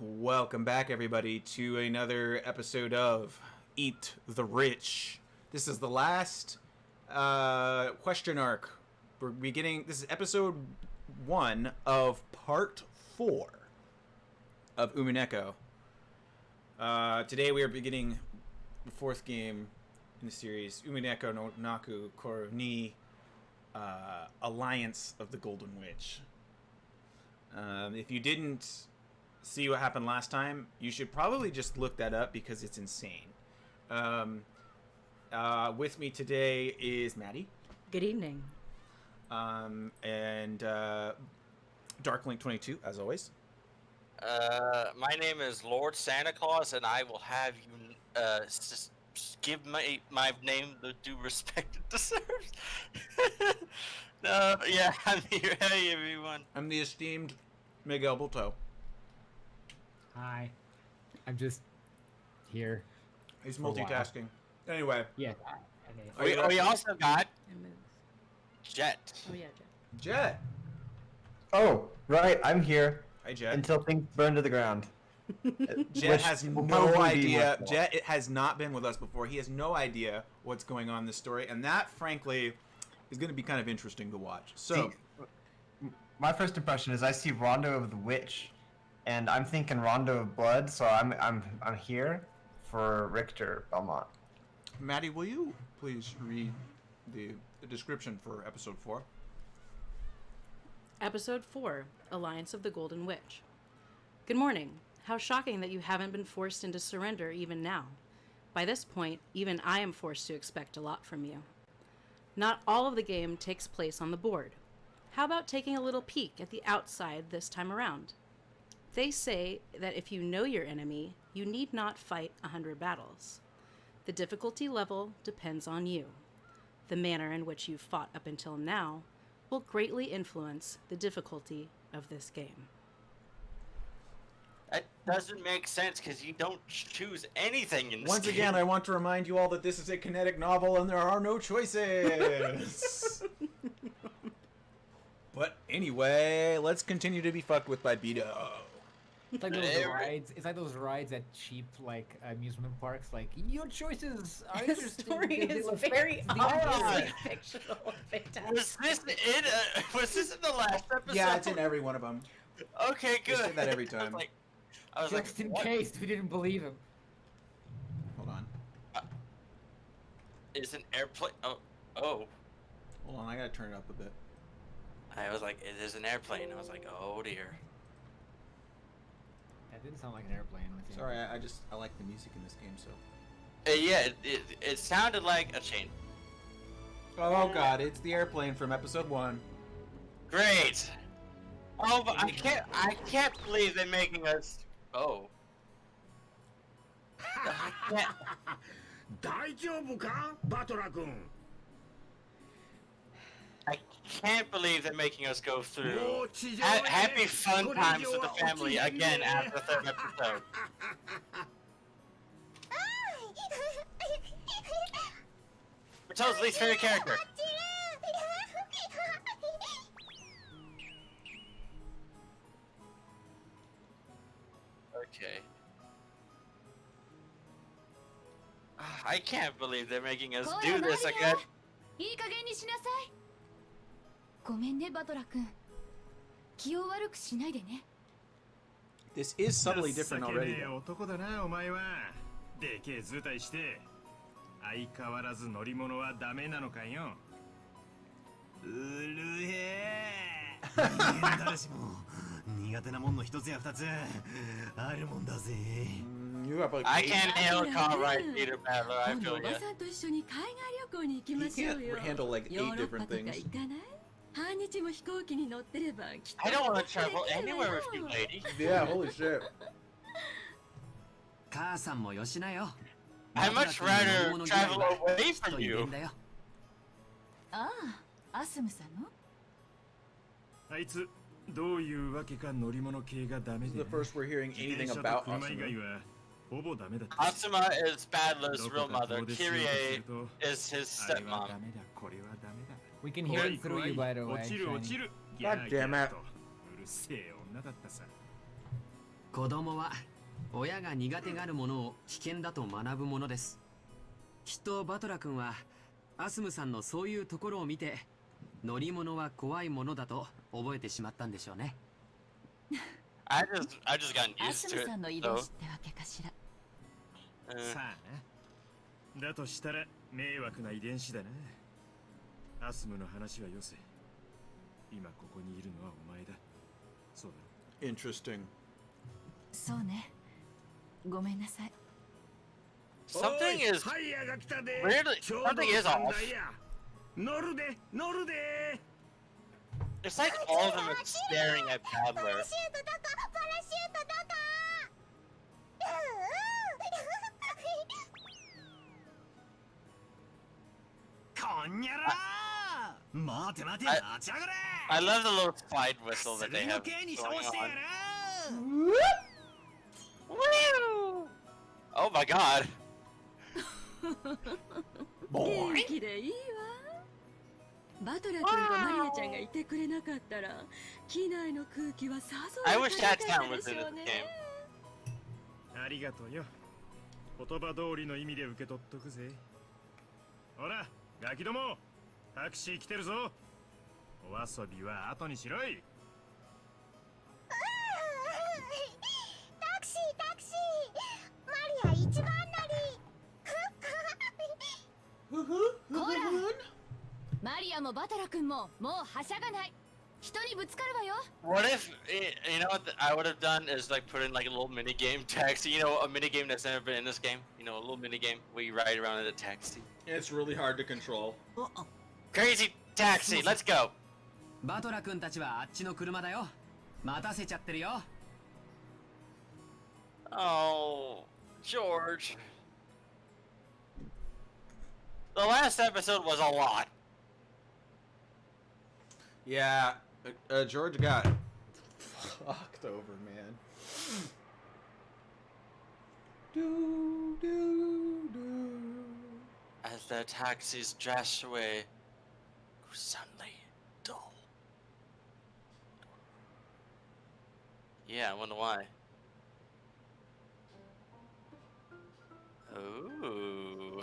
Welcome back, everybody, to another episode of Eat the Rich. This is the last question arc. We're beginning. This is episode 1 of part 4 of Umineko. Today we are beginning the 4th game in the series, Umineko no Naku, Koro ni Alliance of the Golden Witch. If you didn't see what happened last time, you should probably just look that up because it's insane. With me today is Maddie. Good evening. And Darklink22, as always. My name is Lord Santa Claus, and I will have you give my name the due respect it deserves. Yeah, I'm here. Hey, everyone. I'm the esteemed Miguel Bulto. Hi. I'm just here. He's multitasking. Anyway. Yeah. We also got Jet. Oh yeah, Jet. Jet. Oh, right. I'm here. Hi, Jet. Until things burn to the ground. Jet has no idea. Jet has not been with us before. He has no idea what's going on in this story, and that, frankly, is going to be kind of interesting to watch. So, see, my first impression is I see Rondo of the Witch, and I'm thinking Rondo of Blood. So I'm here for Richter Belmont. Maddie, will you please read the description for episode 4? Episode 4, Alliance of the Golden Witch. Good morning. How shocking that you haven't been forced into surrender even now. By this point, even I am forced to expect a lot from you. Not all of the game takes place on the board. How about taking a little peek at the outside this time around? They say that if you know your enemy, you need not fight 100 battles. The difficulty level depends on you. The manner in which you've fought up until now will greatly influence the difficulty of this game. That doesn't make sense because you don't choose anything in this Once game. again, I want to remind you all that this is a kinetic novel and there are no choices. But anyway, let's continue to be fucked with by Beto. It's like those rides. It's like those rides at cheap amusement parks. Like your choices are The interesting. story is very obviously fictional and fantastic. Was this in? Was this in the last episode? Yeah, it's in every one of them. Okay, They good. say that every time. I was Just in what? case we didn't believe him. Hold on. Is an airplane? Oh. Hold on, I gotta turn it up a bit. I was like, it is an airplane. I was like, oh dear. That didn't sound like an airplane. Sorry, I like the music in this game, so. Yeah, it sounded like a chain. Oh god, it's the airplane from episode 1. Great. Oh, but I can't believe they're making us. Oh. I can't. 大丈夫かバトラ君 I can't believe they're making us go through もう地上へ happy fun これ times 以上 with the は落ち family ひん again ね after the 3rd episode. Mattel's least favorite character. Okay. I can't believe they're making us do this again. いい加減にしなさい。ごめんね、バトラ君。気を悪くしないでね。 This is subtly different 情け already. ねえ男だなお前はでけえ図体して相変わらず乗り物はダメなのかようるへえ人間誰しも苦手なもんの一つや二つあるもんだぜ You have like I eight- can't handle car right, Peter Battler. I 今度 feel おば you. さんと一緒に海外旅行に行きま He しょう can't よ。 handle like ヨ 8 ーロッパ different とか things. 行かない半日も飛行機に乗ってればきっと I don't want to 旅 travel 行できるわ anywhere よ with you, lady. Yeah, holy shit. 母さんもよしなよ。 I'd much rather travel away from you. ああ、アスムさんのあいつどういうわけか乗り物系がダメ This is で the first we're hearing 自転 anything 車と about 車以 Asuma. 外はほぼダメだった Asuma is Battler's ど real こか mother. 遠出しようとす Kyrie ると is his あれは stepmom. ダメだこれはダメだ We can hear it through you, by the way. 落ちる Shiny. 落ちる God damn it. うるせえ女だったさ子供は親が苦手があるものを危険だと学ぶものです。きっとバトラ君はアスムさんのそういうところを見て乗り物は怖いものだと覚えてしまったんでしょうね。I just gotten ア used ス to ム it. さんの遺 So, 伝子ってわけかしら。さあな。だとしたら迷惑な遺伝子だな。アスムの話はよせ。今ここにいるのはお前だ。そうだろ。 Interesting. そうね。ごめんなさい。 something is ハイヤーが来たで。 weirdly ちょうど something is 三 off. 台や。乗るで乗るで。 It's like all of them are staring at Paddler. こんにゃらー。待て待て、立ち上がれ。 I love the little slide whistle that they 次の have 刑に going そうしてや on. ら。 Woo! Oh my god. 元気でいいわ。バトラ君とマリアちゃんがいてくれなかったら機内の空気はさぞ I や wish か Chat か Town った was で in しょ this うね。 game. ありがとうよ。言葉通りの意味で受け取っとくぜ。ほら、ガキども、タクシー来てるぞ。お遊びは後にしろい。タクシータクシー。マリア一番乗り。こら。マリアもバトラ君ももうはしゃがない。人にぶつかるわよ。 What if, you know what I would have done is like put in like a little mini game taxi, you know, a mini game that's never been in this game, you know, a little mini game where you ride around in a taxi. It's really hard to control. Crazy taxi, let's go. バトラ君たちはあっちの車だよ。待たせちゃってるよ。Oh, George. The last episode was a lot. Yeah, George got fucked over, man. Do, do, do. As the taxis dash away, grew suddenly dull. Yeah, I wonder why. Ooh.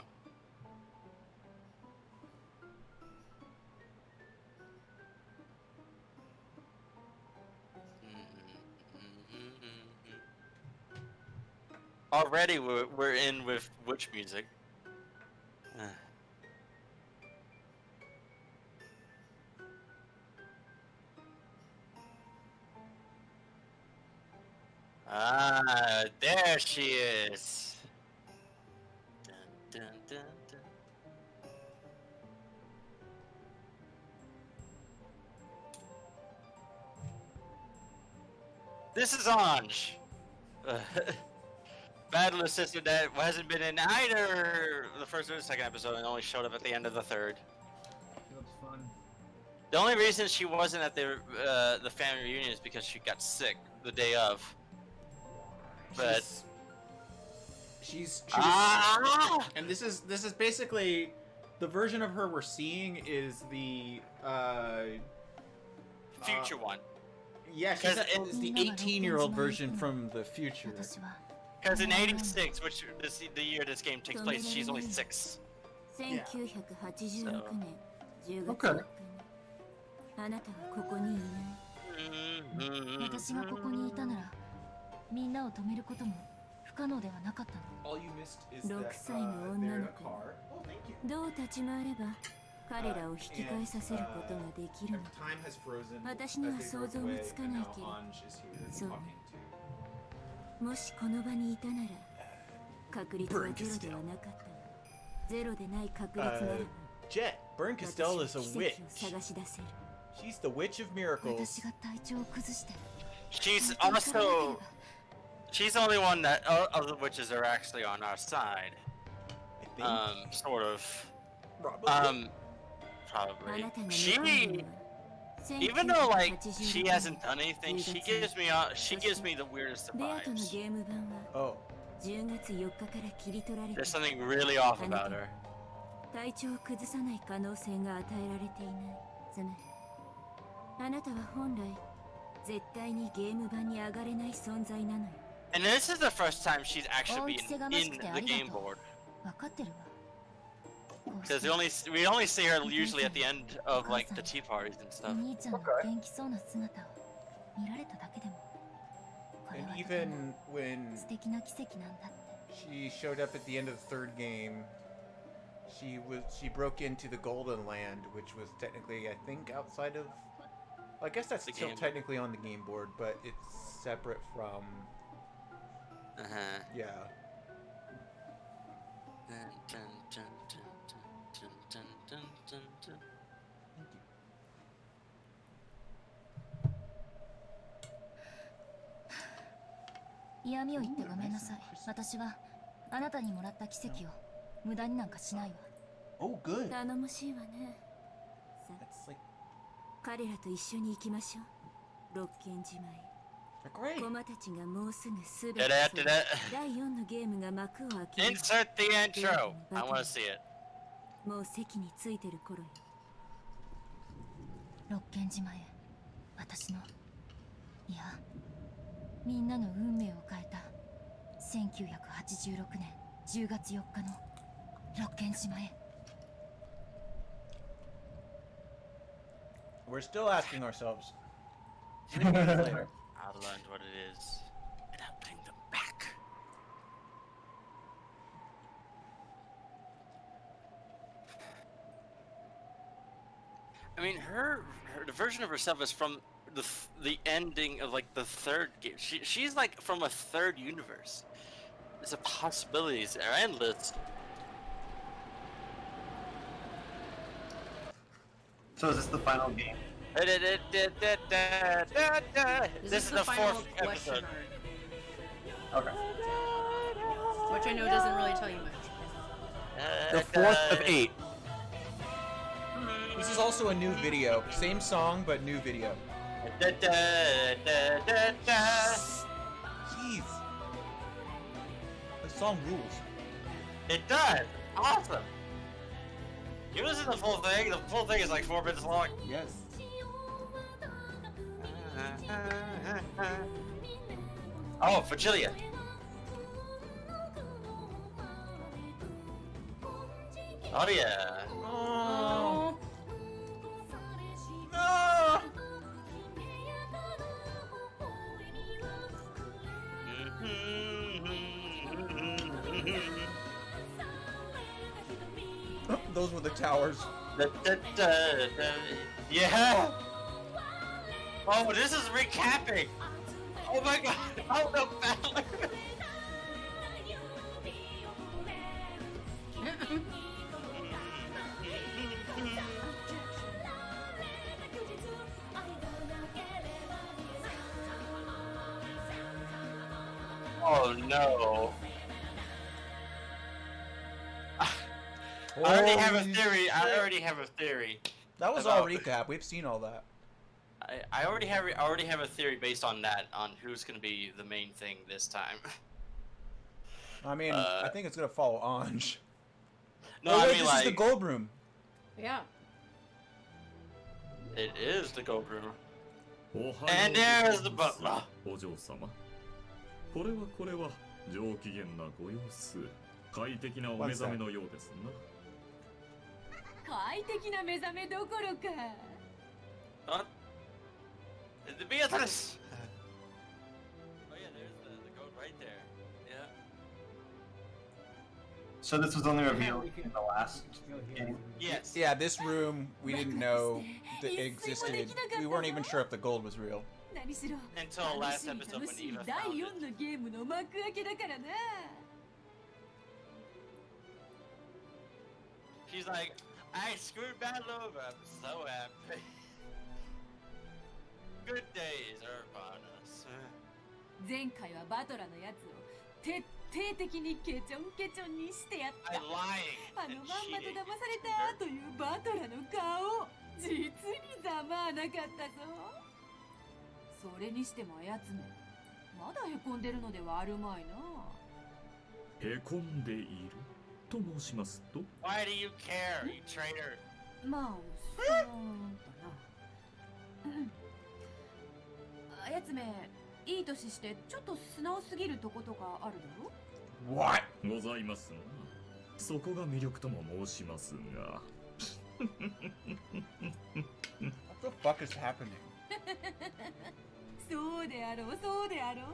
Already we're in with witch music. Ah, there she is. Dun, dun, dun, dun. This is Anj. Battler sister that hasn't been in either the first or the second episode and only showed up at the end of the third. Looks fun. The only reason she wasn't at the family reunion is because she got sick the day of. But She's ah! and this is basically the version of her we're seeing is the Future one. yeah, she's it's the 18-year-old version from the future. 私は Because in '86, which is the year this game takes place, she's only 6. 1986年10月 Okay. 4日にあなたはここにいない。私がここにいたならみんなを止めることも不可能ではなかったの。 All you missed is 6 that 歳の女の they're in a 子 car. Oh, thank you. どう立ち回れば彼らを引き返させることができるのか。 Time has frozen. 私には as they 想像 drove も away, つか and ない now けど、 Anj is here そう talking to もしこの場にいたなら確率はゼロではなかったの。ゼロでない確率ならば Jet. Burn 私 Castell は is a 奇 witch. 跡を探し出せる。 She's the witch of miracles. 私が体調を崩して She's 本当に彼 also she's the only one that other witches are actually on our side. I think. Sort of. Probably. あ Probably. なたが She, 残るのは even though like 1986 she 年 hasn't done anything, she gives me the weirdest of デアとの vibes. ゲーム版は Oh. 10月4日から切り取られて There's something really off about her. 体調を崩さない可能性が与えられていない。つまりあなたは本来絶対にゲーム版に上がれない存在なのよ。And this is the first time she's actually 大き been せがまし in くて the ありが game とう board. 分かってるわこう Because して we only see her usually at the end of like the tea parties and お stuff. 兄ちゃんの元気そうな姿を見られただけでもこれ And はとても even when 素敵な奇跡なんだって she showed up at the end of the third game, she broke into the Golden Land, which was technically, I think, outside of. Well, I guess that's The still game. technically on the game board, but it's separate from. Yeah. Dun, dun, dun, dun, dun, dun, dun, dun, dun. Thank you. 嫌味を言ってごめんなさい私はあなたにもらった奇跡を無駄になんかしないわ Oh, good. 頼もしいわね。さあ That's like 彼らと一緒に行きましょう。六軒島へ。 great. 駒たちがもうすぐすべて Da, da, da, da. 第4のゲームが幕を開ける。 Insert the intro. I want to see it. もう席についてる頃よ。六軒島へ私のいやみんなの運命を変えた1986年10月4日の六軒島へ We're still asking ourselves. Later. I learned what it is, and I'll bring them back. I mean, the version of herself is from the ending of like the third game. She's like from a third universe. The possibilities are endless. So is this the final game? This This is the the final fourth question episode. mark, Okay. which I know doesn't really tell you much. The fourth of 8. This is also a new video. Same song, but new video. Jeez. The song rules. It does. Awesome. You listen to the full thing. The full thing is like 4 minutes long. Yes. Oh, Fagilia. Oh yeah. Oh. No. Those were the towers. Yeah. Oh, this is recapping. Oh my god. Oh no, Battler. Oh no. I already have a theory. I already have a theory. That was all about- recap. We've seen all that. I already have a theory based on that, on who's gonna be the main thing this time. I mean, I think it's gonna follow Anj. No, Oh, I wait, mean this like is the gold room. Yeah. it is the gold room. おはよう And there's the butler. お嬢様これは上機嫌なご様子快適なお目覚めのようですな快適な目覚めどころか Huh? The Beatrice. Oh yeah, there's the gold right there. Yeah. So this was only revealed in the last game. Yes. Yeah, this room we didn't know that it existed. We weren't even sure if the gold was real. 何しろ Until 楽 last しみ episode 楽 when しみ Eva 第 found 4 it. のゲームの幕開けだからな She's like, I screwed battle over. I'm so happy. Good days are upon us. 前回はバトラのやつを徹底的にケチョンケチョンにしてやっ I た lying あの and まんまと cheating. 騙されたというバトラの顔実にざまあなかったぞそれにしてもあやつめまだへこんでるのではあるまいなへこんでいると申しますと Why do you care, you traitor? まあそうかなあやつめいい年してちょっと素直すぎるとことかあるだろ。 What? ございますな。そこが魅力とも申しますが。What the fuck is happening? そうであろうそうであろう。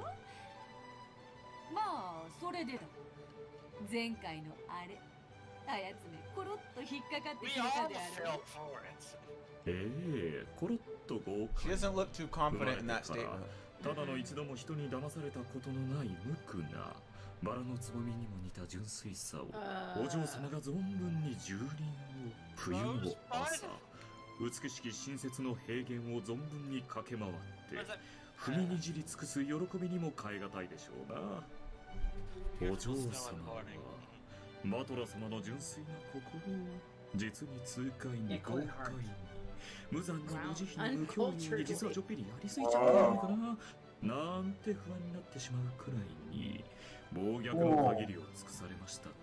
まあそれでだ。前回のあれあやつめコロッと引っかかってく We れた all であ fell ろう。 for it. コロッと豪 She 快。 doesn't look too confident in that 生まれてから statement. ただの一度も人に騙されたことのない無垢なバラのつぼみにも似た純粋さをお嬢様が存分に蹂躙を冬の朝美しき新雪の平原を存分に駆け回って踏みにじり尽くす喜びにも代え難いでしょうな。お嬢様はマトラ様の純粋な心を実に痛快に豪快に無残に無慈悲に無教人に実はちょっぴりやりすぎちゃったのかななんて不安になってしまうくらいに暴虐の限りを尽くされましたと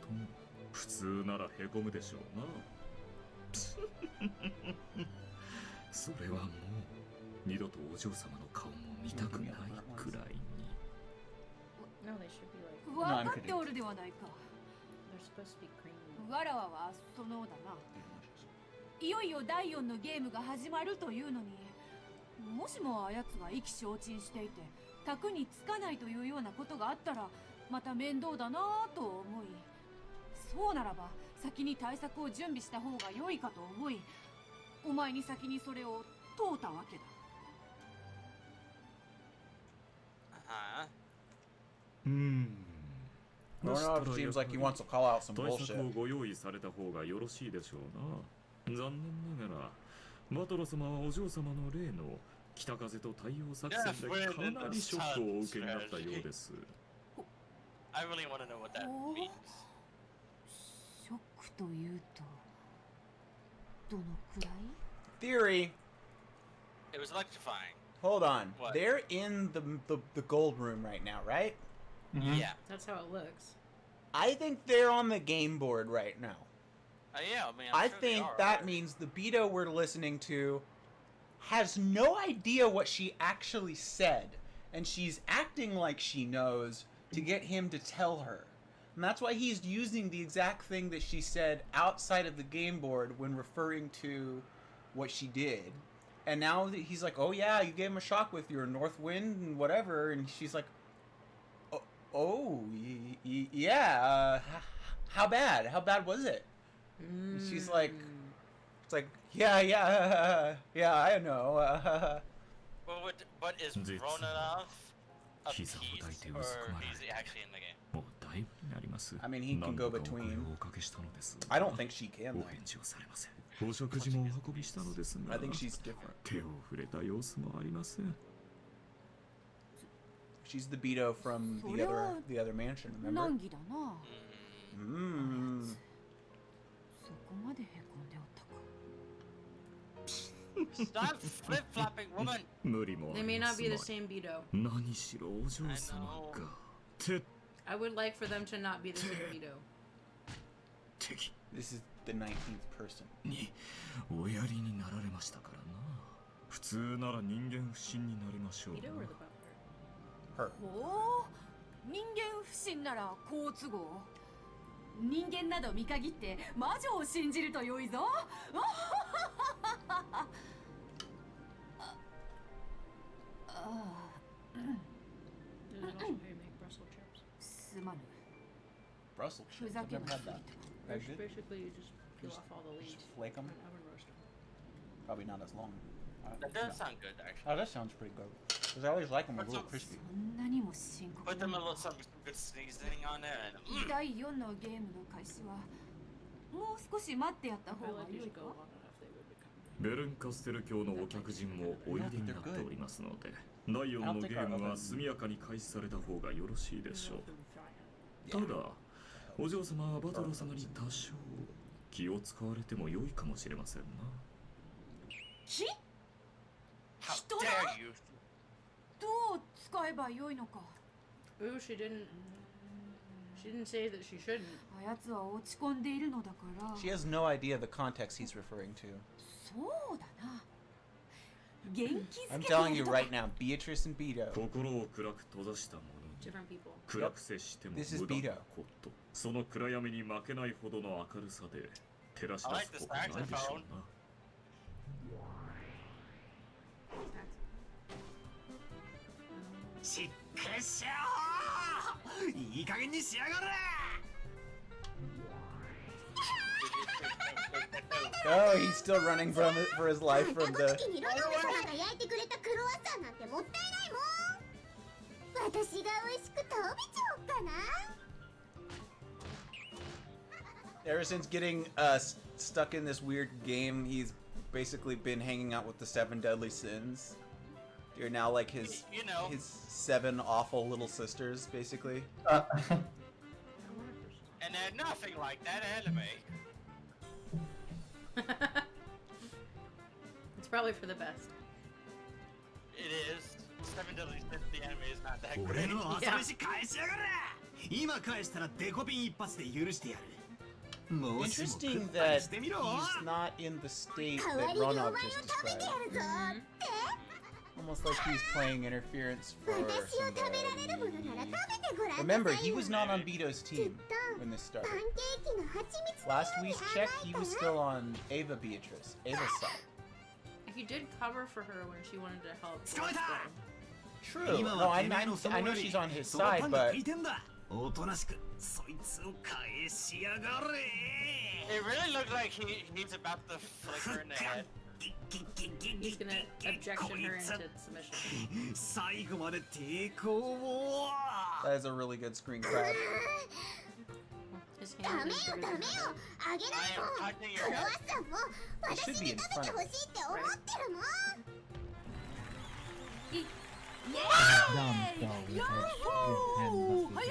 普通ならへこむでしょうな。それはもう二度とお嬢様の顔も見たくないくらいに。 No, they should be like. 分かっておるではないか。 They're supposed to be creamy. わらわはそのだな。いよいよ第4のゲームが始まるというのに、もしもあやつが意気消沈していて卓につかないというようなことがあったらまた面倒だなぁと思い、そうならば先に対策を準備した方が良いかと思い、お前に先にそれを問うたわけだ。 Roanoke seems like he wants to call out some 対策を bullshit. ご用意された方がよろしいでしょうな。残念ながらマトラ様はお嬢様の例の北風と太陽作戦でかなりショックをお受けになったようです。 I really want to know what that means. ショックというとどのくらい？ Theory. It was electrifying. Hold on. What? They're in the gold room right now, right? Yeah. That's how it looks. I think they're on the game board right now. Yeah, I mean, I I'm sure they think are. that means the Beto we're listening to has no idea what she actually said, and she's acting like she knows to get him to tell her. And that's why he's using the exact thing that she said outside of the game board when referring to what she did. And now that he's like, oh yeah, you gave him a shock with your north wind and whatever, and she's like, yeah, how bad? How bad was it? And she's like, it's like, yeah, I know. But is Romanov a piece, or is he actually in the game? もうだいぶになります。 I mean, he can go 何度かお between. 声をおかけしたのですが I don't think she can, お though. 返事をされません。お食事もお運びしたのですが I think she's different. 手を触れた様子もありません。 She's the Beto from the other mansion, 難 remember? 儀だな。 Mmm. そこまでへこんでおったか。 Stop flip-flopping, woman! 無理もあ They り may ま not す be ま the い。 same Beto. 何しろお嬢様が徹 I would like for them to not be the same Beto. 底 This is the 19th person. におやりになられましたからな。普通なら人間不信になりましょう Beto な or the butler? Her. ほう、人間不信なら好都合。人間など見限って魔女を信じると良いぞ。This is also how you make Brussels chirps. すまぬ。 Brussels ふ chirps. ざ I've け never な had すぎ that. た。 That good? Basically, you just peel off all the leaves Just flake them. and oven roast them. Probably not as long. That does sound good, actually. Oh, that sounds pretty good. Because I always like them a little crispy. そんなにも深刻 Put な them a の little some good seasoning on there, and 第4のゲームの開始はもう少し待ってやった方 I が like 良 these い go か。 long enough, they would become. ベルンカステル教のお客人もおいでになっておりますので、第4のゲームは速やかに開始された方がよろしいでしょう。ただ、お嬢様はバトラ様に多少気を使われても良いかもしれませんな。木？ how 人だ？ dare you! どう使えば良いのか。 Ooh, she didn't say that she shouldn't. あやつは落ち込んでいるのだから。 She has no idea the context he's referring to. そうだな。I'm telling you right now, Beatrice and Beto. 心を暗く閉ざした者に Different people. 暗く接しても This is 無駄な Beto. こと。その暗闇に負けないほどの明るさで照らし出すことないでしょうな。しっかりしよう。いい加減にしやがれ。 Oh, he's still running from it for his life from the. Ever since getting stuck in this weird game, he's basically been hanging out with the 7 deadly sins. You're now like his his 7 awful little sisters, basically. And they're nothing like that anime. It's probably for the best. It is. 7 Deadly Sins, the anime is not that 俺 great. の朝飯返しやがれ。今返したらデコピン一発で許してやる。もしも Interesting 食ったり that してみろ。 he's not in the state that Ronald just described. Almost like he's playing interference for somebody. Remember, he was not on Beto's team when this started. Last week's check, he was still on Ava Beatrice, Ava's side. He did cover for her when she wanted to help. True. No, I know she's on his side, butおとなしくそいつを返しやがれ。 It really looks like he's about to flick her in the head. He's gonna objection her into submission. 最後まで抵抗を。 that is a really good screen grab. His hand is bigger than her. I am touching your head. It should be in front of him. Oh my god.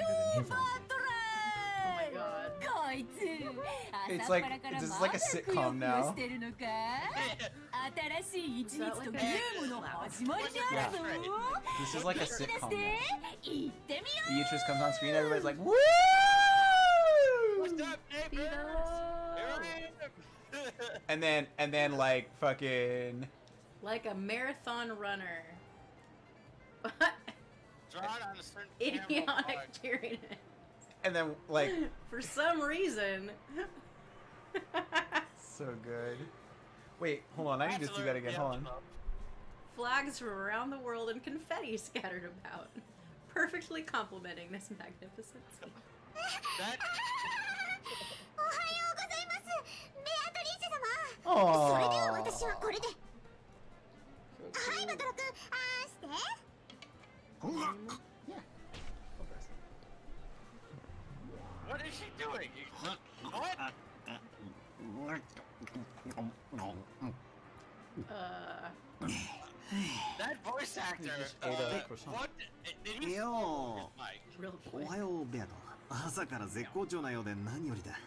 It's like this is like a sitcom now. This is like a sitcom now. Beatrice comes on screen, everybody's like, woo! What's up, neighbors? Here I am. And then like fucking Like a marathon runner. Drawn on a certain camera Idiotic part. tyranny. and then like For some reason. so good. Wait, hold on, I need to see that again. Hold on. Flags from around the world and confetti scattered about, perfectly complementing this magnificence. That what is she doing? What? That voice actor. What? Did he? Yo. Real お quick. はようベアト。朝から絶好調なようで何よりだ。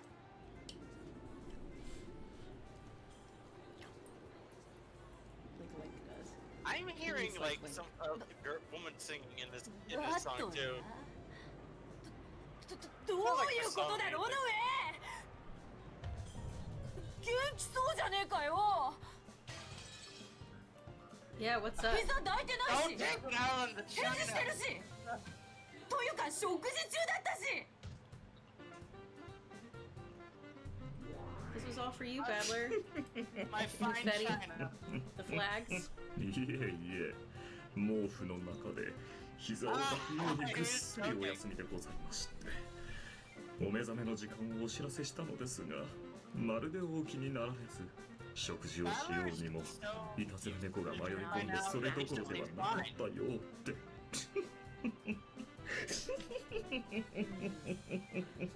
Like does. I'm hearing like some woman singing in this song too. どういうことだろう、尾上。元気そうじゃねえかよ。 Yeah, what's up? 膝抱いてない Don't し。 take it out on the 返事してる china. し。というか食事中だったし。 This was all for you, Battler. My fine Confetti. china. The flags. いえいえ、毛布の中で膝を抱くようにぐっすりお休みでございまして、お目覚めの時間をお知らせしたのですが、まるでお気になられず、食事をしようにもいたずら猫が迷い込んでそれどころではなかったよって。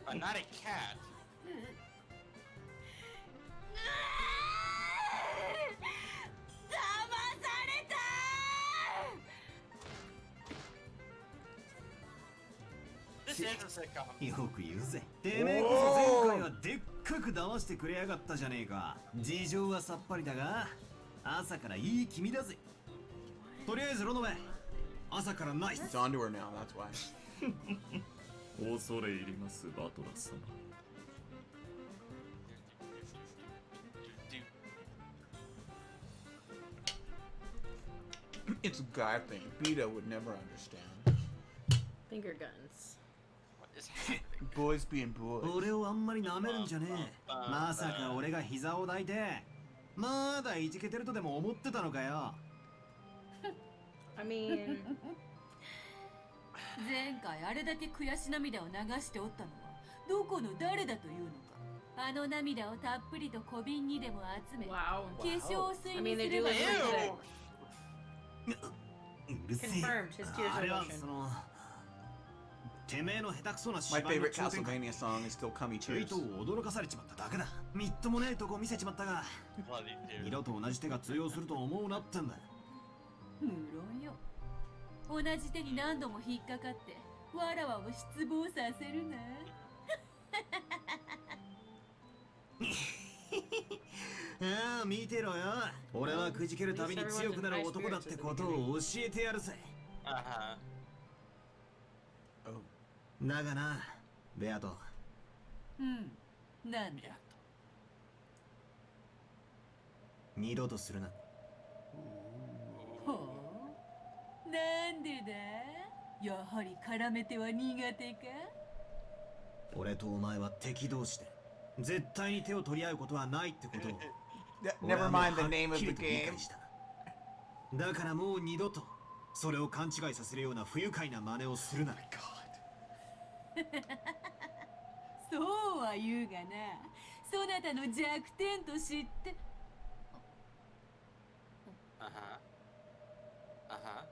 A naughty cat. 騙された。 This is a sitcom. よく言うぜ。てめえこそ前回はでっかく騙してくれやがったじゃねえか。事情はさっぱりだが、朝からいい気味だぜ。とりあえずロノベ、朝からナイス。 It's onto her now, that's why. 恐れ入りますバトラー様。 Dude. It's a guy thing. Beta would never understand. Finger guns. What is happening? Boys being boys. 俺をあんまり舐めるんじゃねえ。まさか俺が膝を抱いてまだいじけてるとでも思ってたのかよ。I mean... 前回あれだけ悔し涙を流しておったのはどこの誰だというのか。あの涙をたっぷりと小瓶にでも集め、 Wow. 化粧水 I に mean, す they れ do ば look いい。 pretty sick. うるせえ。 Confirmed. His tears あ are れは motion. そのてめえの下手くそな My 芝居の favorite 頂点か。 Castlevania song is still Cummy ちょい Tears. と驚かされちまっただけだ。みっともねえとこ見せちまったが、 Bloody tears. 二度と同じ手が通用すると思うなってんだ。無論よ。同じ手に何度も引っかかってわらわを失望させるな。ああ、見てろよ。俺はくじけるたびに強くなる男だってことを教えてやるぜ。Uh-huh. だがな、ベアト。うん。なんだ。二度とするな。ほう。なんでだ。やはり絡めては苦手か。俺とお前は敵同士で絶対に手を取り合うことはないってことを。Never mind the name of the game. だからもう二度とそれを勘違いさせるような不愉快な真似をするな。そうは言うがな。そなたの弱点と知って。Uh-huh. Uh-huh.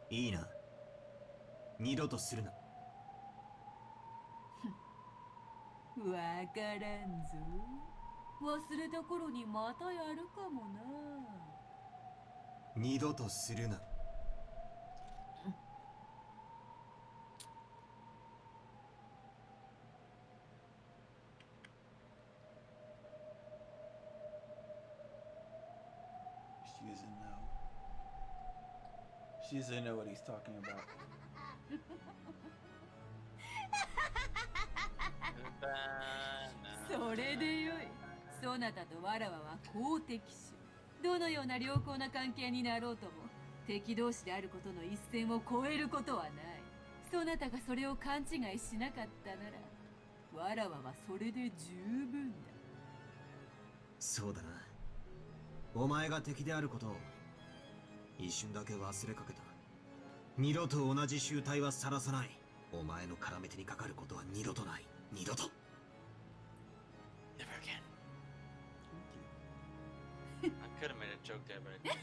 いいな。二度とするな。わからんぞ。忘れた頃にまたやるかもな。二度とするな。She doesn't know. She doesn't know what he's talking about. それでよい。そなたとわらわは好敵手。どのような良好な関係になろうとも、敵同士であることの一線を越えることはない。そなたがそれを勘違いしなかったなら、わらわはそれで十分だ。そうだな。お前が敵であることを一瞬だけ忘れかけた。二度と同じ醜態はさらさない。お前の絡め手にかかることは二度とない。二度と。Never again. I could have made a joke there, but I didn't.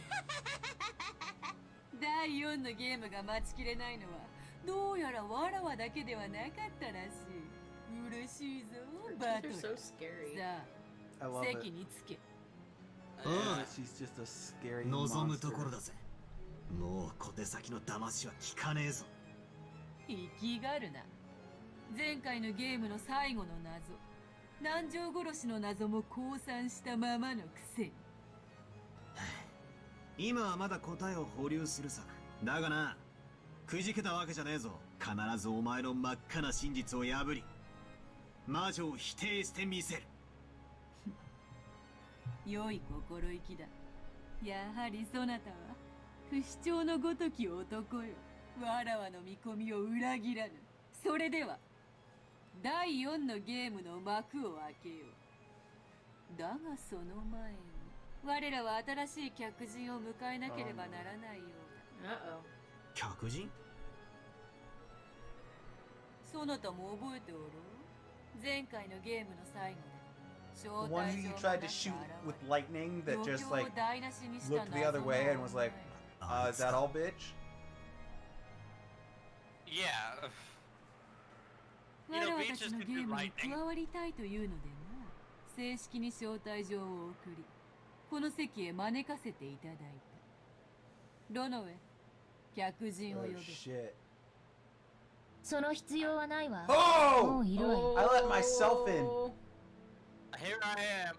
第4のゲームが待ちきれないのはどうやらわらわだけではなかったらしい。嬉しいぞ、バトル。 They're so scary. さ I あ、 love 席 it. につけ。She's just a scary 望むところ monster. だぜ。もう小手先の騙しは効かねえぞ。生きがるな。前回のゲームの最後の謎、南條殺しの謎も降参したままのくせに。今はまだ答えを保留するさ。だがな、くじけたわけじゃねえぞ。必ずお前の真っ赤な真実を破り、魔女を否定してみせる。良い心意気だ。やはりそなたは不死鳥のごとき男よ。わらわの見込みを裏切らぬ。それでは第4のゲームの幕を開けよう。だがその前に我らは新しい客人を迎えなければならないようだ。 Uh-oh. 客人？そなたも覚えておろう。前回のゲームの最後で The one who you tried to shoot with lightning that just like 台無しにした looked the other way and was like, is that all, bitch? Yeah. わらわたちのゲームに加わりたいというのでな。正式に招待状を送り、この席へ招かせていただいた。ロノウェ、客人を呼 Oh べ。 shit. その必要はないわ。 Oh! もういるわよ。 I let myself in. Here I am.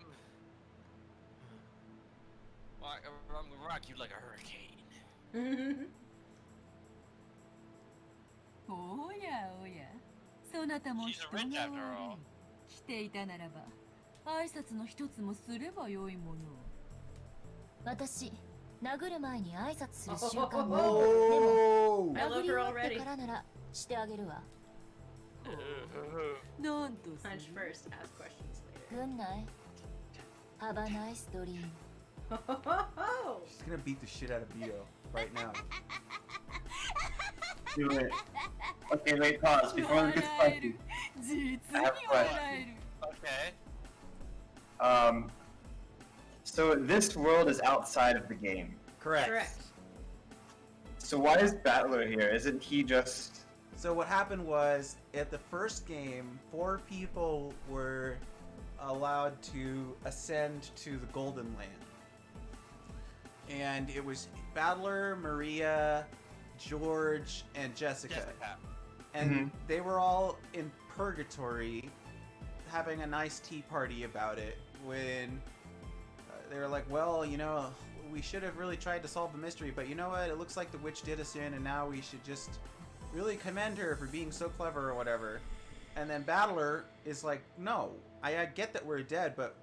I'm gonna rock you like a hurricane. おやおや、そなたも人が悪い。来ていたならば挨拶の一つもすればよいもの。私殴る前に挨拶する習慣が。で Oh, も I 殴 love り her 終わって already. からならしてあげるわ。なんとす Punch る first, ask questions later. Good night. Have a nice dream. She's gonna beat the shit out of Vito right now. Do it. Okay, wait, pause. Before we get 笑える spicy. 実に I have a question. 笑える Okay. So this world is outside of the game. Correct. Correct. So why is Battler here? Isn't he just... So what happened was, at the first game, 4 people were allowed to ascend to the Golden Land. And it was Battler, Maria, George, and Jessica. And they were all in purgatory, having a nice tea party about it, when they were like, well, you know, we should have really tried to solve the mystery, but you know what, it looks like the witch did us in, and now we should just really commend her for being so clever or whatever. And then Battler is like, no, I get that we're dead, but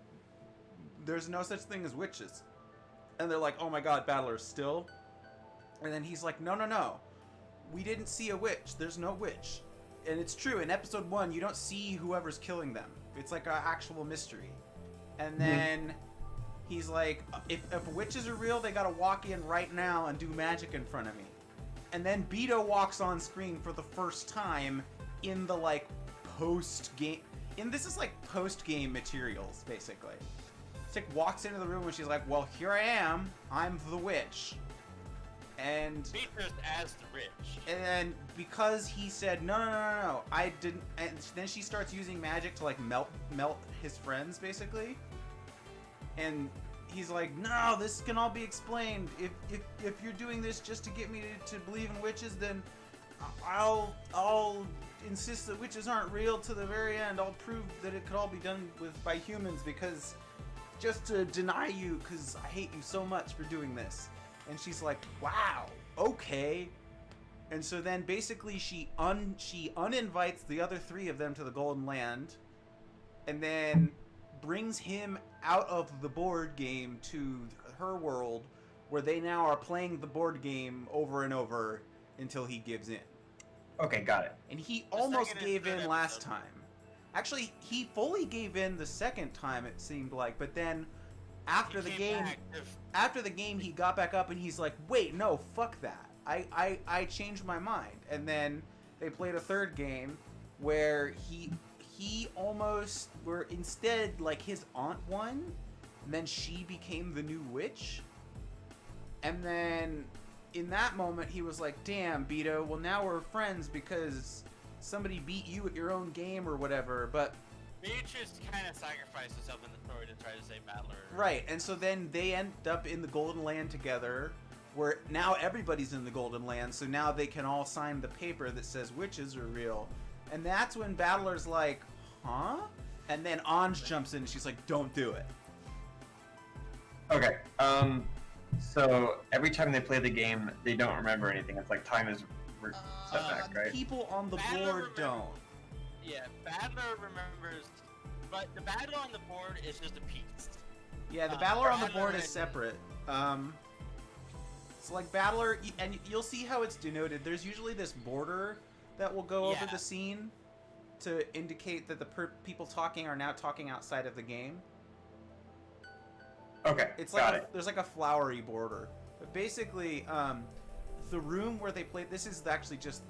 there's no such thing as witches. And they're like, oh my god, Battler, still? And then he's like, no, no, no. We didn't see a witch. There's no witch. And it's true, in episode 1, you don't see whoever's killing them. It's like an actual mystery. And then he's like, if witches are real, they gotta walk in right now and do magic in front of me. And then Beto walks on screen for the first time in the, like, post-game... This is, like, post-game materials, basically. Tick walks into the room and she's like, well, here I am. I'm the witch. And... Beatrice as the rich. And then, because he said, no, no, no, no, no, I didn't... And then she starts using magic to, like, melt his friends, basically. And he's like, no, this can all be explained. If you're doing this just to get me to believe in witches, then I'll insist that witches aren't real to the very end. I'll prove that it could all be done by humans, because just to deny you, because I hate you so much for doing this. And she's like, wow, okay. And so then basically she uninvites the other 3 of them to the Golden Land, and then brings him out of the board game to her world, where they now are playing the board game over and over until he gives in. Okay, got it. And he almost gave in last time. Actually, he fully gave in the second time, it seemed like, but then after the game, he got back up and he's like, wait, no, fuck that. I changed my mind. And then they played a third game where he almost, where instead, like, his aunt won, and then she became the new witch. And then in that moment, he was like, damn, Beto, well, now we're friends because somebody beat you at your own game or whatever, but... Beatrice kind of sacrificed herself in the story to try to save Battler. Right, and so then they end up in the Golden Land together, where now everybody's in the Golden Land, so now they can all sign the paper that says witches are real. And that's when Battler's like, huh? And then Anj jumps in and she's like, don't do it. Okay, so every time they play the game, they don't remember anything. It's like time is set back, right? People on the board don't. Yeah, Battler remembers, but the Battler on the board is just a piece. Yeah, the Battler on the board is separate. So like Battler, and you'll see how it's denoted. There's usually this border that will go over the scene to indicate that the people talking are now talking outside of the game. Okay, it's like there's like a flowery border. But basically, the room where they play, this is just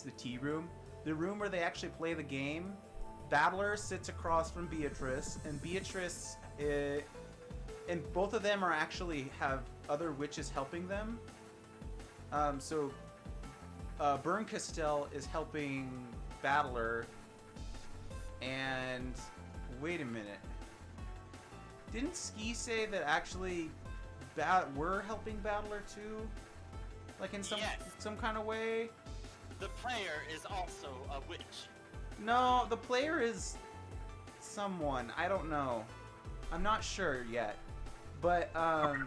the tea room. The room where they actually play the game, Battler sits across from Beatrice, and Beatrice, and both of them are actually have other witches helping them. So Burn Castell is helping Battler, and wait a minute. Didn't Ski say that actually we're helping Battler too? Like in some kind of way? The player is also a witch. No, the player is someone. I don't know. I'm not sure yet. But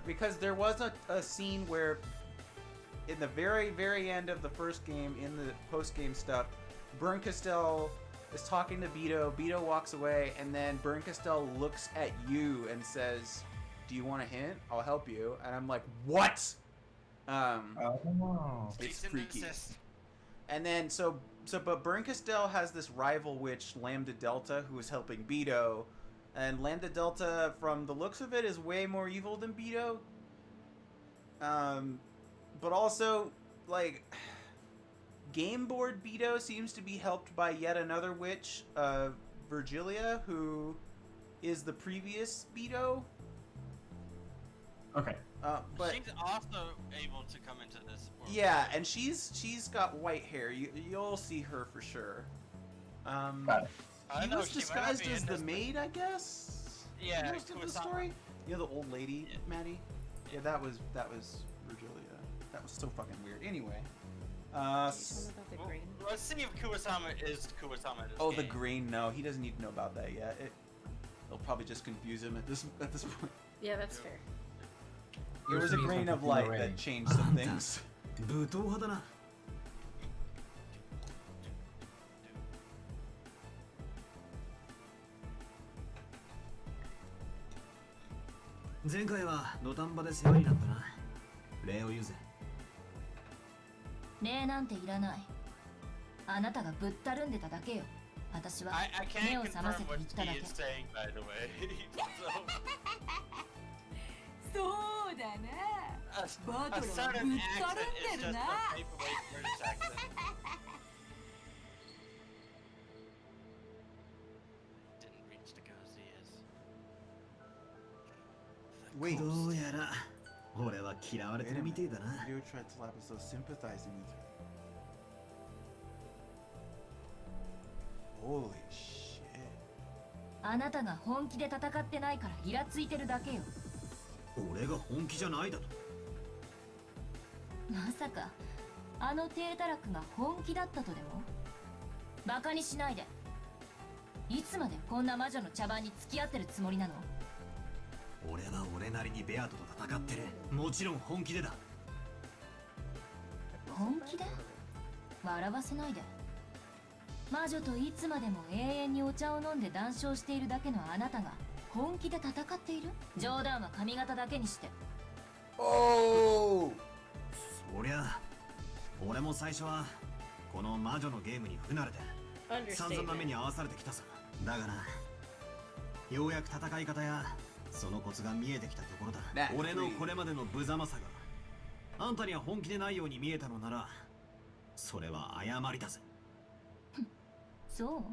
because there was a scene where in the very, very end of the first game, in the post-game stuff, Burn Castell is talking to Beto. Beto walks away, and then Berncastel looks at you and says, "Do you want a hint? I'll help you." And I'm like, "What?" It's freaky. And then but Berncastel has this rival witch, Lambda Delta, who is helping Beto, and Lambda Delta, from the looks of it, is way more evil than Beto. But also, like, Game Board Beto seems to be helped by yet another witch, Virgilia, who is the previous Beto. Okay. But she's also able to come into this world. Yeah, and she's got white hair. You'll see her for sure. Got it. She was disguised as the maid, I guess. Yeah, most of the story. You know the old lady, Maddie. Yeah, that was Virgilia. That was so fucking weird. Anyway. About the grain? Let's see if Kuwasama is Kuwasama. Oh, the grain. No, he doesn't need to know about that yet. It'll probably just confuse him at this point. Yeah, that's fair. There was a grain of light that changed some things. 武闘派だな。前回は土壇場で世話になったな。礼を言うぜ。礼なんていらない。あなたがぶったるんでただけよ。私は目を覚ませて言っただけ。そうだな。バトルはぶったるんでるな。Wait. どうやら俺は嫌われてるみてえだな。You tried to slap us so sympathizing with her. Holy shit. あなたが本気で戦ってないからイラついてるだけよ。俺が本気じゃないだと。まさかあの低たらくが本気だったとでも？バカにしないで。いつまでこんな魔女の茶番に付き合ってるつもりなの？俺は俺なりにベアと戦ってる。もちろん本気でだ。本気で？笑わせないで。魔女といつまでも永遠にお茶を飲んで談笑しているだけのあなたが本気で戦っている？冗談は髪型だけにして。おお。そりゃ俺も最初はこの魔女のゲームに不慣れて散々な目に遭わされてきたさ。だがな、ようやく戦い方やそのコツが見えてきたところだ。俺のこれまでの無様さがあんたには本気でないように見えたのなら、それは誤りだぜ。そう？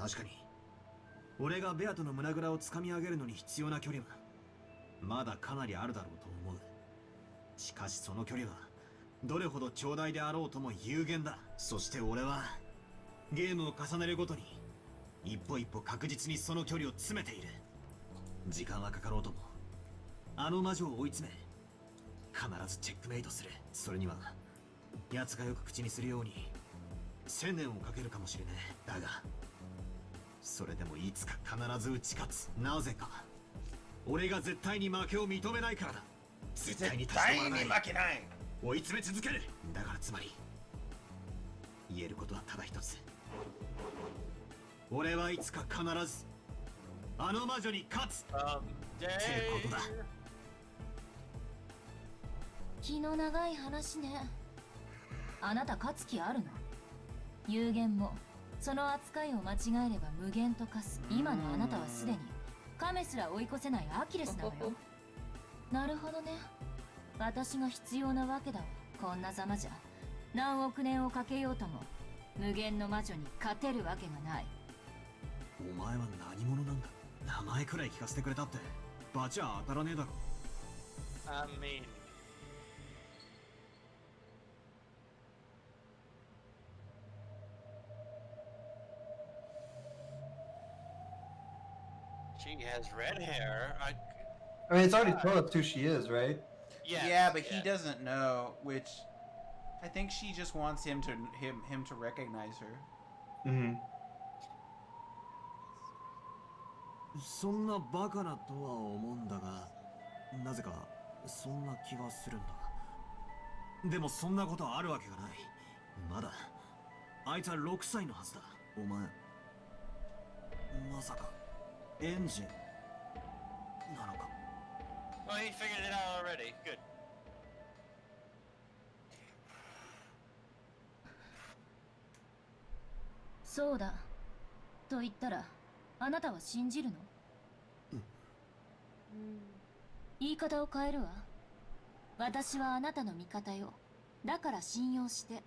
確かに俺がベアとの胸ぐらをつかみ上げるのに必要な距離はまだかなりあるだろうと思う。しかしその距離はどれほど長大であろうとも有限だ。そして俺はゲームを重ねるごとに一歩一歩確実にその距離を詰めている。時間はかかろうともあの魔女を追い詰め必ずチェックメイトする。それには奴がよく口にするように1000年をかけるかもしれねえ。だがそれでもいつか必ず打ち勝つ。なぜか俺が絶対に負けを認めないからだ。絶対に立ち止まらない。負けない。追い詰め続ける。だからつまり言えることはただ一つ。俺はいつか必ずあの魔女に勝つってことだ。気の長い話ね。あなた勝つ気あるの？有限もその扱いを間違えれば無限と化す。今のあなたはすでに亀すら追い越せないアキレスなのよ。なるほどね。私が必要なわけだわ。こんなざまじゃ何億年をかけようとも無限の魔女に勝てるわけがない。お前は何者なんだ？名前くらい聞かせてくれたってバチは当たらねえだろ。I mean, she has red hair. I mean, it's already told us who she is, right? Yeah, but he doesn't know, which I think she just wants him to recognize her. Mm-hmm. そんなバカなとは思うんだが、なぜかそんな気がするんだ。でもそんなことあるわけがない。まだあいつは6歳のはずだ。お前まさかエンジなのか。 Well, he figured it out already. Good. そうだと言ったらあなたは信じるの？言い方を変えるわ。私はあなたの味方よ。だから信用して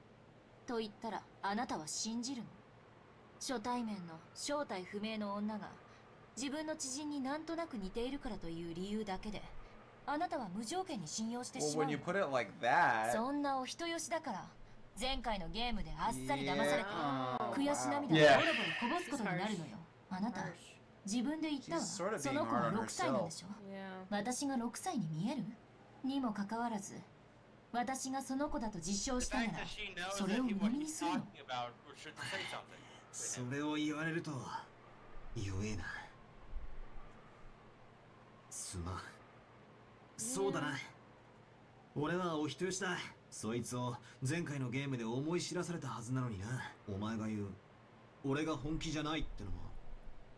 と言ったらあなたは信じるの？初対面の正体不明の女が自分の知人になんとなく似ているからという理由だけであなたは無条件に信用してし Well, まう when の。 you put it like that. そんなお人よしだから前回のゲームであっさり騙されて Oh, 悔し wow. 涙をボロボロこぼすことになるのよ。あなた Harsh. 自分で言ったわ。 She's sort of そ being の子は hard on 6歳なんで herself. しょ。 Yeah. 私が6歳に見えるにもかかわらず私がその子だと実証 The したな fact ら that she knows それ that を he, 鵜 what 呑みに he's するの。 talking about should say something. それを言われると弱えな。すまん。そうだな。俺はお人よしだ。そいつを前回のゲームで思い知らされたはずなのにな。お前が言う俺が本気じゃないってのも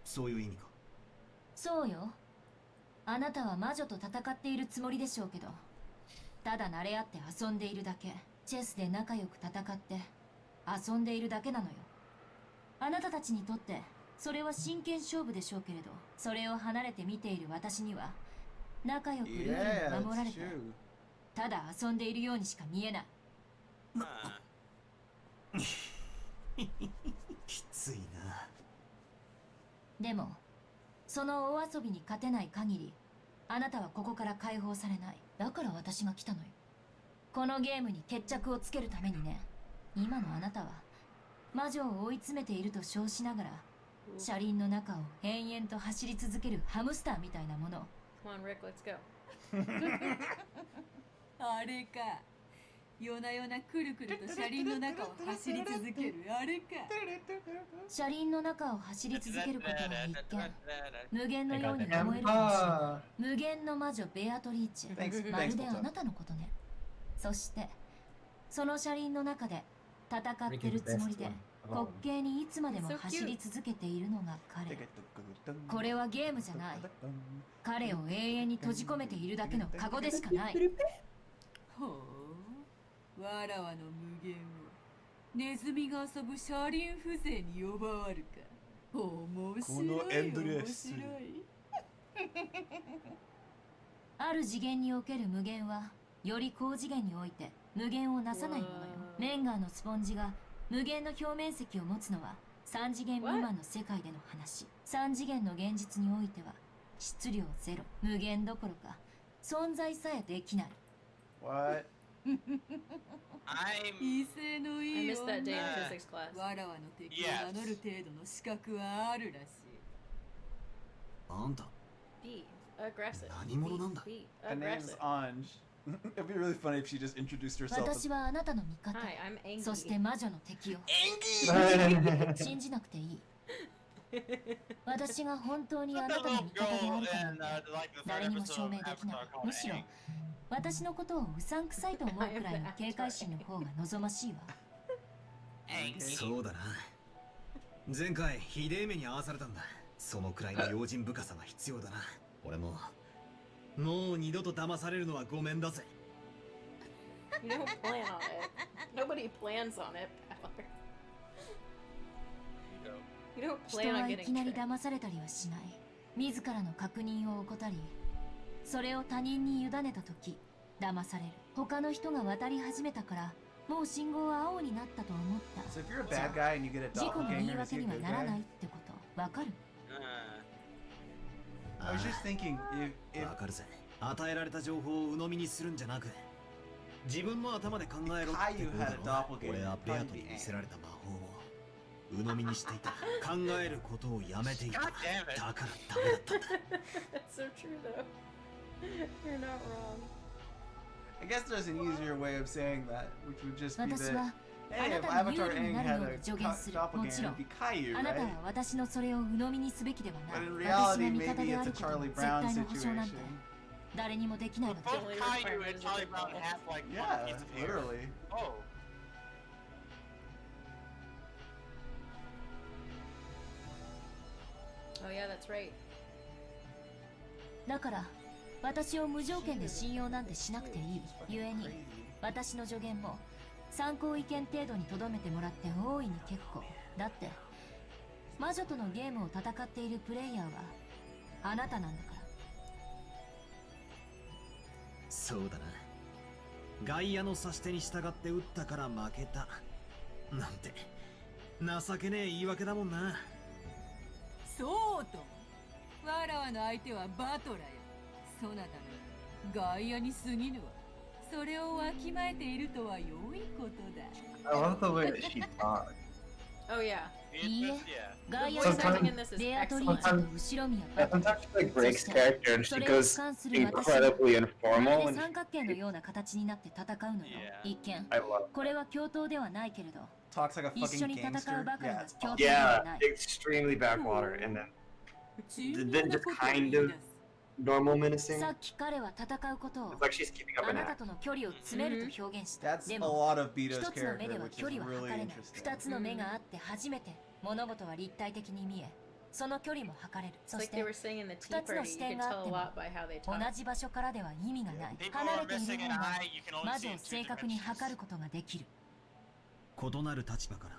そういう意味か。そうよ。あなたは魔女と戦っているつもりでしょうけどただ慣れ合って遊んでいるだけ。チェスで仲良く戦って遊んでいるだけなのよ。あなたたちにとってそれは真剣勝負でしょうけれどそれを離れて見ている私には仲良くルール Yeah, に守られ that's て true. ただ遊んでいるようにしか見えない。 きついな。でもその大遊びに勝てない限りあなたはここから解放されない。だから私が来たのよ。このゲームに決着をつけるためにね。今のあなたは魔女を追い詰めていると称しながら車輪の中を延々と走り続けるハムスターみたいなもの。 Come on, Rick, let's go. あれか。夜な夜なくるくると車輪の中を走り続けるあれか。車輪の中を走り続けることは一見無限のように思えるかもしれない。 Ah. 無限の魔女ベアトリーチェ。 Thanks, まる thanks, であ Bolton. なたのことね。そしてその車輪の中で戦ってるつもりで滑稽にいつまでも So cute. 走り続けているのが彼。これはゲームじゃない。彼を永遠に閉じ込めているだけのカゴでしかない。ほう。わらわの無限をネズミが遊ぶ車輪風情に呼ばわるか。面白い。このエンドレス面白い。ある次元における無限はより高次元において無限をなさないものよ。メンガーのスポンジが無限の表面積を持つのは3次元未満の世界での話。3次元の現実においては質量ゼロ。無限どころか存在さえできない。 What? I'm 威勢のい I い missed that day in 女。 physics class. わらわの敵を名乗る程度の資格はあるらしい。あんた Be aggressive. 何者なんだ。 Be Her name's aggressive. Anj. It'd be really funny if she just introduced herself as 私はあなたの味方。 Hi, I'm angry. そして魔女の敵を信じなくていい。私が本当にあなたの味方であるかなんて誰にも証明できない。むしろ私のことをうさんくさいと思うくらいの警戒心の方が望ましいわ。そうだな。前回ひでえ目に遭わされたんだ。そのくらいの用心深さが必要だな。俺ももう二度と騙されるのはごめんだぜ。 You don't plan on it. Nobody plans on it, Ballard. You don't 人 plan は on い getting きなり tricked. 騙されたりはしない。自らの確認を怠りそれを他人に委ねた時騙される。他の人が渡り始めたからもう信号は青になったと思った So if you're a bad guy and you get a 事故の言い doppelganger, is 訳 he a には good ならない guy? ってことわかる？ I was just thinking, if わかるぜ。与えられた情報を鵜呑みにするんじゃなく自分の頭で考えろってことだろ。俺はベアトに見せられた魔法を鵜呑みにしていた。考えることをやめていた。だからダメだったんだ。 That's so true, though. You're not wrong. I guess there's an easier way of saying that, which would just be 私 that, は hey, if あなたに有 Avatar 利に Aang なる had よう a に助言する。も doppelganger, ちろん it'd be Caillou, あなた right? は私のそれを鵜呑みにすべきではな But い。 in 私 reality, が味方 maybe であ it's る a こと Charlie 絶 Brown 対の保証なんて situation. 誰にもできないのだ。 both Caillou and Charlie Brown have like one Yeah, piece of literally. Oh. yeah, that's right. だから私を無条件で信用なんてしなくていいゆえに私の助言も参考意見程度に留めてもらって大いに結構だって魔女とのゲームを戦っているプレイヤーはあなたなんだから。そうだな。外野の指し手に従って打ったから負けたなんて情けねえ言い訳だもんな。そうとわらわの相手はバトラよ。そなたが外野に過ぎぬわ。それをわきまえているとは良いことだ。 I love the way that she talks. Oh yeah. いいえ Yeah. 外野 Voice の acting in this is レアトリー excellent. チと後ろ宮バト Sometimes ラ she like breaks character and そ she れを goes 俯瞰する私は incredibly ま informal る and で三角形のような形になって戦うのよ Yeah. 一見 I love これは共闘ではないけれど Talks like a 一緒 fucking に戦 gangster. うばかり Yeah, が it's 共闘 awesome. では yeah ない extremely backwater and then 珍 then 妙な just ことを kind 言い of 出す。 normal menacing. さっき彼は戦うことを It's like she's keeping up あ an なた act. との距離を詰めると表現した That's で a も lot of 一 Bito's つの目 character, では which 距 is 離は really 測れない interesting. 二つの目があって初めて物事は立体的に見えその距離も測れる It's そ like して they were saying in the tea 二つの party. 視 You 点 can があ tell っ a ても lot by how they 同 talk. じ場所からでは意味がない People 離 are れている missing 分 an は eye. You can only 魔 see 女 in を two 正確に測る dimensions. ことができる異なる立場から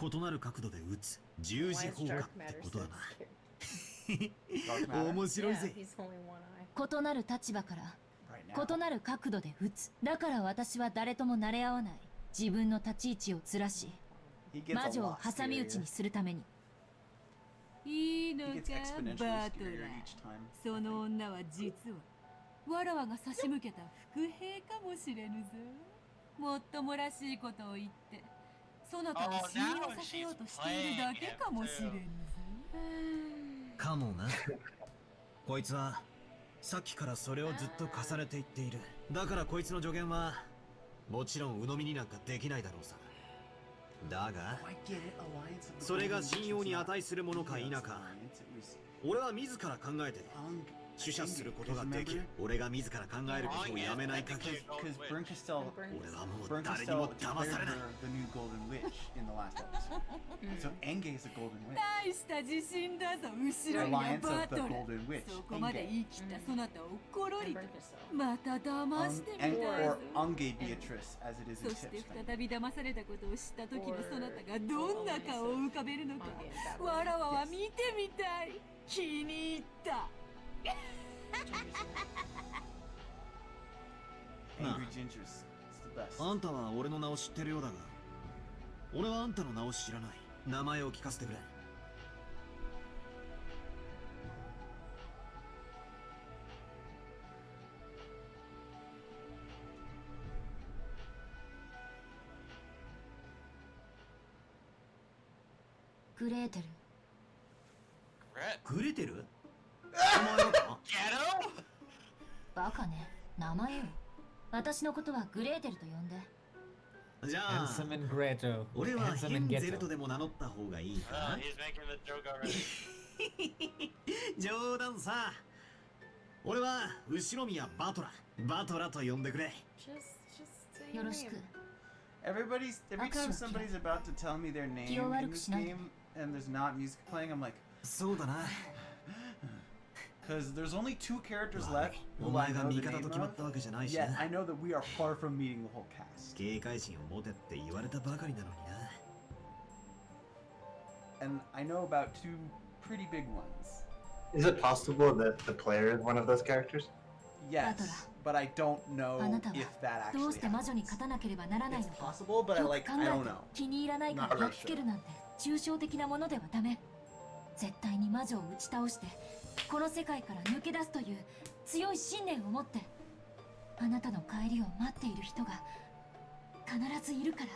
異なる角度で打つ十 Why 字 is 砲火 dark って matter ことだ so な scary? Dark matter? 面白 Yeah, いぜ he's only one eye. 異なる立場から Right now. 異なる角度で打つだから私は誰とも慣れ合わない自分の立ち位置をずらし He gets 魔 a 女を lot 挟み撃ち scarier. にするためにいいの He か gets exponentially バトラ scarier each time. その女は実はわらわが差し向けた伏兵かもしれぬぞ。もっともらしいことを言ってそなたを信用させようとしているだけかもしれぬぞ。かもなこいつはさっきからそれをずっと重ねていっているだからこいつの助言はもちろん鵜呑みになんかできないだろうさだが Oh, I get it. Alliance of the それが Golden 信 Witch 用 was に not 値するものか否 Leah's か alliance, it was 俺は自ら考えて Ung- 取捨することが Because できる remember? 俺が自ら考えることをやめない限り Because Brinkistel 俺はもう Brinkistel 誰にも declared 騙されない her the new Golden Witch in the last episode. So Enge is the Golden Witch. 大した自信だぞ後ろには Alliance バ of ト the ラ。 Golden Witch. そこまで言い切ったそなたをコロ And リと Brinkistel. また騙してみたい or ぞ。 Unge Beatrice, as it is そ in して Tips. 再び騙されたことを知った時のそなたがどんな顔を浮かべるのかわらわは見てみたい。気に入った。 Angry Gingers. It's the best. あんたは俺の名を知ってるようだが俺はあんたの名を知らない名前を聞かせてくれグレーテル Brett? グレテルお前だか Ghetto? バカね名前よ私のことはグレーテルと呼んでじゃあ Handsome and Greto. 俺は Handsome ヘ and ンゼルト Ghetto. でも名乗った方がいい Oh, か he's making the joke already. 冗談さ俺は後ろ宮バトラと呼んでくれ Just say よ your ろしく name. Every time Action. somebody's about to tell me their name in this game and there's not music playing, I'm like, そうだな because there's only 2 characters まあ left お who I 前が know 味 the 方 name と決まっ of, たわけじゃないし yet な I know that we are far from meeting the whole cast. 警戒心を持てって言われたばかりなのにな And I know about 2 pretty big ones. Is it possible that the player is one of those characters? Yes, but I don't know あなたは if that どう actually して魔女に happens. 勝たなければならない It's のか possible, but I よく like 考 I え don't て know. 気に入らないか Not ら really やっつけるなんて抽象的なものではダメ絶対に魔女を打ち倒してこの世界から抜け出すという強い信念を持ってあなたの帰りを待っている人が必ずいるから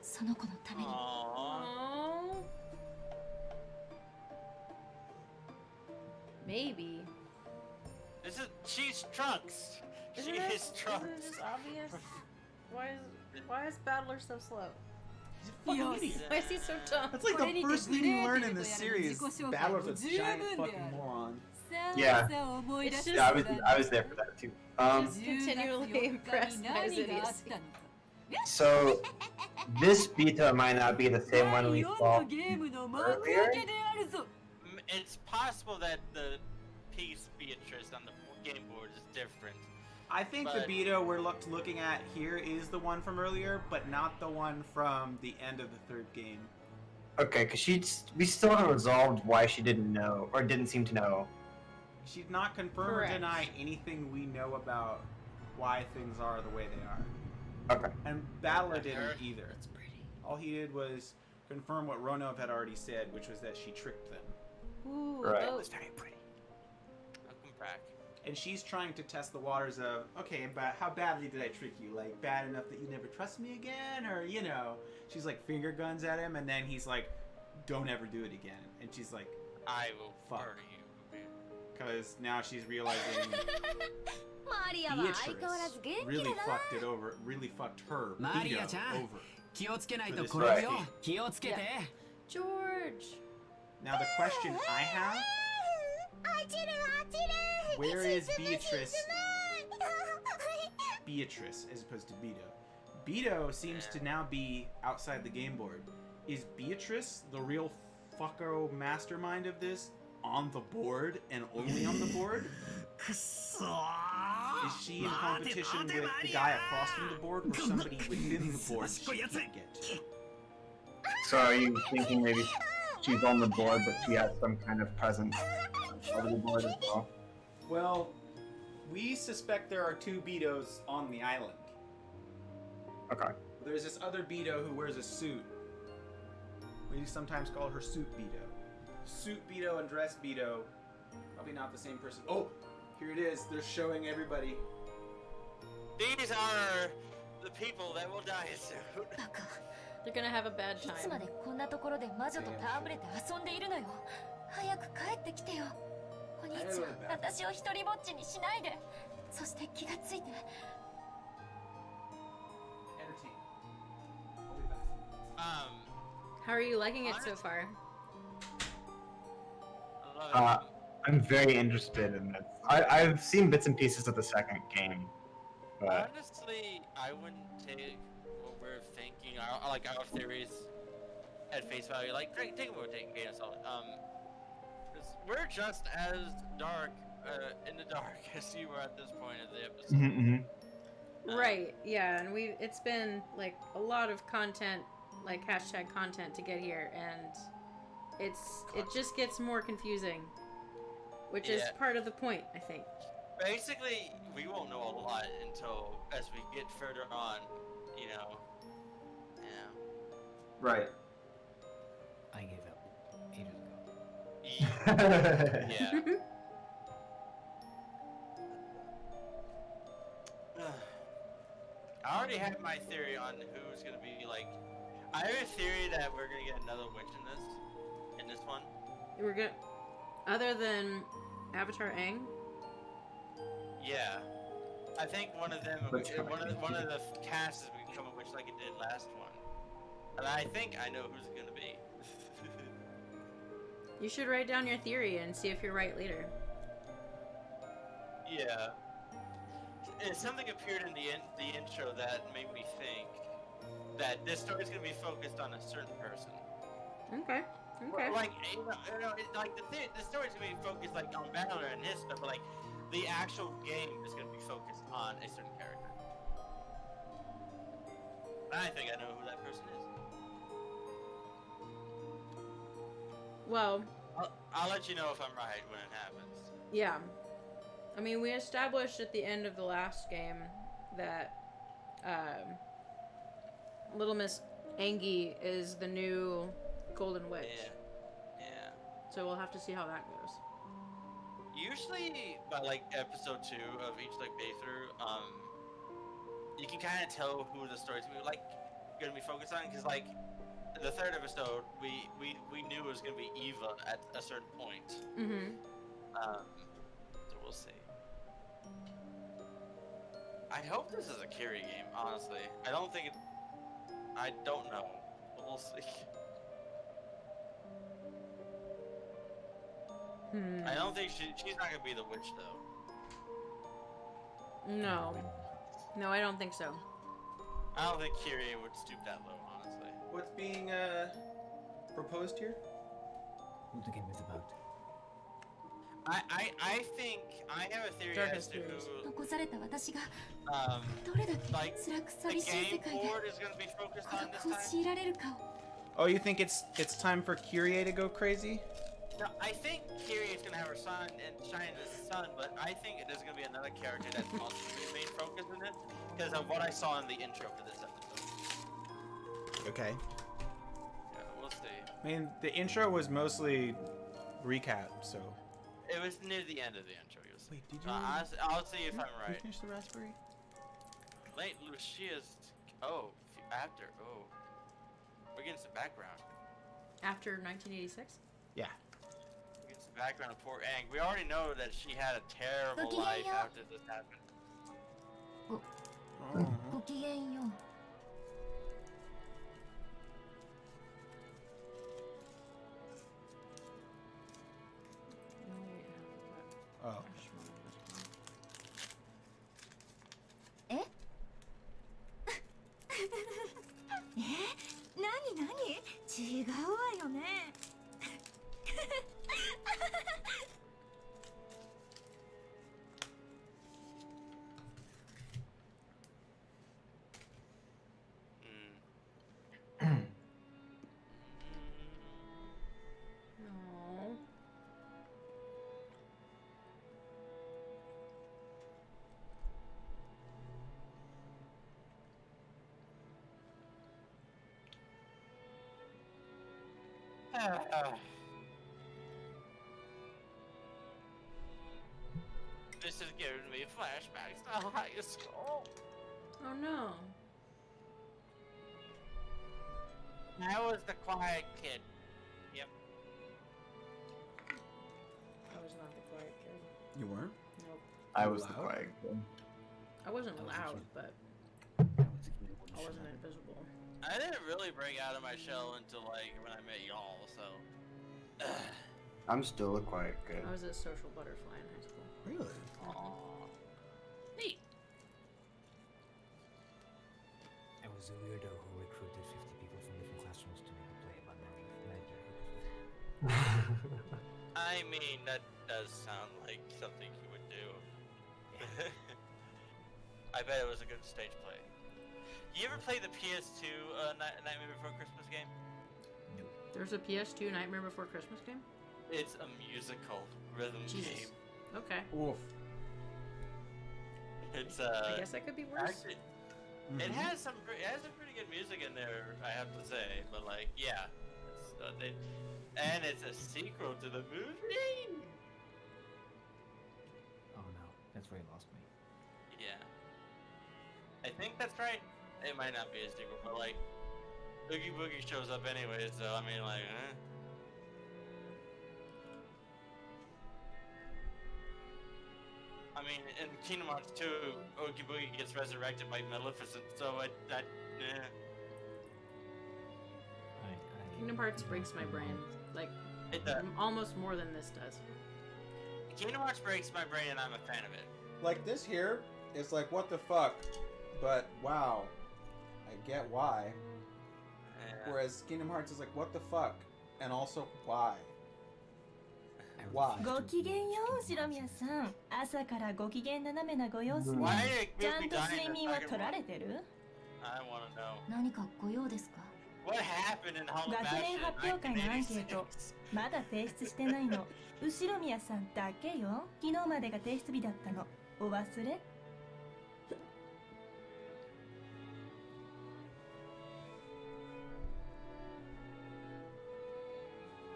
その子のために Aww. Oh. Maybe. She's Trunks. She Isn't is this Trunks. obvious? Why is Battler so slow? He's a fucking Yes. idiot. Why is he so dumb? That's like これに the て first thing you learn in グレーテル this とやらの series. 自己紹介 Battler's も a 十 giant 分で fucking ある moron. さ Yeah. あさあ思い出し Yeah, た I was there for that too. Just continually impressed by his 何があっ idiocy. たのか So this beta might not be the same one we saw earlier. It's possible that the piece Beatrice on the game board is different. I think But- the beta we're looking at here is the one from earlier, but not the one from the end of the third game. Okay, because we still haven't resolved why she didn't know or didn't seem to know. She did not confirm Correct. or deny anything we know about why things are the way they are. Okay. And Battler didn't either. That's pretty. All he did was confirm what Ronov had already said, which was that she tricked them. Ooh, Right. oh, It's very pretty. Welcome back. And she's trying to test the waters of, okay, but how badly did I trick you? Like, bad enough that you never trust me again? Or, you know, she's like finger guns at him, and then he's like, don't ever do it again. And she's like, I will Fuck. murder you. because now she's realizing マリアは相変わら Beatrice ず元気 really だな fucked it over, really fucked her Maria Beto ちゃん over. 気をつけないと For 転 this ぶよ fight. 気をつけて George. Now the question I have, where is Beatrice? Beatrice as opposed to Beto. Beto seems to now be outside the game board. Is Beatrice the real fucko mastermind of this on the board and only on the board? Is she in competition with the guy across from the board or somebody within the board she can't get to? So are you thinking maybe she's on the board, but she has some kind of presence over the board as well? Well, we suspect there are two Betos on the island. Okay. There's this other Beto who wears a suit. We sometimes call her Suit Beto. Suit Beto and Dress Beto, probably not the same person. Oh, here it is. They're showing everybody. These are the people that will die soon. They're gonna have a bad いつま time. でこんなところで魔女と戯れて遊んでいるのよ。早く帰ってきてよ。お兄ちゃん、私を一人ぼっちにしないで。そして気がついて。 Entertain. How are you liking it so far? I love it. I'm very interested in this. I've seen bits and pieces of the second game, but Honestly, I wouldn't take what we're thinking, like our theories, at face value. Like, take what we're taking, game assault. 'Cause we're just as dark, in the dark as you were at this point of the episode. Right, yeah, and it's been like a lot of content, like hashtag content to get here, and it just gets more confusing, which is Yeah. part of the point, I think. Basically, we won't know a lot until as we get further on, you know. Yeah. right. I gave up ages ago. Yeah. I already have my theory on who's gonna be like. I have a theory that we're gonna get another witch in this one. We're gonna, other than Avatar Aang. Yeah, I think one of them, Witch one of the casts is become a witch like it did last one, and I think I know who's it gonna be. You should write down your theory and see if you're right later. Yeah. Something appeared in the intro that made me think that this story's gonna be focused on a certain person. Okay. Okay. Like, like the story's gonna be focused like on Battler and his stuff, but like the actual game is gonna be focused on a certain character. I think I know who that person is. Well, I'll let you know if I'm right when it happens. yeah. I mean, we established at the end of the last game that Little Miss Angie is the new Golden Witch. Yeah. So we'll have to see how that goes. Usually by like episode 2 of each like playthrough, you can kind of tell who the story's gonna be focused on, because like the third episode we knew it was gonna be Eva at a certain point. Mm-hmm. So we'll see. I hope this is a Kiri game, honestly. I don't know. We'll see. I don't think she's not gonna be the witch though. No, I don't think so. I don't think Kyrie would stoop that low, honestly. What's being proposed here? What the game is about. I think I have a theory as to who 残された私が um どれだけ like 辛く the 寂しい世 game 界で board is gonna be focused 孤 on 独 this を time. 強いられるかを Oh, you think it's time for Kyrie to go crazy? No, I think Kyrie is gonna have her son and shine as the sun, but I think there's gonna be another character that's also gonna be the main focus in it because of what I saw in the intro for this episode. Okay. Yeah, we'll see. I mean, the intro was mostly recap, so. It was near the end of the intro. You'll see. Wait, did you? I'll see if I'm Did you right. finish the raspberry? Late Lucia's. Oh, after. Oh, we're getting some background. After 1986? Yeah. We're getting some background of poor Aang. We already know that she had a terrible Okay, life yeah. after this happened. ごきげんよう Oh. えなになに違うわよね No. This is giving me flashbacks to high school. Oh no. I was the quiet kid. Yep. I was not the quiet kid. You weren't? Nope. I was the Loud? quiet kid. I wasn't I was a loud, kid. but I was a kid when I you wasn't shot. invisible. I didn't really break out of my shell until like when I met y'all, so. I'm still a quiet kid. I was a social butterfly in high school. Really? Aww. Neat. I was a weirdo who recruited 50 people from different classrooms to make a play about Magic. I mean, that does sound like something you would do. I bet it was a good stage play. You ever play the PS2 Nightmare Before Christmas game? There's a PS2 Nightmare Before Christmas game? It's a musical rhythm Jesus. game. Okay. Oof. It's I guess that could be worse. actually, it has some pretty good music in there, I have to say. But like, yeah, and it's a sequel to the movie. Oh no, that's where he lost me. Yeah, I think that's right. It might not be a sequel, but like, Oogie Boogie shows up anyway, so I mean, like, I mean, in Kingdom Hearts 2, Oogie Boogie gets resurrected by Maleficent, so that. Kingdom Hearts breaks my brain. Like, It does. almost more than this does. Kingdom Hearts breaks my brain, and I'm a fan of it. Like this here is like, what the fuck? But wow, I get why. Yeah. Whereas Kingdom Hearts is like, what the fuck? And also, why? I Why? ごきげんよう白宮さん朝からご機嫌斜めなご様子 Why ね did ちゃん Goofy と die 睡 in the 眠は second 取ら one? れてる I wanna know. 何かご用ですか What happened in Hollow 学年発表会のアンケート 1986? まだ提出してないの後宮さんだけよ昨日までが提出日だったのお忘れ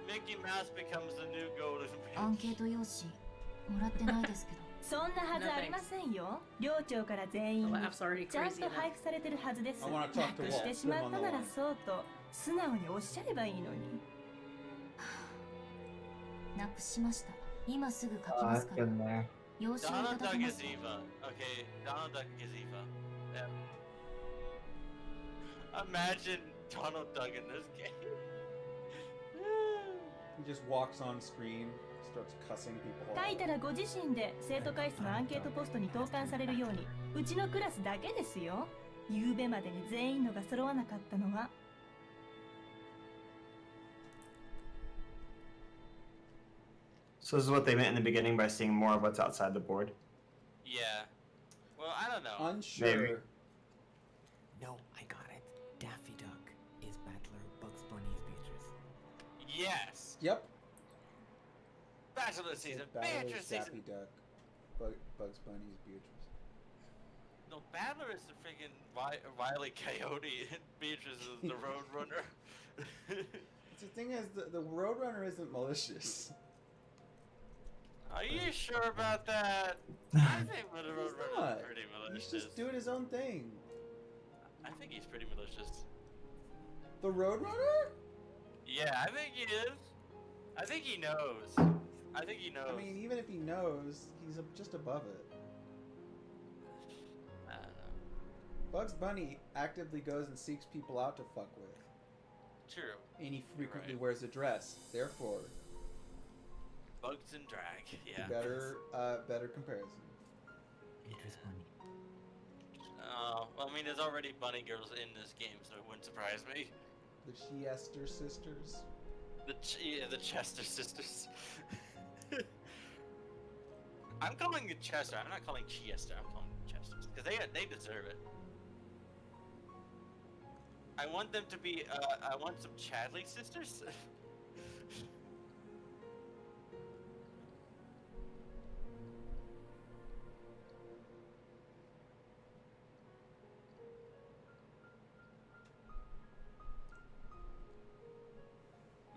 Mickey Mouse becomes the new golden アンケ bitch. ート用紙もらってないですけどそんなはずありませんよ寮長から全員 The に laugh's already ちゃん crazy と enough. 配布されてるはずです I な wanna talk to くしてしまったならそうと素直におっしゃればいいのになくしました今すぐ書きますから been there. 用紙をい Donald ただけ Duck ま is すか Eva. Okay, Donald Duck is Eva. Yeah. Imagine Donald Duck in this game. He just walks on screen, starts cussing people 書い out. たらご自身で生徒会室のアンケートポストに投函されるようにうちのクラスだけですよ夕べまでに全員のが揃わなかったのは。 So this is what they meant in the beginning by seeing more of what's outside the board. Yeah. Well, I don't know. Unsure. Maybe. No, I got it. Daffy Duck is Battler Bugs Bunny's Beatrice. Yes. Yep. Bachelor season. Battler's Beatrice season. Daffy Duck. Bugs Bunny's Beatrice. No, Battler is the freaking Wile E. Coyote, and Beatrice is the Roadrunner. The thing is, the Roadrunner isn't malicious. Are you sure about that? I think the Roadrunner is pretty malicious. He's just doing his own thing. I think he's pretty malicious. The Roadrunner? Yeah, I think he is. I think he knows. I think he knows. I mean, even if he knows, he's just above it. I don't know. Bugs Bunny actively goes and seeks people out to fuck with. True. And he frequently wears a dress. Therefore, Bugs and drag. Yeah. better comparison. Beatrice Bunny. Well, I mean, there's already bunny girls in this game, so it wouldn't surprise me. The Chester sisters. The Chester sisters. I'm calling it Chester. I'm not calling Chester. I'm calling it Chester because they deserve it. I want them to be. I want some Chadley sisters.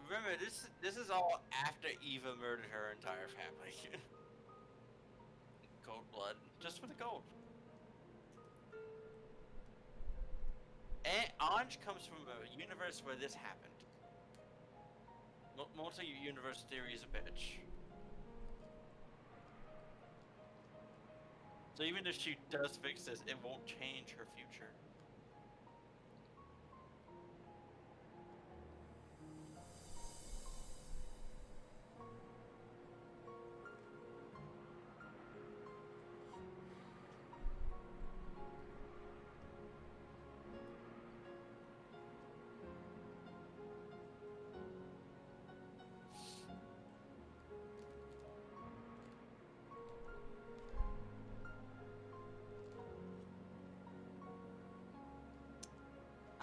Remember, this is all after Eva murdered her entire family. Cold blood, just for the gold. And Anj comes from a universe where this happened. Multi-universe theory is a bitch. So even if she does fix this, it won't change her future.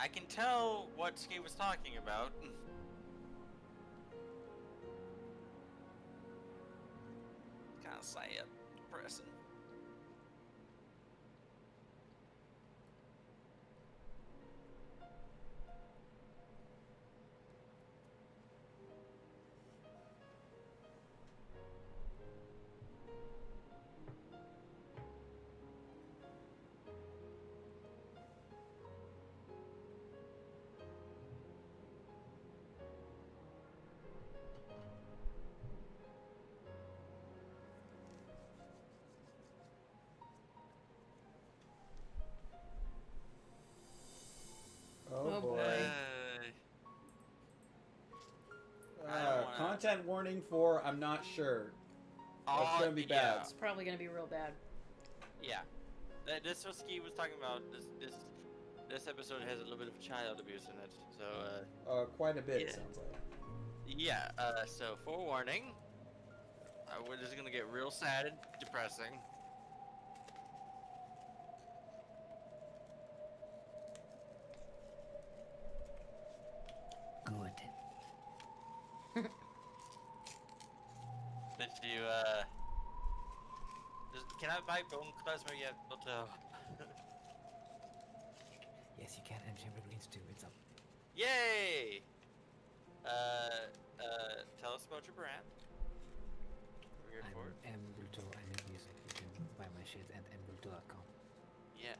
I can tell what Ski was talking about. Kind of sad, depressing. Oh boy. Content warning for I'm not sure. It's gonna be bad. It's probably gonna be real bad. Yeah. This is what Ski was talking about. This episode has a little bit of child abuse in it. So quite a bit, yeah. It sounds like. Yeah, so forewarning. We're just gonna get real sad and depressing. Good. Did you, can I buy bone plasma yet? But, Yes, you can, and Chamber Greens too. It's up. Yay! Tell us about your brand. We're here for it. I'm Mbulto. I make music. You can buy my shit at mbulto.com. Yeah.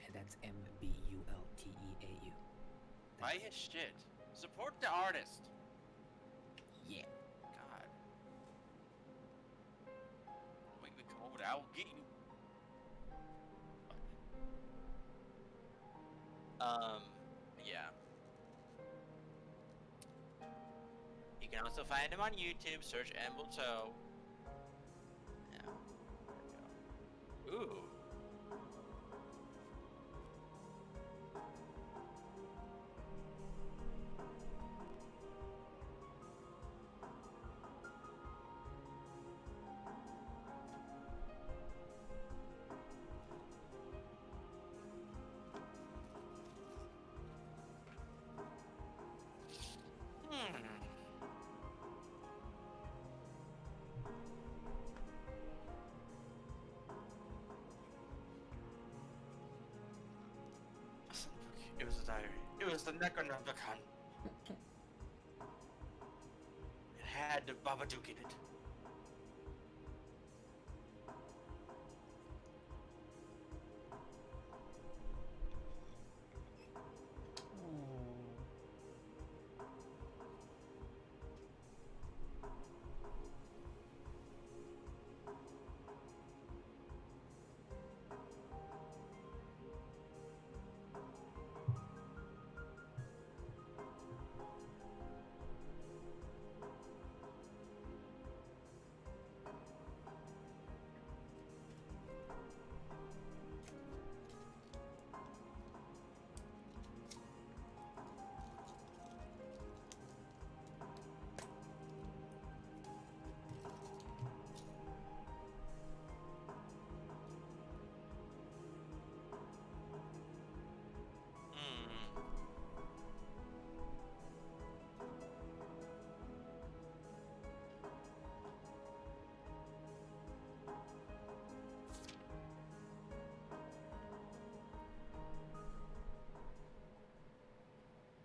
And that's MBULTEAU. Buy his shit. Support the artist. Yeah. God. Make me come over there. I will get you. Yeah. You can also find him on YouTube. Search Embleto. Yeah. There we go. Ooh. It was a diary. It was the Necronomicon. It had the Babadook in it.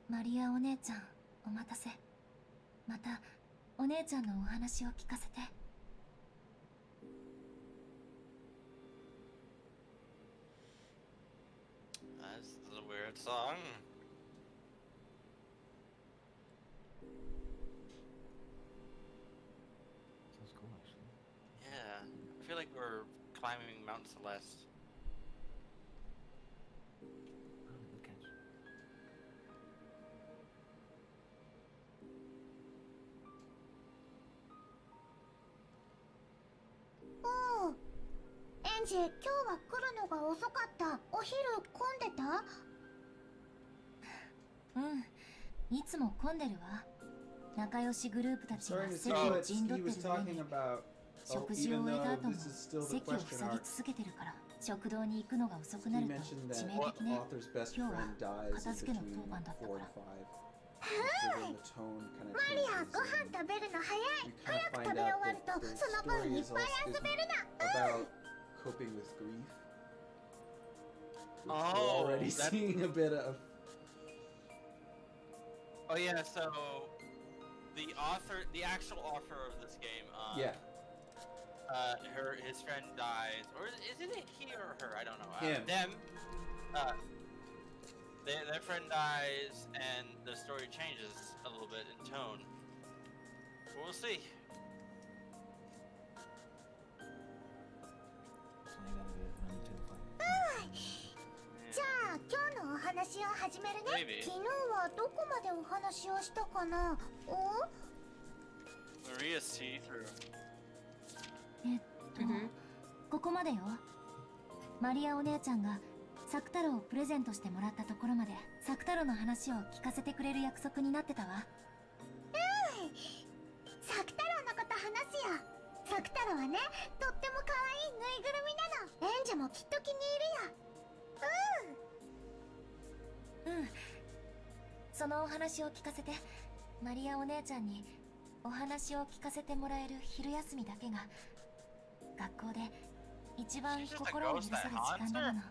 マリアお姉ちゃん、お待たせ。またお姉ちゃんのお話を聞かせて。That's a weird song. Sounds cool, actually. Yeah, I feel like we're climbing Mount Celeste. Oh, good catch. おう、エンジ、今日は来るのが遅かった。お昼混んでた？うん、いつも混んでるわ。仲良しグループたちが Starting to 席 see を what 陣 he 取って was る上 talking に about. 食事を Even 終えた though 後も this is still the 席を question 塞ぎ arc, 続けてるから食堂に行くのが遅く he なると mentioned 致 that 命的ね。 author's best 今日は friend dies 片 in 付けの between 当番だった 4 か and ら。 5. So then the tone kind of マリア、 changes. ご飯食べるの早い。 You 早 kind く of 食 find べ終 out わる that と the その分 story いっ is ぱい also 遊べるな。 about coping with grief. We're Oh, already that's- seeing a bit of. Oh yeah, so the actual author of this game, Yeah, his friend dies, or is it he or her? I don't know. Him. Them. Their friend dies, and the story changes a little bit in tone. We'll see. So I gotta get an until じゃあ今日のお話を始めるね。 Maybe. 昨日はどこまでお話をしたかな？お？ Maria's see-through. ここまでよ。マリアお姉ちゃんがサク太郎をプレゼントしてもらったところまでサク太郎の話を聞かせてくれる約束になってたわ。サク太郎のこと話すよ。サク太郎はね、とっても可愛いぬいぐるみなの。エンジもきっと気に入るよ。うん。そのお話を聞かせて。マリアお姉ちゃんにお話を聞かせてもらえる昼休みだけが学校で一番心を許せる時間だもの。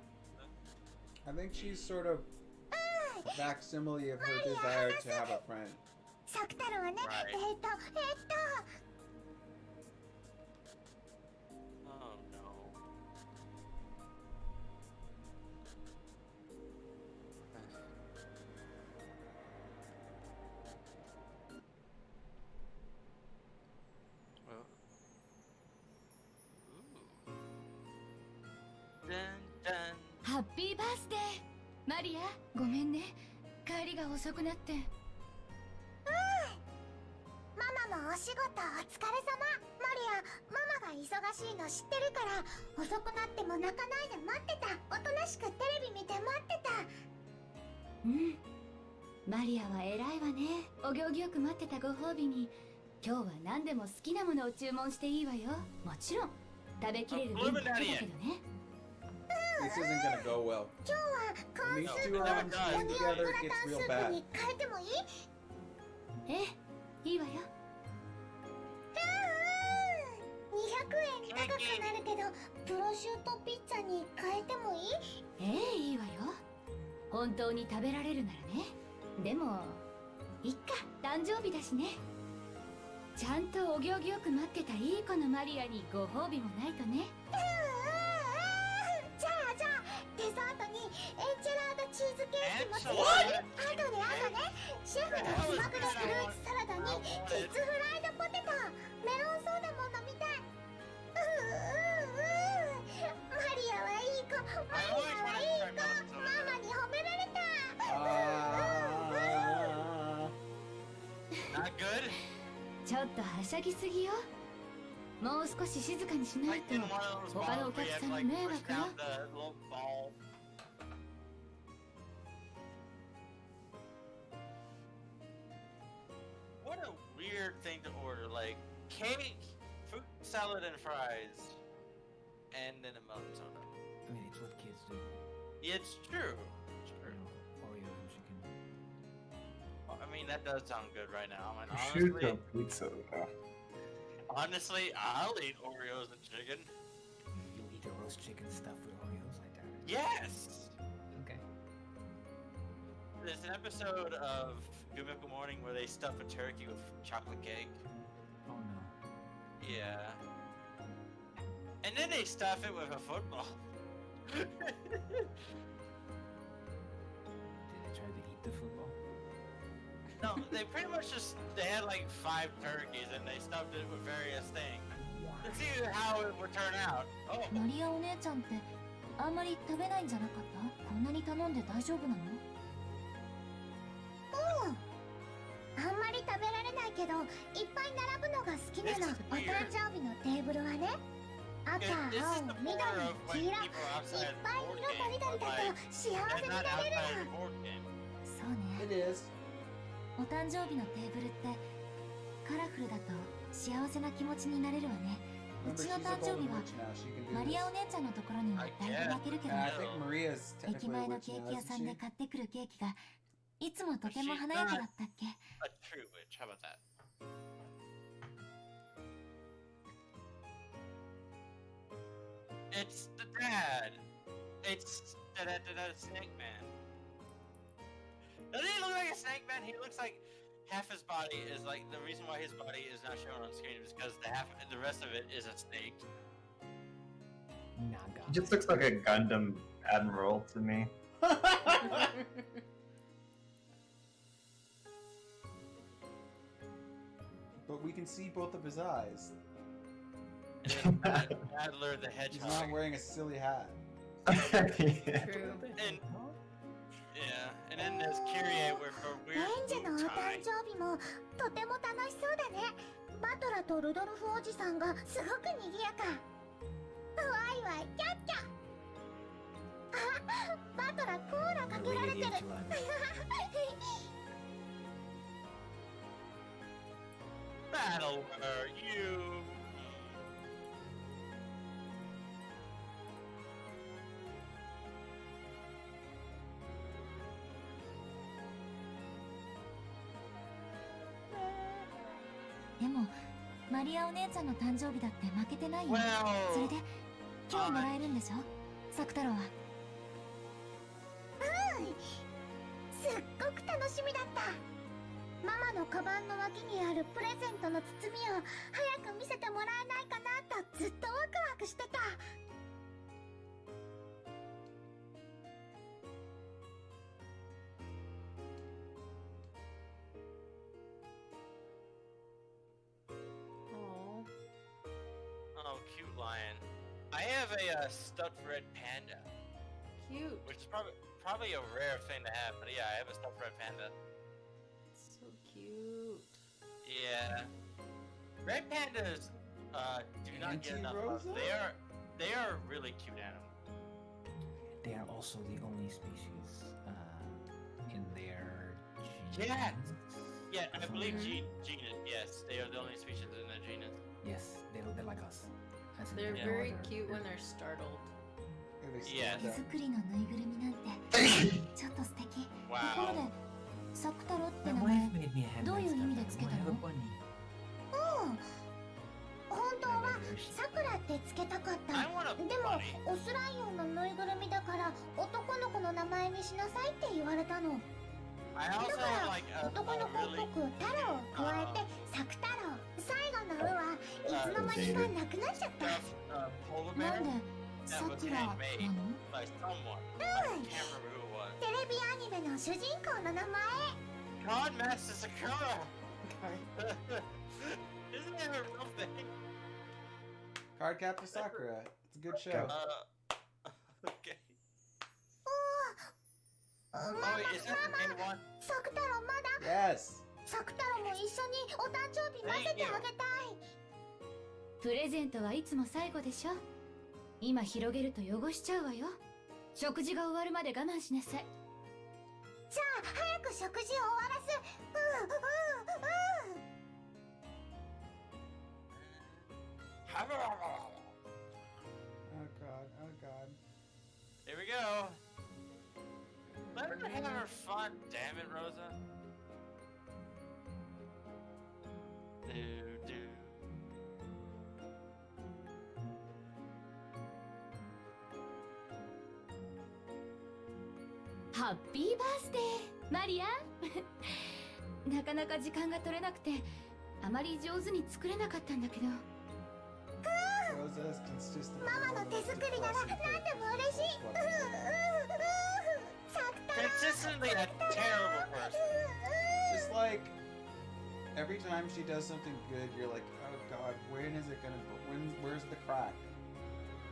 I think she's sort of a facsimile of her desire to have a friend. サク太郎はね、Right. Oh no. Well. Ooh. Dun dun. ハッピーバースデーマリア、ごめんね、帰りが遅くなって。ママもお仕事お疲れ様。マリア、ママが忙しいの知ってるから遅くなっても泣かないで待ってた。おとなしくテレビ見て待ってた。うん、マリアは偉いわね。お行儀よく待ってたご褒美に今日は何でも好きなものを注文していいわよ。もちろん食べきれる分だけだけどね。 This isn't gonna go well. 今日はコーン These スー two プを are オ on ニ screen オング together, ラ it gets タンス real ープ bad. に変えてもいい？ええ、いいわよ。200円高くなるけどプロシュートピッツァに変えてもいい？ええ、いいわよ。本当に食べられるならね。でもいっか、誕生日だしね。ちゃんとお行儀よく待ってたいい子のマリアにご褒美もないとね。じゃあデザートにエンチェラードチーズケーキもつけて、あとねシェフのスマグルフルーツサラダにキッズフライドポテト、メロンソーダも飲みたい。マリアはいい子、ママに褒められた。Not good? ちょっとはしゃぎすぎよ。もう少し静かにしないと他のお客さんに迷惑よ。What a weird thing to order, like cake, fruit salad and fries, and then a melon soda. I mean, it's what kids do. Yeah, it's true. It's true. Oreo and chicken. Well, I mean, that does sound good right now. I mean, Prosciutto pizza. honestly, I'll eat Oreos and chicken. You'll eat a roast chicken stuffed with Oreos like that. Yes! Okay. There's an episode of Umineko Morning where they stuff a turkey with chocolate cake. Oh no. Yeah. And then they stuff it with a football. Did they try to eat the football? No, they pretty much just, they had like 5 turkeys and they stuffed it with various things. To see how it would turn out. Oh. マリアお姉ちゃんってあんまり食べないんじゃなかった？こんなに頼んで大丈夫なの？あんまり食べられないけど、いっぱい並ぶのが好きなの。お誕生日のテーブルはね、赤、青、緑、黄色、いっぱい色とりどりだと幸せになれるの。そうね。お誕生日のテーブルってカラフルだと幸せな気持ちになれるわね。うちの誕生日はマリアお姉ちゃんのところにもだいぶ負けるけど、駅前のケーキ屋さんで買ってくるケーキがいつもとても華やかだったっけ？ A true witch, how about that? It's the dad! It's the snake man. Doesn't he look like a snake man? He looks like half his body is like, the reason why his body is not shown on screen is because the rest of it is a snake. Naga. He just looks like a Gundam admiral to me. But we can see both of his eyes. Adler the Hedgehog. He's not wearing a silly hat. True. And, yeah, and then there's Kyrie with her レ weird ンジのお bow 誕 tie. 生日もとても楽しそうだね。バトラとルドルフおじさんがすごく賑やか。ワイワイキャッキャ。あ、バトラコーラかけられてる。Battle where you. Well, でもマリアお姉ちゃんの誕生日だって負けてないよ。 Well, それで今日もらえるんでしょ？サク太郎は。すっごく楽しみだった。ママのカバンの脇にあるプレゼントの包みを早く見せてもらえないかなとずっとワクワクしてた。Oh. oh, cute lion. I have a stuffed red panda, Cute. which is probably a rare thing to have, but yeah, I have a stuffed red panda. So cute. Yeah. Red pandas do not get enough love. Rosa? They are really cute animals. They are also the only species in their genus. Yeah. Yeah, I believe Mhm. genus. Yes, they are the only species in their genus. Yes, they're like us. As in They're Yeah. very they're- cute when they're startled. Yes. 手作りのぬいぐるみなんてちょっと素敵。ところ Wow. でサク太郎って My 名 wife 前 made me a handmade どういう意味で stuffed つけた animal. I have a の？ bunny. 本当はさくらってつけたかった。でもオスライオンのぬいぐるみだから男の子の名前にしなさいって言われたの。だから男の子っぽく太郎を加えてサク太郎。最後の「う」はいつの間にかなくなっちゃった。なんでさくらなの？テレビアニメの主人公の名前。Godmaster Sakura. Isn't that a real thing? Cardcaptor Sakura. It's a good show. Okay. Mama, is that the main one? サク太郎まだ？ Yes. サク太郎も一緒にお誕生日混ぜてあげたい。プレゼントはいつも最後でしょ。今広げると汚しちゃうわよ。食事が終わるまで我慢しなさい。じゃあ早く食事を終わらす。Oh god, oh god. Here we go. Let her have her fun, damn it, Rosa. Do. ハッピーバースデーマリアなかなか時間が取れなくてあまり上手に作れなかったんだけど。ママの手作りなら何でも嬉しい。サク太郎 Consistently a terrible person. Just like every time she does something good, you're like, oh god, when is it gonna? Where's the crack?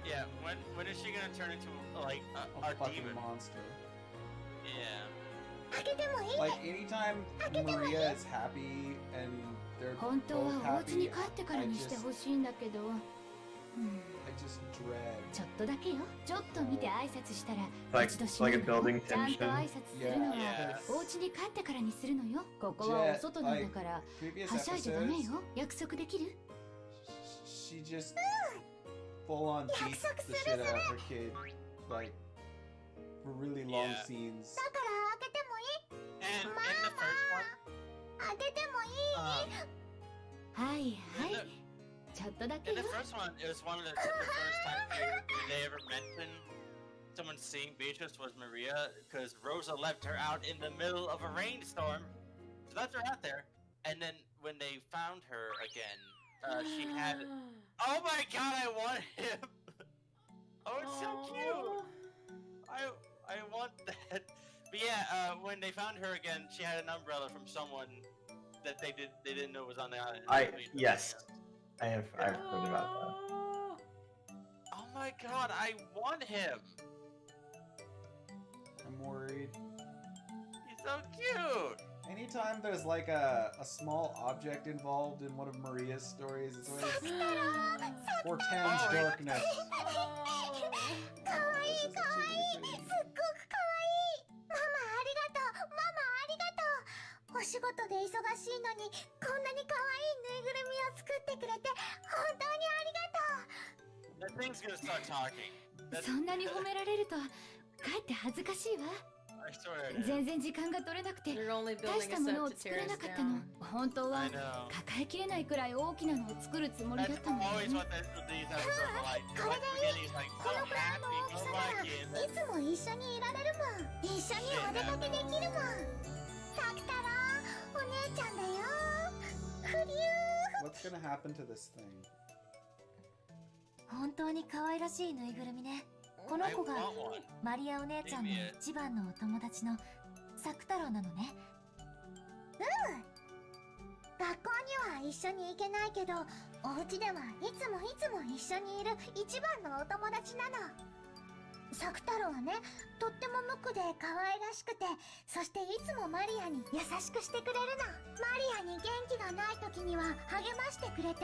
Yeah, when is she gonna turn into like our fucking demon monster? Yeah. Like anytime Maria is happy and they're 本当 both はお家に happy, 帰ってからにしてほしいんだけど。I just dread. ちょっとだけよ。ちょっと見て挨拶したら Like 一度しない like a の building ちゃんと tension. 挨拶するのは Yeah. お家に帰ってからにするのよ。ここはお外なんだからは Previous しゃいじゃダメ episodes, よ。約束できる？ she just full on beats the shit out of her kid, like for really long Yeah. scenes. だから開けてもいい？ And in the first one, 開けてもいい？はいはい。ちょっとだけ in よ the。first one, it was one of the first time they ever mentioned someone seeing Beatrice was Maria because Rosa left her out in the middle of a rainstorm. So left her out there, and then when they found her again, she had. Oh my god, I want him! Oh, it's so cute. I want that. But yeah, when they found her again, she had an umbrella from someone that they didn't know was on the island. Yes, I've heard about that. Oh my god, I want him. I'm worried. He's so cute. Anytime there's like a small object involved in one of Maria's stories, it's always portends darkness. かわいいかわいい。すっごくかわいい。ママありがとう。ママありがとう。お仕事で忙しいのにこんなにかわいいぬいぐるみを作ってくれて本当にありがとう。 That thing's gonna start talking. そんなに褒められるとかえって恥ずかしいわ。 I swear it is. 全然時間が取れなくて You're only 大し building た a もの set を to 作 tear れ us なかったの down. 本当は I know. 抱えきれないくらい大きなのを作るつもりだ That's ったんだよ always ね what these episodes are like. Like beginning is like こ so のくらいの happy, 大き so さなら lucky, い and then つも一緒にいられるもん。一緒にお出かけできるもん。サク太郎お姉ちゃんだよ。フリュー。 What's gonna happen to this thing? 本当に可愛らしいぬいぐるみね。この I 子が want one. マリアお姉ちゃんの一番のお友達のサク太郎なのね。学校には一緒に行けないけどお家ではいつも一緒にいる一番のお友達なの。サク太郎はねとっても無垢で可愛らしくてそしていつもマリアに優しくしてくれるの。マリアに元気がない時には励ましてくれて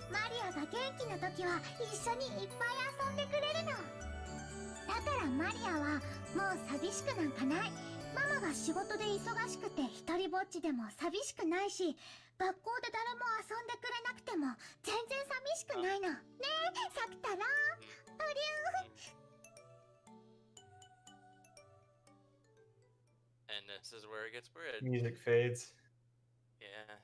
マリアが元気な時は一緒にいっぱい遊んでくれるの。だからマリアはもう寂しくなんかない。ママが仕事で忙しくて一人ぼっちでも寂しくないし学校で誰も遊んでくれなくても全然寂しくないの。ねえサク太郎。うりゅう。 And this is where it gets weird. Music fades. Yeah.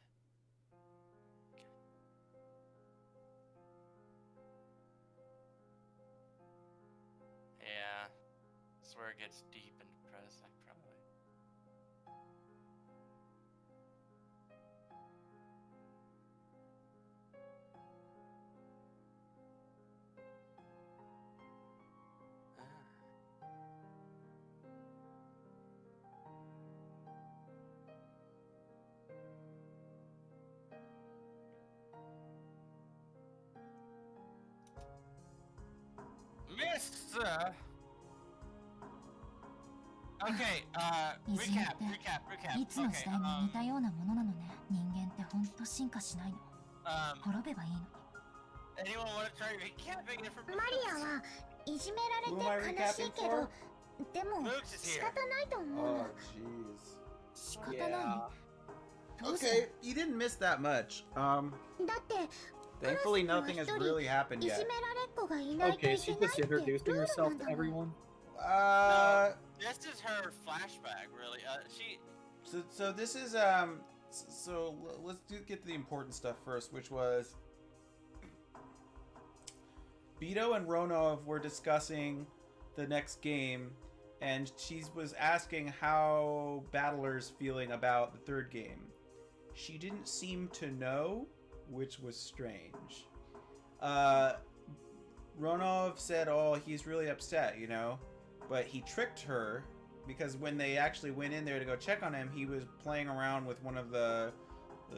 where it gets deep and depressing, probably. Mister. Okay, いじめっ recap, て recap. いつの時 Okay, 代も似たようなものなのね。人間ってほんと進化しないの。滅べばいいのに。 anyone want to try recapping it for マリアはいじめられて悲しいけど、でも仕方ないと思う Oh, の。 jeez. 仕方ない。 Okay, you didn't miss that much. だって Thankfully, nothing has really happened いじ yet. められっ子がいないと Okay, いけ she's ない just ってル introducing ール herself なんだ to もん。 everyone. This is her flashback, really. So this is so let's get to the important stuff first, which was Beto and Ronov were discussing the next game, and she was asking how Battler's feeling about the third game. She didn't seem to know, which was strange. Ronov said, "Oh, he's really upset, you know," but he tricked her because when they actually went in there to go check on him, he was playing around with one of the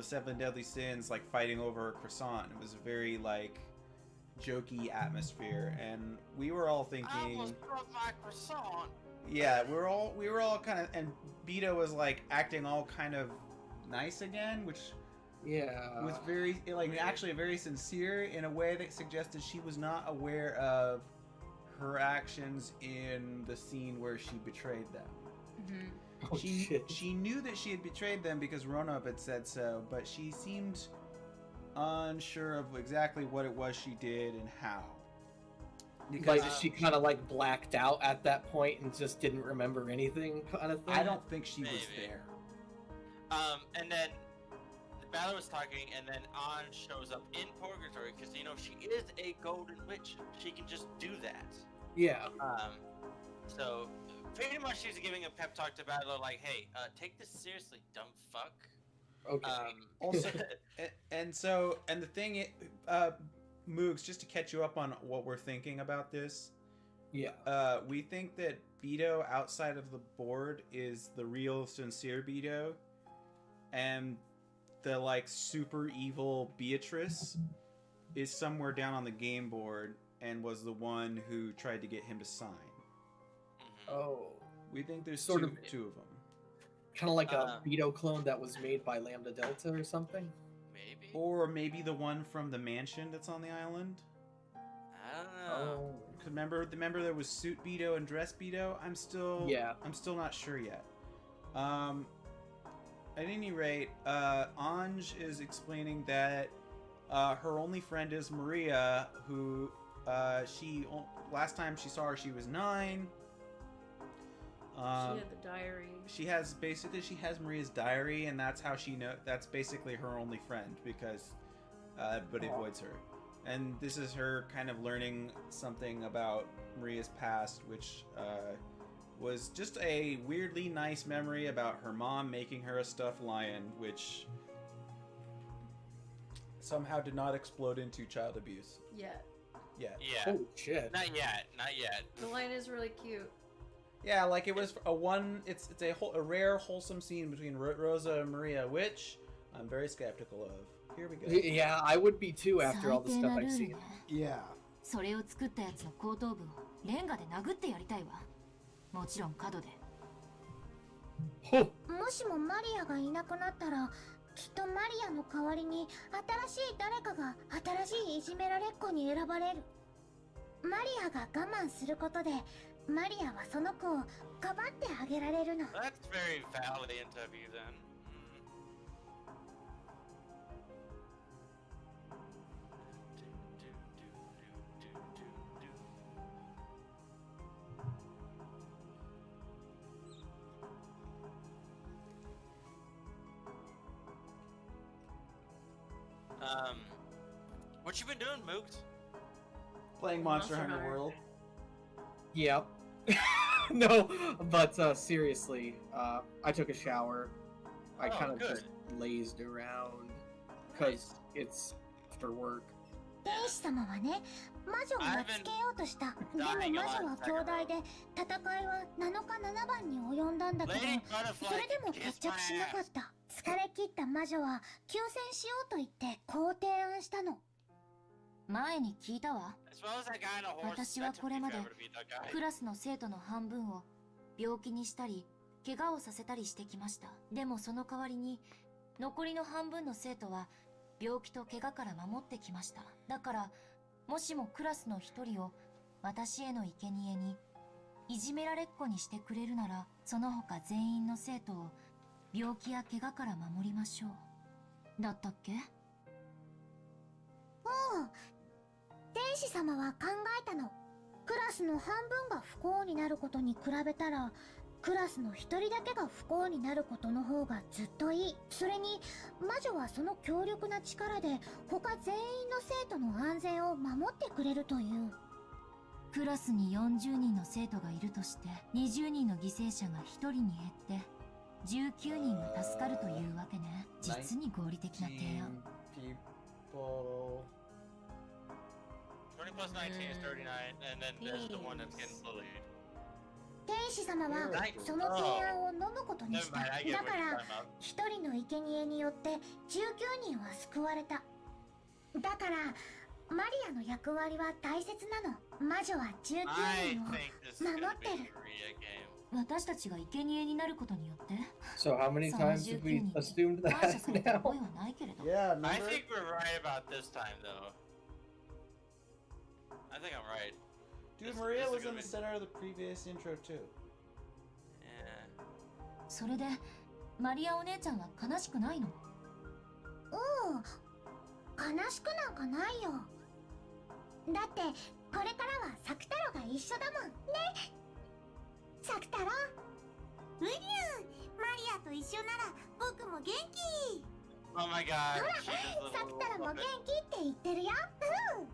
seven deadly sins, like fighting over a croissant. It was a very like jokey atmosphere, and we were all thinking, I almost broke my croissant. yeah, we were all kind of, and Beto was like acting all kind of nice again, which was very like actually very sincere in a way that suggested she was not aware of her actions in the scene where she betrayed them. Oh, She knew that she had betrayed them because Ronov had said so, but she seemed unsure of exactly what it was she did and how. Because she kind of like blacked out at that point and just didn't remember anything, kind of thing. I don't think she was there. And then the Battler was talking, and then Anj shows up in Purgatory because you know she is a golden witch. She can just do that. Yeah. So pretty much she's giving a pep talk to Battler, like, "Hey, take this seriously, dumb fuck." Okay. Also, and the thing, Moogs, just to catch you up on what we're thinking about this. Yeah. We think that Beto outside of the board is the real sincere Beto, and the like super evil Beatrice is somewhere down on the game board and was the one who tried to get him to sign. Oh. We think there's Sort two of- of them. Kind of like a Beto clone that was made by Lambda Delta or something. Maybe. Or maybe the one from the mansion that's on the island. I don't know. Cause remember there was Suit Beto and Dress Beto? I'm still not sure yet. At any rate, Anj is explaining that her only friend is Maria, who last time she saw her she was 9. She had the diary. She has Maria's diary, and that's how that's basically her only friend because everybody avoids her. And this is her kind of learning something about Maria's past, which was just a weirdly nice memory about her mom making her a stuffed lion, which somehow did not explode into child abuse. Yet. Yeah. Holy shit. Not yet. The lion is really cute. Yeah, like it was it's a rare wholesome scene between Rosa and Maria, which I'm very skeptical of. Here we go. Yeah, I would be too after all the stuff I've seen. Yeah. それを作ったやつの後頭部をレンガで殴ってやりたいわ。もちろん角で。もしもマリアがいなくなったら、きっとマリアの代わりに新しい誰かが新しいいじめられっ子に選ばれる。マリアが我慢することで、マリアはその子をかばってあげられるの。 That's very valiant of you then. What you been doing, Moogs? Playing Monster Hunter World. Yep. No, but seriously, I took a shower. I kind of just lazed around because it's after work. 天使様はね、魔女をやっつけようとした。でも魔女は強大で、戦いは7日7番に及んだんだけど、それでも決着しなかった。疲れ切った魔女は休戦しようと言ってこう提案したの。前に聞いたわ。私はこれまでクラスの生徒の半分を病気にしたり怪我をさせたりしてきました。でもその代わりに残りの半分の生徒は病気と怪我から守ってきました。だからもしもクラスの一人を私への生贄にいじめられっ子にしてくれるなら、その他全員の生徒を病気や怪我から守りましょう。だったっけ？おう。天使様は考えたの。クラスの半分が不幸になることに比べたら、クラスの一人だけが不幸になることの方がずっといい。それに魔女はその強力な力で他全員の生徒の安全を守ってくれるという。クラスに40人の生徒がいるとして20人の犠牲者が1人に減って19人が助かるというわけね。実に合理的な提案。20 plus 19 is 39, and then there's the one that's getting bullied. 天使様はその提案を飲むことにした。だから一人の生贄によって19人は救われた。だからマリアの役割は大切なの。魔女は19人を守ってる。私たちが生贄になることによって。So how many times have we assumed that now? Yeah, I think we're right about this time, though. I think I'm right. Dude, Maria was in the center of the previous intro too. Yeah. それでマリアお姉ちゃんは悲しくないの？うん、悲しくなんかないよ。だってこれからはサク太郎が一緒だもんね。サク太郎。うりゅう、マリアと一緒なら僕も元気。Oh my god. ほら、サク太郎も元気って言ってるよ。うん。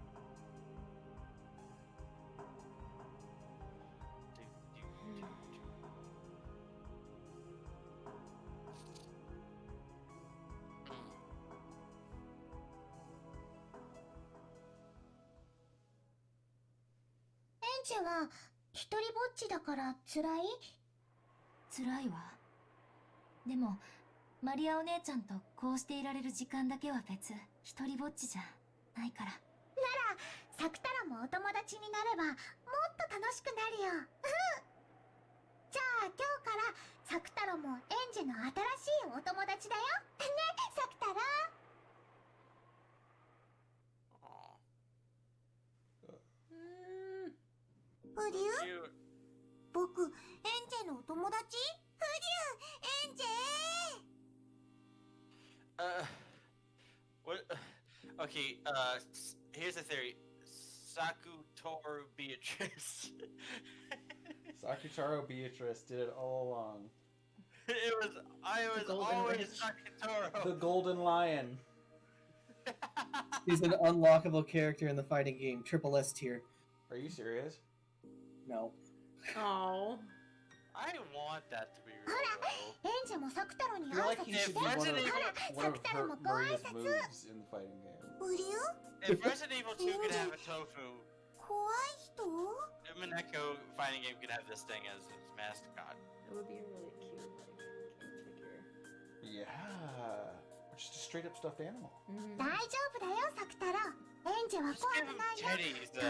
エンジェは一人ぼっちだから辛い？辛いわ。でもマリアお姉ちゃんとこうしていられる時間だけは別。一人ぼっちじゃないから。ならサク太郎もお友達になればもっと楽しくなるよ。じゃあ今日からサク太郎もエンジェの新しいお友達だよ。ね、サク太郎。フリュウ、僕、エンジェのお友達？フリュウ、エンジェ。What? Okay, here's a theory. Sakutoro Beatrice. Sakutaro Beatrice did it all along. I was always Sakutaro. The Golden Lion. He's an unlockable character in the fighting game. Triple S tier. Are you serious? No. Oh. I want that to be real. ほら、エンジェもサク太郎に I feel 挨 like 拶 he し should て。 be ほら、 one サ of ク太郎も her ご挨 Maria's 拶。 moves in the fighting game. フリュウ？ If Resident Evil 2 could have a tofu, 怖い人？ Umineko fighting game could have this thing as its mascot. It would be a really cute figure. Yeah. Just a straight up stuffed animal. 大丈夫だよ、サク太郎。エンジェは怖くないよ。とっても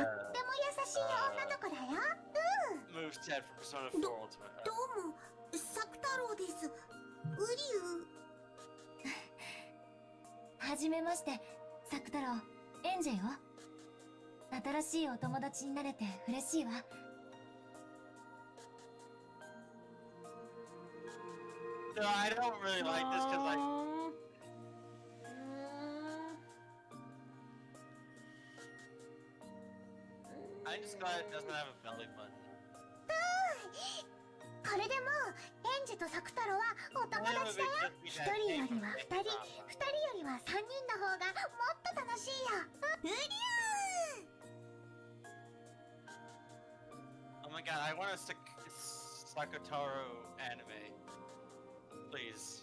優しい女の子だよ。Moves Ted from Persona 4 Ultimate. どうも、サク太郎です。ウリュウ。はじめまして、サク太郎。エンジェよ。新しいお友達になれて嬉しいわ。No, I don't really like this because like. I just glad it doesn't have a belly button. これでもうエンジェとサク太郎はお友達だよ。一人よりは二人、二人よりは三人の方がもっと楽しいよ。うりゅう。Oh my god, I want a Sakotaro anime. Please.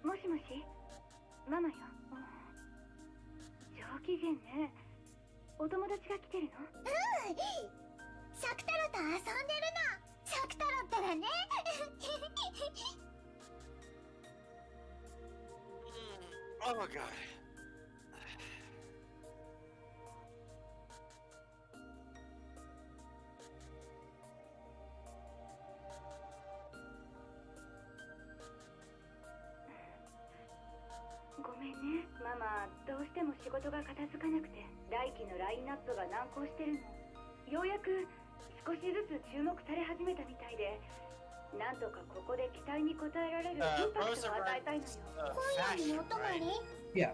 もしもし、ママよ。上機嫌ね。お友達が来てるの？サクタロと遊んでるの。サクタロったらね。Oh my god. Goめんね、ママ。どうしても仕事が片付かなくて、来期のラインナップが難航してるの。ようやく少しずつ注目され始めたみたいで、なんとかここで期待に応えられるインパクトを与えたいのよ。今夜のお泊まり？ Yeah.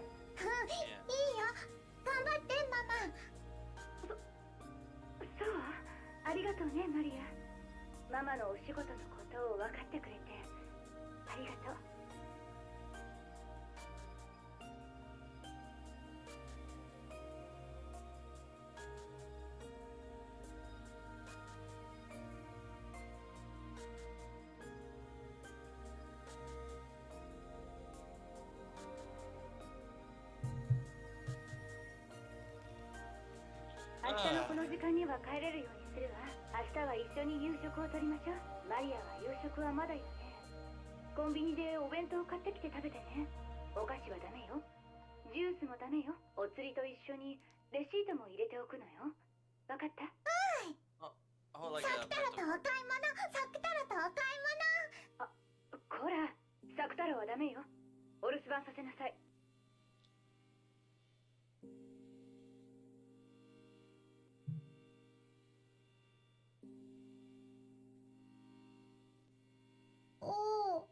いいよ。頑張ってママ。そう、ありがとうねマリア。ママのお仕事のことを分かってくれてありがとう。明日のこの時間には帰れるようにするわ。明日は一緒に夕食をとりましょう。マリアは夕食はまだよね。コンビニでお弁当買ってきて食べてね。お菓子はダメよ。ジュースもダメよ。お釣りと一緒にレシートも入れておくのよ。わかった？サクタロとお買い物。サクタロとお買い物。こら、サクタロはダメよ。お留守番させなさい。おお、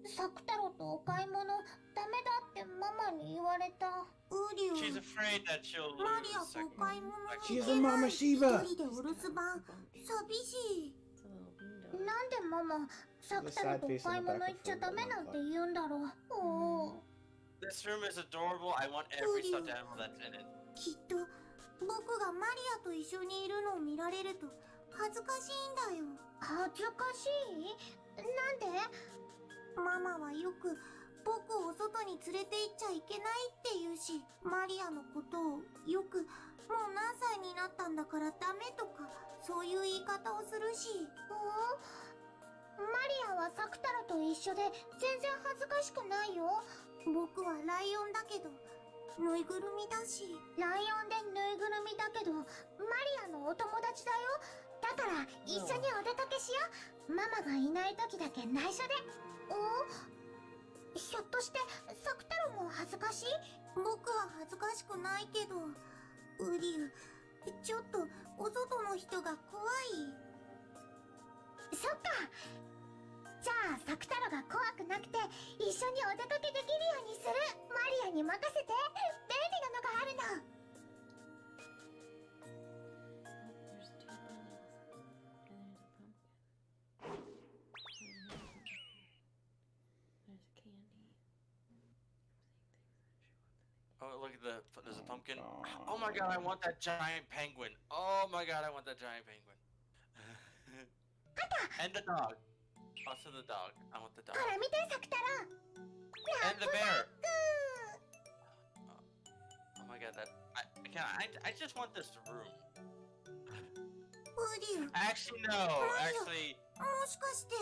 サクタロとお買い物ダメだってママに言われた。ウリュウ。 She's afraid that she'll マリア lose とお買い物に She's 行け a ない。 Mama 一 Shiva. 人でお留守番。寂しい。なんでママ、サクタロとお買い物行っちゃダメなんて言うんだろう。おお。 This room is adorable. I want every stuffed animal that's in it. きっと僕がマリアと一緒にいるのを見られると恥ずかしいんだよ。恥ずかしい？なんで？ママはよく僕を外に連れて行っちゃいけないって言うし、マリアのことをよくもう何歳になったんだからダメとかそういう言い方をするし。マリアはサクタロと一緒で全然恥ずかしくないよ。僕はライオンだけどぬいぐるみだし。ライオンでぬいぐるみだけどマリアのお友達だよ。だから一緒にお出かけしよう。ママがいない時だけ内緒で。ひょっとしてサクタロも恥ずかしい？僕は恥ずかしくないけど。ウリュウ、ちょっとお外の人が怖い。そっか。じゃあサクタロが怖くなくて一緒にお出かけできるようにする。マリアに任せて。便利なのがあるの。Oh, look at there's a pumpkin. Oh my god, I want that giant penguin. Oh my god, I want that giant penguin. And the dog. Also the dog. I want the dog. ほら見てサクタロ。 And the bear. Oh my god, that I just want this room. ウリュウ。 Actually no, actually もしかして。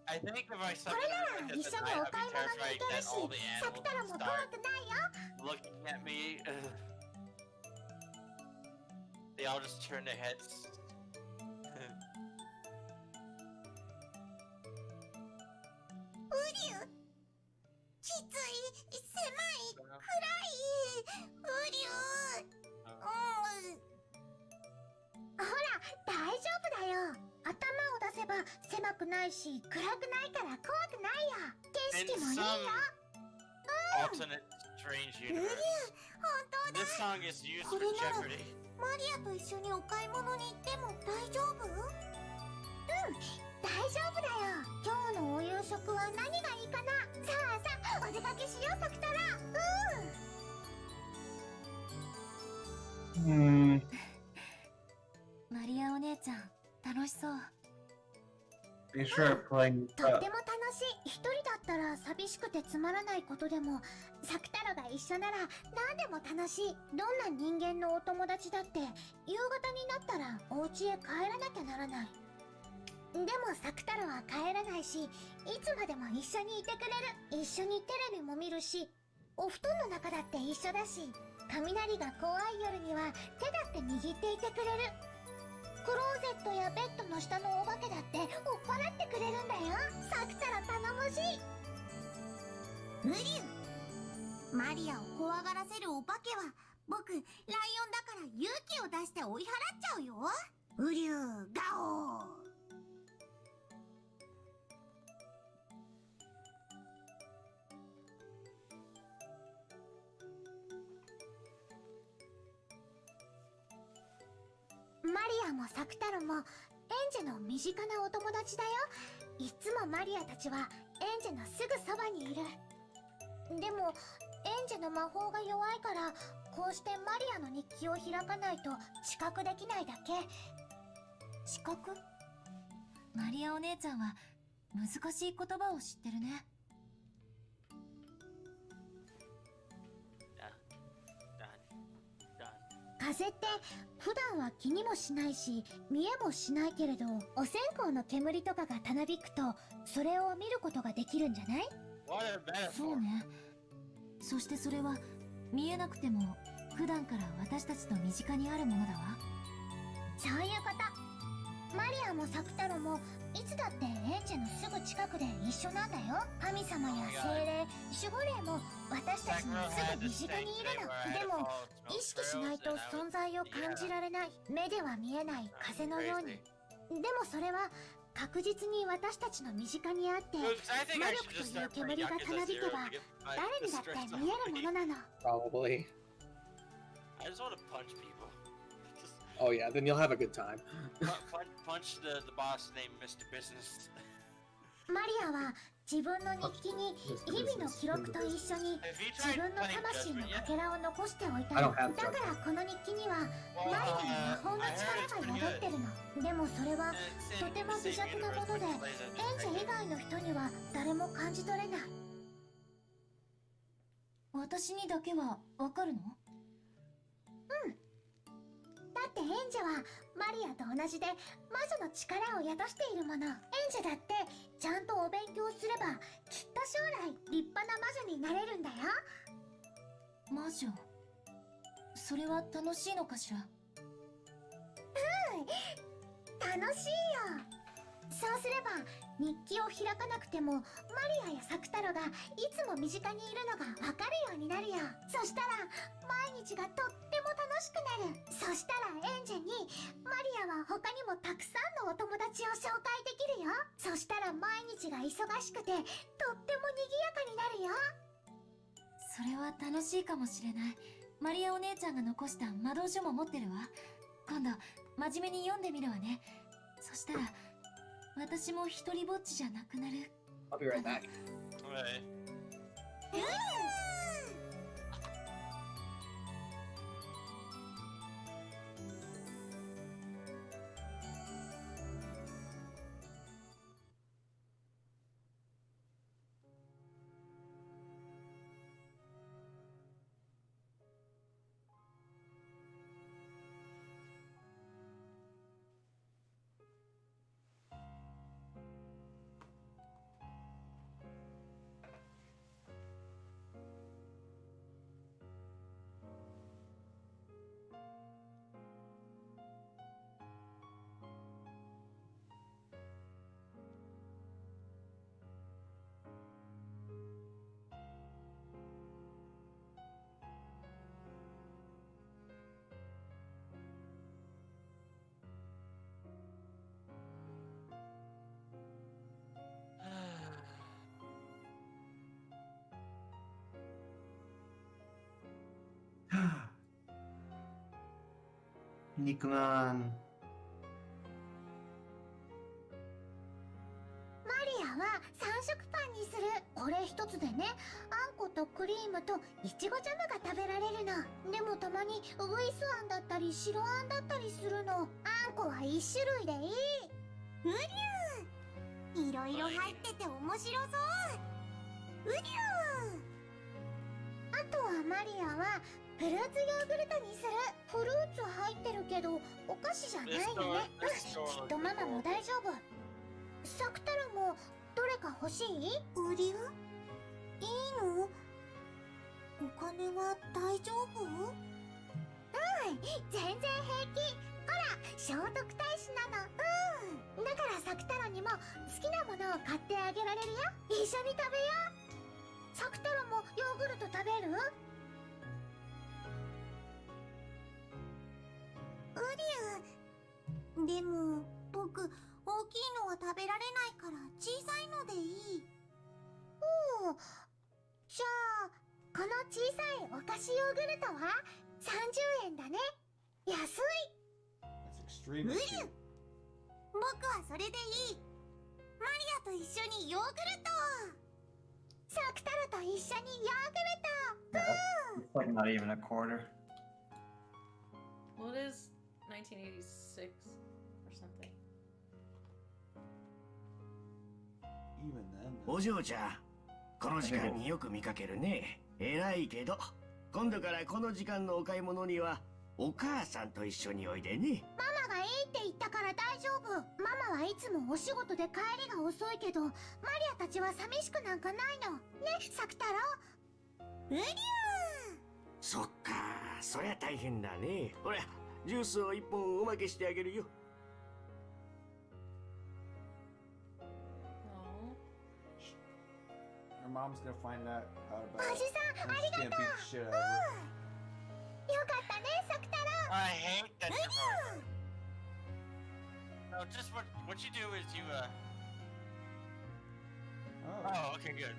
I think if I こ suck れ it な up ら at 一 the 緒に night, お I'd 買い be 物に terrified 行ける that し、 all the サク animals タロ would も怖 start くないよ。 looking at me. They all just turn their heads. きつい、狭い、暗い、うりゅう。ほら、大丈夫だよ。頭を出せば狭くないし、暗くないから怖くないよ。景色もいいよ。Alternate strange universe. This song is used for Jeopardy. マリアと一緒にお買い物に行っても大丈夫？大丈夫だよ。今日のお夕食は何がいいかな。さあさあ、お出かけしよう、さくたら。マリアお姉ちゃん、楽しそう。They sure playing. とっても楽しい。一人だったら寂しくてつまらないことでも、サクタロが一緒なら何でも楽しい。どんな人間のお友達だって夕方になったらお家へ帰らなきゃならない。でもサクタロは帰らないし、いつまでも一緒にいてくれる。一緒にテレビも見るし、お布団の中だって一緒だし、雷が怖い夜には手だって握っていてくれる。クローゼットやベッドの下のお化けだって追っ払ってくれるんだよ。サクタロ頼もしい。無理。マリアを怖がらせるお化けは僕ライオンだから勇気を出して追い払っちゃうよ。ウリュウガオー。マリアもサクタロもエンジェの身近なお友達だよ。いつもマリアたちはエンジェのすぐそばにいる。でもエンジェの魔法が弱いから、こうしてマリアの日記を開かないと知覚できないだけ。知覚？マリアお姉ちゃんは難しい言葉を知ってるね。風って普段は気にもしないし見えもしないけれど、お線香の煙とかがたなびくとそれを見ることができるんじゃない？そうね。そしてそれは見えなくても普段から私たちの身近にあるものだわ。そういうこと。マリアもサクタロもいつだってエンジェのすぐ近くで一緒なんだよ。神様や精霊、守護霊も私たちのすぐ身近にいるの。でも意識しないと存在を感じられない。目では見えない風のように。でもそれは確実に私たちの身近にあって、魔力という煙がたなびけば誰にだって見えるものなの。Probably. I just want to punch people. Oh yeah, then you'll have a good time. Punch the boss named Mr. Business. マリアは自分の日記に日々の記録と一緒に自分の魂のかけらを残しておいたの。だからこの日記にはマリアの魔法の力が宿ってるの。でもそれはとても微弱なもので、エンジェ以外の人には誰も感じ取れない。私にだけはわかるの？うん。だってエンジェはマリアと同じで魔女の力を宿しているもの。エンジェだってちゃんとお勉強すればきっと将来立派な魔女になれるんだよ。魔女？それは楽しいのかしら？楽しいよ。そうすれば日記を開かなくてもマリアやサクタロがいつも身近にいるのがわかるようになるよ。そしたら毎日がとっても楽しくなる。そしたらエンジェにマリアは他にもたくさんのお友達を紹介できるよ。そしたら毎日が忙しくてとっても賑やかになるよ。それは楽しいかもしれない。マリアお姉ちゃんが残した魔導書も持ってるわ。今度真面目に読んでみるわね。そしたら私も一人ぼっちじゃなくなる。I'll be right back. Right. マ Nikuman. マリアは3色パンにする。これ一つでね、あんことクリームといちごジャムが食べられるの。でもたまにウグイスあんだったり白あんだったりするの。あんこは1種類でいい。うりゅう、いろいろ入ってて面白そう。うりゅう。あとはマリアはフルーツヨーグルトにする。フルーツ入ってるけどお菓子じゃないよね。きっとママも大丈夫。サクタラもどれか欲しい？うりゅう？いいの？お金は大丈夫？全然平気。ほら、聖徳太子なの。だからサクタラにも好きなものを買ってあげられるよ。一緒に食べよう。サクタラもヨーグルト食べる？うりゅう。でも僕、大きいのは食べられないから小さいのでいい。おお。じゃあこの小さいお菓子ヨーグルトは30円だね。安い。うりゅう。僕はそれでいい。マリアと一緒にヨーグルト。サクタラと一緒にヨーグルト。It's like not even a quarter. What is 1986 or something? Even then. お嬢ちゃん、この時間によく見かけるね。偉いけど、今度からこの時間のお買い物にはお母さんと一緒においでね。ママがいいって言ったから大丈夫。ママはいつもお仕事で帰りが遅いけど、マリアたちは寂しくなんかないの。ね、サクタロウ。うりゅう。そっか、そりゃ大変だね。ほら、ジュースを一本おまけしてあげるよ。Her mom's gonna find out about おじさん、ありがとう。beat the shit out of her. よかったね、サクタロウ。 I hate that. No, just what you do is you Oh, okay, good.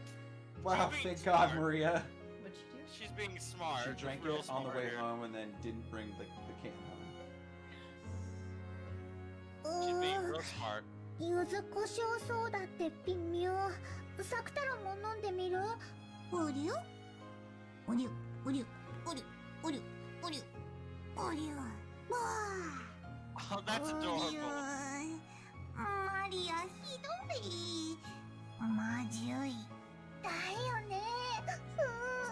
Wow, She's being thank God, smart. Maria. What'd you do? She's being smart. She drank real it on the smart way here. home and then didn't bring the can home. She's being real smart. 柚子胡椒ソーダって微妙。サクタロウも飲んでみる？おりゅう？おりゅう、おりゅう、おりゅう、おりゅう、おりゅう、おりゅう。わあ。 Oh, that's adorable. マリアひどい。まずい。だよね。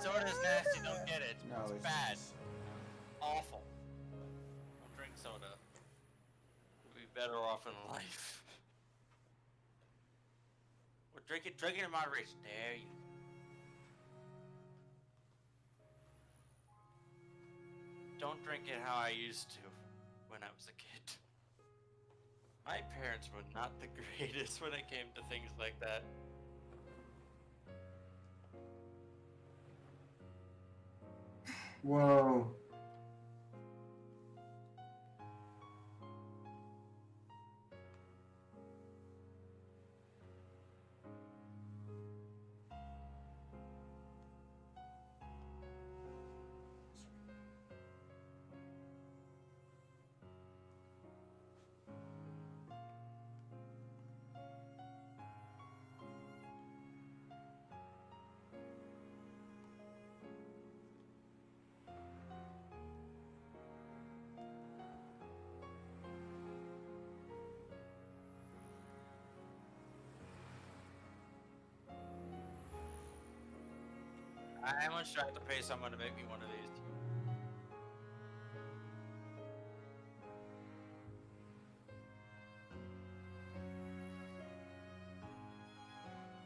Soda's nasty. Don't get it. No, It's it's bad. Awful. Don't drink soda. You'll be better off in life. Well, drink it in moderation. There you go. Don't drink it how I used to when I was a kid. My parents were not the greatest when it came to things like that. Whoa. How much do I have to pay someone to make me one of these?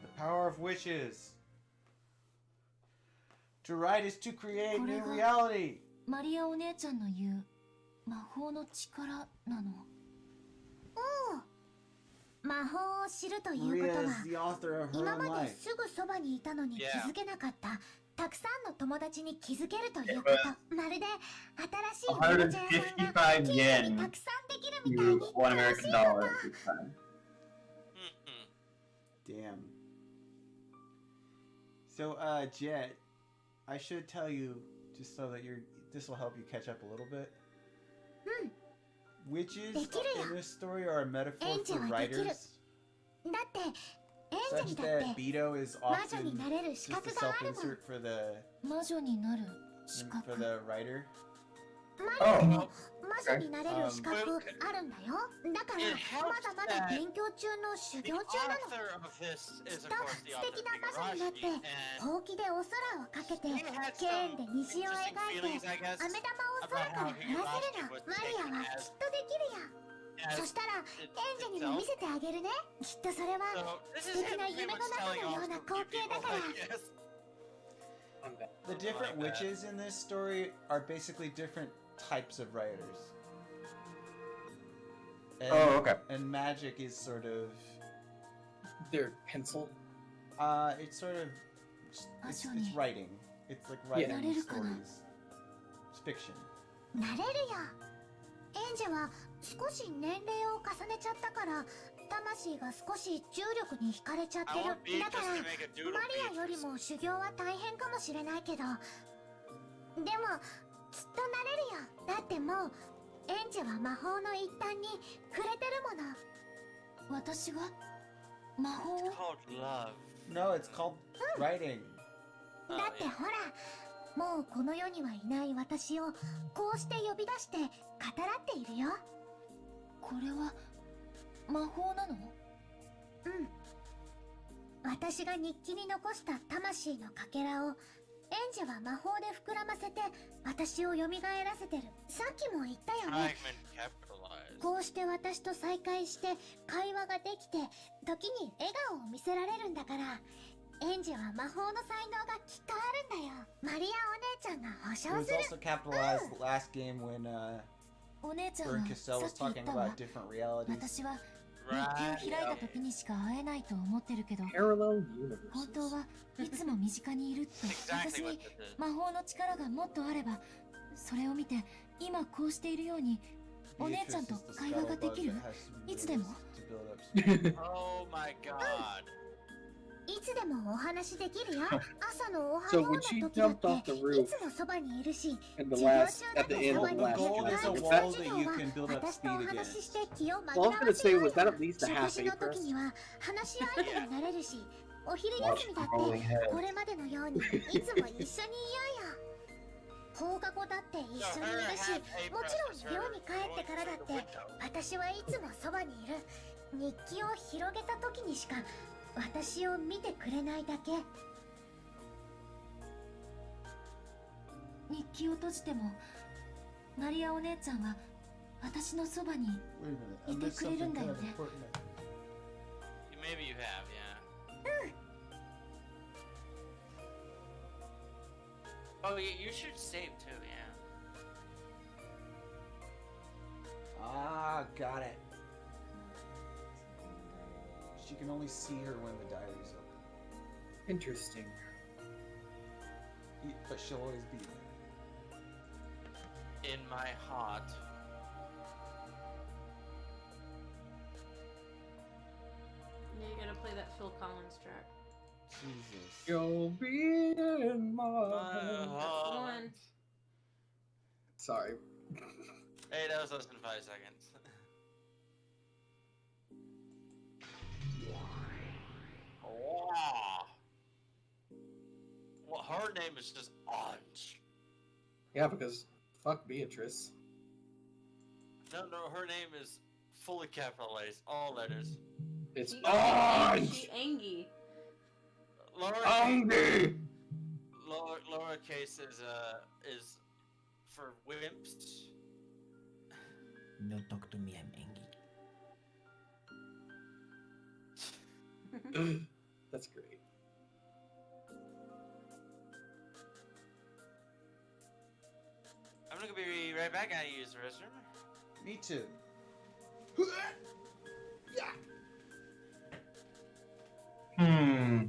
The power of witches. To write is to create new reality. マリアお姉ちゃんの言う魔法の力なの。おう。魔法を知るということ Maria は is the author of her 今 own まで life. すぐそばにいたのに気 Yeah. づけなかったたくさんの友達に気づけるということ。まるで新しいおもちゃ屋さんが155 yen たくさんできるみたい to に 1 楽し American いのだ。 dollar this time. Damn. So, Jet, I should tell you just so that this will help you catch up a little bit. witches できるよ in this story are a metaphor 演者 for はできる writers, だって演者 such にだっ that て Beto is 魔女に often なれる資 just a 格があるもん self-insert for the 魔女になる資格 for the writer. マリアも魔女になれる資格あるんだよ。だから It ま helps だまだ that 勉強中の修 The 行中なの。 author of this is, き of っと course, the 素 author 敵 of な魔女になって Igarashi, and ほうきでお空をかけて he had 剣 some で虹を interesting 描い feelings, て I guess, 飴玉を about 空から how 降らせ Igarashi る was の。マリア taken は as, きっとできるよ。 as そしたら it, 演者にも見 itself. せてあげるね。きっとそれは So this 素 is 敵 him な pretty 夢の much 中 telling のよ off うな to 光景 people, だから。 I guess. The different witches in this story are basically different types of writers. And, Oh, okay. And magic is sort of Their pencil. It's sort of it's writing. It's like writing Yeah. stories. It's fiction. なれるよ。演者は少し年齢を重ねちゃったから魂が少し重力に惹かれちゃってる。 I won't be だから just to make a doodle マリアよりも修行は大変かもしれないけどでもきっとなれるよ。だってもう演者は魔法の一端に触れてるもの。私が魔法を It's called love. No, it's called writing. だってほらもうこの世にはいない私をこうして呼び出して語らっているよ。これは魔法なの？うん。私が日記に残した魂のかけらを演者は魔法で膨らませて私を蘇らせてる。さっきも言ったよね。 Fragment capitalized. こうして私と再会して会話ができて時に笑顔を見せられるんだから演者は魔法の才能がきっとあるんだよ。マリアお姉ちゃんが保 It 証 was する。 also capitalized last game when お姉ちゃん Bern は Cassell さ was っき言っ talking たわ。 about different realities. 私は日記を開いた時にしか会えないと思ってるけど Parallel 本 universes. 当はいつも身近にいるって私 Exactly に what this is. 魔法の力がもっとあればそれを見て今こうしているようにお姉ちゃんと会話ができるいつでも Oh my god. いつでもお話できるよ。朝のおは So よう when の she 時だっ jumped off て the い roof つもそばにいるし in the 授業 last 中だ at the って end そ of ば the にい last る。 goal is a chapter. wall授 that 業 you は can build up 私と speed お again. 話しして気を Well, 紛 I'm らわ gonna せ say, よう was よ。 that at least a 食 half 事の acre? 時には話し相手になれるしお昼休みだっ Rolling て head. これまでのようにいつも一緒にいようよ。放課後だって一緒にいるしもちろん寮に帰ってからだって私はいつもそばにいる。日記を広げた時にしか私を見てくれないだけ。日記を閉じてもマリアお姉ちゃんは私のそばに Wait a minute, I いて missed くれる something んだ kind よ of ね。 important. Maybe you have, yeah. Oh, you should save too, yeah. Ah, got it. She can only see her when the diary's open. Interesting. But she'll always be there. In my heart. Yeah, you gotta play that Phil Collins track. Jesus. You'll be in my That's the one. Sorry. Hey, that was less than 5 seconds. Wow. Well, her name is just Anj. Yeah, because fuck Beatrice. No, her name is fully capitalized, all letters. It's She Ange! Angie. Angie! Lowercase is for wimps. Don't talk to me, I'm angry. That's great. I'm gonna be right back. I use the restroom. Me too. Hmm.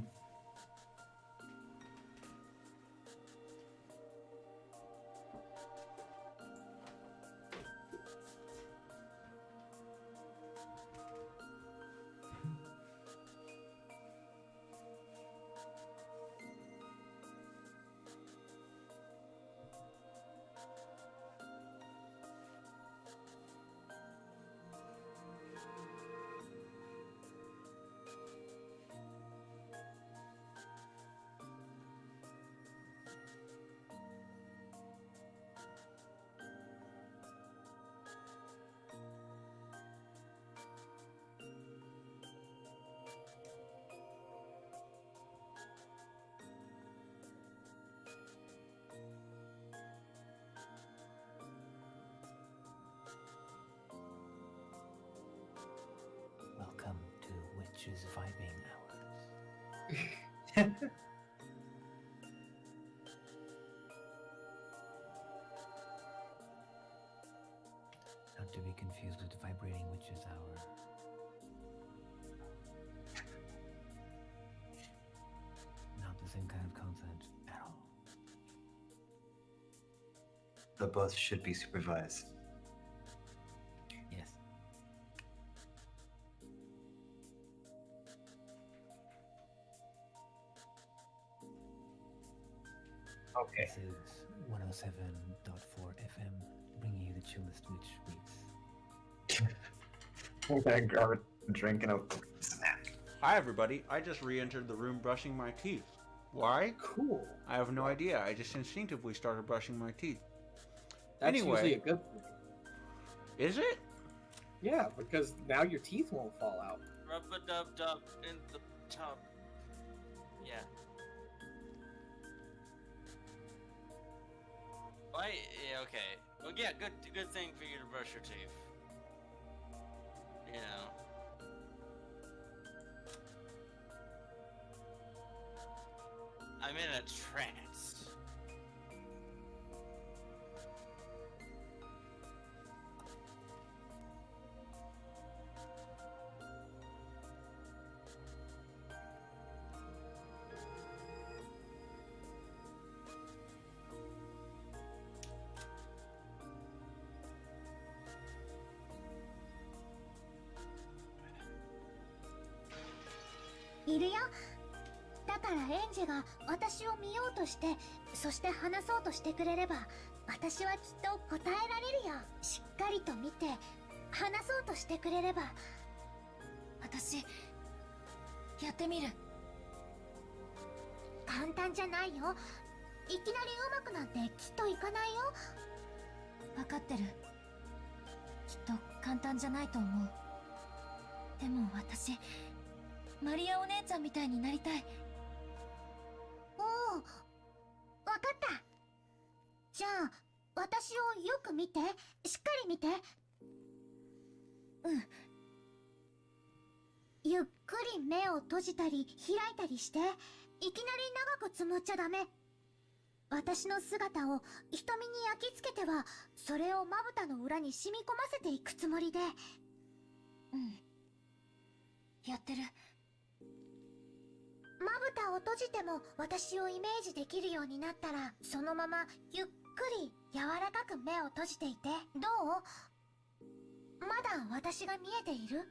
is vibing hours. Not to be confused with vibrating witch's hour. Not the same kind of content at all. But both should be supervised. Yes. Okay. This is 107.4 FM, bringing you the chillest witch beats. I'm gonna grab a drink and a snack. Hi everybody, I just re-entered the room brushing my teeth. Why? Cool. I have no idea, I just instinctively started brushing my teeth. That's Anyway. usually a good thing. Is it? Yeah, because now your teeth won't fall out. Rub-a-dub-dub in the tub. Yeah. Why? Yeah, okay. Well, yeah, good thing for you to brush your teeth. You know. I'm in a trance.いるよ。だからエンジが私を見ようとして、そして話そうとしてくれれば、私はきっと答えられるよ。しっかりと見て、話そうとしてくれれば。私やってみる。簡単じゃないよ。いきなり上手くなんてきっといかないよ。分かってる。きっと簡単じゃないと思う。でも私マリアお姉ちゃんみたいになりたい。おお、わかった。じゃあ私をよく見て、しっかり見て。うん。ゆっくり目を閉じたり開いたりして、いきなり長くつむっちゃダメ。私の姿を瞳に焼き付けては、それをまぶたの裏に染み込ませていくつもりで。うん。やってる。まぶたを閉じても私をイメージできるようになったら、そのままゆっくり柔らかく目を閉じていて。どう？まだ私が見えている？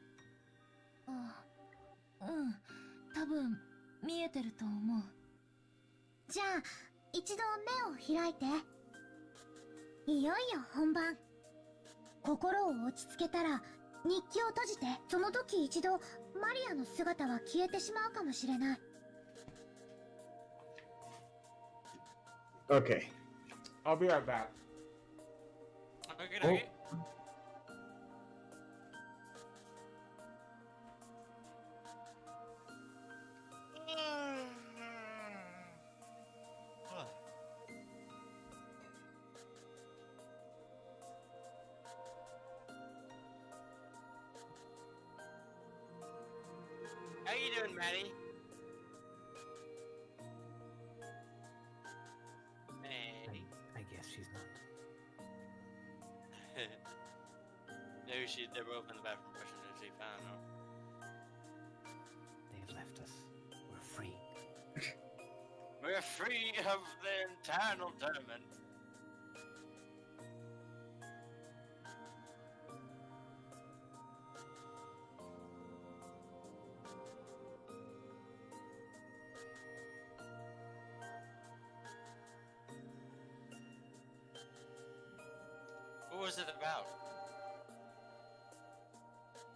うん、多分見えてると思う。じゃあ一度目を開いて。いよいよ本番。心を落ち着けたら日記を閉じて。その時一度マリアの姿は消えてしまうかもしれない。Okay. I'll be right back. Okay. How you doing, Maddie? Maddie. I guess she's not. Maybe they were open the bathroom brushing their teeth. I don't know. They've left us. We're free. We're free of the internal torment. What was it about?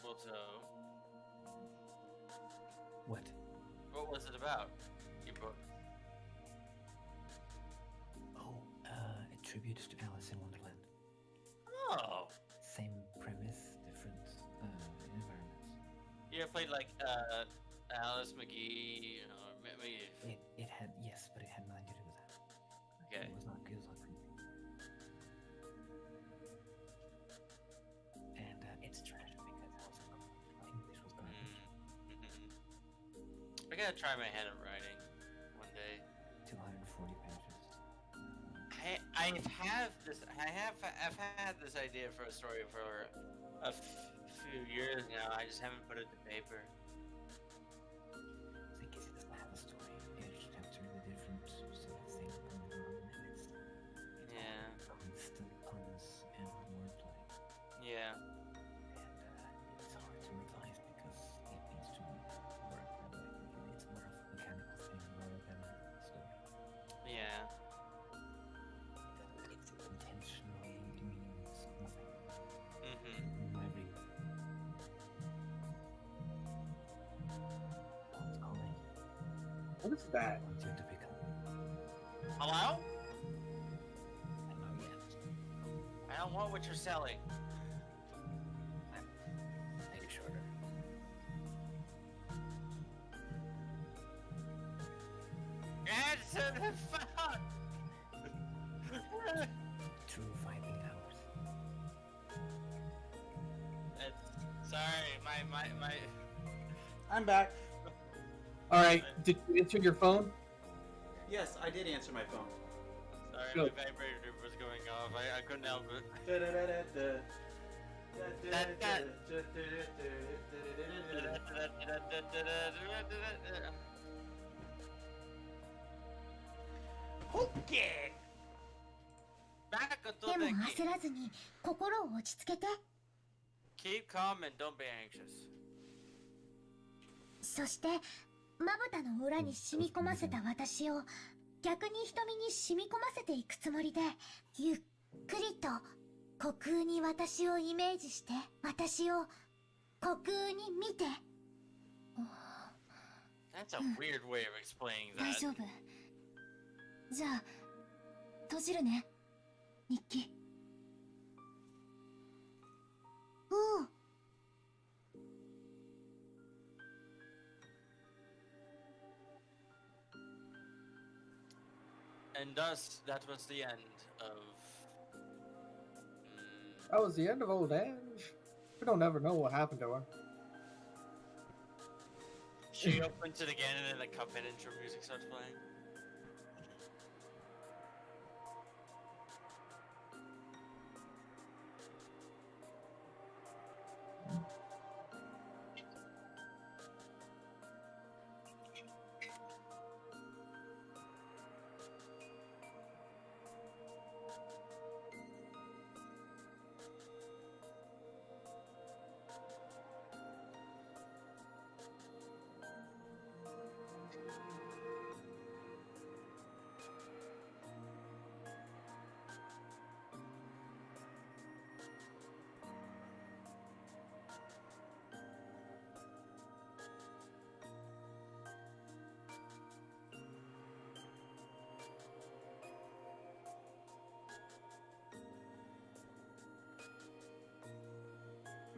Well, so... What? What was it about? Your book? Oh, a tribute to Alice in Wonderland. Oh! Same premise, different environments. You ever played like Alice McGee or McGee? It had, yes, but it had nothing to do with that. Okay. It was not for me. And it's trash because Alice in English was garbage. gotta try my hand at writing one day. 240 pages. I've had this idea for a story for a few years now. I just haven't put it to paper. I guess it doesn't have a story. Each chapter is a different sort of thing going on, and it's constant puns and wordplay. Yeah. And it's hard to revise because it needs to work that way. It's more of a mechanical thing rather than a story. Yeah. It's intentionally means nothing. Mm-hmm. I agree. Who's calling? What is that? I want you to pick up. Hello? Not yet. I don't want what you're selling. Make it shorter. Answer the phone! True fighting hours. Sorry, my. I'm back. All right. Did you answer your phone? Yes, I did answer my phone. Sorry, Good. my vibrator was going off. I couldn't help it. Okay. でも焦らずに心を落ち着けて。 Keep calm and don't be anxious. そしてまぶたの裏に染み込ませた私を逆に瞳に染み込ませていくつもりで、ゆっくりと虚空に私をイメージして私を虚空に見て。 That's a weird way of explaining 大 that. 丈夫。じゃあ閉じるね、日記。うん。 And thus, that was the end of. That was the end of old Ange. We don't ever know what happened to her. She opens it again, and then the Cuphead intro music starts playing.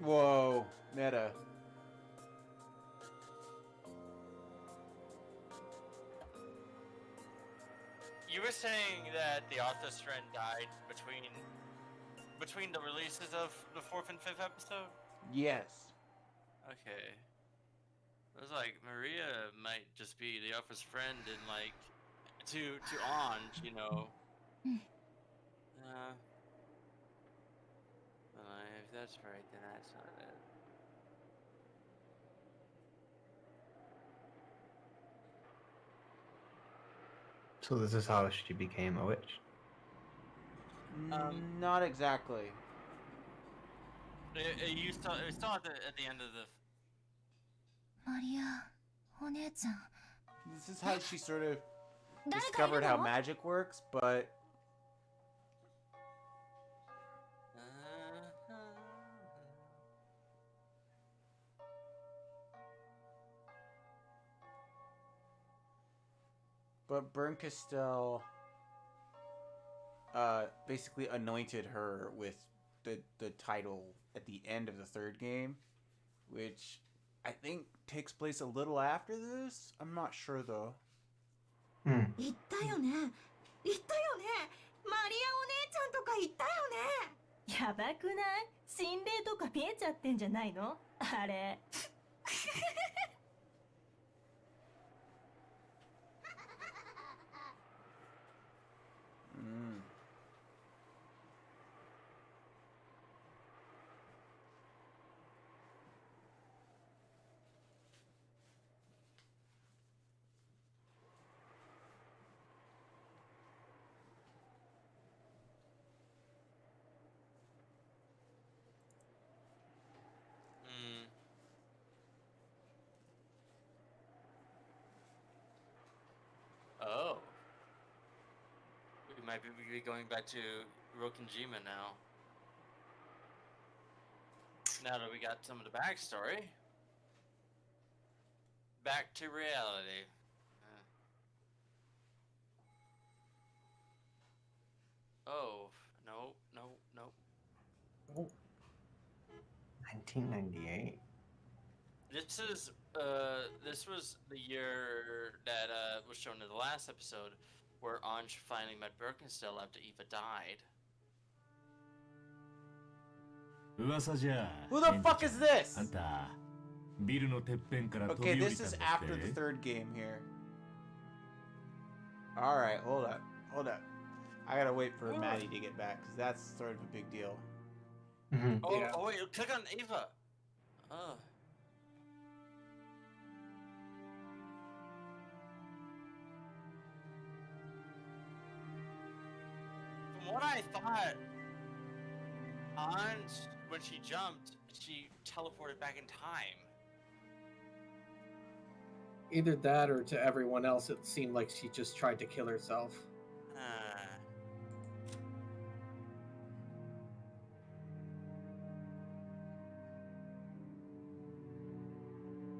Whoa, meta. You were saying that the author's friend died between the releases of the 4th and 5th episode? Yes. Okay. I was like, Maria might just be the author's friend and like to Ange, you know. Well, if that's right, then that's not it. So this is how she became a witch. Not exactly. You still at the end of the. マリア、お姉ちゃん。 This is how she sort of discovered how magic works, but Bernkastel basically anointed her with the title at the end of the third game, which I think takes place a little after this. I'm not sure though. 言ったよね。言ったよね。マリアお姉ちゃんとか言ったよね。やばくない？心霊とか見えちゃってんじゃないの？あれ。Mm. Mm. Oh. We might be going back to Rokinjima now. Now that we got some of the backstory. Back to reality. Oh, no, no, no. Oh. 1998. This was the year that was shown in the last episode, where Anj finally met Birkenstell after Eva died. Who the fuck is this? Okay, this is after the third game here. Alright, hold up. Hold up. I gotta wait for Maddie to get back, because that's sort of a big deal. Oh, wait, click on Eva. Oh. From what I thought, Anj, when she jumped, she teleported back in time. Either that, or to everyone else, it seemed like she just tried to kill herself.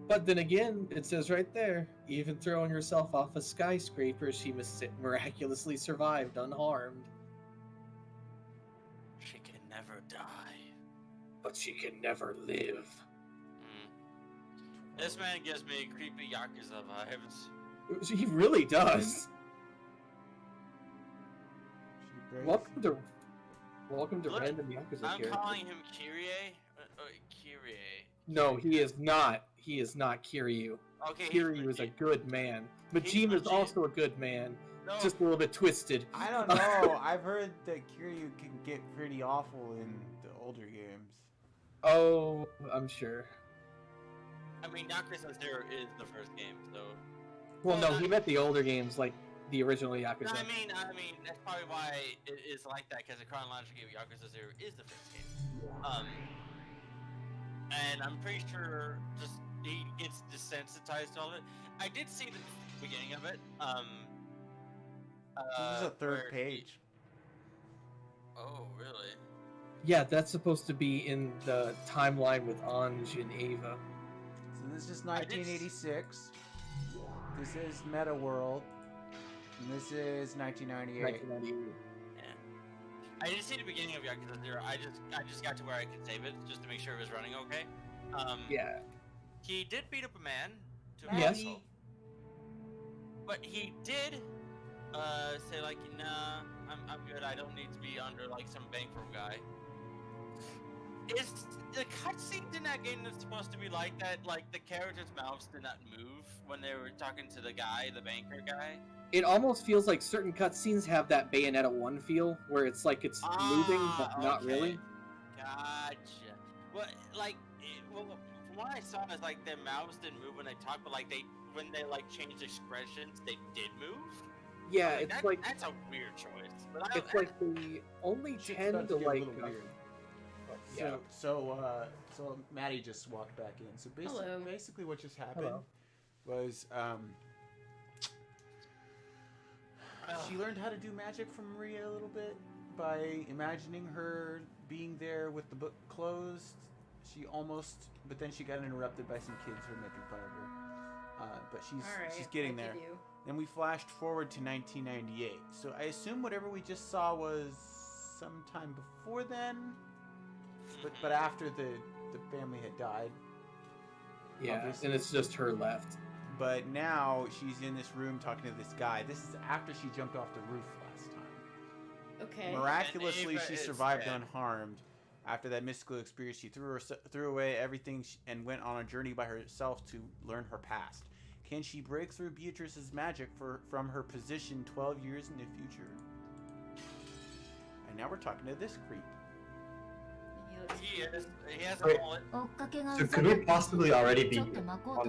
But then again, it says right there, even throwing herself off a skyscraper, she miraculously survived unharmed. She can never die. But she can never live. This man gives me creepy Yakuza vibes. He really does. Welcome to random Yakuza I'm characters. calling him Kyrie. Kyrie. No, he is not. He is not Kiryu. Okay, Kiryu is a good man. Majima is also a good man. No. Just a little bit twisted. I don't know. I've heard that Kiryu can get pretty awful in the older games. Oh, I'm sure. I mean, Yakuza 0 is the first game, so. Well, no, he meant the older games, like the original Yakuza. I mean, that's probably why it is like that, because the chronological game Yakuza 0 is the first game. And I'm pretty sure just he gets desensitized to all of it. I did see the beginning of it. This is a third page. Oh, really? Yeah, that's supposed to be in the timeline with Anj and Ava. So this is 1986. This is Meta World. And this is 1998. 1998. I didn't see the beginning of Yakuza 0. I just got to where I could save it just to make sure it was running okay. Yeah. He did beat up a man. Yes. But he did say like, nah, I'm good. I don't need to be under like some bankroll guy. Is the cutscenes in that game that's supposed to be like that? Like the characters' mouths did not move when they were talking to the guy, the banker guy. It almost feels like certain cutscenes have that Bayonetta 1 feel, where it's like it's moving, but not really. Gotcha. Well, like, from what I saw, is like their mouths didn't move when they talked, but like when they like changed expressions, they did move. Yeah, it's like that's a weird choice. But it's like they only tend to like. Yeah. So Maddie just walked back in. So basically what just happened was she learned how to do magic from Maria a little bit by imagining her being there with the book closed. But then she got interrupted by some kids who were making fun of her. But she's getting there. Then we flashed forward to 1998. So I assume whatever we just saw was sometime before then. But after the family had died. Yeah, obviously. and it's just her left. But now she's in this room talking to this guy. This is after she jumped off the roof last time. Okay. Miraculously, she survived unharmed. After that mystical experience, she threw away everything and went on a journey by herself to learn her past. Can she break through Beatrice's magic from her position 12 years in the future? And now we're talking to this creep. He is. He has a Wait. mullet. So could we possibly already be on the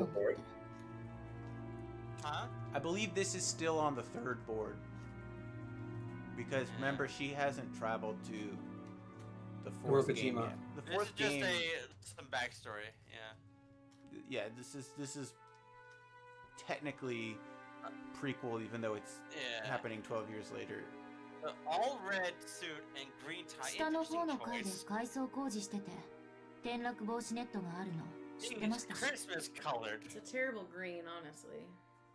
board? Huh? I believe this is still on the third board. Because remember, she hasn't traveled to the fourth game yet. The fourth this is game. just some backstory. Yeah. Yeah, this is technically prequel, even though it's happening 12 years later. The all red suit and green tie. 下の方の Interesting 階で choice. 改装工事してて転落防止ネットがあるの知ってま It's したし Christmas colored. It's a terrible green, honestly.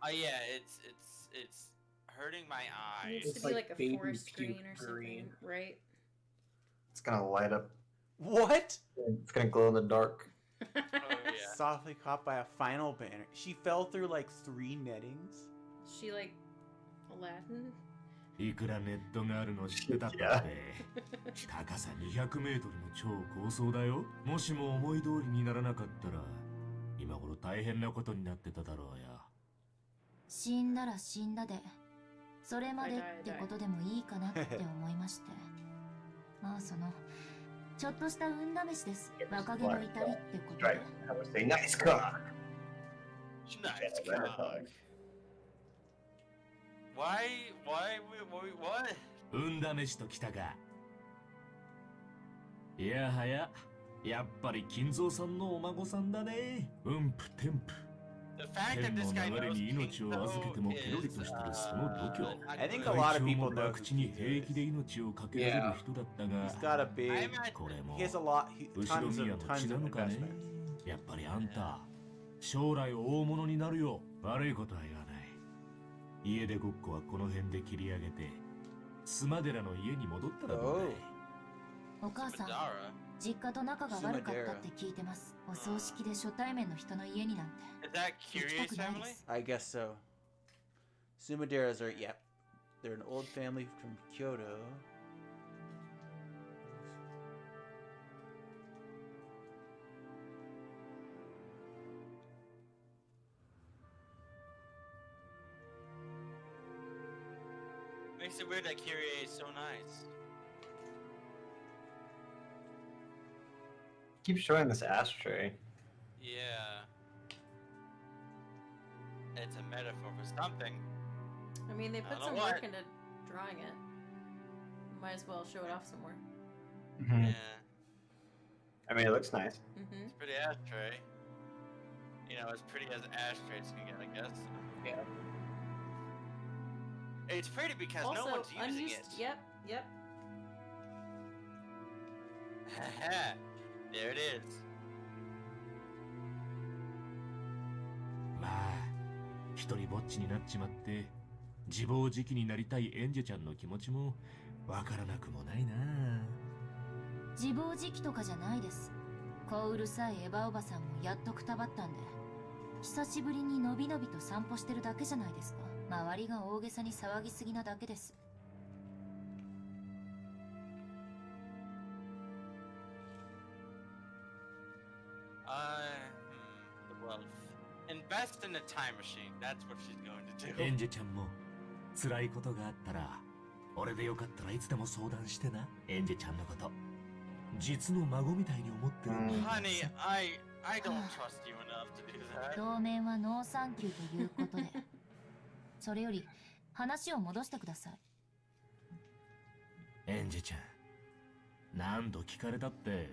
Yeah, it's hurting my It eyes. needs to be like a forest green or something, right? It's gonna light up. What? It's gonna glow in the dark. Softly caught by a final banner. She fell through like 3 nettings. She like Aladdin? いくらネットがあるの知ってたって高さ200メートルの超高層だよ。もしも思い通りにならなかったら今頃大変なことになってただろうや。死んだら死んだでそれまでってことでもいいかなって思いましてまあそのちょっとした運試しです若気の至りってことで Right. I would say nice cock. Nice cock. Why, what? 運試しときたか。いやはや、やっぱり金蔵さんのお孫さんだね。うんぷてんぷ。 The fact that this guy 天の流れ knows に命を預けても King ペロリとしてるその度胸。 I think a lot of people know who 楽地に平気で命をかけられる人だったが、 He's got a big. He has a lot. 後ろ Tons 宮 of の tons 血な of のかね。 investment. やっぱりあんた、将来大物になるよ。悪いことは言わない。家出ごっこはこの辺で切り上げて、スマデラの家に戻ったらどうだい。お母さん実家と仲が悪かったって聞いてますお葬式で初対面の人の家になんて Is that Curious family? I guess so. Sumaderas are, yep. They're an old family from Kyoto. Makes it weird that Kyrie is so nice. Keep showing this ashtray. Yeah. It's a metaphor for something. I mean, they put don't some know work what. into drawing it. Might as well show it off some more. Yeah. I mean, it looks nice. It's pretty ashtray. You know, as pretty as ashtrays can get, I guess. Yeah. It's pretty because Also, no one's using unused. it. Yep. There it is. まあ、一人ぼっちになっちまって、自暴自棄になりたいエンジェちゃんの気持ちもわからなくもないな。自暴自棄とかじゃないです小うるさいエヴァおばさんもやっとくたばったんで久しぶりにのびのびと散歩してるだけじゃないですか周りが大げさに騒ぎすぎなだけです Well, invest in a time machine. That's what she's going to do. エンジェちゃんも辛いことがあったら、俺でよかったらいつでも相談してな。エンジェちゃんのこと、実の孫みたいに思ってるんだ。Honey, I don't trust you enough to do that. 当面はノーサンキューということでそれより話を戻してくださいエンジェちゃん、何度聞かれたって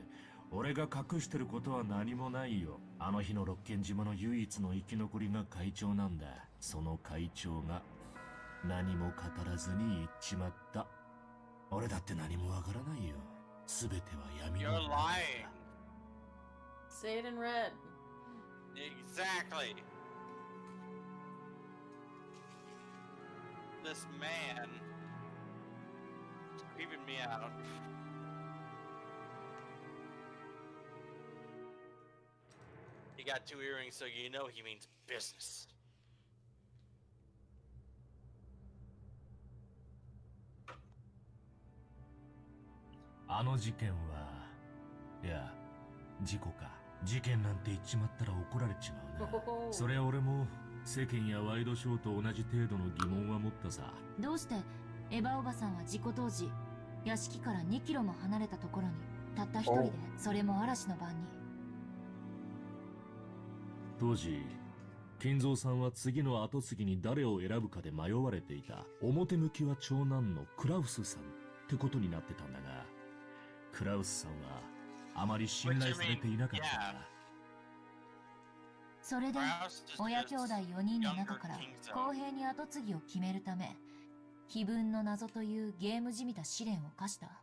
俺が隠してることは何もないよ。あの日の六軒島の唯一の生き残りが会長なんだ。その会長が何も語らずに言っちまった。俺だって何もわからないよ。すべては闇の You're 中だ。 lying. Say it in red. Exactly. This man is creeping me out. He got 2 earrings, so you know he means business. あの事件は、いや、事故か。事件なんて言っちまったら怒られちまうな。それは俺も世間やワイドショーと同じ程度の疑問は持ったさ。どうしてエヴァおばさんは事故当時屋敷から2キロも離れたところにたった一人で、それも嵐の晩に。当時金蔵さんは次の跡継ぎに誰を選ぶかで迷われていた表向きは長男のクラウスさんってことになってたんだが、クラウスさんはあまり信頼されていなかったんだ。それで親兄弟4人の中から公平に跡継ぎを決めるため、碑文の謎というゲームじみた試練を課した。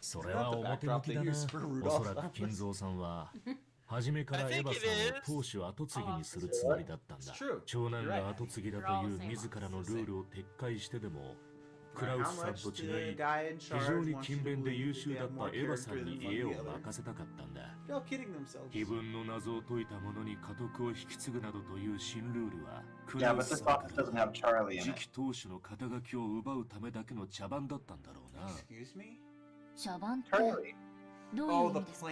それは表向きだな。おそらく金蔵さんは初めからエヴァさんを当主跡継ぎにするつもりだったんだ。長男が跡継ぎだという自らのルールを撤回してでも、クラウスさんと違い非常に勤勉で優秀だったエヴァさんに家を任せたかったんだ。碑文の謎を解いた者に家督を引き継ぐなどという新ルールは、クラウスさんから次期当主の肩書きを奪うためだけの茶番だったんだろうな。茶番ってどういう意味ですか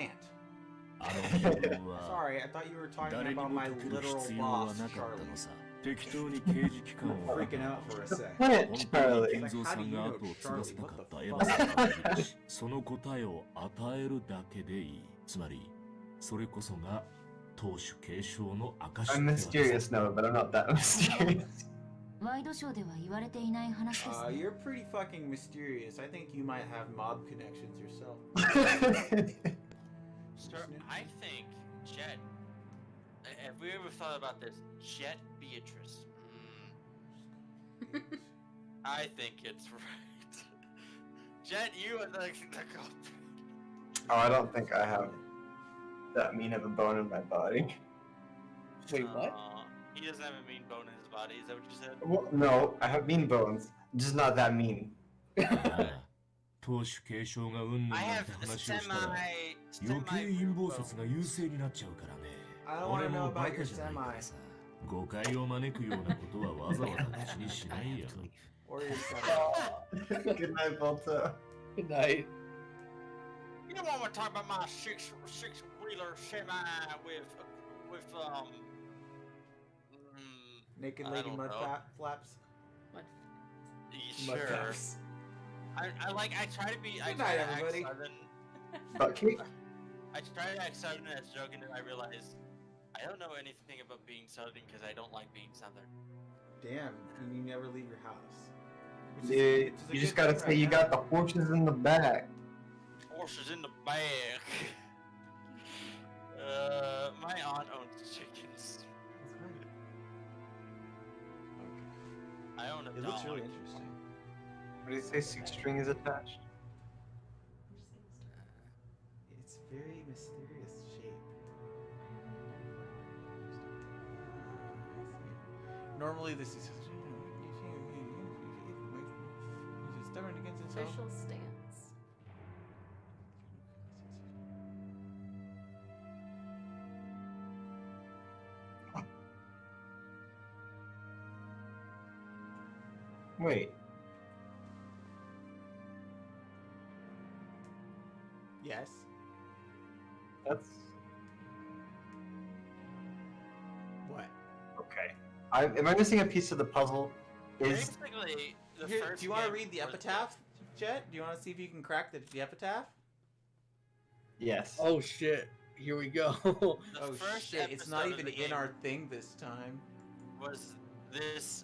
？Sorry, I thought you were talking about my literal boss, Charlie. 適当に刑事機関を freaking out for a sec. 本当に金蔵さんが後を継がせたかったエヴァさんがいるし、その答えを与えるだけでいい。つまり、それこそが当主継承の証。I'm mysterious now, but I'm not that mysterious. ワイドショーでは言われていない話ですね。You're pretty fucking mysterious. I think you might have mob connections yourself. Sir, I think Jet. Have we ever thought about this? Jet Beatrice. I think it's right. Jet, you are the culprit. Oh, I don't think I have that mean of a bone in my body. Wait, what? He doesn't have a mean bone in his body. Is that what you said? Well, no, I have mean bones, just not that mean. 当主継承がうんぬんなんて話をしたら余計陰謀説が優勢になっちゃうからね。俺もバカじゃないからさ、誤解を招くようなことはわざわざ口にしないよ。Good night, Volta. Good night. You don't want to talk about my six-wheeler semi with naked lady mud flaps. What? Mud Sure. flaps. I try to be. Good night, everybody. Buttcake? I try to act Southern as joking, and I realize I don't know anything about being Southern because I don't like being Southern. Damn, and you never leave your house. Dude, you just gotta say you got the horses in the back. Horses in the back. My aunt owns chickens. I own a dog. It looks really interesting. What do you say? 6 string is attached. It's very mysterious shape. Normally this is stubborn against itself. Official stance. Wait. Yes. That's what? Okay. Am I missing a piece of the puzzle? Is basically the Here, first. do you want to game read the was epitaph, Jet? Do you want to see if you can crack the epitaph? Yes. Oh shit. Here we go. Oh first shit! It's not episode of even the in game our thing this time. Was this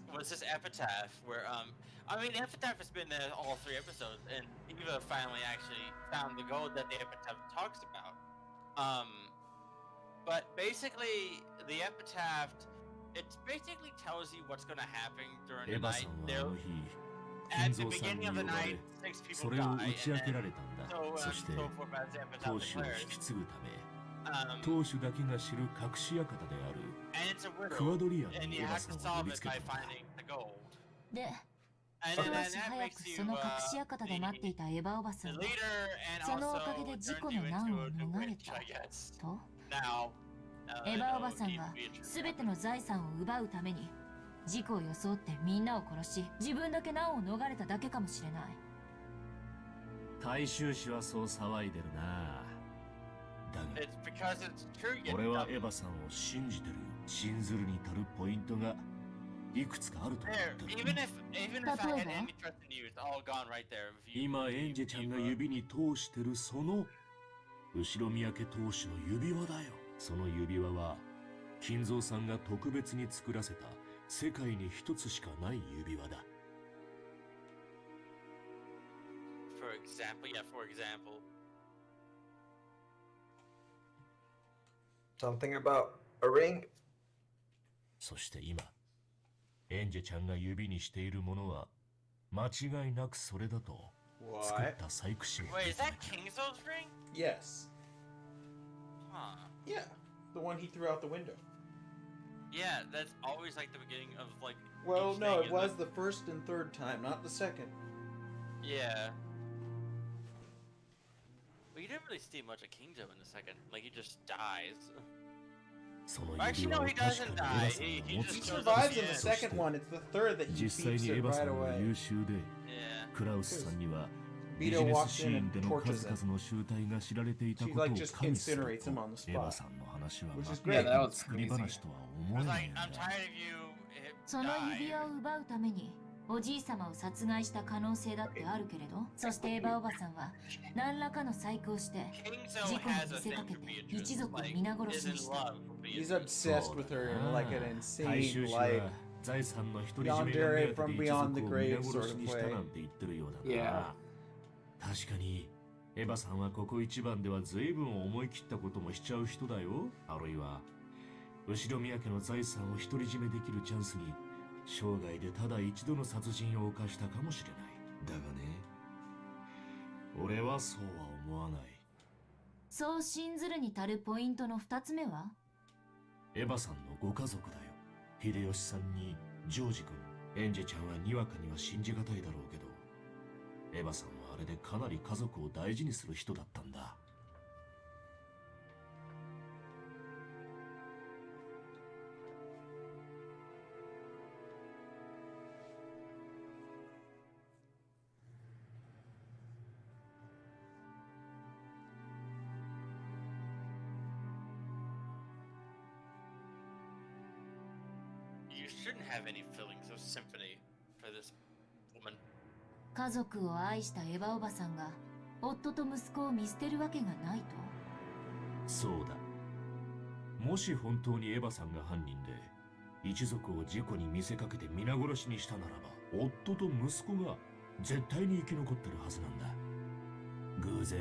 epitaph where I mean epitaph has been there all 3 episodes, and Eva finally actually found the gold that the epitaph talks about. But basically the epitaph, it basically tells you what's gonna happen during the night. At the beginning of the night, 6 people die, and then so forth as the epitaph declares. 当主だけが知る隠し館である And it's a クワド riddle, リアン and に you エヴァ have さ to んを solve 呼び it つけ by たんだ。 finding the gold. で、 And 一 then 足 that 早 makes く you その隠し館で待っていたエヴァおばさん the は leader, and そのおか also げで事 turns 故 you の into 難を a new 逃れ witch, た I guess. と Now, エヴ I ァおば know さんが Beatrice. 全ての財産を奪うために事故を装ってみんなを殺し自分だけ難を逃れただけかもしれない。大衆紙はそう騒いでるな。だが It's because it's true, yet 俺は dumb. エヴァさんを信じてるよ。信ずるに足るポイントがいくつかあると思 There, った。 even if I had any trust in you, it's all gone right there. If you, 今エンジェちゃんが指に通してるその後ろ三宅投手の指輪だよ。その指輪は金蔵さんが特別に作らせた世界に一つしかない指輪だ。 for example, yeah, for example. Something about a ring? そして今エンジェちゃんが指にしているものは間違いなくそれだと作った細工師を Wait, is that Kingzo's ring? Yes. Huh. Yeah, the one he threw out the window. Yeah, that's always like the beginning of like. Well, each no, thing it in was the first and third time, not the second. Yeah. Well, you didn't really see much of Kingzo in the second. Like, he just dies. その Actually, 指 no, 輪を he 確 doesn't か die. にエヴァさん He が持 just つ He と survives in the そして second one. It's the third that he 実際 beats にエ it ヴァさ right んは away. 優秀で Yeah. クラウスさんにはビ Vito ジネス walks シ in ーン and での torches 数 him. 々の集大が知られていた She ことを like just 加味すると incinerates him on the エヴァ spot. さんの話は Which is 全 great. く Yeah, that was 作り話とは思 I え was ない like, んだ I'm tired of you. その指輪を奪うためにおじい様を殺害した可能性だってあるけれど、そしてエヴァおばさんは何らかの細工をして事故に見せかけて一族を皆殺しにした。 He's obsessed with her in like an 大 insane, 衆誌 like は財産の独り占めが yandere 目当 from てで一 beyond the 族を grave 皆 sort 殺し of にした way. なんて言ってるようだ Yeah. な。確かにエヴァさんはここ一番では随分思い切ったこともしちゃう人だよ。あるいは後ろ宮家の財産を独り占めできるチャンスに生涯でただ一度の殺人を犯したかもしれない。だがね、俺はそうは思わない。そう信ずるに足るポイントの2つ目はエヴァさんのご家族だよ。秀吉さんにジョージ君、エンジェちゃんはにわかには信じがたいだろうけど、エヴァさんはあれでかなり家族を大事にする人だったんだ。You shouldn't have any feelings of sympathy for this woman. 家族を愛したエヴァおばさんが夫と息子を見捨てるわけがないと。そうだ。もし本当にエヴァさんが犯人で一族を事故に見せかけて皆殺しにしたならば、夫と息子が絶対に生き残ってるはずなんだ。偶然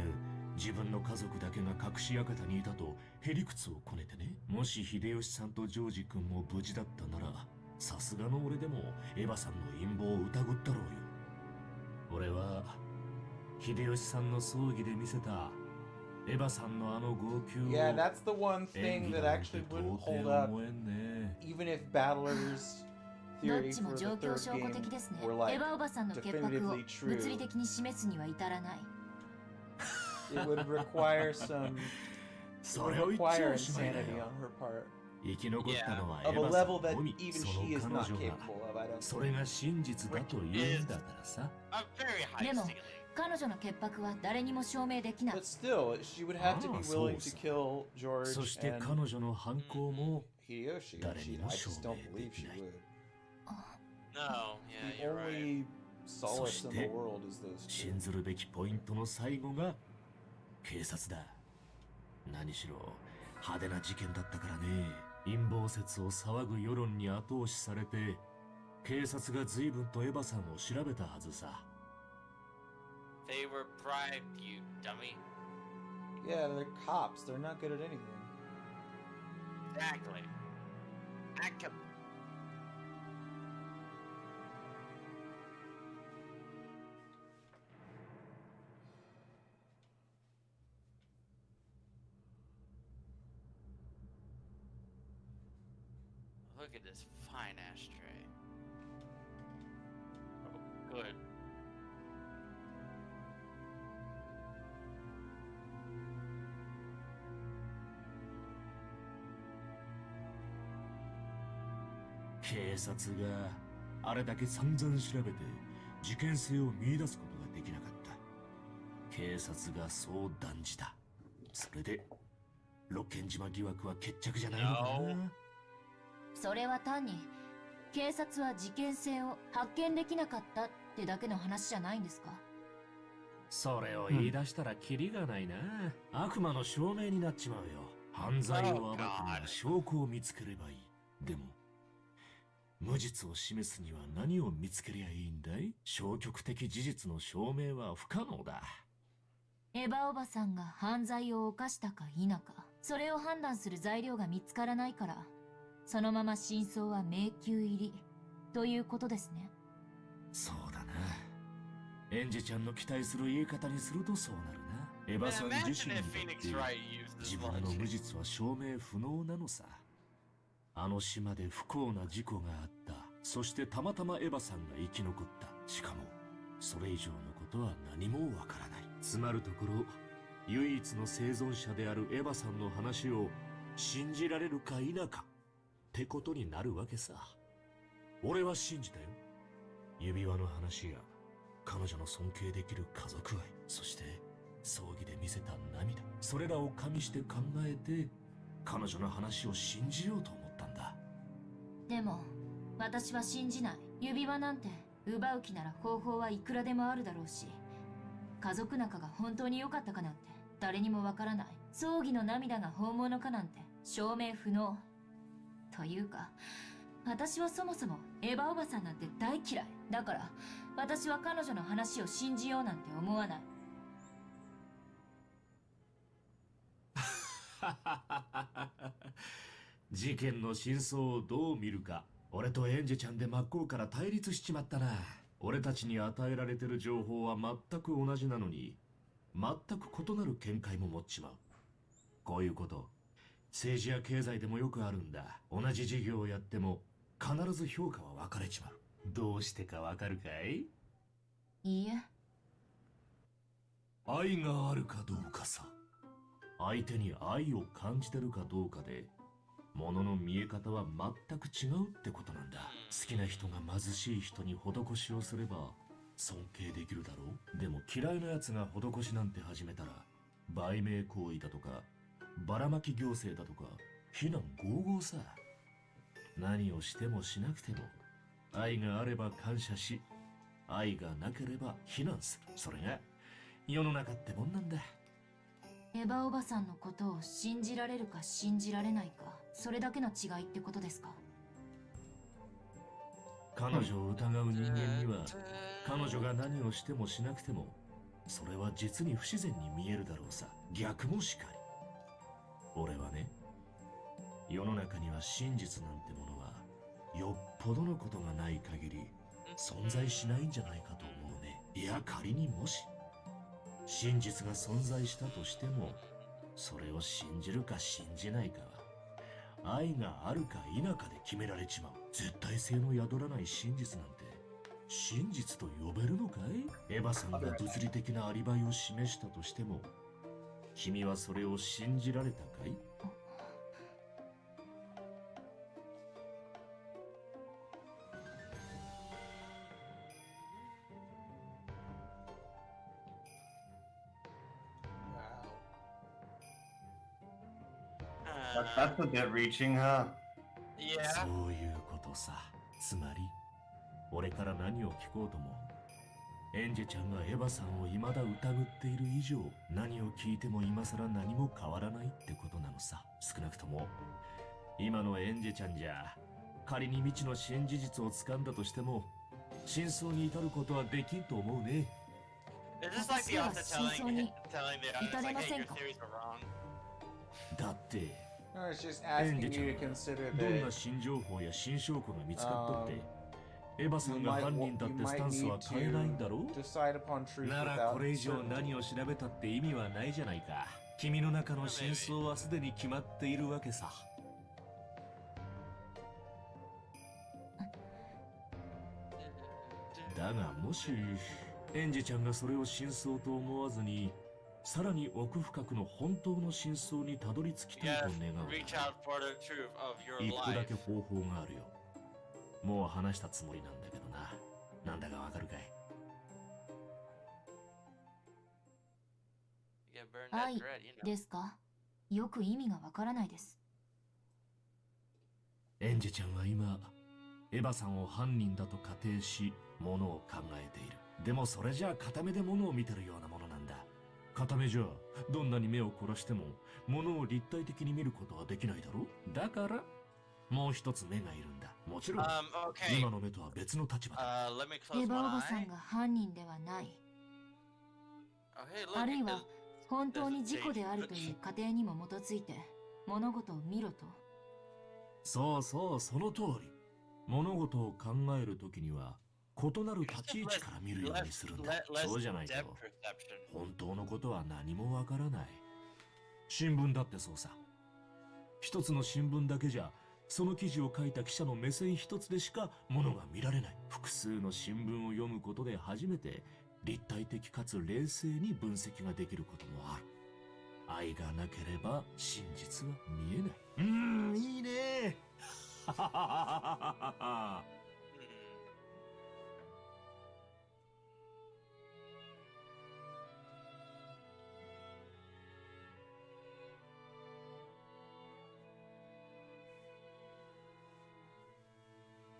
自分の家族だけが隠し館にいたとへりくつをこねてね。もし秀吉さんとジョージ君も無事だったなら、さすがの俺でもエヴァさんの陰謀を疑ったろうよ。俺は秀吉さんの葬儀で見せたエヴァさんのあの号泣を Yeah, that's the one thing that actually wouldn't hold up, even if Battler's どっ theory ちも for 状 the 況 third 証拠 game 的ですね。 were エ like ヴァおばさんの潔白を definitively 物理 true. 的に示すには至らない。It would require some, it そ would れを言っちゃ require おしまいだ insanity よ。 on her part. 生き残ったのは Of エ a ヴァさ level ん that のみ。 even そ she の is 彼 not 女 capable が of, I don't それが真実だと言うんだからさ。 A very high でも ceiling. 彼女の潔白は誰にも証明できない。 But still, she would have to be ああ、そう willing さ。 to kill George そして and 彼女の犯行も Hideyoshi. 誰に I も証 just 明 don't で believe き she ない。 would. No, yeah, The you're right. only そ solace し in the て world is those two. 信ずるべきポイントの最後が警察だ。何しろ派手な事件だったからね。陰謀説を騒ぐ世論に後押しされて警察が随分とエヴァさんを調べたはずさ。 They were bribed, you dummy. Yeah, they're cops. They're not good at anything. Exactly. Act Look at this fine ashtray. Oh, good.「警察があれだけ散々調べて事件性を見出すことができなかった。警察がそう断じた。それで六軒島疑惑は決着じゃないのかな。それは単に警察は事件性を発見できなかったってだけの話じゃないんですか？それを言い出したらキリがないな。悪魔の証明になっちまうよ。犯罪を暴くには証拠を見つければいい。でも無実を示すには何を見つけりゃいいんだい？消極的事実の証明は不可能だ。エヴァおばさんが犯罪を犯したか否か、それを判断する材料が見つからないから、そのまま真相は迷宮入りということですね。そうだな。エンジェちゃんの期待する言い方にするとそうなるな。エヴァさん自身にとって自分の無実は証明不能なのさ。あの島で不幸な事故があった。そしてたまたまエヴァさんが生き残った。しかもそれ以上のことは何もわからない。つまるところ、唯一の生存者であるエヴァさんの話を信じられるか否かってことになるわけさ。俺は信じたよ。指輪の話や彼女の尊敬できる家族愛、そして葬儀で見せた涙、それらを加味して考えて彼女の話を信じようと思ったんだ。でも私は信じない。指輪なんて奪う気なら方法はいくらでもあるだろうし、家族仲が本当に良かったかなんて誰にもわからない。葬儀の涙が本物かなんて証明不能。というか私はそもそもエヴァおばさんなんて大嫌いだから、私は彼女の話を信じようなんて思わない。事件の真相をどう見るか。俺とエンジェちゃんで真っ向から対立しちまったな。俺たちに与えられてる情報は全く同じなのに、全く異なる見解も持っちまう。こういうこと政治や経済でもよくあるんだ。同じ事業をやっても必ず評価は分かれちまう。どうしてかわかるかい？いいえ。愛があるかどうかさ。相手に愛を感じてるかどうかで物の見え方は全く違うってことなんだ。好きな人が貧しい人に施しをすれば尊敬できるだろう。でも嫌いな奴が施しなんて始めたら売名行為だとかばらまき行政だとか非難合々さ。何をしてもしなくても愛があれば感謝し、愛がなければ非難する。それが世の中ってもんなんだ。エヴァおばさんのことを信じられるか信じられないか、それだけの違いってことですか？彼女を疑う人間には彼女が何をしてもしなくてもそれは実に不自然に見えるだろうさ。逆もしかり。俺はね、世の中には真実なんてものはよっぽどのことがない限り存在しないんじゃないかと思うね。いや仮にもし真実が存在したとしても、それを信じるか信じないかは愛があるか否かで決められちまう。絶対性の宿らない真実なんて真実と呼べるのかい？エヴァさんが物理的なアリバイを示したとしても君はそれを信じられたかい？That's a bit reaching, huh? そういうことさ。つまり俺から何を聞こうともエンジェちゃんがエヴァさんを未だ疑っている以上、何を聞いても今更何も変わらないってことなのさ。少なくとも今のエンジェちゃんじゃ仮に未知の新事実を掴んだとしても真相に至ることはできんと思うね。私は真相に至れませんか？だってNo, it's just エン asking ジェ you ちゃ to ん consider がどんな that 新情報や新証拠が見つかったってエヴァさんが犯人だってスタンスは変えないんだろう？ならこれ以上何を調べたって意味はないじゃないか。君の中の真相はすでに決まっているわけさ。だがもしエンジェちゃんがそれを真相と思わずにさらに奥深くの本当の真相にたどり着きたいと願う。一個だけ方法があるよ。もう話したつもりなんだけどな。なんだかわかるかい？愛ですか？よく意味がわからないです。エンジェちゃんは今エヴァさんを犯人だと仮定し物を考えている。でもそれじゃあ片目で物を見てるようなものなんだ。片目じゃどんなに目を殺しても物を立体的に見ることはできないだろ。だからもう一つ目がいるんだ。もちろん、今の目とは別の立場だ。エヴァおばさんが犯人ではない。あるいは本当に事故であるという仮定にも基づいて物事を見ろと。そうそう、その通り。物事を考えるときには異なる立ち位置から見るようにするんだ。そうじゃないと本当のことは何もわからない。新聞だってそうさ。一つの新聞だけじゃその記事を書いた記者の目線一つでしかものが見られない。複数の新聞を読むことで初めて立体的かつ冷静に分析ができることもある。愛がなければ真実は見えない。いいね。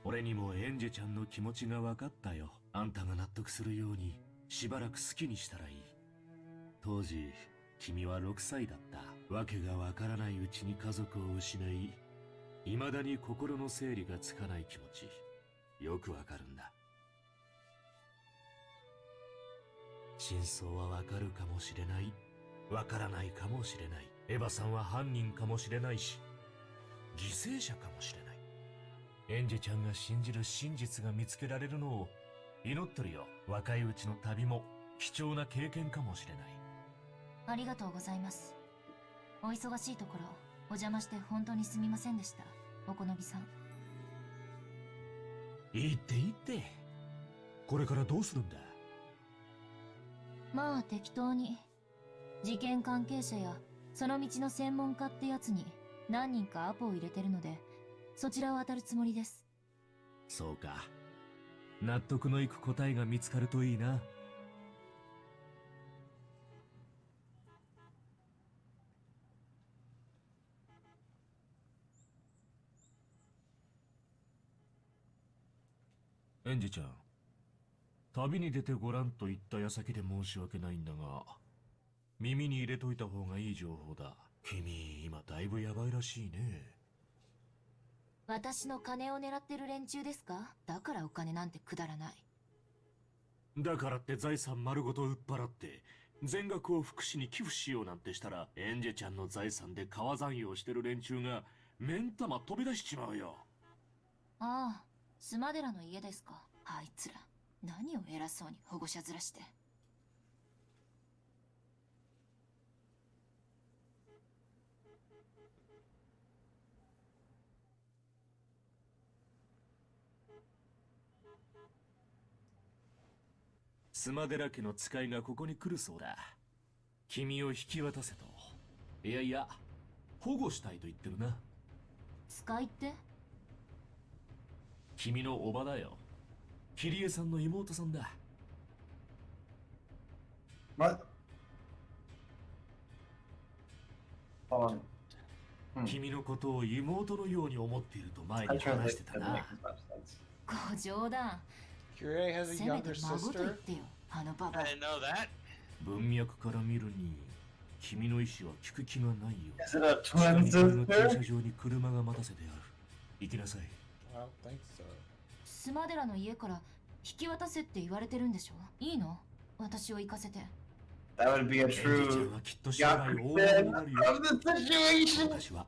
俺にもエンジェちゃんの気持ちが分かったよ。あんたが納得するようにしばらく好きにしたらいい。当時君は6歳だった。わけがわからないうちに家族を失い、未だに心の整理がつかない気持ち、よくわかるんだ。真相はわかるかもしれない、わからないかもしれない。エヴァさんは犯人かもしれないし、犠牲者かもしれない。エンジェちゃんが信じる真実が見つけられるのを祈ってるよ。若いうちの旅も貴重な経験かもしれない。ありがとうございます。お忙しいところお邪魔して本当にすみませんでした、お好みさん。いいっていいって。これからどうするんだ？まあ適当に。事件関係者やその道の専門家ってやつに何人かアポを入れてるので、そちらを当たるつもりです。そうか。納得のいく答えが見つかるといいな。エンジェちゃん、旅に出てごらんと言った矢先で申し訳ないんだが、耳に入れといた方がいい情報だ。君、今だいぶヤバいらしいね。私の金を狙ってる連中ですか？だからお金なんてくだらない。だからって財産丸ごと売っ払って全額を福祉に寄付しようなんてしたら、エンジェちゃんの財産で川残用してる連中が目ん玉飛び出しちまうよ。ああ、スマデラの家ですか。あいつら何を偉そうに保護者面して。スマデラ家の使いがここに来るそうだ。君を引き渡せと。いやいや、保護したいと言ってるな。使いって？君の叔母だよ。キリエさんの妹さんだ。What? Hold on. 君のことを妹のように思っていると前に話してたな。ご冗談。Kyrie has a せめて younger 孫と言っ sister. てよ、あのババア。文脈から見るに、君の意思は聞く気がないよ。Is it a 近く twin の sister? 駐車場に車が待たせてある。行きなさい。I don't think so. スマデラの家から引き渡せって言われてるんでしょ？いいの？私を行かせて。That would be a エンジェちゃん true はきっと将来大物にな Yakuza るよ。 of the situation. 私は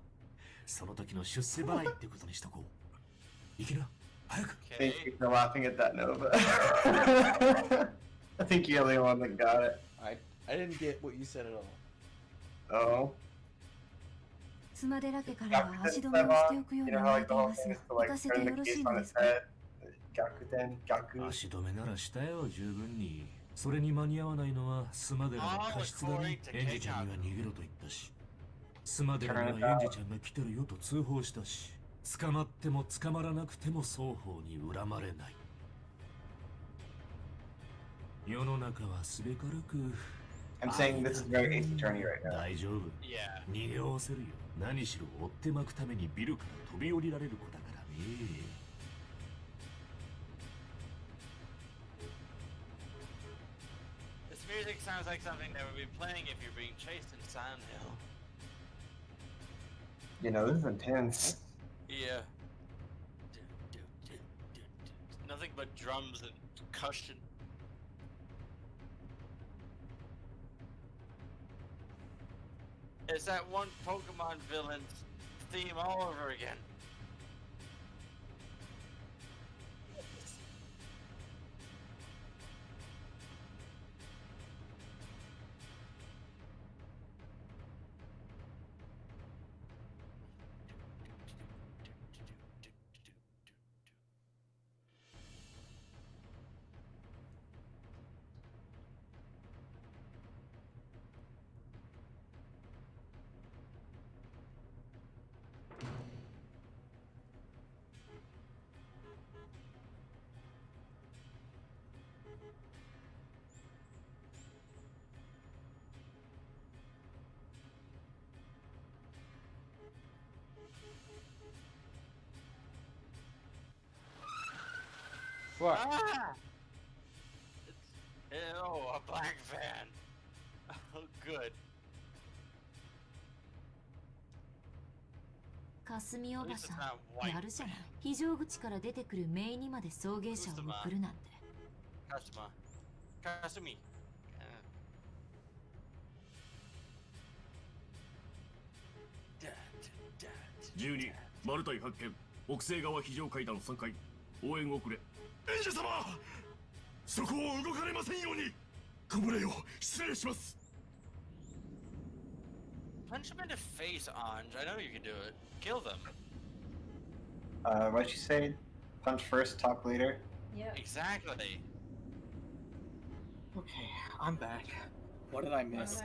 その時の出世払いってことにしとこう。行きな、早く。 Thank you for laughing at that, Nova. I think you're the only one that got it. I didn't get what you said at all. Oh. スマデラ家からは足止めをしておくように You know 言わ how れ like て the い whole ます thing が、 is to 行 like かせて turn よ the ろし case いの on で its すか？ head? Gakuten, Gaku. 足止めならしたよ、十分に。それに間に合わないのはスマデラの過失だね。エンジェちゃんには逃げろと言ったし、スマデラにはエンジェちゃんが来てるよと通報したし、捕まっても捕まらなくても双方に恨まれない。世の中はすべからく I'm saying this is very Ace Attorney right now. 大丈夫。逃げおわせるよ。何しろ追ってまくためにビルから飛び降りられる子だからね。music sounds like something that would be playing if you're being chased in Silent Hill. You know, this is intense. Yeah. Nothing but drums and percussion. It's that one Pokemon villain's theme all over again. Fuck. Ah! Ew, a black van. Oh, good. 霞おばさんやるじゃない。非常口から出てくるメイにまで送迎車を送るなんて。Kasumi. 12マルタイ発見。北西側非常階段3階。応援遅れ。エンジェ様、そこを動かれませんように。ご無礼を失礼します。 Punch him in the face, Anj. I know you can do it. Kill them. What'd you say? Punch first, talk later? Yeah. Exactly. Okay, I'm back. What did I miss?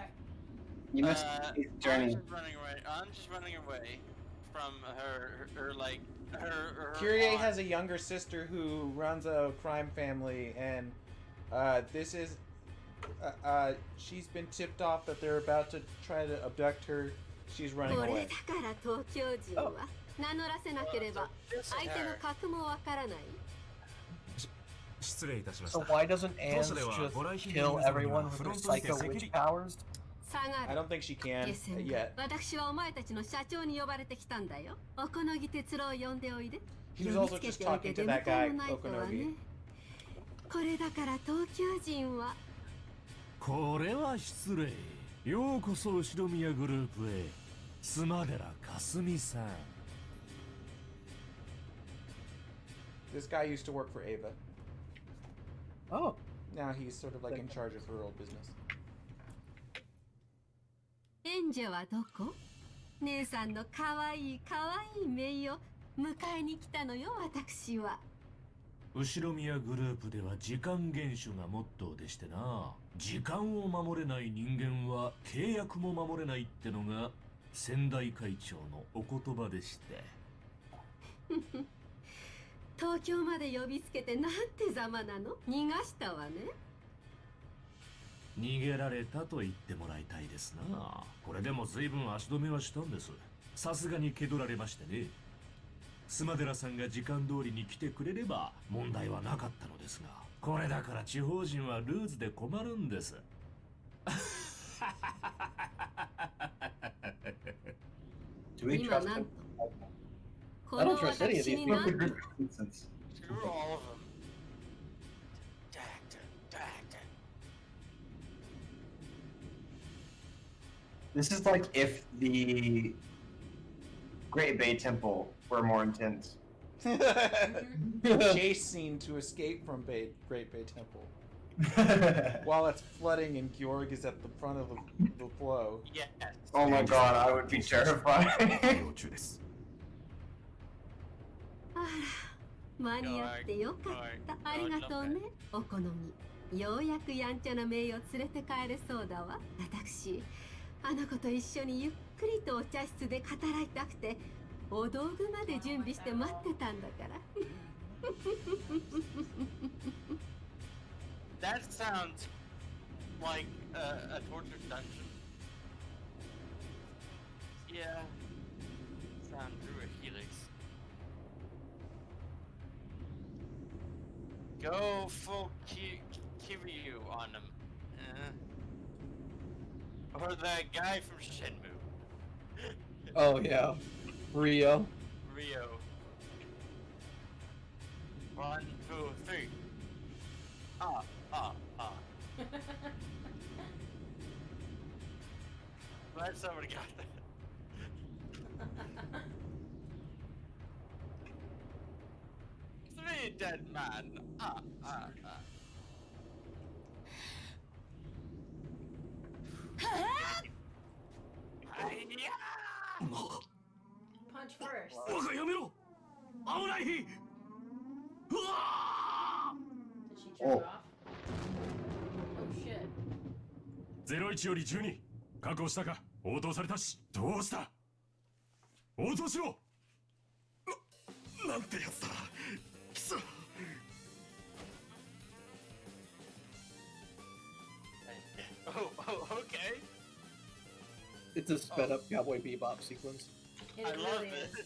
You missed his journey. Anj is running away from her like, her Kyrie has a younger sister who runs a crime family, and this is she's been tipped off that they're about to try to abduct her. She's running away. Oh. So why doesn't Anne just kill everyone with her psycho witch powers? I don't think she can yet. He was also just talking to that guy, Okunogi. これは失礼。ようこそ後ろ宮グループへ。スマデラかすみさん。This guy used to work for Ava. Oh. Now he's sort of like in charge of her old business. エンジェはどこ？姉さんのかわいいかわいい姪を迎えに来たのよ、私は。後ろ宮グループでは時間厳守がモットーでしてな。時間を守れない人間は契約も守れないってのが先代会長のお言葉でして。東京まで呼びつけてなんてざまなの？逃がしたわね。逃げられたと言ってもらいたいですな。これでも随分足止めはしたんです。さすがに蹴取られましてね。スマデラさんが時間通りに来てくれれば問題はなかったのですが、これだから地方人はルーズで困るんです。今なんと I don't trust any of these people. Screw all of them. This is like if the Great Bay Temple were more intense. Chase scene to escape from Great Bay Temple. While it's flooding and Georg is at the front of the flow. Yeah. Oh my god, I would be terrified. あら、間に合ってよかった。ありがとうね、お好み。ようやくやんちゃな姪を連れて帰れそうだわ。私、あの子と一緒にゆっくりとお茶室で語らいたくて、お道具まで準備して待ってたんだから。That sounds like a torture dungeon. Yeah. Sound through a helix. Go full Kiryu on him. Or that guy from Shenmue. Oh yeah, Rio. Rio. 1, 2, 3. Ah. Glad somebody got that. It's me, dead man. Punch first. 我がやめろ危ない日うわ Did she jerk off? Oh shit. 01より12確保したか応答されたしどうした応答しろなんてやつだキス Oh, okay. It's a sped up Cowboy Bebop sequence. It I really love is. it.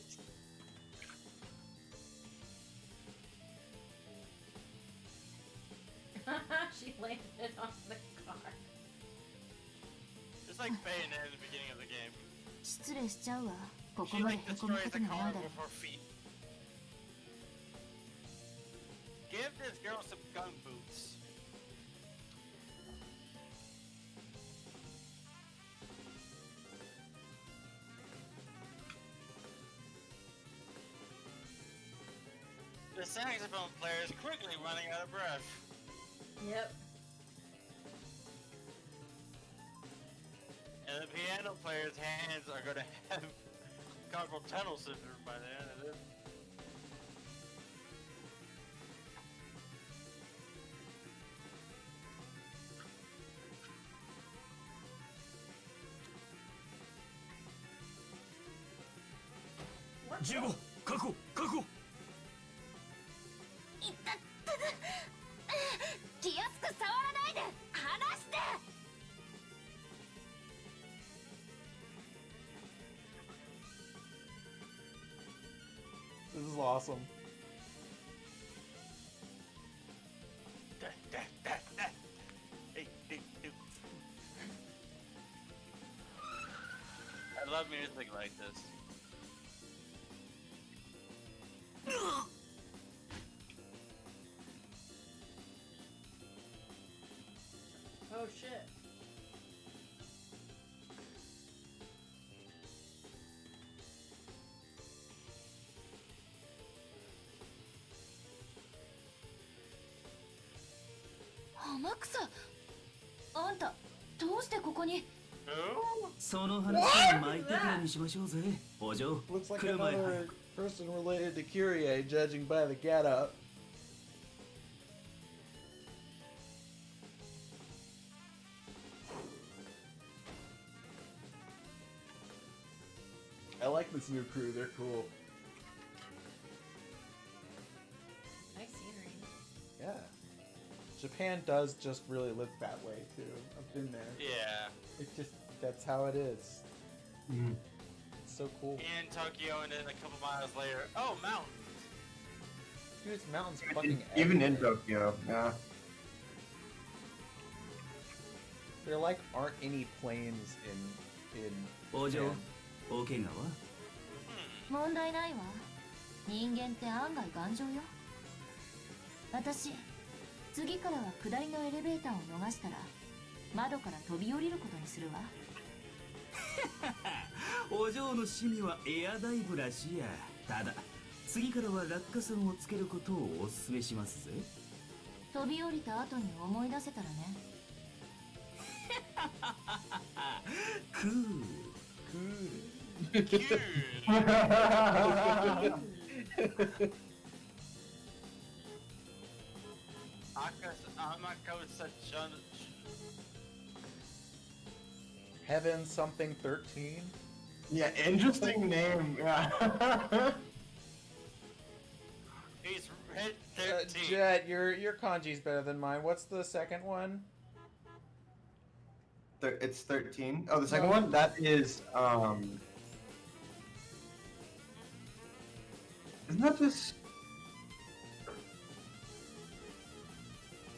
She landed on the car. It's like Bayonetta at the beginning of the game. 失礼しちゃうわ。ここ She まで like へこむ destroys こと the もない car だろ with her feet. Give this girl some gun boots. The saxophone player is quickly running out of breath. Yep. And the piano player's hands are gonna have carpal tunnel syndrome by the end of this. Jigo, 確保確保いったっただ気安く触らないで離して This is awesome. I love music like this. Oh shit. Amaksa! あんた、どうしてここにその話は巻いてからにしましょうぜお嬢 Looks like 来る前 another person related to Kyrie, judging by the getup. I like this new crew, they're cool. Nice scenery. Yeah. Japan does just really live that way too. I've been there. Yeah. It's just, that's how it is. It's so cool. In Tokyo, and then a couple miles later, oh, mountains. Dude, it's mountains fucking Even in everywhere. Tokyo, yeah. There like aren't any planes in お嬢 Japan. お怪我は問題ないわ。人間って案外頑丈よ。私、次からは下りのエレベーターを逃したら、窓から飛び降りることにするわ。お嬢の趣味はエアダイブらしいやただ次からは落下傘をつけることをお勧めしますぜ飛び降りた後に思い出せたらね。クール Cute. Heaven something 13? Yeah, interesting name. Yeah. He's red 13. Jet, your kanji's better than mine. What's the second one? It's 13. Oh, the second No. one? That is, isn't that just...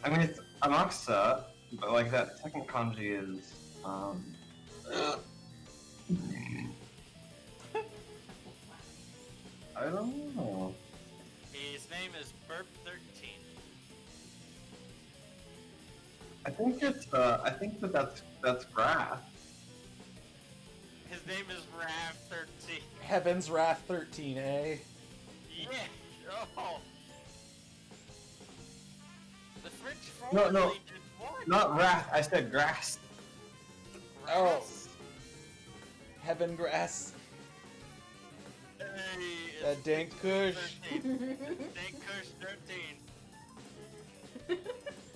I mean, it's Amakusa, but like that second kanji is, I don't know. His name is Burp 13. I think that's Graph. His name is Rav 13. Heaven's Wrath 13, eh? Yeah. Oh. The French No, forward legion won. not Wrath. I said Grass. Oh. Heaven Grass. Hey, That dank kush. 13. Dank Kush 13.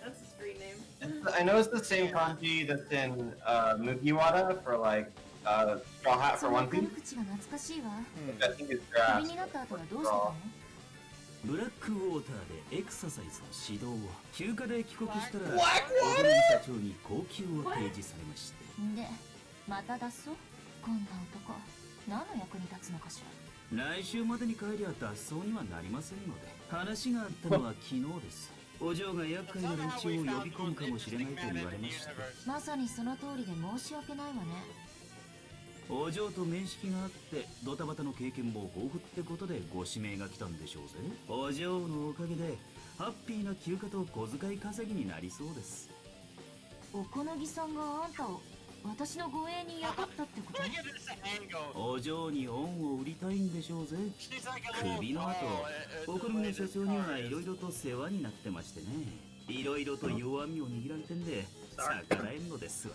That's a screen name. I know it's the same kanji that's in Mugiwara for like straw hat for そ One の Piece. 軽口が懐かしいわ I think it's ク Grass. ビになった後はどうしてたのブラックウォーターでエクササイズの指導を休暇で帰国したら Black water? 小栗社長に高給を提示されましてでまた脱走こんな男何の役に立つのかしら来週までに帰りゃ脱走にはなりませんので話があったのは昨日ですお嬢が厄介な連中を呼び込むかもしれないと言われましてまさにその通りで申し訳ないわねお嬢と面識があってドタバタの経験も豊富ってことでご指名が来たんでしょうぜお嬢のおかげでハッピーな休暇と小遣い稼ぎになりそうですおこのぎさんがあんたを私の護衛に雇ったってことお嬢に恩を売りたいんでしょうぜ首の後お好みの社長にはいろいろと世話になってましてねいろいろと弱みを握られてんで逆らえんのですわ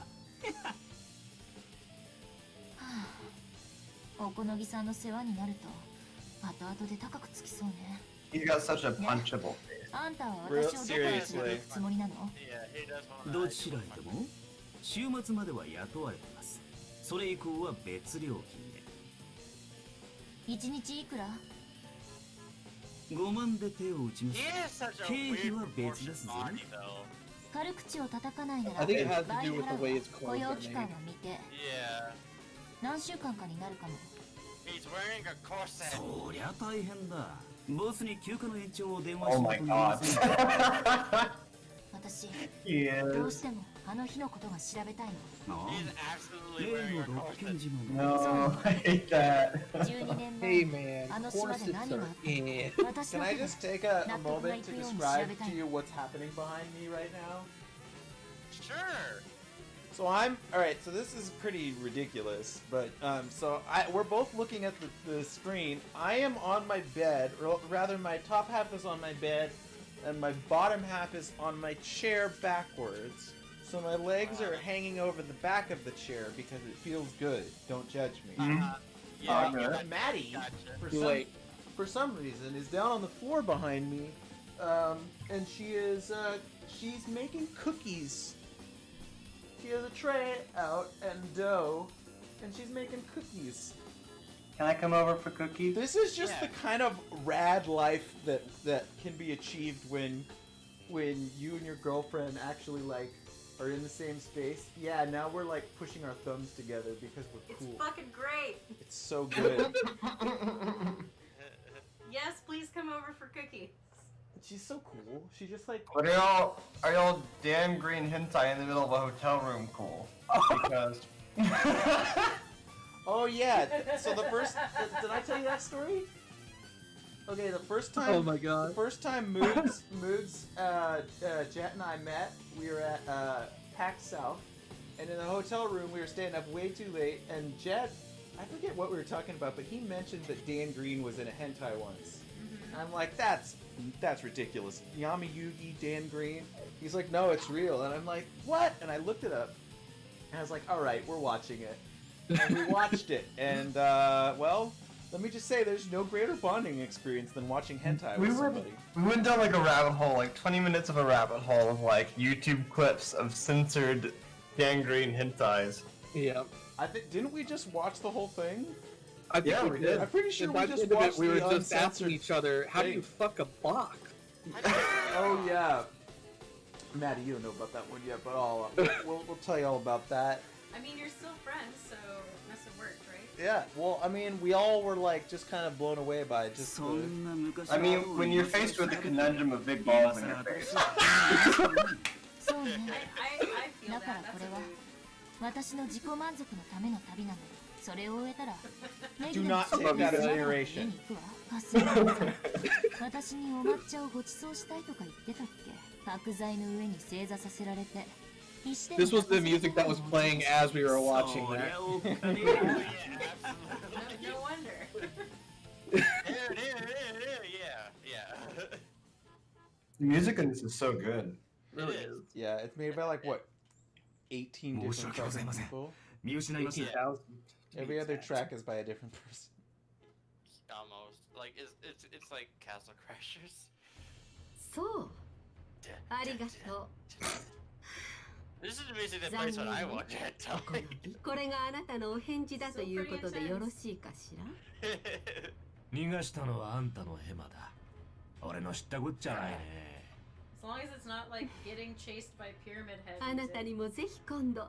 おこのぎさんの世話になると後々で高くつきそうね He's got such a punchable face. あんたは私をどこへ連れて行くつもりなのどちらへでも週末までは雇われてますそれ以降は別料金で1日いくら5万で手を打ちます経費は別ですぜ軽口を叩かないなら I think it has to 倍 do with the 払 way う it's 雇 called. 用期間は見て Yeah. 何週間かになるかも He's wearing a corset. そりゃ大変だボスに休暇の延長を電話 Oh し my たと思いません私 He どう is. してもあの日のことが調べたいのああ He's absolutely 例 wearing の a ロッケン corset. 島 No, I hate that. 12年 Hey 前 man, あの島で corsets 何があ are っ in. た私 Can の I 手が just take a 納得が moment いく to ように調 describe べた to い you what's happening behind me right now? Sure. So I'm all right. So this is pretty ridiculous, but we're both looking at the screen. I am on my bed, or rather, my top half is on my bed, and my bottom half is on my chair backwards. So my legs are hanging over the back of the chair because it feels good. Don't judge me. Yeah, Maddie, gotcha. for some reason, is down on the floor behind me, and she's making cookies. She has a tray out and dough, and she's making cookies. Can I come over for cookies? This is just the kind of rad life that can be achieved when you and your girlfriend actually like are in the same space. Yeah, now we're like pushing our thumbs together because we're cool. It's fucking great. It's so good. Yes, please come over for cookies. She's so cool. She just like. But are y'all damn green hentai in the middle of a hotel room cool? Because. Oh yeah. So the first. Did I tell you that story? Okay, the first time. Oh my god. The first time Moods, Jet and I met, we were at PAX South, and in the hotel room we were staying up way too late, and Jet, I forget what we were talking about, but he mentioned that Dan Green was in a hentai once. And I'm like, that's ridiculous. Yami Yugi, Dan Green. He's like, no, it's real. And I'm like, what? And I looked it up. And I was like, all right, we're watching it. And we watched it. And, well, let me just say there's no greater bonding experience than watching hentai with somebody. We went down like a rabbit hole, like 20 minutes of a rabbit hole of like YouTube clips of censored gangrene hentais. Yeah. Didn't we just watch the whole thing? I think we did. I'm pretty sure And we by the just end of it, watched we were the just uncensored asking each other, how do you thing. fuck a Bach? Oh yeah, Maddie, you don't know about that one yet, but we'll tell you all about that. I mean, you're still friends, so it must have worked, right? Yeah, well, I mean, we all were like just kind of blown away by it. Just I mean, when you're faced with the conundrum of big balls in your face. そうねI feel だから that. これは私の自己満足のための旅なの。それを終えたら Do not take that as narration. 私にお抹茶をご馳走したいとか言ってたっけ。角材の上に正座させられて。This was the music that was playing as we were watching that. No wonder. Yeah. The music in this is so good. Really is. Yeah, it's made by like what, 18 different fucking people. 18,000. Every other track is by a different person. Almost like it's like Castle Crashers. そうありがとう This is the music that plays when I watch it. これがあなたのお返事だということでよろしいかしら逃がしたのはあんたのヘマだ俺の知ったこっちゃないね As long as it's not like getting chased by pyramid heads. あなたにもぜひ今度お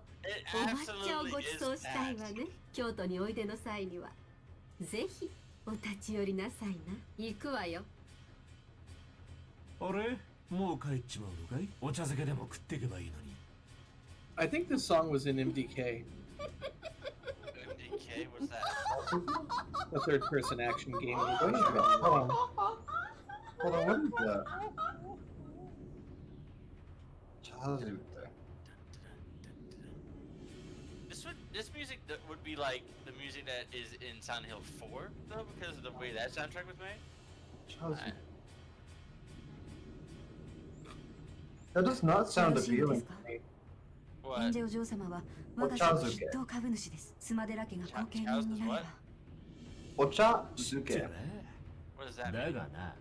抹茶をご馳走したいわね京都においでの際にはぜひお立ち寄りなさいな行くわよあれもう帰っちまうのかいお茶漬けでも食っていけばいいのに I think this song was in MDK. MDK, what's that? A third-person action game. Wait a minute. Hold on, what is that? This music would be like the music that is in Silent Hill 4, though, because of the way that soundtrack was made. That does not sound appealing to me. 天でお嬢様は我が社の筆頭株主です。スマデラ家が後継人になれば。お茶漬け。What does that だ mean? がな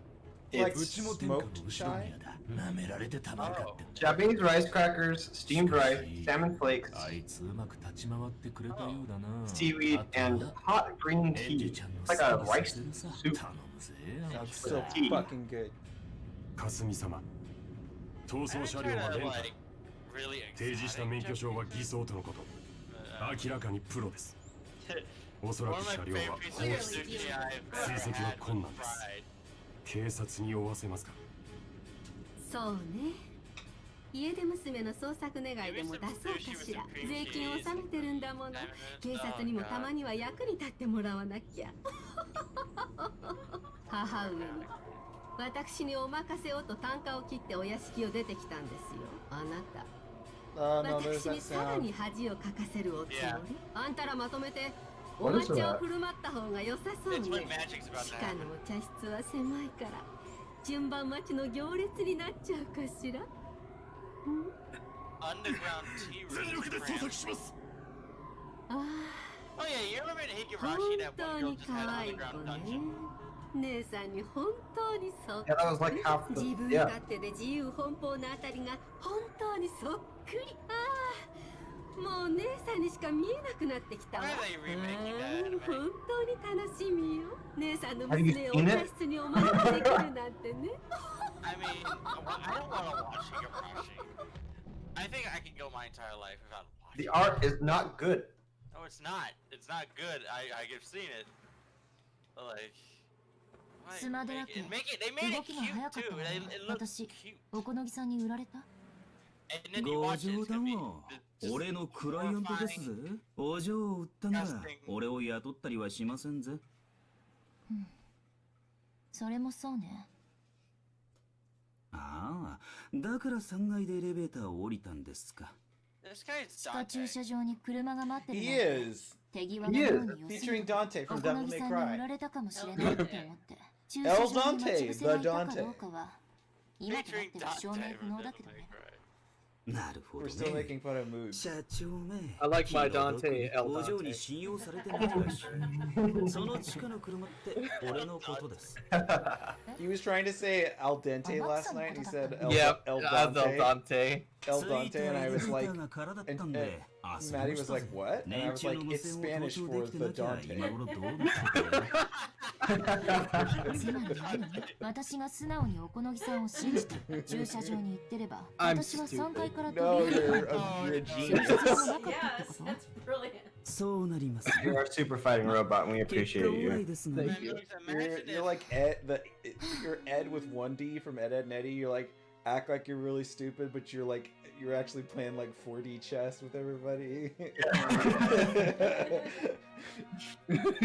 It's うちも天下の後ろ宮だ舐められてたまるかって Japanese rice crackers, steamed rice, salmon flakes, あいつうまく立ち回ってくれたようだな seaweed, and hot green tea. It's like a rice soup. Sounds so fucking good. 霞様逃走車両はレンタル提示した免許証は偽装とのこと明らかにプロですおそらく車両は放置追跡は困難です警察に追わせますかそうね家出娘の捜索願いでも出そうかしら税金を納めてるんだもの警察にもたまには役に立ってもらわなきゃ母上に私にお任せをと単価を切ってお屋敷を出てきたんですよあなた No, there's 私 that にさら sound. に恥をかかせるおつもりあんたらまとめてお抹茶を振る舞った方が良さそうね地下のお茶室は狭いから順番待ちの行列になっちゃうかしら Underground tea room. 全力で捜索しますああ Oh yeah, you remember in 本 Higurashi that 当 one girl に just 可 had 愛い an 子 underground ね dungeon? 姉さんに本当にそっく Yeah, that was like り half the. 自分 Yeah. 勝手で自由奔放なあたりが本当にそっくりああもう姉さんにしか見えなくなってきたわ Why are they remaking that anime? 本当に楽しみよ姉さんの Have you 娘をお seen 茶 it? 室にお招きできるなんてね I mean, I don't want to watch Higurashi. I think I can go my entire life without watching. The art is not good. No, it's not. It's not good. I've seen it. But like, スマデラ家 they made 動 it きが早 cute かった too. わ It looks 私 cute. お好みさんに売られた And then you ご watch it, 冗 it's 談 gonna be は just 俺のクライアントですぜお嬢を売ったなら俺を雇ったりはしませんぜそれもそうねああだから3階でエレベーターを降りたんですか This guy's 地下 Dante. 駐車場に車が待ってる He なんて is. 手際の He よ is. うに良すぎ Featuring て Dante お from 好 Devil み May さんに売 Cry. られたかもしれないって思って駐 El 車場に待 Dante, ち伏せがいたか the どうかは今となっては証明不能だけどねなるほど We're still ね making fun of moods. 社長め I like my Dante, El お嬢 Dante. に信用されてないらしいその地下の車って俺のことです He was trying to say al dente last night. He said El, Yeah, El El Dante. Dante. El Dante, and I was like, and Maddie was like, what? And I was like, it's Spanish for the Dante. つまり何私が素直にお好みさんを信じて駐車場に行ってれば私は3階から飛 No, び降り you're た a 駐 genius. 車場がなかったってこと That's brilliant. そうなります You are a super fighting robot, and we 結 appreciate 果終わり you. ですね Thank you. You're like Ed, you're Ed with one D from Ed, Ed and Eddie. You're like, act like you're really stupid, but you're actually playing like 4D chess with everybody.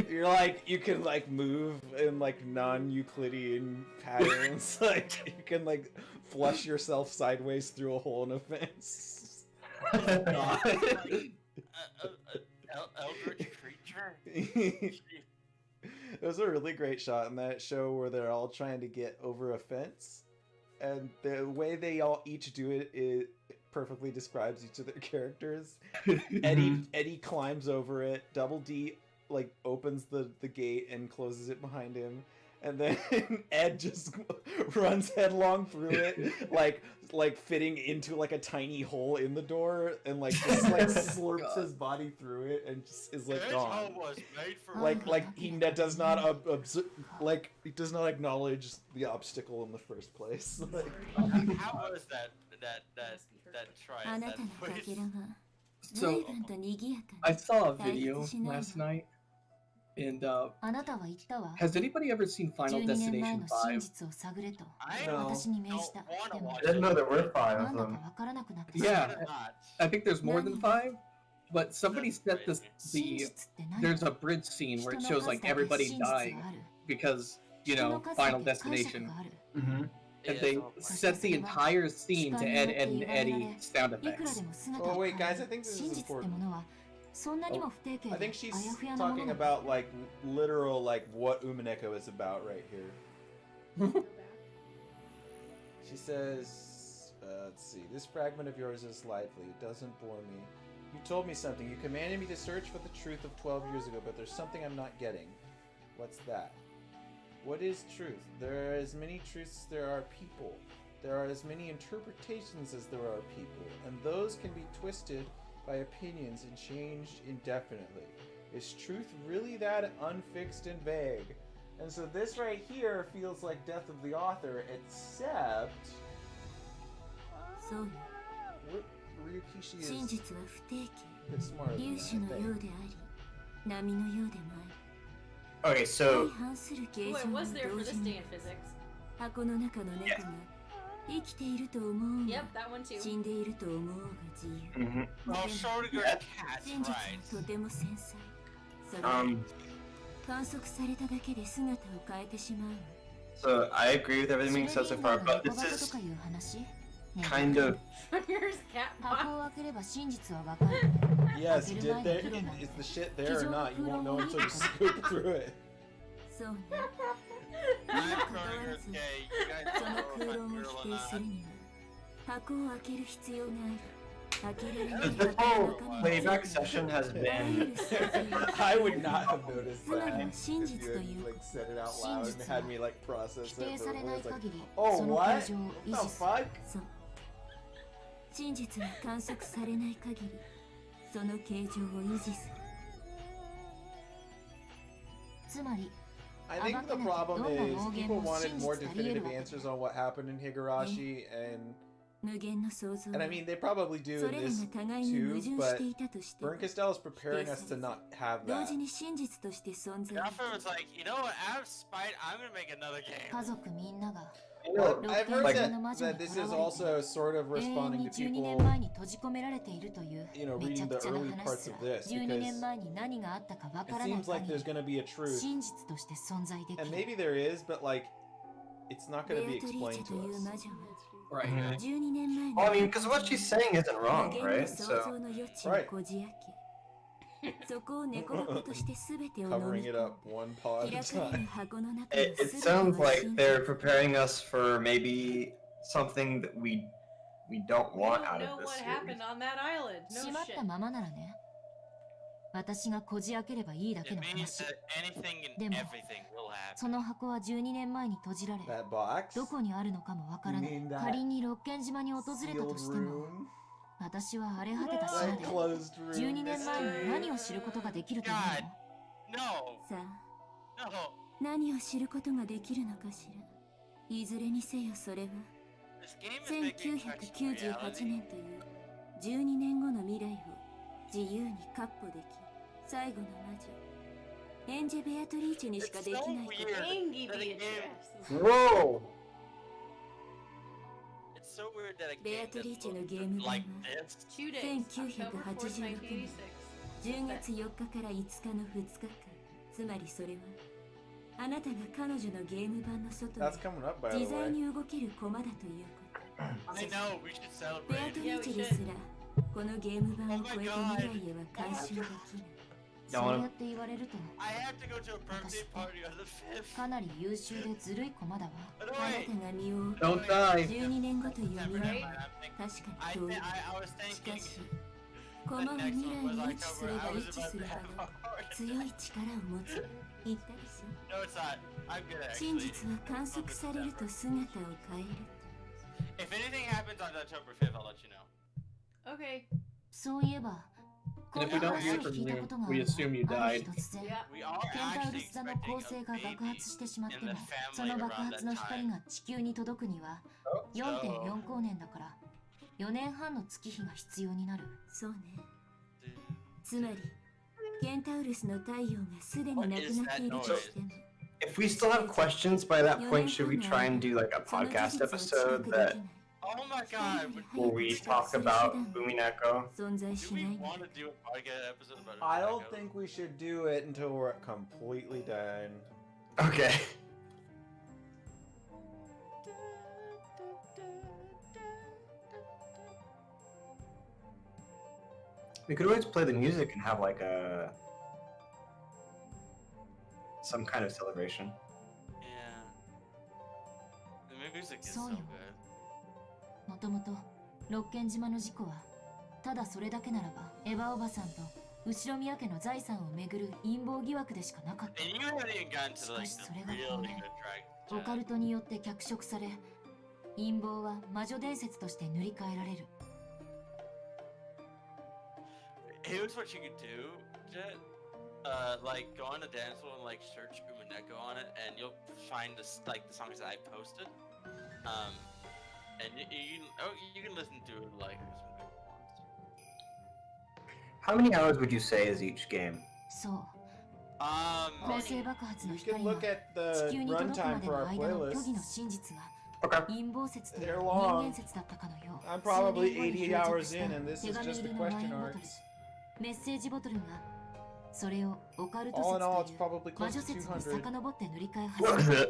You're like, you can like move in like non-Euclidean patterns. Like you can like flush yourself sideways through a hole in a fence. Eldritch creature. It was a really great shot in that show where they're all trying to get over a fence, and the way they all each do it perfectly describes each of their characters. Eddie climbs over it. Double D like opens the gate and closes it behind him, and then Ed just runs headlong through it, like fitting into like a tiny hole in the door, and like just like slurps his body through it and just is like gone. Was made for Like he does not he does not acknowledge the obstacle in the first place. Like, how was that try? So I saw a video last night, and has anybody ever seen Final Destination 5? No. I didn't know there were 5 of them. Yeah, I think there's more than 5, but somebody set there's a bridge scene where it shows like everybody dying because, you know, Final Destination. And they set the entire scene to Ed, Ed, and Eddie sound effects. Oh wait, guys, I think this is important. I think she's talking about like literal like what Umineko is about right here. She says, let's see, this fragment of yours is lively. It doesn't bore me. You told me something. You commanded me to search for the truth of 12 years ago, but there's something I'm not getting. What's that? What is truth? There are as many truths as there are people. There are as many interpretations as there are people, and those can be twisted by opinions and changed indefinitely. Is truth really that unfixed and vague? And so this right here feels like Death of the Author, except Ryukishi is a bit smarter than that, I think. Okay, so Ooh, I was there for this day in physics. Yep, that one too. Oh, Schrödinger cat's right. So I agree with everything you said so far, but this is kind of Here's cat pop. Yes, is the shit there or not? You won't know until you scoop through it. I'm Schrödinger's gay. You guys don't know if I'm real or not. this whole playback session has been. I would not have noticed that if you had like said it out loud and had me like process it. It's like, oh what? What the fuck? 真実が観測されない限りその形状を維持するつまり I think the problem is people wanted more definitive answers on what happened in Higurashi, and I mean they probably do in this too, but Burn Castell is preparing us to not have that. Alfred was like, you know what, out of spite, I'm gonna make another game. Well, I've heard that this is also sort of responding to people, you know, reading the early parts of this, because it seems like there's going to be a truth, and maybe there is, but like, it's not going to be explained to us. Right. Well, I mean, because what she's saying isn't wrong, right? So, right. Covering it up one pod at a time. It sounds like they're preparing us for maybe something that we don't want out of this. Know what series. happened on that island? No shit. 私がこじ開ければいいだけの話。でも、その箱は12年前に閉じられ、どこにあるのかもわからない。仮に六軒島に訪れたとしても、私は荒れ果てた島で12年前に何を知ることができると思うの？さあ、何を知ることができるのかしら。いずれにせよそれは、1998年という12年後の未来を自由に闊歩でき、最後の魔女エンジェ・ベアトリーチェにしかできないこと。演技ビーチ。Whoa! It's so weird that a ベ game アトリーチェの that ゲーム looked 版 like は this. 2 days, October 4th, 1986年 1986. 10月4日から5日の2日間、つまりそれはあなたが彼女のゲーム版の外 That's coming up, by で the 自在 way. に動ける駒だということ。 I know, we should ベア celebrate. トリーチェですらこのゲーム版を超えて未来へは干渉できない。そうやって言われると I have to go to a birthday party on the 5th. かなり優秀でずるい駒だわ。あなたが身を Don't die. 12年後という未来は確かに遠い。 I was し thinking かし駒は未来に位置すれば位置するほど強い力を持つ。言ったでしょ。 No, it's not. I'm good 真 actually. 実は観測されると姿を変える。 If anything happens on October 5th, I'll let you know. Okay. そういえば、こ And ん if な we don't 話を hear from 聞いた you, ことがあ we る assume you わ。ある died. 日突然、 We are ケンタウ actually ルス座の expecting 恒星 a が爆 baby 発してしまって in も the そ family の爆 around 発の that 光 time. が地球に届くには 4.4 光年だから4年半の月日が必要になる。そうね。つまりケンタウルスの太陽がすでになくなっているとしても If we still have questions by that point, should we try and do like a podcast episode that Oh my god. where we talk about Umineko? 存在し Do な we いの。 want to do a podcast episode about it? I don't think we should do it until we're completely done. Okay. We could always play the music and have like a some kind of celebration. Yeah. The music is そ so うよ。 good. もともと六軒島の事故はただそれだけならばエヴァおばさんと後宮家の財産をめぐる陰謀疑惑でしかなかった。 And you haven't even gotten to し like かし the それが really 去 good 年 track. オカルトによって脚色され陰謀は魔女伝説として塗り替えられる。 Here's what you could do, Jet. Like go on the dance floor and like search Umineko on it, and you'll find this like the songs that I posted. And you can listen to it like some good ones. How many hours would you say is each game? そう。恒星爆発の You 光 can が look at 地 the 球に届くま runtime で for の our 間の虚偽 playlist. の真実が Okay. 陰謀説と They're 人 long. 間説だったかのよう。 I'm 数 probably 年後に 80 hours 漂着した in, and this 手 is 紙 just 入 the りのワイン question ボトル arcs. メッセージボトルがそれをオカルト All in all, it's 説という probably 魔 close 女 to 説に 200. 遡って塗り替え始めた。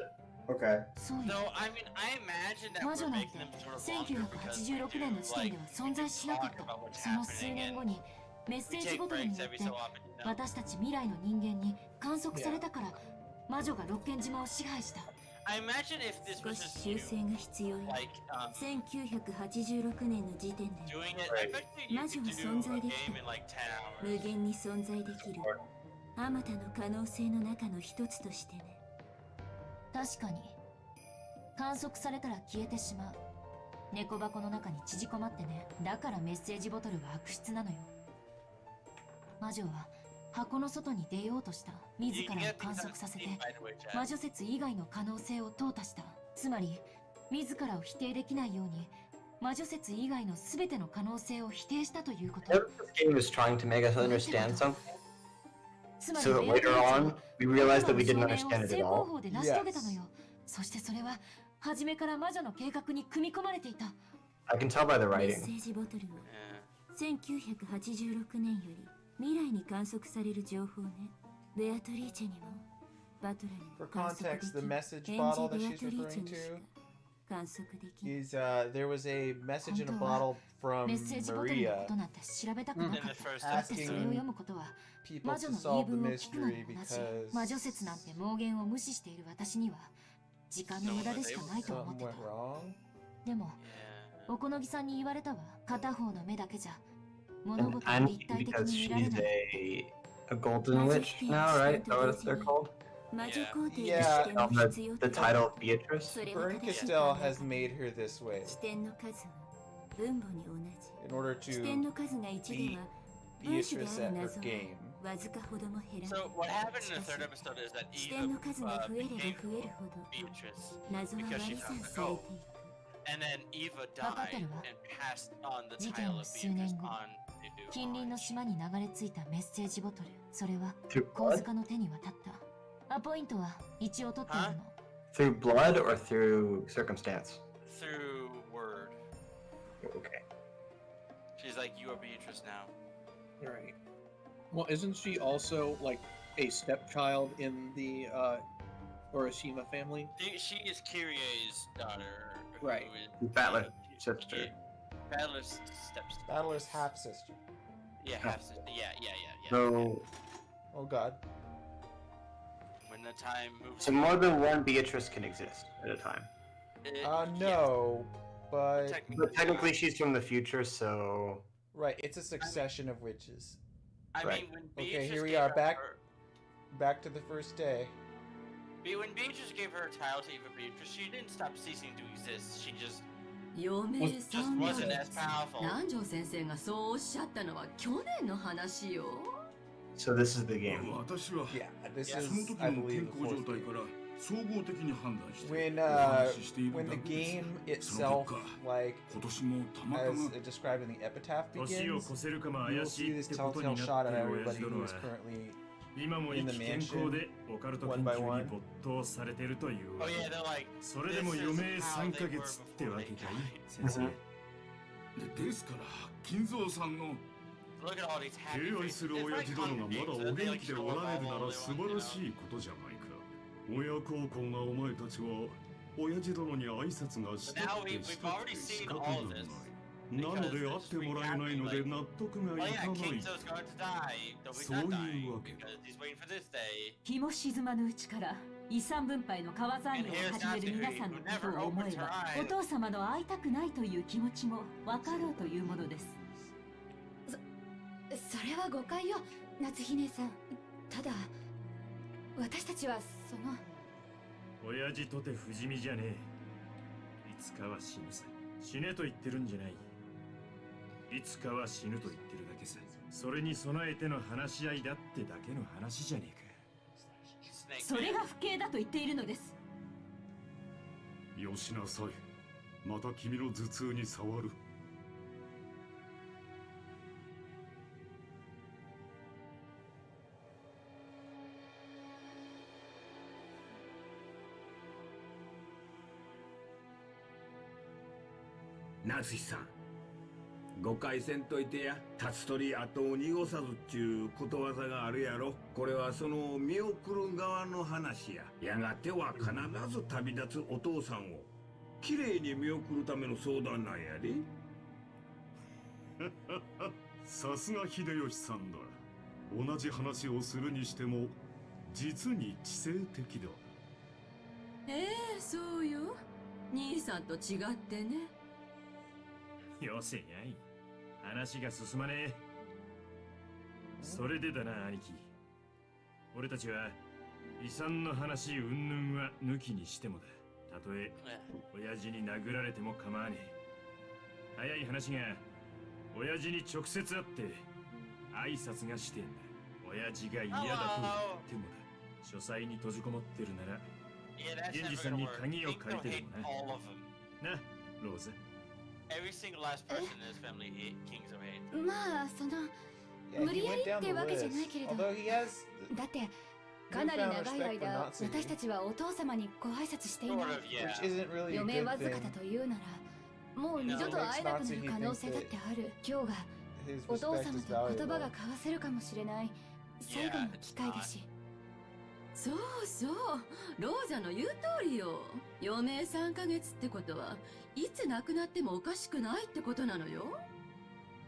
Okay. そうよ。 No, I mean I imagine that 魔 we're 女なんて making them sort of longer because we 1986 年の do 時点 like では存在しなかった。その数年後にメッセージボトルによって私たち未来の人間に観測されたから魔女が六軒島を支配した。 I imagine if this 少 was し just 修 you, 正が必要よ。 like 1986年の時点で doing it, I bet you 魔 you 女 could は do 存在 a で game き in た。 like 10 hours. 無限に存在できるあまたの可能性の中の一つとしてね。確かに観測されたら消えてしまう。猫箱の中に縮こまってね。だからメッセージボトルは悪質なのよ。魔女は箱の外に出ようとした。自らを観測させて魔女説以外の可能性を淘汰した。つまり自らを否定できないように魔女説以外の全ての可能性を否定したということ。 What if this game is trying to make us understand something? つまり So that later on, we realized that we didn't understand it 成 at 功 all? 法で成し遂げたのよ。そしてそれは初めから魔女の計画に組み込まれていた。 I can tell by the メッ writing. セージボトルは1986年より未来に観測される情報ね。ベアトリーチェにもバトラにも For 観測で context, き the る。 message エンジ bottle ベ that ア she's トリーチェ referring にしか to 観測できない。 is there was a message in a bottle from メッセージボトルのこ Maria となんて調べたくなかった。だってそれを asking 読むことは people 魔 to 女の言い solve the 分を聞くのに mystery 同じ。 because 魔女説なんて妄言を無視している私には時間の無駄でしかないと思って something た。 went wrong. でも、お好みさんに言われたわ。片方の目だけじゃ物 And 事を Annie, 立体的 because に見られ she's ない。 a golden witch now, right? Is that what they're called? 魔女皇帝の Yeah. 視点の The, 必要 the title of Beatrice? それは Bern 正しい Castell has made her this way 視点の数は分母に同 in order じ。視点 to の数が1 beat では分子で Beatrice ある at her 謎は game. わずかほども減らない So what happened し in か the し third episode is that 視 Eva 点の数が増えれば became 増えるほど Beatrice 謎は because 割 she り算 found the され code. ていく。 And then Eva 分かって died るわ。 and passed on the 事件 title の of 数 Beatrice 年後 on to 近隣の島に流れ着いたメッセージボトル。それは Through 神 blood? 塚の手に渡った。アポイントは一応取っているの。 Through blood or through circumstance? through word. Okay. She's like, you are Beatrice now. Right. Well, isn't she also like a stepchild in the Urashima family? She is Kyrie's daughter. Right. Battler sister. Battler's stepsister. Battler's half sister. Yeah, half sister. Yeah. So. Oh God. When the time moves. So more than one Beatrice can exist at a time. No, but technically she's from the future, so. Right, it's a succession of witches. I mean, when Okay, Beatrice here we gave are her- back to the first day. When Beatrice gave her title to Eva Beatrice, she didn't stop ceasing to exist. She just 嫁さん wasn't as powerful. 南條先生がそうおっしゃったのは去年の話よ。 So this is the game. 私は this そ is, の時 I の believe, 健 the 康 fourth 状態 game. から総合的に判断して When お話ししている when だ the けです。 game その itself, 結果 like 今年もたまた as ま described in the epitaph 年を begins, 越せるかも you will 怪し see いっ this てことに telltale な shot って at いる親 everybody 父 who 殿は is currently 今も in 生 the き健康 mansion でオカルト one 研 by 究 one. に没頭されてるというわ Oh け yeah, they're like. それでも this 余 is 命 how 3 they ヶ were 月って before わ they けかい died. 先生ですから金蔵さんの Look at all these happy 敬愛 faces. する It's 親 like 父殿 Hunger がまだ Games. お They 元 like 気で show お off られる all なら they 素 want, 晴 you ら know? しいことじゃないか親孝行なお前たちは親父殿に挨拶がしたくてしたくて仕方がないなので会ってもらえないので納得が Oh い yeah, かない Kingzo's going to die. Though he's そう not い dying うわけ because he's waiting for this day. 日も沈まぬうちから遺産分配の川残業を始める皆さんのことを思えばお父様の会いたくないという気持ちも分かろうというものです。それは誤解よ、夏日姉さん。ただ私たちはその親父とて不死身じゃねえいつかは死ぬさ死ねと言ってるんじゃないいつかは死ぬと言ってるだけさそれに備えての話し合いだってだけの話じゃねえかそれが不敬だと言っているのです。よしなさいまた君の頭痛に触る夏日さん誤解せんといてや立つ鳥後を濁さずっちゅうことわざがあるやろこれはその見送る側の話ややがては必ず旅立つお父さんをきれいに見送るための相談なんやでさすが秀吉さんだ同じ話をするにしても実に知性的だそうよ兄さんと違ってねよせやい話が進まねえそれでだな兄貴俺たちは遺産の話云々は抜きにしてもだたとえ親父に殴られても構わねえ早い話が親父に直接会って挨拶がしてんだ親父が嫌だと言ってもだ書斎に閉じこもってるなら源氏さんに鍵を借りてるもななローズEvery single last person in his family Kingzo hate. まあその Yeah, 無 he 理やり went っ down て the わけじゃ list. ないけれど Although he has だってかなり長い respect for 間 Natsuki. 私たちはお父様にご挨拶していない Which isn't really a 余命 good わずか thing. だというならもう二度と会えなくなる可能性だってある今日が His お父 respect 様 is と言葉 valuable. が交わせるかもしれない最後の機会だしそうそうローザの言う通りよ余命3ヶ月ってことはいつ亡くなってもおかしくないってことなのよ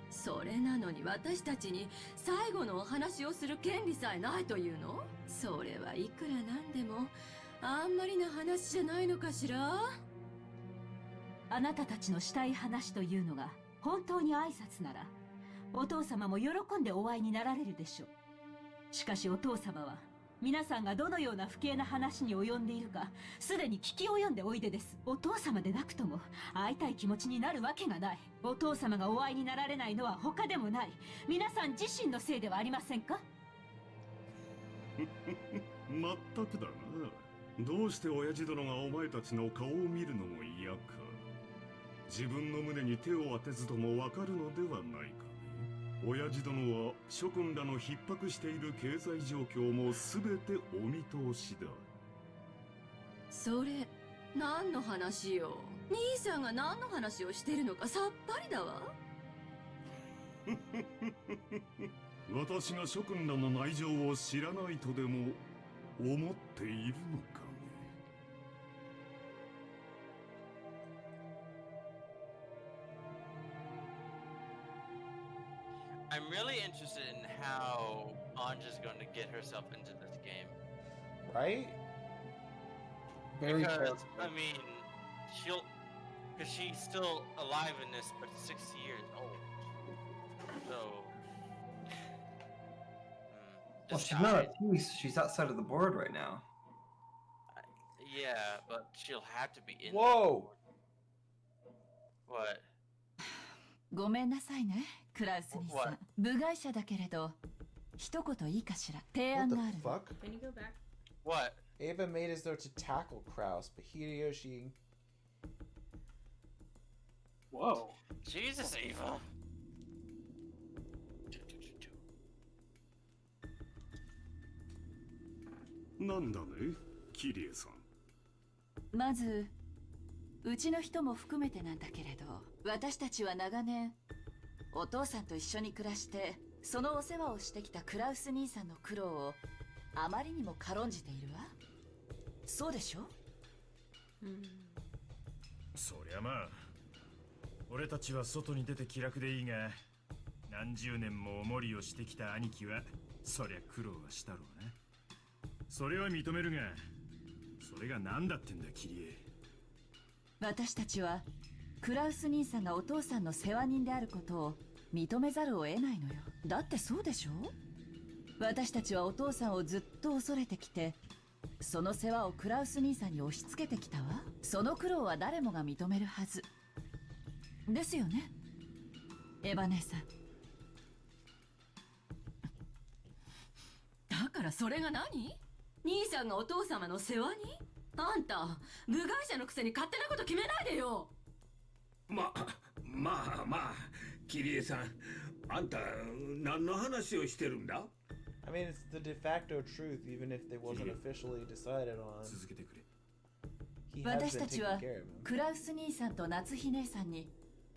それなのに私たちに最後のお話をする権利さえないというのそれはいくらなんでもあんまりな話じゃないのかしらあなたたちのしたい話というのが本当に挨拶ならお父様も喜んでお会いになられるでしょう。しかしお父様は皆さんがどのような不敬な話に及んでいるかすでに聞き及んでおいでです。お父様でなくとも会いたい気持ちになるわけがない。お父様がお会いになられないのは他でもない皆さん自身のせいではありませんかまったくだなどうして親父殿がお前たちの顔を見るのも嫌か自分の胸に手を当てずともわかるのではないか親父殿は諸君らの逼迫している経済状況も全てお見通しだそれ何の話よ。兄さんが何の話をしてるのかさっぱりだわ。私が諸君らの内情を知らないとでも思っているのかね。I'm really interested in how Anja's going to get herself into this game. Right? Very because, careful. I mean, because she's still alive in this, but 60 years old. So. Well, she's not at peace. She's outside of the board right now. Yeah, but she'll have to be in. Whoa! What? ごめんなさいね、クラウス兄さん。部外者だけれど、一言いいかしら。提案がある。What the fuck? Can you go back? What? Ava made as though to tackle Kraus, but Hideyoshi. Whoa. Jesus, Ava. なんだね、キリエさん。まず、うちの人も含めてなんだけれど、私たちは長年、お父さんと一緒に暮らして、そのお世話をしてきたクラウス兄さんの苦労をあまりにも軽んじているわ。そうでしょ？そりゃまあ、俺たちは外に出て気楽でいいが、何十年もお守りをしてきた兄貴は、そりゃ苦労はしたろうな。それは認めるが、それが何だってんだ、キリエ。私たちはクラウス兄さんがお父さんの世話人であることを認めざるを得ないのよ。だってそうでしょ？私たちはお父さんをずっと恐れてきて、その世話をクラウス兄さんに押し付けてきたわ。その苦労は誰もが認めるはずですよね、エヴァ姉さん。だからそれが何？兄さんがお父様の世話に？あんた、部外者のくせに勝手なこと決めないでよ。まあ、キリエさん、あんた何の話をしてるんだ？ I mean, it's the de facto truth, even if it wasn't officially decided on. 続けてくれ。私たちはクラウス兄さんと夏日姉さんに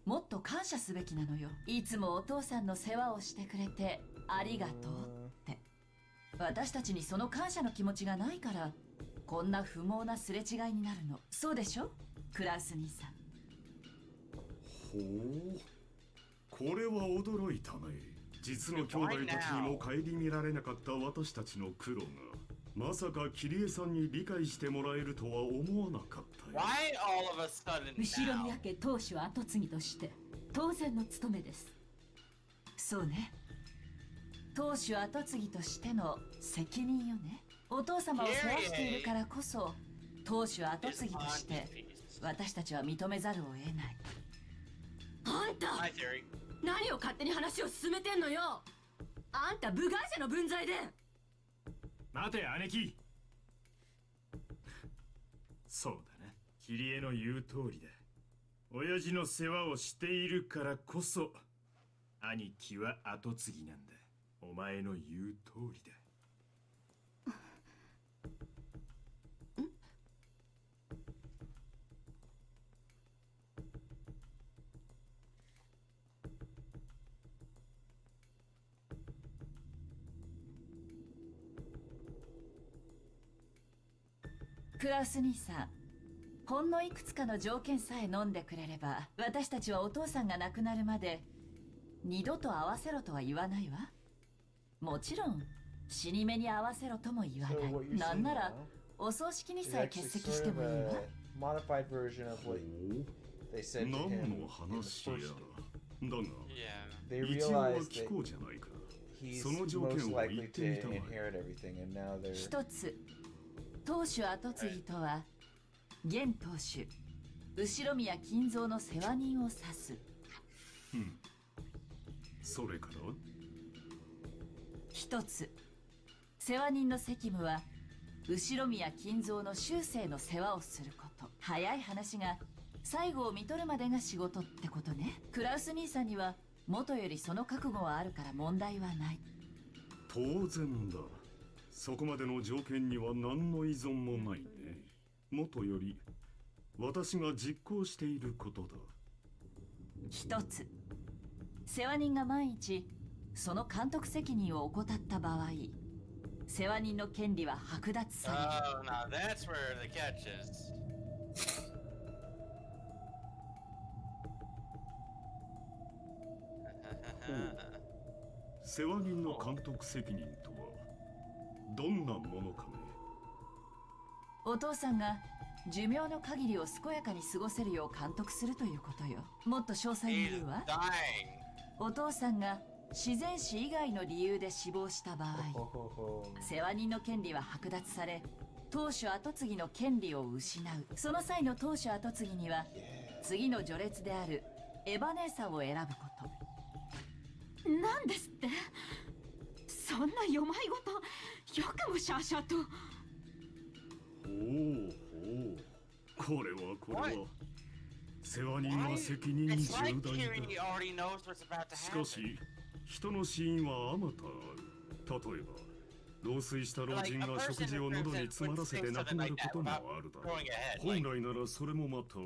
もっと感謝すべきなのよ。いつもお父さんの世話をしてくれてありがとうって。私たちにその感謝の気持ちがないからこんな不毛なすれ違いになるの。そうでしょ、クラウス兄さん。ほう、これは驚いたね。実の兄弟たちにも顧みられなかった私たちの苦労が、まさかキリエさんに理解してもらえるとは思わなかったよ。後ろ宮家当主跡継ぎとして当然の務めです。そうね、当主跡継ぎとしての責任よね。お父様を世話しているからこそ当主跡継ぎとして私たちは認めざるを得ない。あんた、何を勝手に話を進めてんのよ。あんた部外者の分際で。待て姉貴。そうだな、キリエの言う通りだ。親父の世話をしているからこそ兄貴は跡継ぎなんだ。お前の言う通りだ。クラウス兄さん、ほんのいくつかの条件さえ飲んでくれれば私たちはお父さんが亡くなるまで二度と会わせろとは言わないわ。もちろん死に目に合わせろとも言わない。なんならお葬式にさえ欠席してもいいわ。Modified version of what they said to him in the first game. They realized that he's most likely to inherit everything, and now they're. 一つ、当主跡継ぎとは現当主後宮金蔵の世話人を指す。それから一つ、世話人の責務は後宮金蔵の終生の世話をすること。早い話が最後を見とるまでが仕事ってことね。クラウス兄さんには元よりその覚悟はあるから問題はない。当然だ。そこまでの条件には何の依存もないね。元より私が実行していることだ。一つ、世話人が万一その監督責任を怠った場合、世話人の権利は剥奪される。Oh, now that's where the catch is. 世話人の監督責任とはどんなものかね。お父さんが寿命の限りを健やかに過ごせるよう監督するということよ。もっと詳細に言うわ。お父さんが自然死以外の理由で死亡した場合、世話人の権利は剥奪され、当主跡継ぎの権利を失う。その際の当主跡継ぎには次の序列であるエバ姉さんを選ぶこと。なんですって？そんな読まいごとよくもシャーシャーと。ほうほう、これは世話人は責任重大だ。しかし人の死因はあまたある。例えば老衰した老人が食事を喉に詰まらせて亡くなることもあるだろう。本来ならそれもまた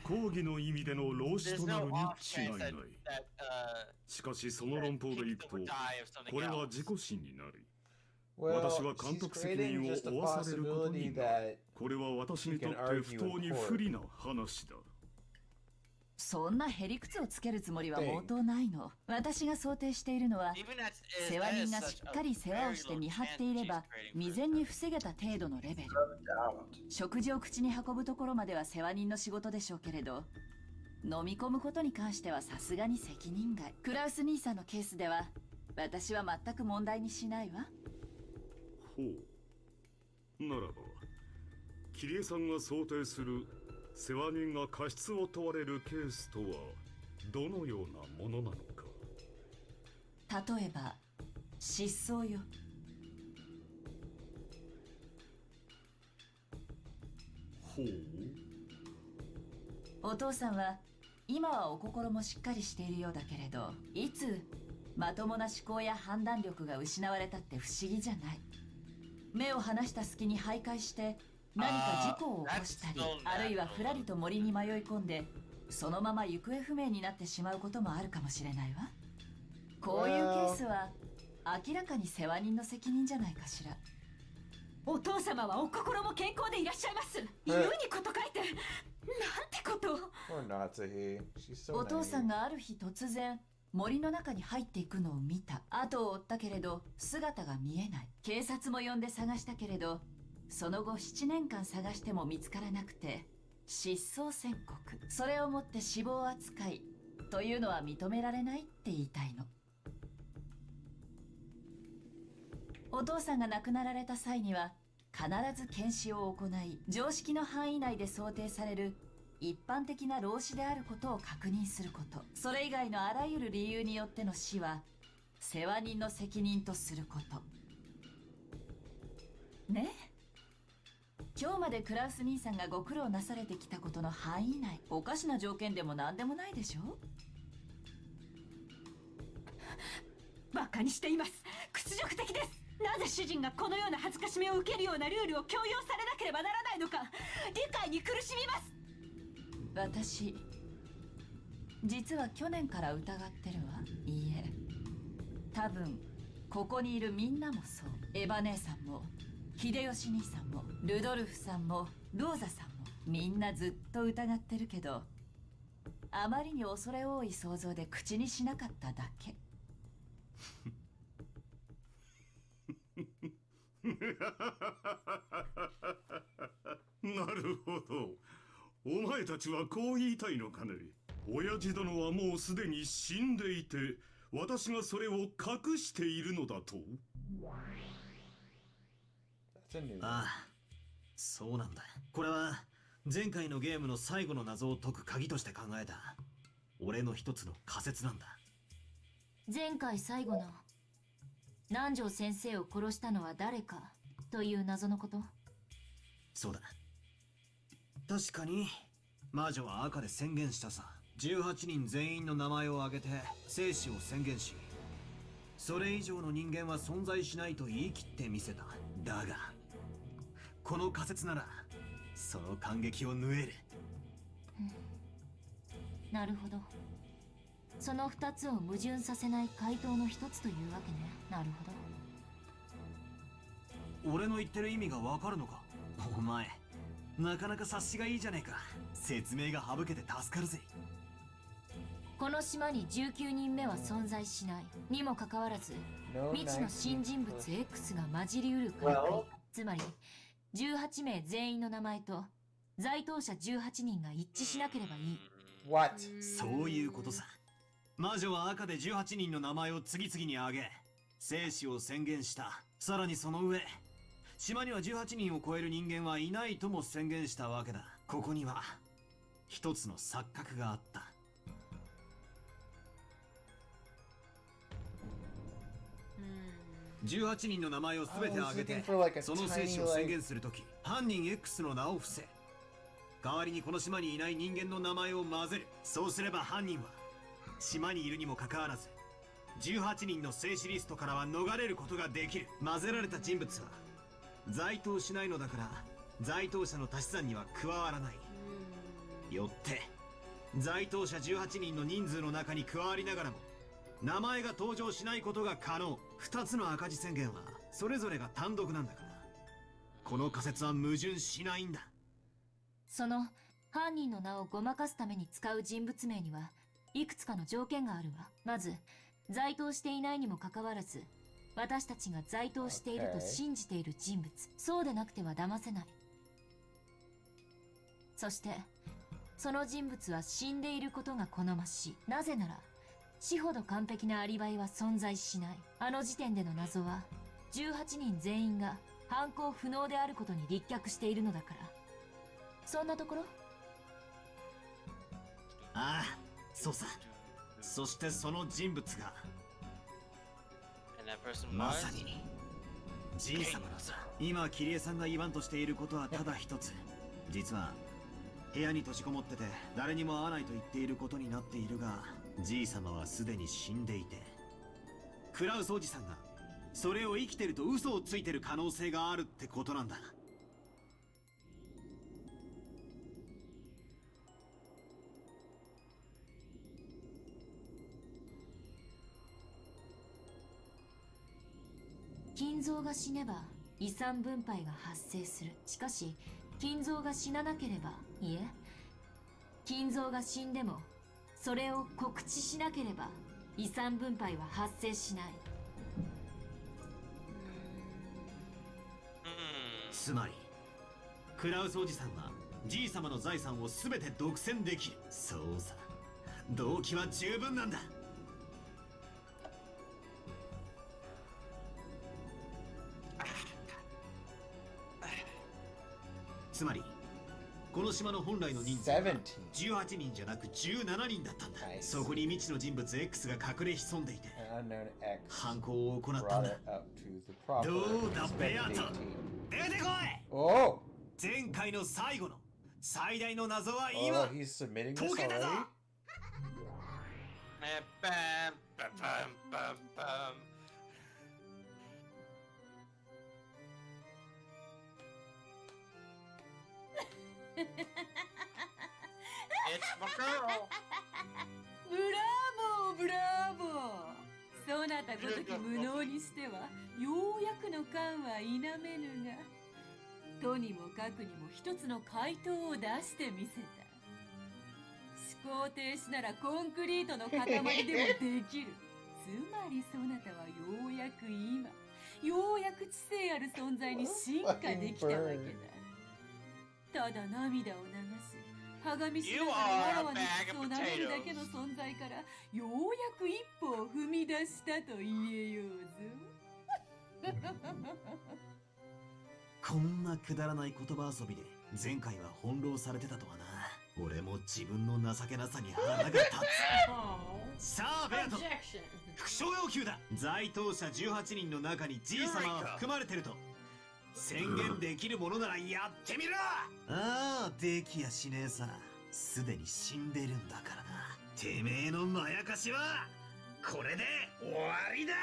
講義の意味での老死となるに違いない。しかしその論法でいくとこれは自己死になり、私は監督責任を負わされることになる。これは私にとって不当に不利な話だ。そんなへりくつをつけるつもりは毛頭ないの。私が想定しているのは、世話人がしっかり世話をして見張っていれば未然に防げた程度のレベル。食事を口に運ぶところまでは世話人の仕事でしょうけれど、飲み込むことに関してはさすがに責任外。クラウス兄さんのケースでは私は全く問題にしないわ。ほう。ならばキリエさんが想定する世話人が過失を問われるケースとはどのようなものなのか。例えば失踪よ。ほう。お父さんは今はお心もしっかりしているようだけれど、いつまともな思考や判断力が失われたって不思議じゃない。目を離した隙に徘徊して何か事故を起こしたり、あるいはふらりと森に迷い込んでそのまま行方不明になってしまうこともあるかもしれないわ。こういうケースは明らかに世話人の責任じゃないかしら。お父様はお心も健康でいらっしゃいます。言うにこと書いて、なんてこと。お父さんがある日突然森の中に入っていくのを見た。後を追ったけれど姿が見えない。警察も呼んで探したけれど、その後7年間探しても見つからなくて失踪宣告。それをもって死亡扱いというのは認められないって言いたいの。お父さんが亡くなられた際には必ず検視を行い、常識の範囲内で想定される一般的な老死であることを確認すること。それ以外のあらゆる理由によっての死は世話人の責任とすることね。今日までクラウス兄さんがご苦労なされてきたことの範囲内、おかしな条件でも何でもないでしょ。バカにしています。屈辱的です。なぜ主人がこのような恥ずかしめを受けるようなルールを強要されなければならないのか、理解に苦しみます。私実は去年から疑ってるわ。いいえ、多分ここにいるみんなもそう。エヴァ姉さんも秀吉兄さんもルドルフさんもローザさんもみんなずっと疑ってるけど、あまりに恐れ多い想像で口にしなかっただけ。なるほど。お前たちはこう言いたいのかね。親父殿はもうすでに死んでいて、私がそれを隠しているのだと。ああ、そうなんだ。これは前回のゲームの最後の謎を解く鍵として考えた俺の一つの仮説なんだ。前回最後の南條先生を殺したのは誰かという謎のこと。そうだ。確かに魔女は赤で宣言したさ。18人全員の名前を挙げて生死を宣言し、それ以上の人間は存在しないと言い切ってみせた。だがこの仮説ならその感激を縫える。なるほど。その2つを矛盾させない回答の1つというわけね。なるほど。俺の言ってる意味がわかるのか？お前なかなか察しがいいじゃねえか。説明が省けて助かるぜ。この島に19人目は存在しないにもかかわらず、未知の新人物 X が混じりうるから、つまり18名全員の名前と在当者18人が一致しなければいい。What? そういうことさ。魔女は赤で18人の名前を次々に挙げ、生死を宣言した。さらにその上、島には18人を超える人間はいないとも宣言したわけだ。ここには一つの錯覚があった。18人の名前を全て挙げて、その生死を宣言するとき、犯人 X の名を伏せ、代わりにこの島にいない人間の名前を混ぜる。そうすれば犯人は島にいるにもかかわらず18人の生死リストからは逃れることができる。混ぜられた人物は在当しないのだから、在当者の足し算には加わらない。よって在当者18人の人数の中に加わりながらも名前が登場しないことが可能。2つの赤字宣言はそれぞれが単独なんだから、この仮説は矛盾しないんだ。その犯人の名をごまかすために使う人物名にはいくつかの条件があるわ。まず、在当していないにもかかわらず私たちが在当していると信じている人物、そうでなくては騙せない。そしてその人物は死んでいることが好ましい。なぜなら死ほど完璧なアリバイは存在しない。あの時点での謎は18人全員が犯行不能であることに立脚しているのだから。そんなところ？ああ、そうさ。そしてその人物がまさにじい様のさ。今キリエさんが言わんとしていることはただ一つ。実は部屋に閉じこもってて誰にも会わないと言っていることになっているが、じい様はすでに死んでいて、クラウスおじさんがそれを生きてると嘘をついてる可能性があるってことなんだ。金蔵が死ねば遺産分配が発生する。しかし金蔵が死ななければ、いえ、金蔵が死んでもそれを告知しなければ遺産分配は発生しない。つまりクラウスおじさんはじい様の財産を全て独占できる。そうさ、動機は十分なんだ。つまりこの島の本来の人数は18人じゃなく17人だったんだ。そこに未知の人物 X が隠れ潜んでいて犯行を行ったんだ。どうだベアート、出てこい。前回の最後の最大の謎は今解けたぞ。It's my girl. ブラボーブラボー。そなたごとき無能にしてはようやくの感は否めぬが、とにもかくにも一つの回答を出してみせた。思考停止ならコンクリートの塊でもできる。つまりそなたはようやく今、ようやく知性ある存在に進化できたわけだ。ただ涙を流し、はがみしながらわらわの靴を舐めるだけの存在からようやく一歩を踏み出したと言えようぞ。こんなくだらない言葉遊びで前回は翻弄されてたとはな。俺も自分の情けなさに腹が立つ。さあベアト、復唱要求だ。在当者18人の中にじい様は含まれてると宣言できるものならやってみろ。ああ、できやしねえさ。すでに死んでるんだからな。てめえのまやかしはこれで終わりだ。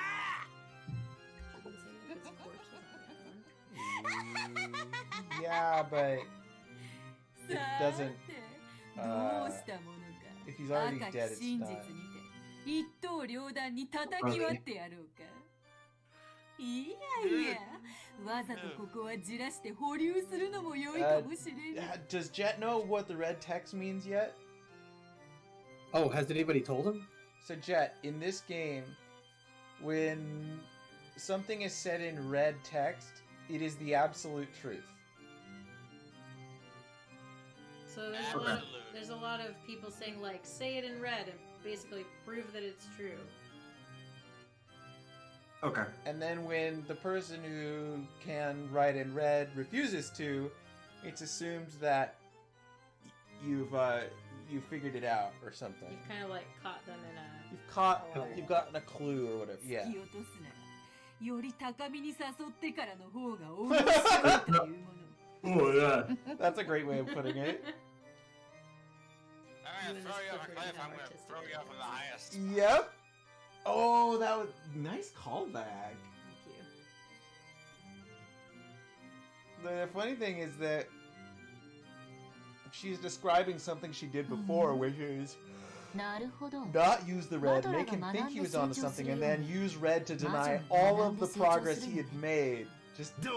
Yeah, but it doesn't. If he's already dead, it's not. 一刀両断に叩き割ってやろうか。いやいや、わざとここはじらして保留するのも良いかもしれない。Does Jet know what the red text means yet? Oh, has anybody told him? So Jet, in this game, when something is said in red text, it is the absolute truth. So there's a lot of people saying like, say it in red and basically prove that it's true. Okay. And then when the person who can write in red refuses to, it's assumed that you've figured it out or something. You've kind of like caught them in a. You've gotten a clue or whatever. Yeah. より高みに誘ってからの方が面白いというもの。Oh yeah. That's a great way of putting it. I'm gonna throw you off a cliff. I'm gonna throw you off of the highest. Yep. Oh, that was nice callback. Thank you. The funny thing is that she's describing something she did before, which is not use the red, make him think he was onto something, and then use red to deny all of the progress he had made, just to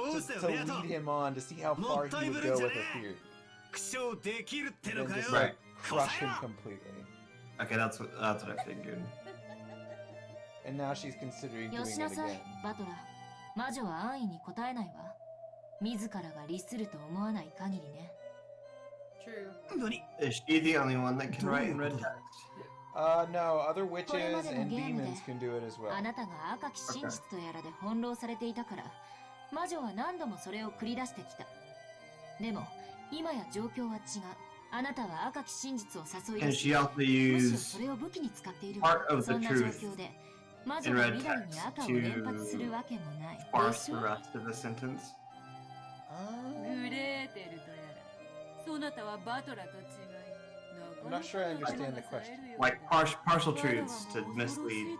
lead him on to see how far he would go with a fear. And then just like crush him completely. Okay, that's what I figured. And now she's considering doing it again. バトラー、魔女は安易に答えないわ。自らが律すると思わない限りね。True. Is she the only one that can write in red text? No, other witches and demons can do it as well. あなたが赤き真実とやらで翻弄されていたから、魔女は何度もそれを繰り出してきた。でも、今や状況は違う。あなたは赤き真実を誘い出し、むしろそれを武器に使っている。そんな状況で、魔女が緑に赤を連発するわけもない。Parse the rest of the sentence. グレーテルとやら、そなたはバトラと違い。I'm not sure I understand the question. Like partial truths to mislead.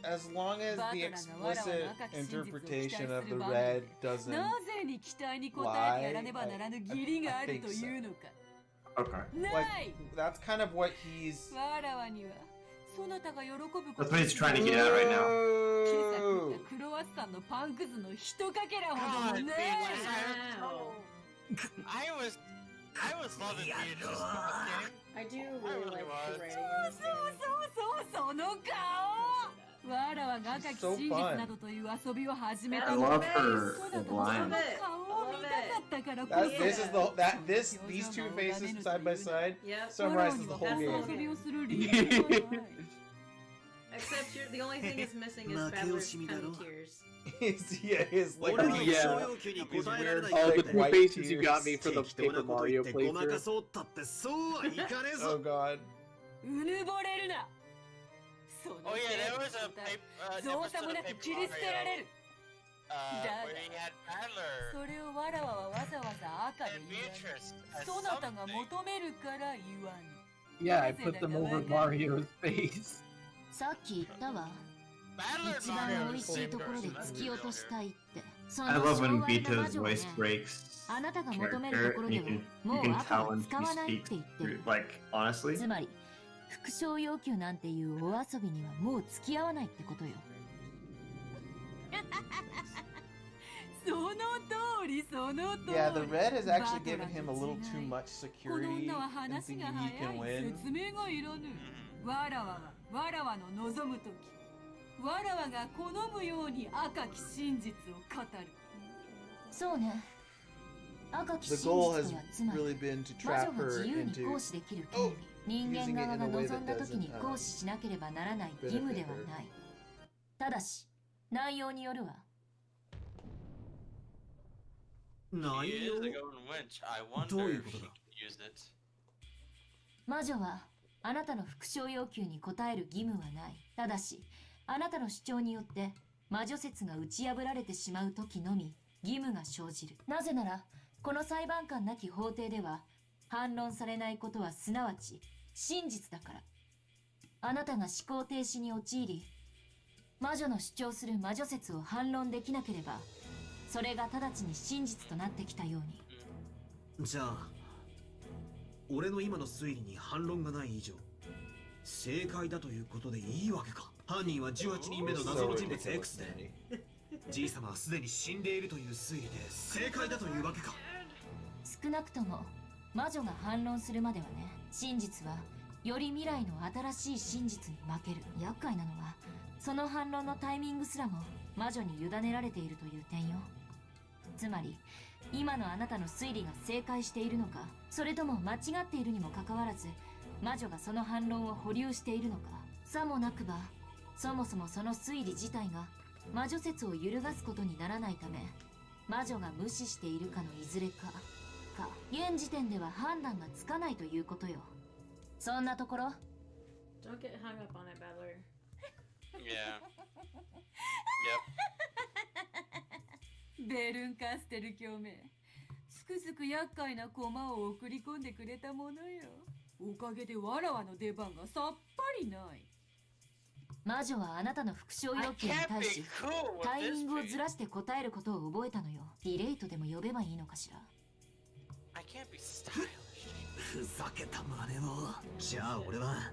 As long as the explicit interpretation of the red doesn't lie, I think so. Okay. Like, that's kind of what he's... That's what he's trying to get at right now. I was loving Beatrice. I do really like the writing. その顔。わらわが赤き真実などという遊びを始めた I love her line. These two faces side by side summarizes the whole game. Except the only thing is missing is Battler's tummy tears. His like These weird the two faces you got me for the Paper Mario playthrough. Oh god. Oh yeah, there was a episode of Paper Mario where he had Battler and Beatrice as something. Yeah, I put them over Mario's face. さっき言ったわ。一番美味しいところで突き落としたいって。I love when Vito's voice breaks あなたが求めるところでももう赤は使わないって言ってる。Like, honestly? つまり、副賞要求なんていうお遊びにはもう付き合わないってことよ。Yeah, the red has actually given him a little too much security and thinking he can win. わらわはわらわの望むとき、わらわが好むように赤き真実を語る。そうね。赤き真 The 実 goal とは has つまり、 really been to 魔 trap 女が her 自由に into 行使できる権利。人間側が望んだときに行使しなければならない義務ではない。ただし、内容によるわ。He is a golden witch. I wonder if he can use it. 魔女はあなたの副賞要求に応える義務はない。ただし、あなたの主張によって魔女説が打ち破られてしまうときのみ義務が生じる。なぜなら、この裁判官なき法廷では反論されないことはすなわち真実だから。あなたが思考停止に陥り、魔女の主張する魔女説を反論できなければ、それが直ちに真実となってきたように。じゃあ俺の今の推理に反論がない以上正解だということでいいわけか。犯人は18人目の謎の人物 X でじいさまはすでに死んでいるという推理で正解だというわけか。少なくとも魔女が反論するまではね。真実はより未来の新しい真実に負ける。厄介なのはその反論のタイミングすらも魔女に委ねられているという点よ。つまり今のあなたの推理が正解しているのか、それとも間違っているにもかかわらず魔女がその反論を保留しているのか。さもなくばそもそもその推理自体が魔女説を揺るがすことにならないため魔女が無視しているかのいずれか現時点では判断がつかないということよ。そんなところ。 Don't get hung up on it, Battler. Yeah. Yep. ベルンカステル教名、つくづく厄介な駒を送り込んでくれたものよ。おかげでわらわの出番がさっぱりない。魔女はあなたの復唱要求に対しタイミングをずらして答えることを覚えたのよ。ディレイトでも呼べばいいのかしら。ふざけた真似を。じゃあ俺は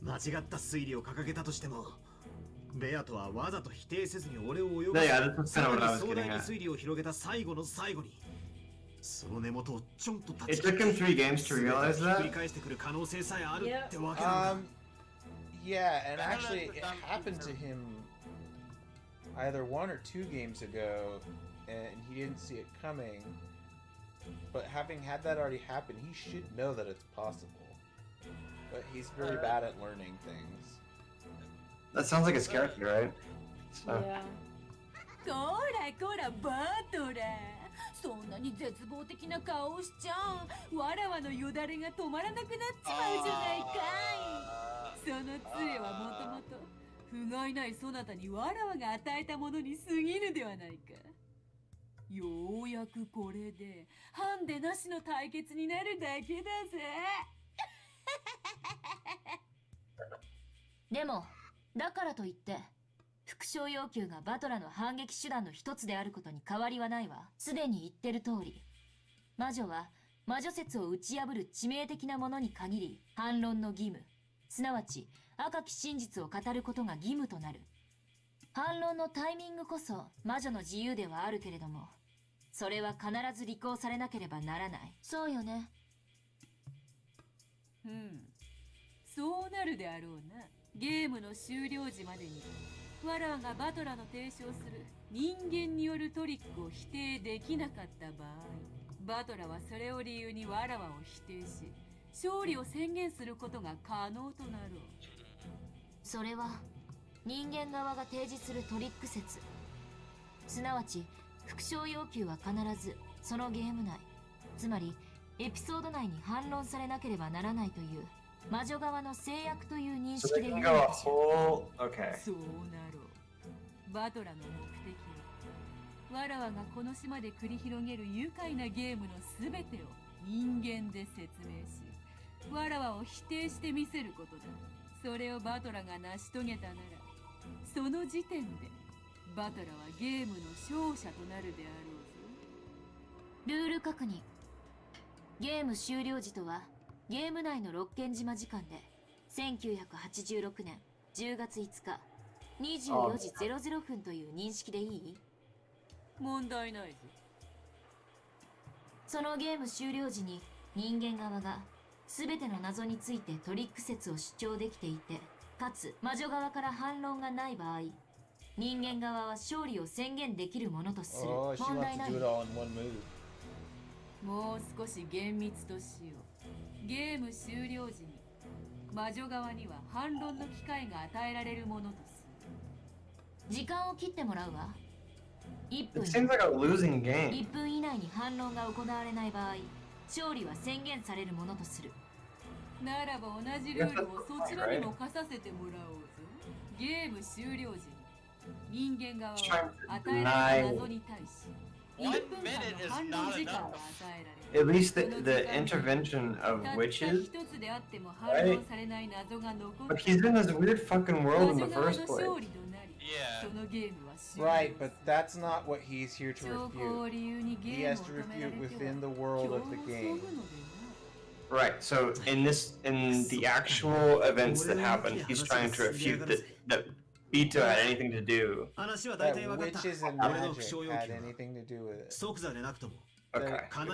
間違った推理を掲げたとしてもベアとはわざと否定せずに俺を泳がしさらに壮大な推理を広げた最後の最後にその根元をちょんと立ち返り繰り返してくる可能性さえあるってわけなんだ。Yeah, and actually it happened to him either 1 or 2 games ago, and he didn't see it coming. But having had that already happen, he should know that it's possible. But he's very bad at learning things. That sounds like his character, right? So. Yeah. こらこらバトラー、そんなに絶望的な顔をしちゃう。わらわのよだれが止まらなくなっちまうじゃないかい。その杖はもともと不甲斐ないそなたにわらわが与えたものに過ぎるではないか。ようやくこれでハンデなしの対決になるだけだぜ。でもだからといって復唱要求がバトラの反撃手段の一つであることに変わりはないわ。すでに言ってる通り魔女は魔女説を打ち破る致命的なものに限り反論の義務、すなわち赤き真実を語ることが義務となる。反論のタイミングこそ魔女の自由ではあるけれどもそれは必ず履行されなければならない。そうよね。そうなるであろうな。ゲームの終了時までにわらわがバトラの提唱する人間によるトリックを否定できなかった場合、バトラはそれを理由にわらわを否定し勝利を宣言することが可能となろう。それは人間側が提示するトリック説、すなわち復唱要求は必ずそのゲーム内、つまりエピソード内に反論されなければならないという魔女側の制約という認識でいいのかしら。そうなろう。バトラの目的はわらわがこの島で繰り広げる愉快なゲームのすべてを人間で説明しわらわを否定してみせることだ。それをバトラが成し遂げたならその時点でバトラはゲームの勝者となるであろうぞ。ルール確認。ゲーム終了時とはゲーム内の六軒島時間で1986年10月5日24時00分という認識でいい？問題ないぞ。そのゲーム終了時に人間側が全ての謎についてトリック説を主張できていてかつ魔女側から反論がない場合人間側は勝利を宣言できるものとする。問題ない。もう少し厳密としよう。ゲーム終了時に魔女側には反論の機会が与えられるものとする。時間を切ってもらうわ。1分。1分以内に反論が行われない場合勝利は宣言されるものとする。ならば同じルールをそちらにも課させてもらおうぞ。ゲーム終了時に人間側は与えられた謎に対し1分間の反論時間が与えられる。At least the intervention of witches, right? But he's in this weird fucking world in the first place. Yeah. そのゲームは終了。 Right, but that's not what he's here to refute. He has to refute within the world of the game. Right. So in the actual events that happened, he's trying to refute that Bito had anything to do. That witches and magic had anything to do with it. Okay. It could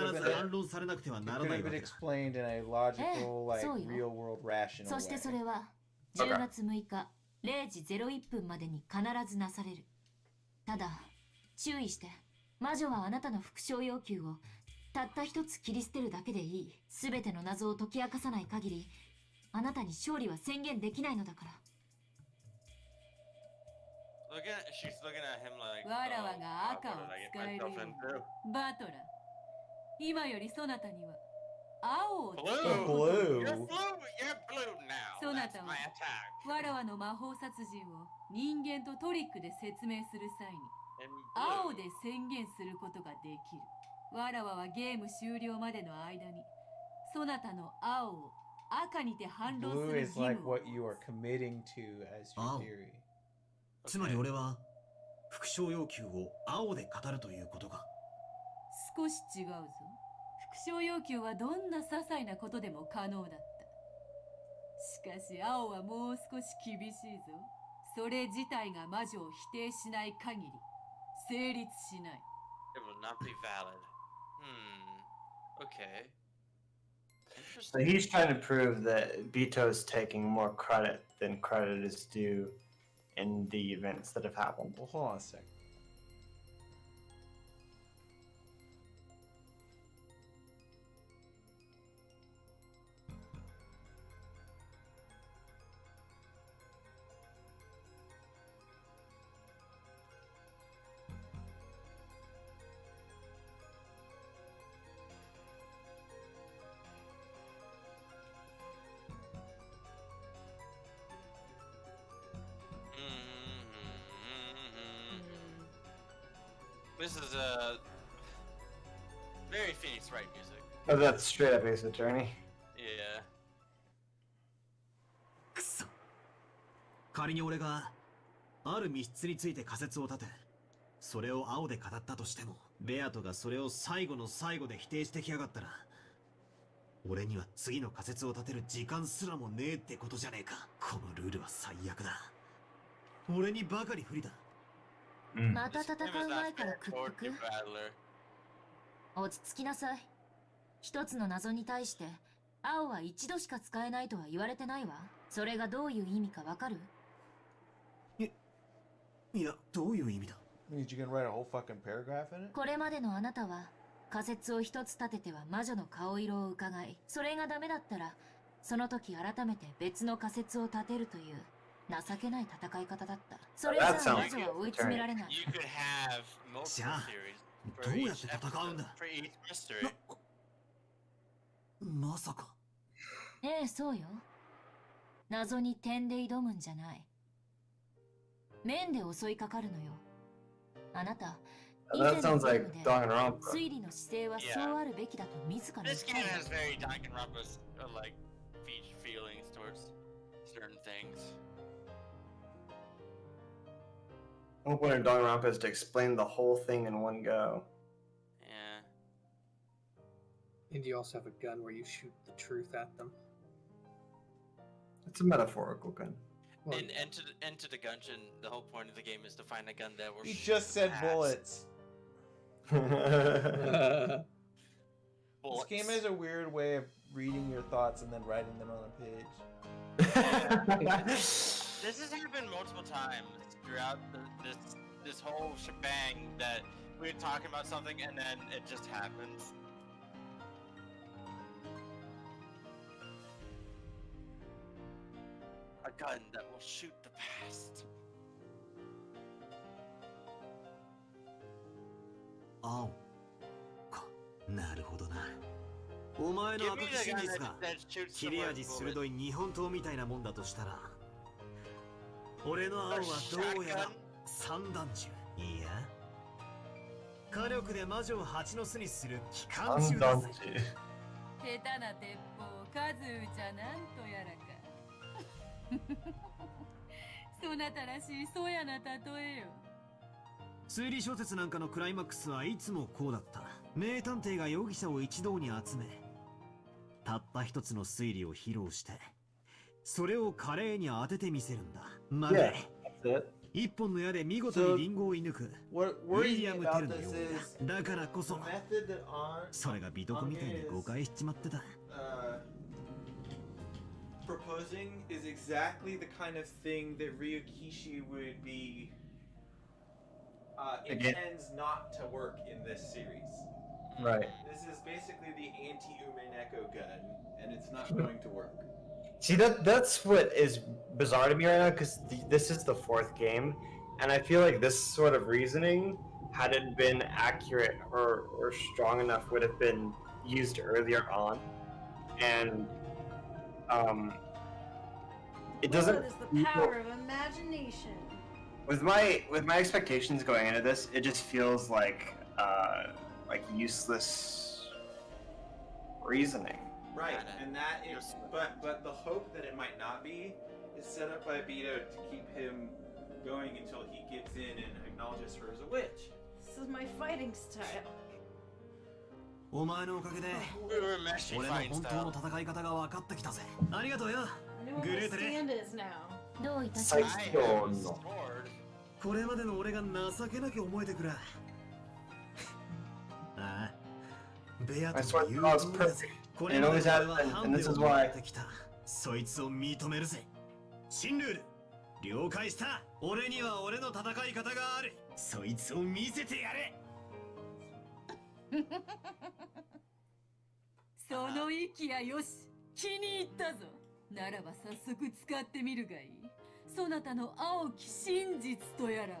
have been explained in a logical, like, real world rational そしてそ way. れは10月6日0時01分までに必ずなされる。ただ注意して、魔女はあなたの復唱要求をたった一つ切り捨てるだけでいい。すべての謎を解き明かさない限り、あなたに勝利は宣言できないのだから。She's looking at him like, わらわが赤を what did I 使え get る myself ように into? バトラー、今よりそなたには青を使 Blue! う You're ブ blue! ルー You're blue now! そな That's たは my attack! わらわの魔法殺人を人間とトリックで説明する際に In 青 blue. で宣言することができる。わらわはゲーム終了までの間にそなたの青を赤にて反論す Blue る is 義 like 務を what you are committing to as your theory. つまり俺は復唱要求を青で語るということか。少し違うぞ。復唱要求はどんな些細なことでも可能だった。しかし青はもう少し厳しいぞ。それ自体が魔女を否定しない限り成立しない。 It will not be valid. Okay. So he's trying to prove that Bito's taking more credit than credit is due in the events that have happened. Well, hold on a sec. This is very Phoenix Wright music. Oh, that's straight up Ace Attorney. Yeah. くそ。仮に俺がある密室について仮説を立て、それを青で語ったとしても、ベアトがそれを最後の最後で否定してきやがったら、俺には次の仮説を立てる時間すらもねえってことじゃねえか。このルールは最悪だ。俺にばかり不利だ。また戦う前から屈服。落ち着きなさい。一つの謎に対して青は一度しか使えないとは言われてないわ。それがどういう意味かわかる？いや、どういう意味だ？ Means you can write a whole fucking paragraph in it? これまでのあなたは仮説を一つ立てては魔女の顔色を伺い、それがダメだったらその時改めて別の仮説を立てるという情けない戦い方だった。それじゃあ魔女は追い詰められない。じゃあ、どうやって戦うんだ？まさか。ええ、そうよ。謎に点で挑むんじゃない。面で襲いかかるのよ。あなた、以前のゲームで推理の姿勢はそうあるべきだと自ら言った。 This game has very Danganronpa's like feelings towards certain things. The whole point of Danganronpa is to explain the whole thing in one go. Yeah. And you also have a gun where you shoot the truth at them. It's a metaphorical gun. In Enter the Gungeon, the whole point of the game is to find a gun that will He shoot just said past. bullets. This game has a weird way of reading your thoughts and then writing them on a page. This has happened multiple times throughout this whole shebang that we're talking about something and then it just happens. A gun that will shoot the past. 青か、なるほどな。お前の赤き真実が切れ味鋭い日本刀みたいなもんだとしたら、俺の青はどうやら散弾銃。いや、火力で魔女を蜂の巣にする機関銃だぜ。下手な鉄砲を数打ちゃなんとやらか。そなたらしいそやな例えよ。推理小説なんかのクライマックスはいつもこうだった。名探偵が容疑者を一堂に集め、たった一つの推理を披露して、それを華麗に当ててみせるんだ。まるで一本の矢で見事にリンゴを射抜くウィリアム・テルのようだ。だからこそそれが美徳みたいに誤解しちまってた。Proposing is exactly the kind of thing that Ryukishi would be intends not to work in this series. Right. This is basically the anti-Umineko gun, and it's not going to work. See, that's what is bizarre to me right now, because this is the fourth game, and I feel like this sort of reasoning, had it been accurate or strong enough, would have been used earlier on, and it doesn't. What is the power of imagination? With my expectations going into this, it just feels like useless reasoning. Right, and that is, but the hope that it might not be is set up by Bito to keep him going until he gives in and acknowledges her as a witch. This is my fighting style. お前のおかげで俺の本当の戦い方が分かってきたぜ。ありがとうよ。グレーテレ。どういたしまして。これまでの俺が情けなき思えてくら。ああ、ベアというのだぜ。これまで俺はハンデをもらってきた。そいつを認めるぜ。新ルール了解した。俺には俺の戦い方がある。そいつを見せてやれ。その息やよし、気に入ったぞ。ならば早速使ってみるがいい。そなたの青き真実とやらを。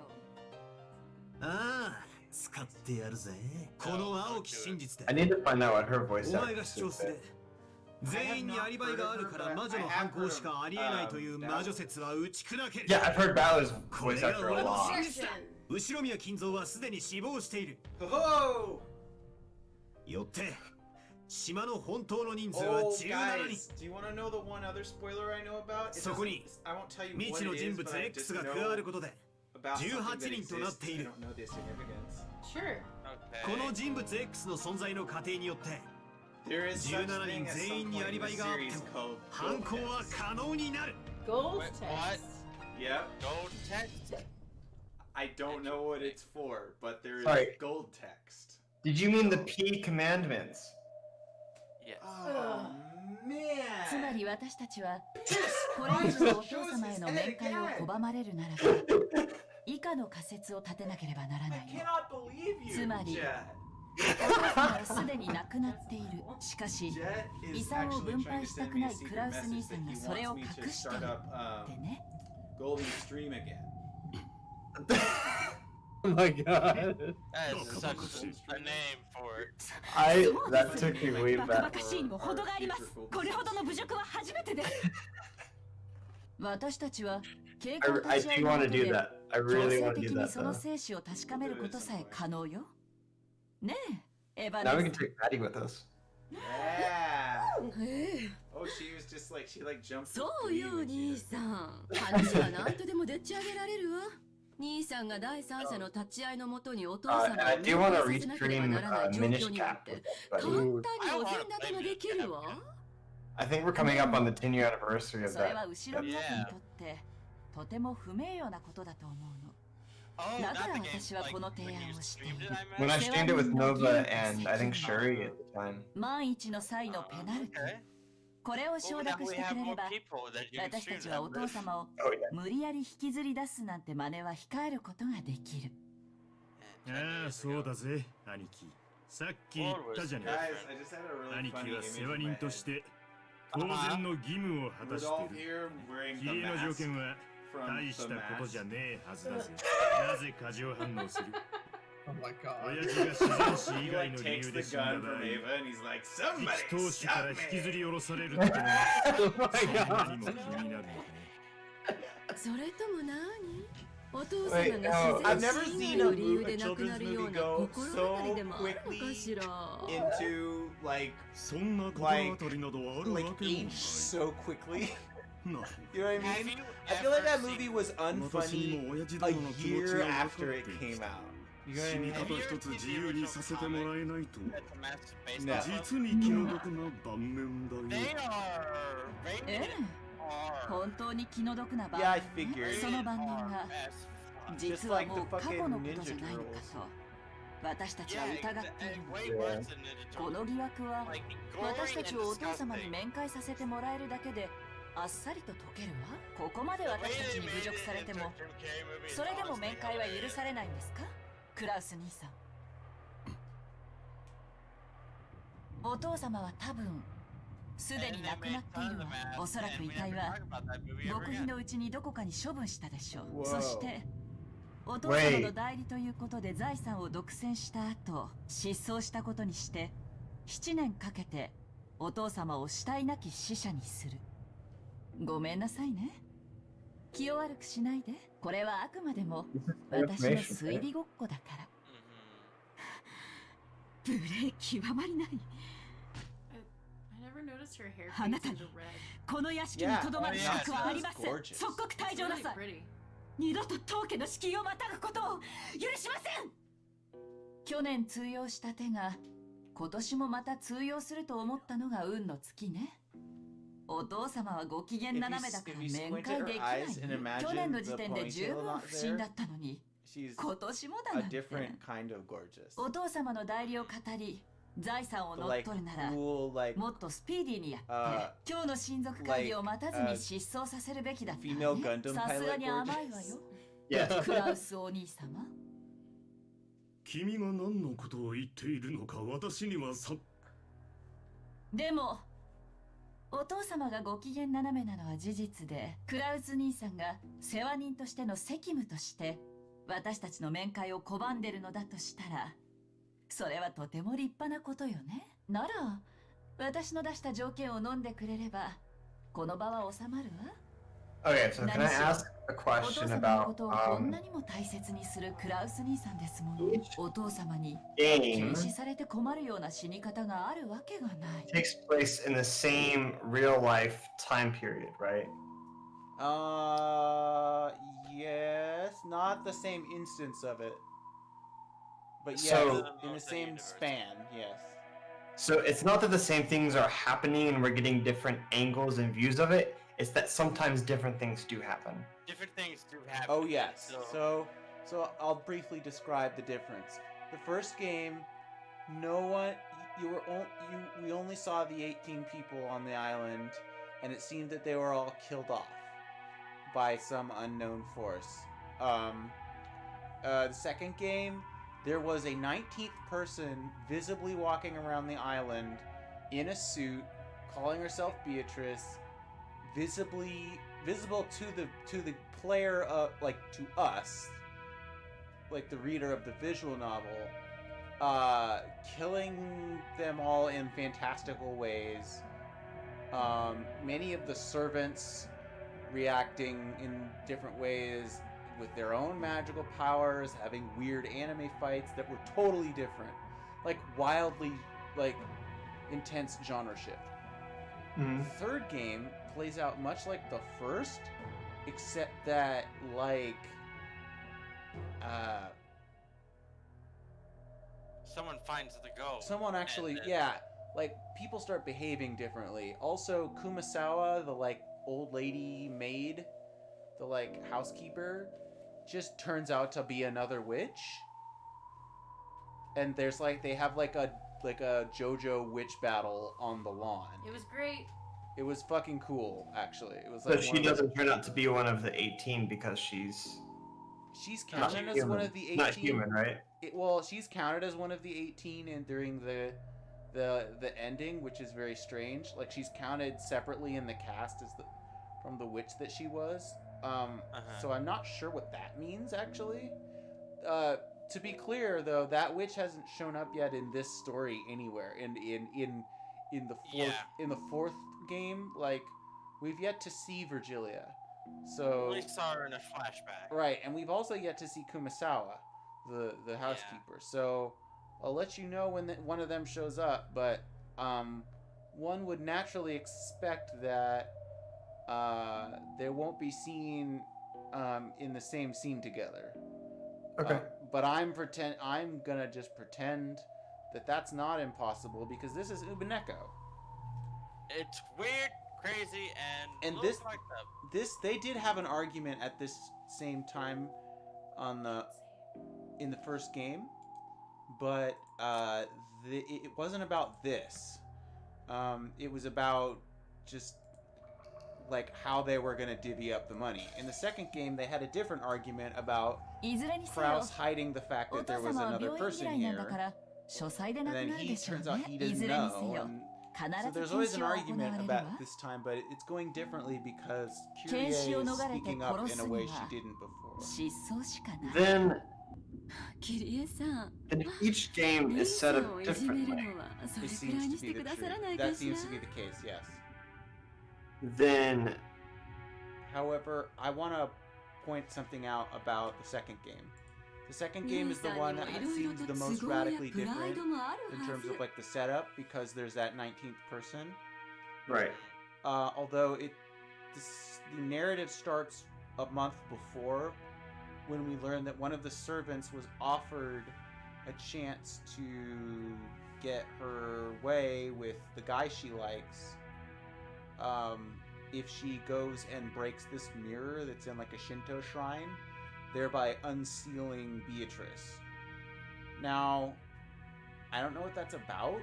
ああ、使ってやるぜ。この青き真実で。 I need to find out what her voice お前が主張する。全員にアリバイがあるから魔女の犯行しかありえないという魔女説は打ち砕ける。Yeah, I've heard Balor's これ voice が actor a 俺の lot. 真実だ。後宮金蔵はすでに死亡している。よって島の本当の人数は17人。Do you want to know the one other spoiler I know about? そこに未知の人物 X が加わることで18人となっている。この人物 X の存在の過程によって17人全員にアリバイがあっても犯行は可能になる。Gold text. Yep. Gold text. I don't know what it's for, but there is gold text. Did you mean the P commandments? Yes. Oh man. つまり私たちはこれ以上お父様への面会を拒まれるならば以下の仮説を立てなければならないの。つまりお父様はすでに亡くなっている。しかし遺産を分配したくないクラウス兄さんがそれを隠してるってね。Golden Stream again. Oh my god. That is such a name for it. That took me way バカ back. バカしいにも程があります。これほどの侮辱は初めてです。私たちは警官 I 立ち会 do いの want 下 to で do that. I 強 really 制 want to 的 do に that その though. 生死を確かめることさえ可能よ。ねえ、エヴァ Now we で can す。 take Patty with us. Yeah. Oh, she was just like she jumped. そうよ兄さん。話は何とでもでっち上げられるわ。兄さんが第三者の立ち会いのもとにお父様を I 面 do want 会 to させなければ restream ならない状 Minish 況になっ Cap て with 簡 buddy. 単にお膳立てができるわ。I think we're coming up on the 10-year anniversary of それは that. 後ろ宮家にとってとても不名誉なことだと思うの。だから私はこの提案をしている。 When I streamed it with Nova and I think Shuri at the time. 万一の際のペナルティ。これを承諾してくれれば私たちはお父様を無理やり引きずり出すなんて真似は控えることができる。ああ、そうだぜ、兄貴。さっき言ったじゃねえか。兄貴は世話人として当然の義務を果たしている。比例の条件は大したことじゃねえはずだぜ。なぜ過剰反応する親父が自然死以外の理由で死んだ場合、敵投手から引きずり下ろされるってのはそんなにも気になるのかね。それとも何？お父様が自然死以外の理由で亡くなるような心当たりでもあるのかしら。Into like そんな心当たりなどあるわけもない。so quickly. You know what I mean? I feel like that movie was unfunny a year after it came out. You know what I mean? 死に方一つ自由にさせてもらえないと No. 実に気の毒な盤面だよ 本当に気の毒な晩 Yeah, I 年ね figured. その晩年が 実はもう過去のことじゃないのかと私たちは疑っているのこの疑惑は私たちをお父様に面会させてもらえるだけであっさりと解けるわここまで私たちに侮辱されてもそれでも面会は許されないんですかクラウス兄さんお父様は多分すでに亡くなっているわおそらく遺体は極秘のうちにどこかに処分したでしょうそしてお父様の代理ということで財産を独占した後失踪したことにして7年かけてお父様を死体なき死者にするごめんなさいね気を悪くしないでこれはあくまでも私の推理ごっこだから無礼極まりないあなたにこの屋敷にとどまる資格はありません即刻退場なさい二度と当家の敷居をまたぐことを許しません去年通用した手が今年もまた通用すると思ったのが運の尽きねお父様はご機嫌斜めだから面会できない去年の時点で十分不審だったのに今年もだなんてお父様の代理を語り財産を乗っ取るならもっとスピーディーにやって今日の親族会議を待たずに失踪させるべきだったわねさすがに甘いわよクラウスお兄様君が何のことを言っているのか私にはさでもお父様がご機嫌斜めなのは事実でクラウス兄さんが世話人としての責務として私たちの面会を拒んでるのだとしたらそれはとても立派なことよねなら私の出した条件を飲んでくれればこの場は収まるわ Okay, so can I ask a お question 父様の about ことをこんなにも大切にするクラウス兄さんですものお父様に game 禁止されて困るような死に方があるわけがない takes place in the same real life time period, right? Yes, not the same instance of it. But yeah, So- in the same span, yes. So it's not that the same things are happening and we're getting different angles and views of it. It's that sometimes different things do happen. Different things do happen. Oh yes. So I'll briefly describe the difference. The first game, no one, we only saw the 18 people on the island, and it seemed that they were all killed off by some unknown force. The second game, there was a 19th person visibly walking around the island in a suit, calling herself Beatrice, visible to the player, like to us, like the reader of the visual novel, killing them all in fantastical ways. Many of the servants reacting in different ways with their own magical powers, having weird anime fights that were totally different, like wildly, like intense genre shift. Mhm. The third game plays out much like the first, except that like Someone finds the goal. someone actually, yeah, like people start behaving differently. Also, Kumasawa, the like old lady maid, the like housekeeper, just turns out to be another witch. And there's like they have like a JoJo witch battle on the lawn. It was great. It was fucking cool, actually. It was So like she one of the- doesn't turn out to be one of the 18 because she's not counted as human. one of the 18. Not human, right? She's counted as one of the 18 and during the ending, which is very strange. Like she's counted separately in the cast as from the witch that she was. So I'm not sure what that means actually. To be clear though, that witch hasn't shown up yet in this story anywhere. In the fourth game, like we've yet to see Virgilia. So We saw her in a flashback. right, and we've also yet to see Kumasawa, the housekeeper. So I'll let you know when one of them shows up. But one would naturally expect that they won't be seen in the same scene together. Okay. But I'm gonna just pretend that that's not impossible because this is Umineko. It's weird, crazy, and this fucked up. They did have an argument at this same time in the first game, but it wasn't about this. It was about just like how they were going to divvy up the money. In the second game, they had a different argument about Kraus hiding the fact that there was another person here. And then turns out he didn't know. So there's always an argument about this time, but it's going differently because Kyrie is speaking up in a way she didn't before. Then each game is set up differently. That seems to be the case, yes. Then, however, I want to point something out about the second game. The second game is the one that seems the most radically different in terms of like the setup because there's that 19th person. Right. Although the narrative starts a month before when we learn that one of the servants was offered a chance to get her way with the guy she likes if she goes and breaks this mirror that's in like a Shinto shrine, thereby unsealing Beatrice. Now, I don't know what that's about,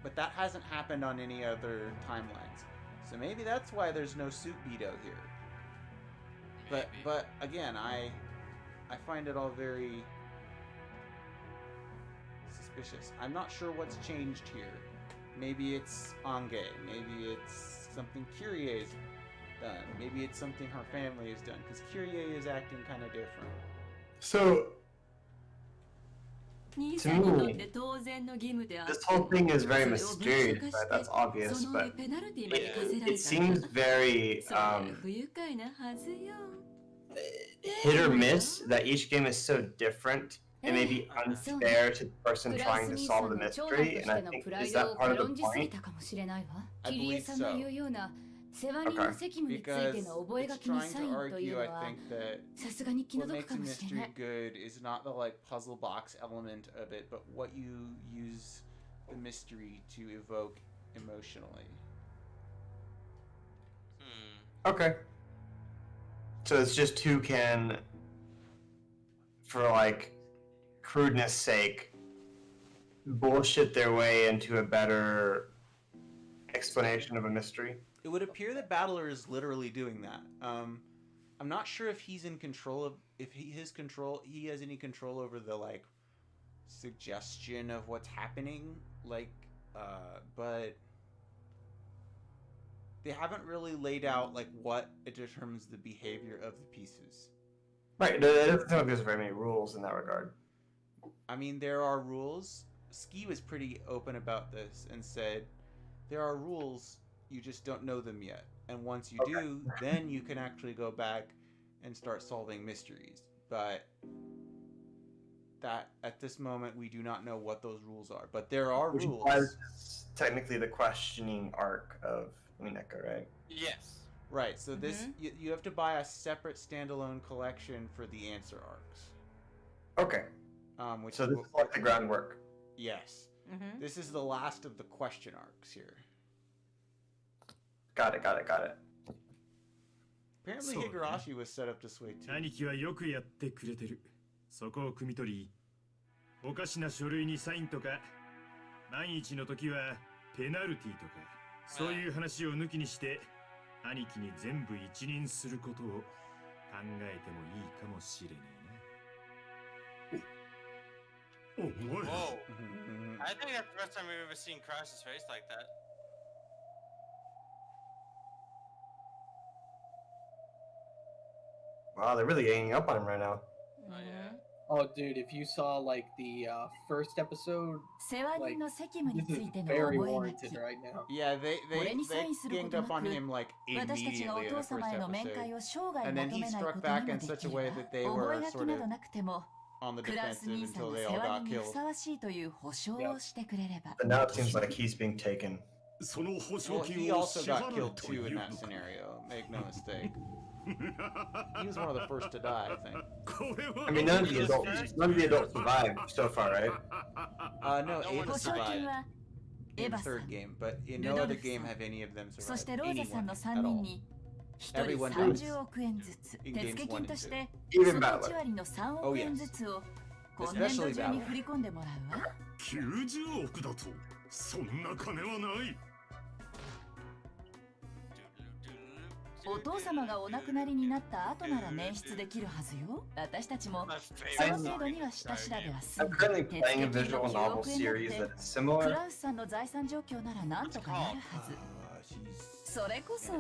but that hasn't happened on any other timelines. So maybe that's why there's no suit Beto here. But again, I find it all very suspicious. I'm not sure what's changed here. Maybe it's Ange. Maybe it's something Kyrie's done. Maybe it's something her family has done. Because Kyrie is acting kind of different. So, to me, this whole thing is very mysterious, right? That's obvious, but it seems very hit or miss that each game is so different. It may be unfair to the person trying to solve the mystery, and I think, is that part of the point? I believe so. Okay. Because it's trying to argue, I think, that what makes a mystery good is not the like puzzle box element of it, but what you use the mystery to evoke emotionally. Okay. So it's just who can, for like crudeness sake, bullshit their way into a better explanation of a mystery. It would appear that Battler is literally doing that. I'm not sure if he's in control of he has any control over the like suggestion of what's happening, like but they haven't really laid out like what it determines the behavior of the pieces. Right, it doesn't seem like there's very many rules in that regard. I mean, there are rules. Ski was pretty open about this and said there are rules, you just don't know them yet. And once you do, then you can actually go back and start solving mysteries. But that at this moment we do not know what those rules are. But there are rules. Which is technically the questioning arc of Umineko, right? Yes. Right. So this you have to buy a separate standalone collection for the answer arcs. Okay. Which so this is like the groundwork. Yes. This is the last of the question arcs here. Got it. Apparently Higurashi was set up this way too. 兄貴はよくやってくれてる。そこを汲み取り、おかしな書類にサインとか、万一の時はペナルティとか、そういう話を抜きにして、兄貴に全部一任することを考えてもいいかもしれねえな。Whoa. I think that's the first time we've ever seen Crash's face like that. Wow, they're really ganging up on him right now. Oh, yeah. Oh, dude, if you saw, like, the first episode, like, this is very warranted right now. Yeah, they ganged up on him, like, immediately in the first episode. And then he struck back in such a way that they were sort of on the defensive until they all got killed. But now it seems like he's being taken. Well, he also got killed too in that scenario. Make no mistake. He was one of the first to die, I think. I mean, none of the adults survived so far, right? No, Ava survived in the third game, but in no other game have any of them そし survived てローザさん anyone の at 3人 all. に1人 Everyone dies 30億円ずつ in 手 games 付 1金 and として Even その Battler. 1割の3 Oh, 億 yes. 円ずつを今年度 Especially 中に Battler. 振り込んでもらうわ。90億だとそんな金はない。お父様がお亡くなりになった後なら捻出できるはずよ。私たちもその程度には下調べはす I'm る。 currently 手 playing a 付金 visual の9 novel 億円 series だっ that て is ク similar. ラウスさんの財産状況ならなんとかなるはず。それこそ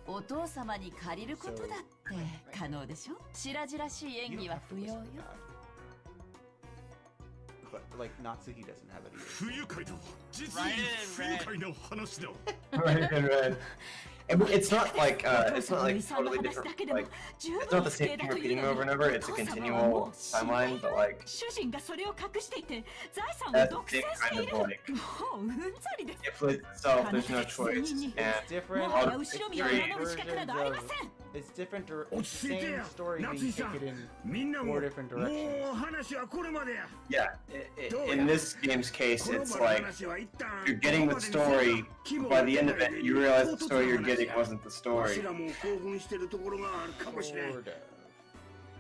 お父様に借りることだって可能でしょ。白々しい演技は不要よ。 But like Natsuki doesn't have it either. 不愉快だ。実に不愉快な話だ。 Right, right. It's not like totally different. Like it's not the same thing repeating over and over. It's a continual timeline, but like 主人がそれを隠していて財産を that's 独 the 占 same して kind いる。 of like もううんざりです。 it plays itself. There's no choice, and Different. もはや後ろ見を very 頼む資格などありません。 It's different. It's 落 the ち着いて same や story being 夏井さん taken in みんなも four different も directions. う話はこれまでや yeah. In this game's case, it's like you're getting the story. By the end of it, you realize the story you're getting wasn't the わ story. しらも興奮してるところがあるかもしれん Sort of.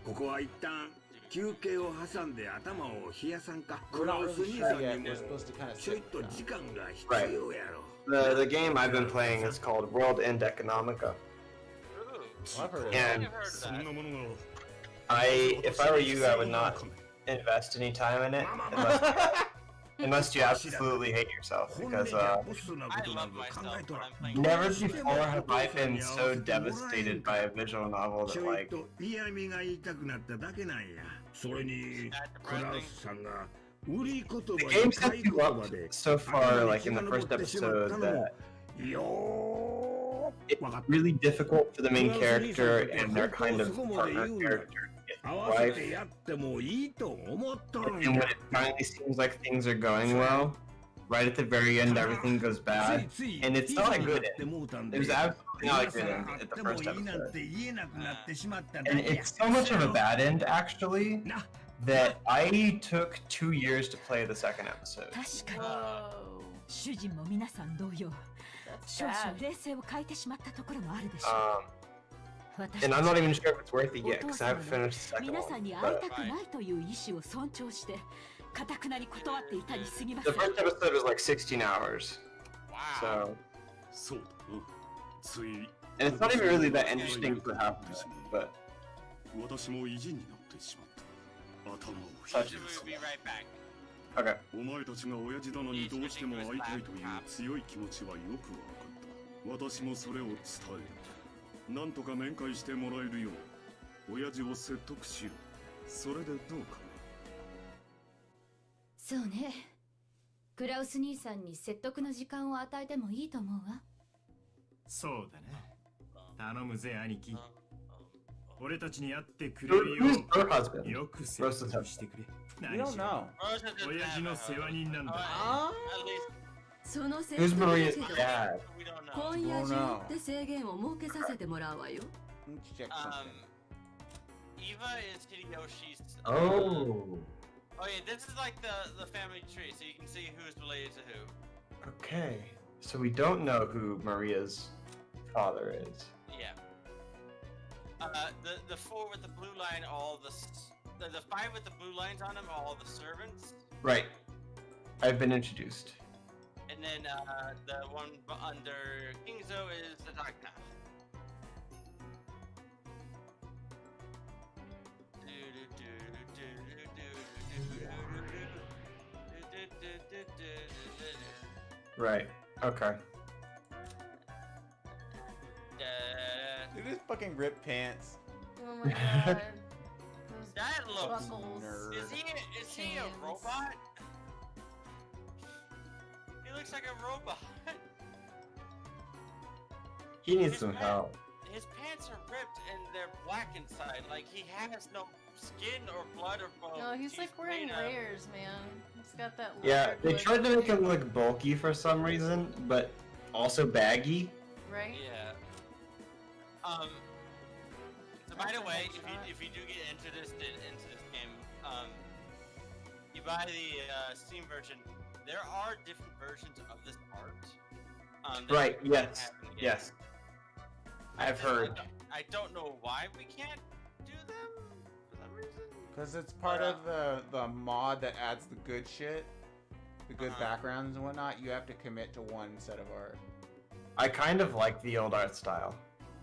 ここは一旦休憩を挟んで頭を冷やさんか We're クラ not ウス really 兄さ sure ん yet. にも We're supposed to kind of ちょい sit と down. 時間が必要やろ The game I've been playing is called World End Economica, Well, I've heard of and that. そんなものが if I were you, I would not invest any time in it unless you absolutely hate yourself, because never before have I been so devastated by a visual novel ち that ょい like と嫌味が言いたくなっただけなんやそれにクラウスさんが売り言葉 the に game 買い sets 言 you 葉 up で so far, like in the first episode, that よ it's really difficult for the main character and their kind of partner character to get 合 the わせ wife. てやってもいいと思っとるん And when や it finally seems like things are going well, right at the very end, everything goes bad, and it's not a good end. There's absolutely not a good end at the first episode. And it's so much of a bad end, actually, that I took 2 years to play the second episode. 確かに主人も皆さん同様少々冷静を欠いてしまったところもあるでしょう。 And I'm not even sure if it's worth it yet, because I haven't finished the second 皆さん one. に会い But たくないという意思を尊重して固くなに断っていたに過ぎま the せん。 first episode was like 16 hours. So, そうだなつい and it's not even really that interesting for half of it, but 私も意地になってしまった頭を such 冷や is す okay. お前たちが親父殿にどうしても会いたいという強い気持ちはよくわかった私もそれを伝えるなんとか面会してもらえるよう親父を説得しようそれでどうかそうねクラウス兄さんに説得の時間を与えてもいいと思うわそうだな頼むぜ兄貴俺たちに会ってくれるよ Who's her husband? うよく説得してくれ We don't know. 親父の世話人なんだその Who's Maria's dad? 今夜中って制限を設けさせてもらうわよ。Let's check something. Eva is Hideyoshi's. Oh. Oh yeah, this is like the family tree, so you can see who's related to who. Okay. So we don't know who Maria's father is. Yeah. The four with the blue line, all the five with the blue lines on them, are all the servants. Right. I've been introduced. And then the one under Kingzo is the Dark Knight. Right. Okay. Look at his fucking ripped pants. Oh my god. That looks. Buckles. Is he a robot? He looks like a robot. He needs some help. His pants are ripped and they're black inside. Like he has no skin or blood or bone. No, he's like wearing made of- layers, man. He's got that Yeah, leopard they look. tried to make him look bulky for some reason, but also baggy. Right? Yeah. So by the way, if you do get into this game, you buy the Steam version. There are different versions of this art. Right. Yes. Yes. I've heard. I don't know why we can't do them for some reason. Because it's part of the mod that adds the good shit, the good backgrounds and whatnot. You have to commit to one set of art. I kind of like the old art style.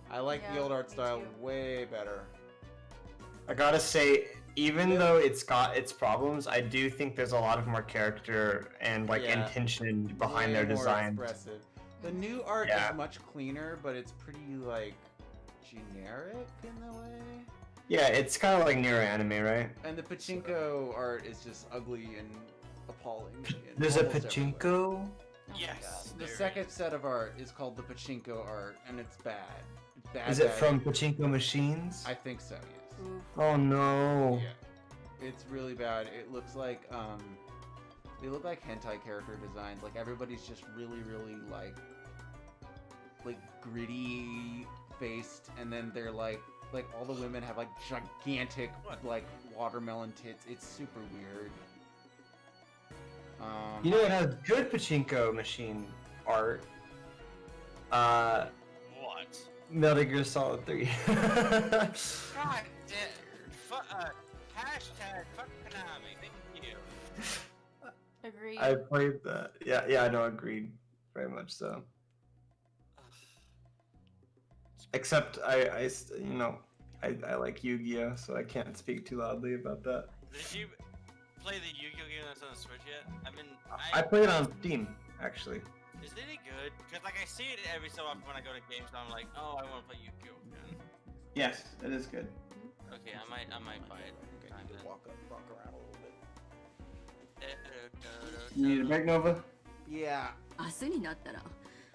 I like the old art style way better. I gotta say, even though it's got its problems, I do think there's a lot of more character and intention behind their design. The new art is much cleaner, but it's pretty like generic in a way. Yeah, it's kind of like near anime, right? And the pachinko art is just ugly and appalling. There's a pachinko? Yes. The second set of art is called the pachinko art, and it's bad. It's bad. Is it from Pachinko Machines? I think so, yes. Oh no. Yeah. It's really bad. It looks like they look like hentai character designs. Like everybody's just really like gritty faced, and then they're like all the women have like gigantic like watermelon tits. It's super weird. You know what has good Pachinko Machine art? What? Metal Gear Solid 3. God damn. Hashtag fuck Konami. Thank you. Agreed. I played that. Yeah, I know, agreed. Very much so. Except I like Yu-Gi-Oh, so I can't speak too loudly about that. Did you play the Yu-Gi-Oh game that's on the Switch yet? I played it on Steam, actually. Is it any good? Because like I see it every so often when I go to games, and I'm like, oh, I want to play Yu-Gi-Oh again. Yes, it is good. Okay, I might buy it. Okay, I need to walk around a little bit. You need a break, Nova? Yeah. 明日になったら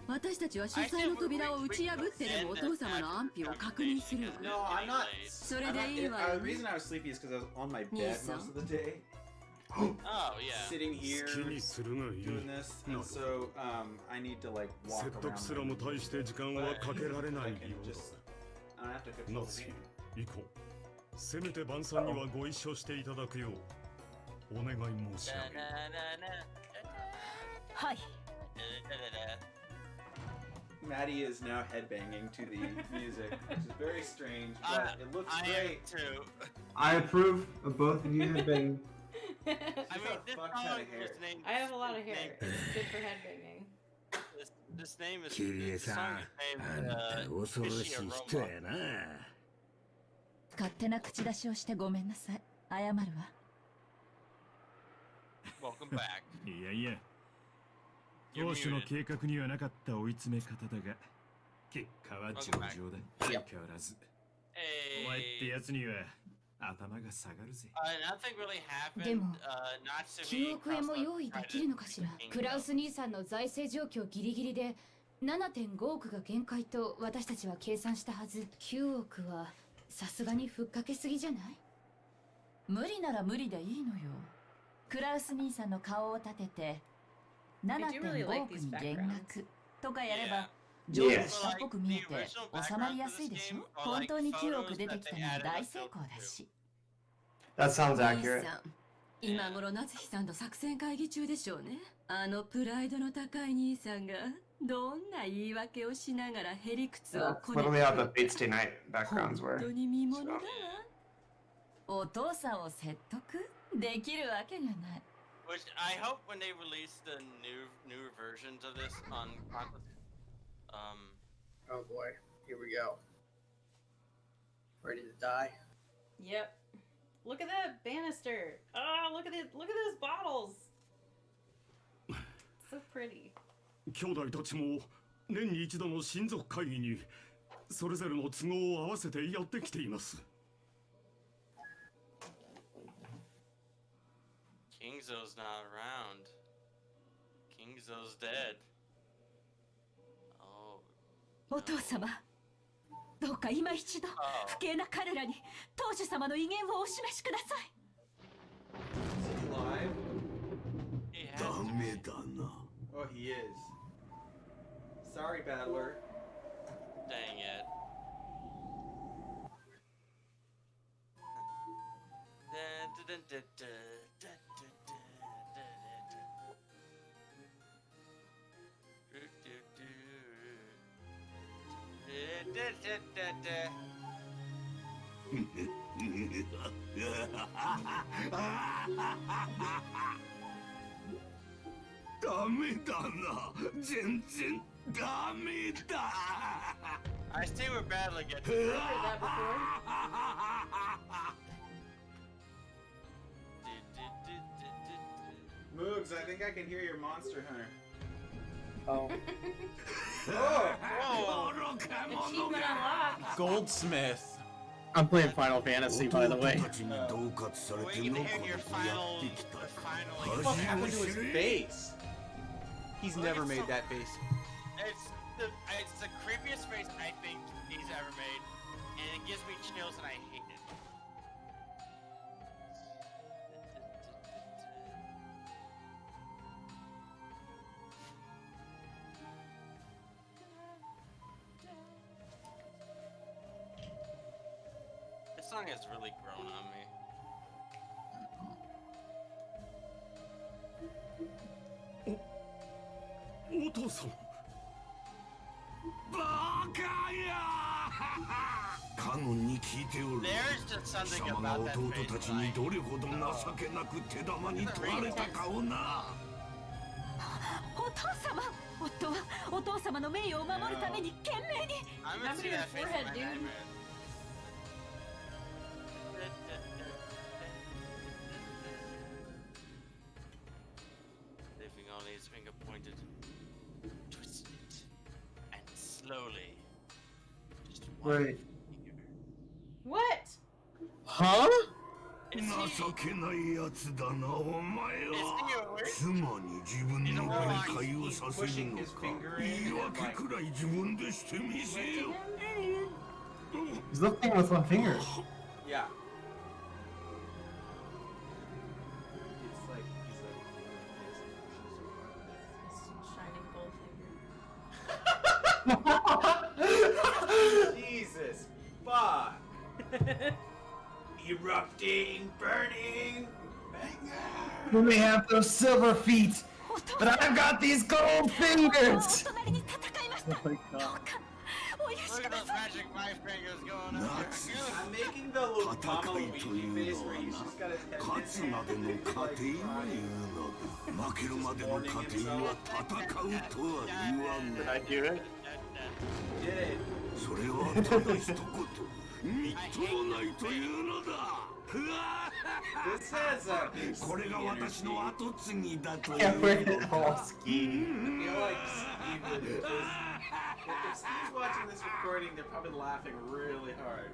私たちは主催の扉を打ち破ってでもお父様の安否を確認するわ。 No, I'm not. それでいいわよ。 The reason I was sleepy is because I was on my bed most of the day. Oh yeah. Sitting here doing this, and so I need to like walk around. 説得すらも大して時間はかけられないようだ。 I don't have to control ナツ the game. 行こう。せめて晩餐にはご一緒していただくようお願い申し上げる。はい。 Maddie is now headbanging to the music, which is very strange, but it looks great. Too. I approve of both of you headbanging. I mean, this song is named. I have a lot of hair. It's good for headbanging. This name is. キリエさん、あんた恐ろしい人やな。勝手な口出しをしてごめんなさい。謝るわ。 Welcome back. いやいや。当初の計画にはなかった追い詰め方だが、結果は上々だ。相変わらず。お前ってやつには頭が下がるぜ。でも、9億円も用意できるのかしら。クラウス兄さんの財政状況ギリギリで 7.5 億が限界と私たちは計算したはず。9億はさすがにふっかけすぎじゃない？無理なら無理でいいのよ。クラウス兄さんの顔を立てて 7.5 億に減額とかやれば上手したっぽく見えて収まりやすいでしょ。本当に9億出てきたのは大成功だし。 That sounds accurate. 今頃夏日さんと作戦会議中でしょうね。あのプライドの高い兄さんがどんな言い訳をしながらへりくつをこねて Literally how the Fates Stay Night backgrounds were. 本当に見ものだわ。お父さんを説得できるわけがない。 Which I hope when they release the newer versions of this on consoles. Oh boy, here we go. Ready to die? Yep. Look at that banister. Oh, look at those bottles. So pretty. 兄弟たちも年に一度の親族会議にそれぞれの都合を合わせてやってきています。 Kingzo's not around. Kingzo's dead. Oh. お父様、どうか今一度不敬な彼らに当主様の威厳をお示しください。ダメだな。Oh, he is. Sorry, Battler. Dang it. I stay with Battle again. I've heard that before. Moogs, I think I can hear your Monster Hunter. Oh. Achievement unlocked. Goldsmith. I'm playing Final Fantasy, by the way. Waiting to hear your final. What happened to his face? He's never made that face. It's the creepiest face I think he's ever made, and it gives me chills, and I hate it. This song has really grown on me. お父さんバカやカノンに聞いておる貴様が弟たちにどれほど情けなく手玉に取られたかをなお父様夫はお父様の名誉を守るために懸命に Remember your forehead, dude. Leaving only his finger pointed, twisted it, and slowly. Just one Right. finger. What? Huh? 情けないやつだなお前は妻に自分の限界をさせるのか言い訳くらい自分でしてみせよ He's lifting with one finger. Yeah. It's like Shining gold finger. Jesus. Fuck. Erupting, burning, banger. You may have those silver feet, but I've got these gold fingers. Oh my god. Look at those magic knife fingers going on here. I'm making the Mama Luigi face where he's just got his head 勝つまでの過程は言うのだ負けるまでの過程は戦うとは言わん Did I do it? それはただ一言みっともないというのだこれが私の後継ぎだというのだ I feel like Steve would just... If Steve's watching this recording, they're probably laughing really hard.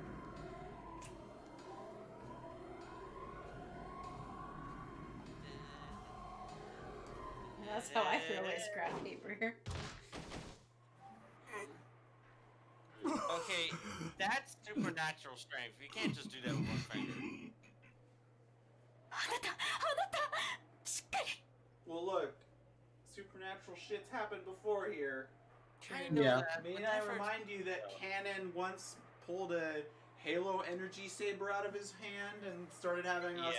That's how I throw away scrap paper. Okay, that's supernatural strength. You can't just do that with one finger. Well, look, supernatural shit's happened before here. Yeah. May I remind you that Canon once pulled a Halo energy saber out of his hand and started having us,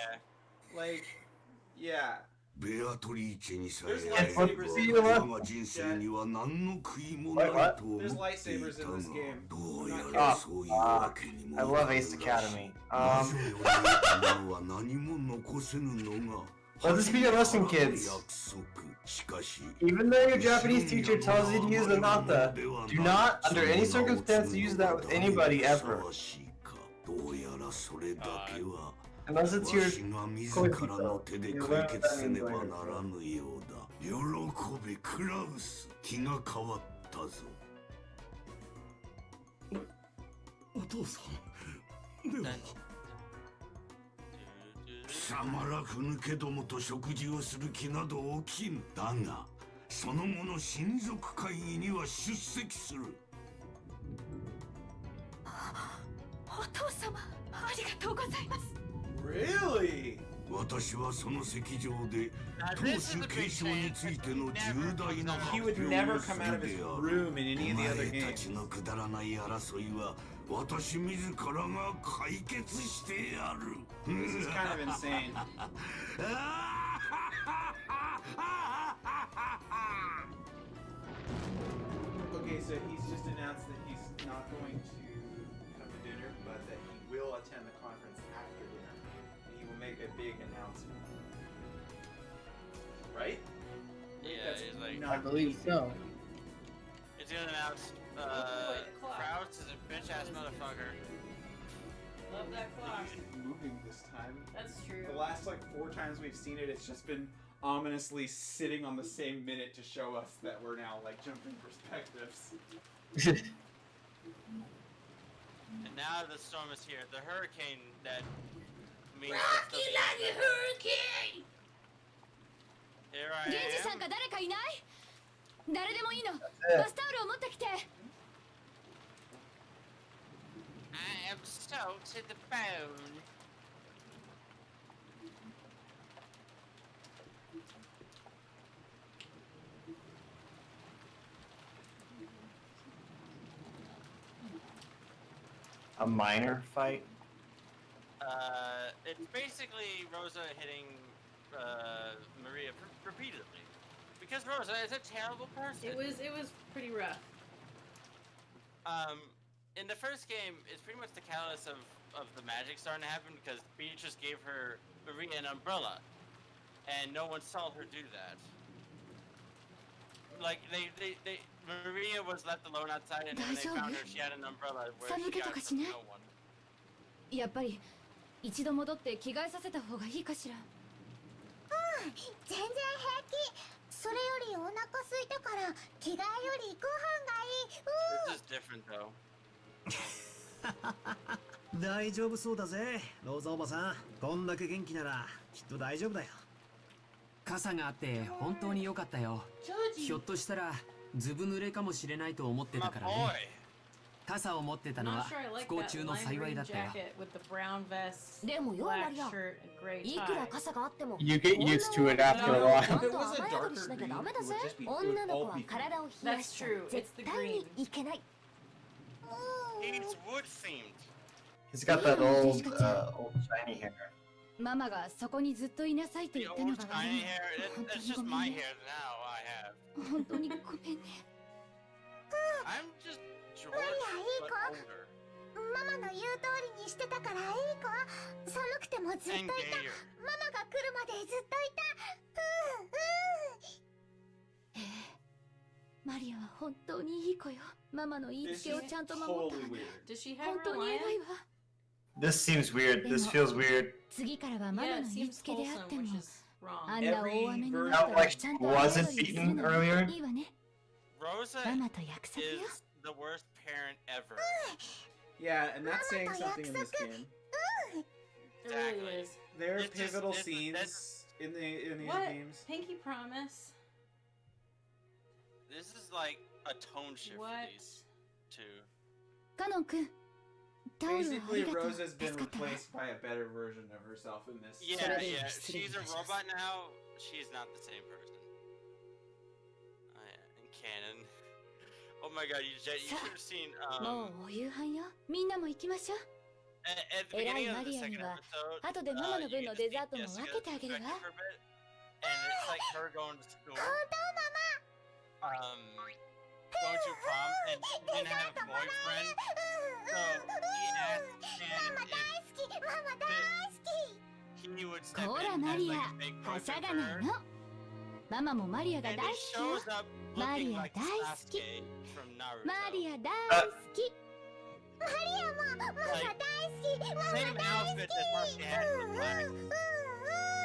like, yeah. ベアトリーチェにさえ There's 会え lightsabers ば in 我が人生には何の悔いもないと思 There's ってい lightsabers た in が this game. どうやらそういうわけにも I love Ace Academy. 魔女より得たものは何も残せぬのが Well, just be your lesson, kids. Even though your Japanese teacher tells you to use the nata, do not, under any circumstance, use that with anybody ever. Unless it's your koikito. You learn what that means later. お父さんでは貴様らふぬけどもと食事をする気など起きんだがその後の親族会議には出席するお父様ありがとうございます Really? 私はその席上で当主継承についての重大な発 He 表 would を never す come る out of で his あ room る。 in any of the お other 前たち games. のくだらない争いは私自らが解決してやる。 This is kind of insane. Okay, so he's just announced that he's not going to come to dinner, but that he will attend the conference after dinner. And he will make a big announcement. Right? Yeah, he's like. I believe so. It's gonna announce. Krauts is a bitch ass motherfucker. Love that clock. Moving this time. That's true. The last like 4 times we've seen it, it's just been ominously sitting on the same minute to show us that we're now like jumping perspectives. And now the storm is here. The hurricane that means. Rocky like a hurricane! Here I ゲンジさん am. か誰かいない？誰でもいいの。 it. バスタオルを持ってきて。 I am so to the bone. A minor fight? It's basically Rosa hitting Maria repeatedly. Because Rosa is a terrible person. It was pretty rough. In the first game, it's pretty much the catalyst of the magic starting to happen because Beatrice gave her Maria an umbrella, and no one saw her do that. Like Maria was left alone outside, and then they found her. She had an umbrella where she got from no one. やっぱり一度戻って着替えさせた方がいいかしら。全然平気。それよりお腹空いたから着替えよりご飯がいい。 This is different though. 大丈夫そうだぜ、ローザおばさん。こんだけ元気ならきっと大丈夫だよ。傘があって本当に良かったよ。ひょっとしたらずぶ濡れかもしれないと思ってたからね。傘を持ってたのは不幸中の幸いだったよ。でもよ、マリア。いくら傘があっても。 You get used to it after a while. ちゃんと雨宿りしなきゃダメだぜ。女の子は体を冷やしちゃ絶対にいけない。 It's wood themed. He's got that old shiny hair. ママがそこにずっといなさいと言ったのが悪い。 That's just my hair now. I have. 本当にごめんね。 I'm just George, マリアいい but 子。 older. ママの言う通りにしてたからいい子。寒くてもずっといた。 And gayer. ママが来るまでずっといた。マリアは本当にいい子よ。ママの言いつけをちゃんと守ったわね。 Does she have 本 her 当に偉い lion? わ。 This seems weird. This feels weird. 次からはママ Yeah, の it 言い seems つけであって wholesome, も which is wrong. あんな大雨になった Felt ら like ちゃ she んと謝 wasn't るようにする beaten の earlier. いいわね。 Rosa ママと約束よ。 is the worst parent ever. Yeah, and that's saying something in this game. It really is. There are It's just- pivotal it's- scenes that's- in these What? games. Pinky promise? This is like a tone shift for What? these two. カノン君、タオルをあ Basically, りがとう。 Rosa's been 助かったわ。 replaced by a better version of herself in this. Yeah, yeah. She's a robot now. She's not the same person. In canon. Oh my god, you should have seen. もうお夕飯よ。みんなも行きましょう。 At the 偉い beginning マ of the リアに second は episode, 後でママの you 分 get の to デ see ザートも分 Jessica's けてあげるわ。 perspective for a bit, and it's like her going to school, going to prom, and she didn't have a boyfriend, so he asked Shannon if he would step ほ in ら and マ have リア、 like a big はしゃ boyfriend が for ない her. の。ママもマリアが And 大 he 好きよ。 shows up マリ looking ア like 大好き。 Sasuke from Naruto. マリア大好き。マリアもママ大好き。ママ Same 大 outfit as Marcy had for Black.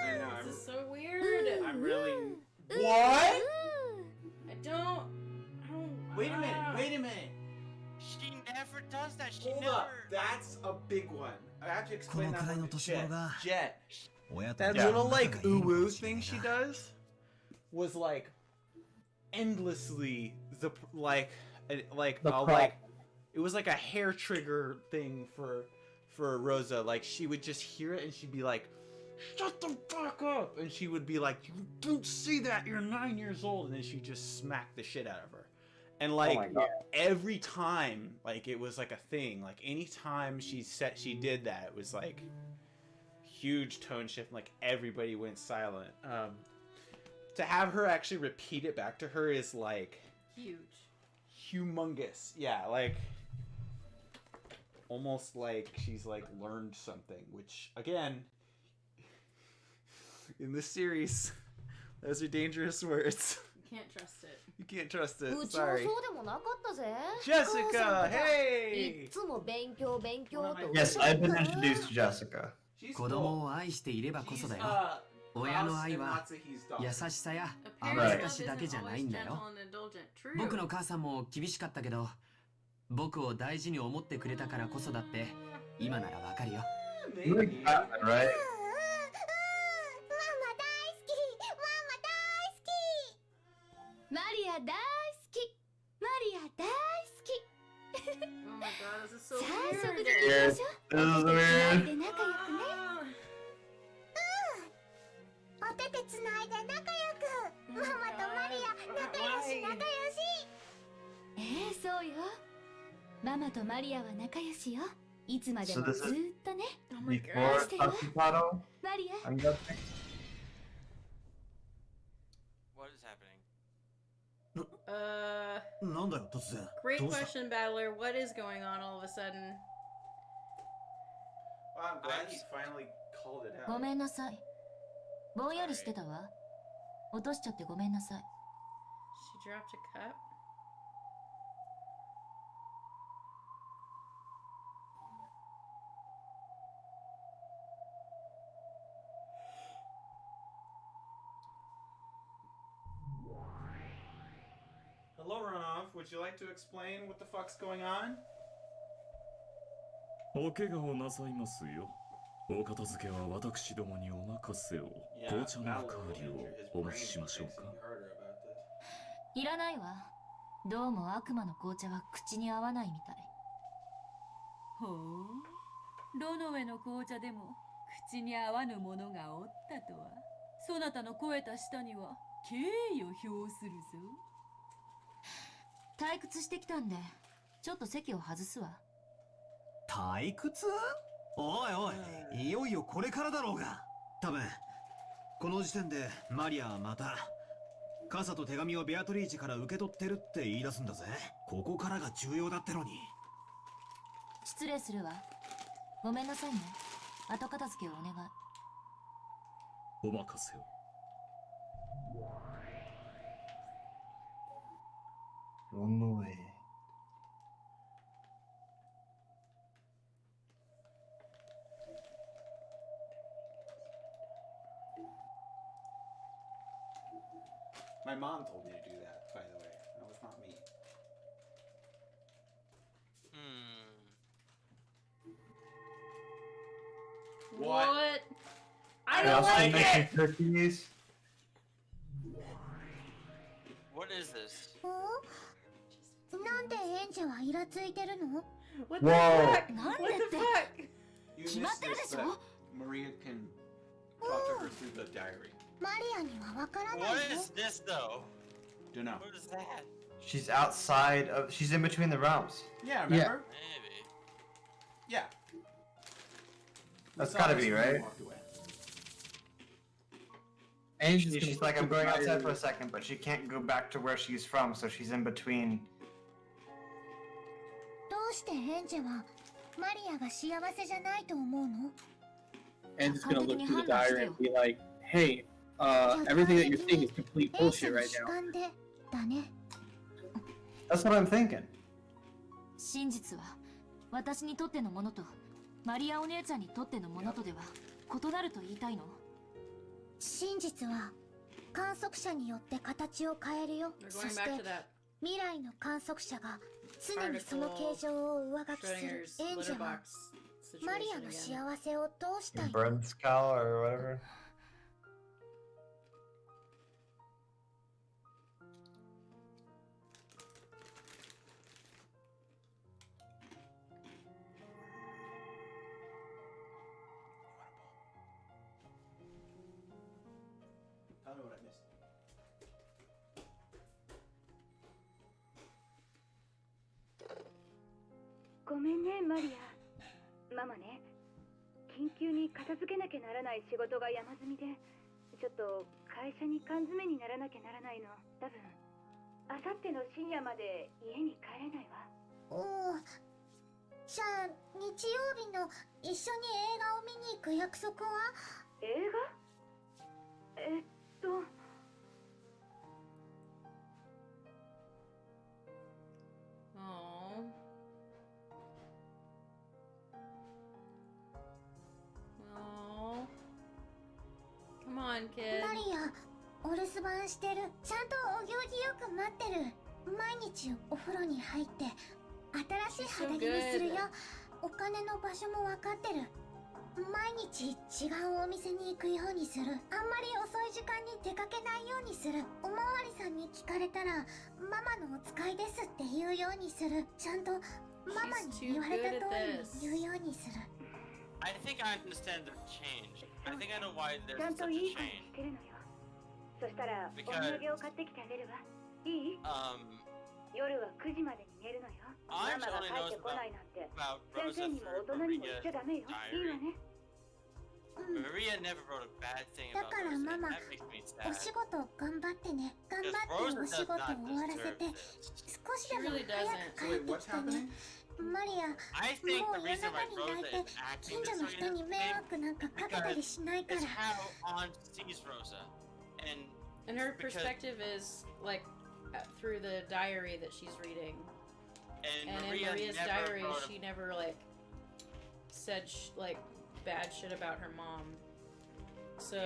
I know. This is so weird. I'm really. What? I don't. Wait a minute. Wait a minute. She never does that. She Hold never. up. That's a big one. I have to こ explain のくらい that の one. 年頃が Jet. 親と That 仲 little が like いいのか ooh もしれ thing ない she な does was like endlessly the like The I'll prop. like it was like a hair trigger thing for Rosa. Like she would just hear it and she'd be like shut the fuck up, and she would be like, you don't say that, you're 9 years old, and then she'd just smack the shit out of her. And like every time, like it was like a thing. Like anytime she did that, it was like huge tone shift. Like everybody went silent. To have her actually repeat it back to her is like humongous. Yeah, like almost like she's like learned something. Which again, in this series, those are dangerous words. You can't trust it. You can't trust it. うちも Sorry. そうでもなかったぜ。 Jessica, hey! いつも勉強勉強と。 Yes, I've been introduced to Jessica. 子供を愛していればこそだよ。親の愛は優しさや甘やかしだけじゃないんだよ。僕の母さんも厳しかったけど、僕を大事に思ってくれたからこそだって今ならわかるよ。Right? マリア大好きマリア大好き Oh my god, this is so 早 weird. 速できましょう This is weird. で仲良くねお手手つないで仲良く。ママとマリア仲良し仲良し。そうよママとマリアは仲良しよいつまでも So ず this ー is っとね before Tatsutaro, マリア I'm guessing. What is happening? なんだよ突然 Great どうした question, Battler. What is going on all of a sudden? Well, I'm glad he finally called it out. ごめんなさいぼんやりしてたわ落としちゃってごめんなさい She dropped a cup. Hello, Runoff. Would you like to explain what the fuck's going on? お怪我をなさいますよ。お片付けは私どもにお任せを。紅茶の代わりをお持ちしましょうか。いらないわどうも悪魔の紅茶は口に合わないみたいほうどの上の紅茶でも口に合わぬものがおったとはそなたの肥えた舌には敬意を表するぞ退屈してきたんでちょっと席を外すわ退屈おいおいいよいよこれからだろうが多分この時点でマリアはまた傘と手紙をベアトリーチから受け取ってるって言い出すんだぜここからが重要だってのに失礼するわごめんなさいね後片付けをお願いお任せを。Run away. My mom told me to do that, by the way. That was not me. What? I I don't also like making it! cookies. What is this? なんでエンジェはイラついてるの？ What Whoa. the fuck? なんで What っ the て fuck? You 決ま missed ってるで this, しょ but Maria can talk to her through the diary. マリアにはわからない What の？ is this though? Don't know. What is that? She's outside of. She's in between the realms. Yeah, remember? Maybe. Yeah. That's We saw gotta this be when we right. walked away. And She's like, I'm going outside for a second, but she can't go back to where she's from, so she's in between. どうしてエンジェはマリアが幸せじゃないと思うの？ And just gonna look through the diary and be like, hey, everything that you're seeing is complete エンジ bullshit ェの right 主 now. 観でだね。 That's what I'm thinking. 真実は私にとってのものとマリアお姉ちゃんにとってのものとでは異なると言いたいの真実は観測者によって形を変えるよ。 We're そ going して back to that 未来の観測者が常にその形状を上書きする Schrodinger's エンジェ litter は box マリア situation の again. 幸せをどうしたいの？ Burn's cow or whatever. ごめんねマリア。ママね、緊急に片付けなきゃならない仕事が山積みで、ちょっと会社に缶詰にならなきゃならないの。多分あさっての深夜まで家に帰れないわ。おお。じゃあ日曜日の一緒に映画を見に行く約束は？映画？Oh. Oh. Come on, kid. マリア、お留守番してる。ちゃんとお行儀よく待ってる。毎日お風呂に入って新しい肌着にするよ。お金の場所も分かってる。毎日違うお店に行くようにする。あんまり遅い時間に出かけないようにする。おまわりさんに聞かれたらママのお使いですって言うようにする。ちゃんとママに言われた通りに言うようにする。I think I understand the change. I think I know why there's such a change. そしたらお土産を買ってきてあげるわ。いい？夜は9時までに寝るのよ。ママが帰ってこないなんて先生にも大人にも言っちゃダメよ。いいわね。Maria never wrote a bad thing だ about から Rosa. ママ、 That makes me お sad. 仕事頑張ってね。頑張ってお仕事を終わらせて、少しでも早く帰ってきてね。マリア、もう夜中に泣いて近所の人に迷惑なんかかけたりしないから。It's how Aunt sees Rosa. And her perspective is like through the diary that she's reading. And in Maria's diary, she never like said like bad shit about her mom. So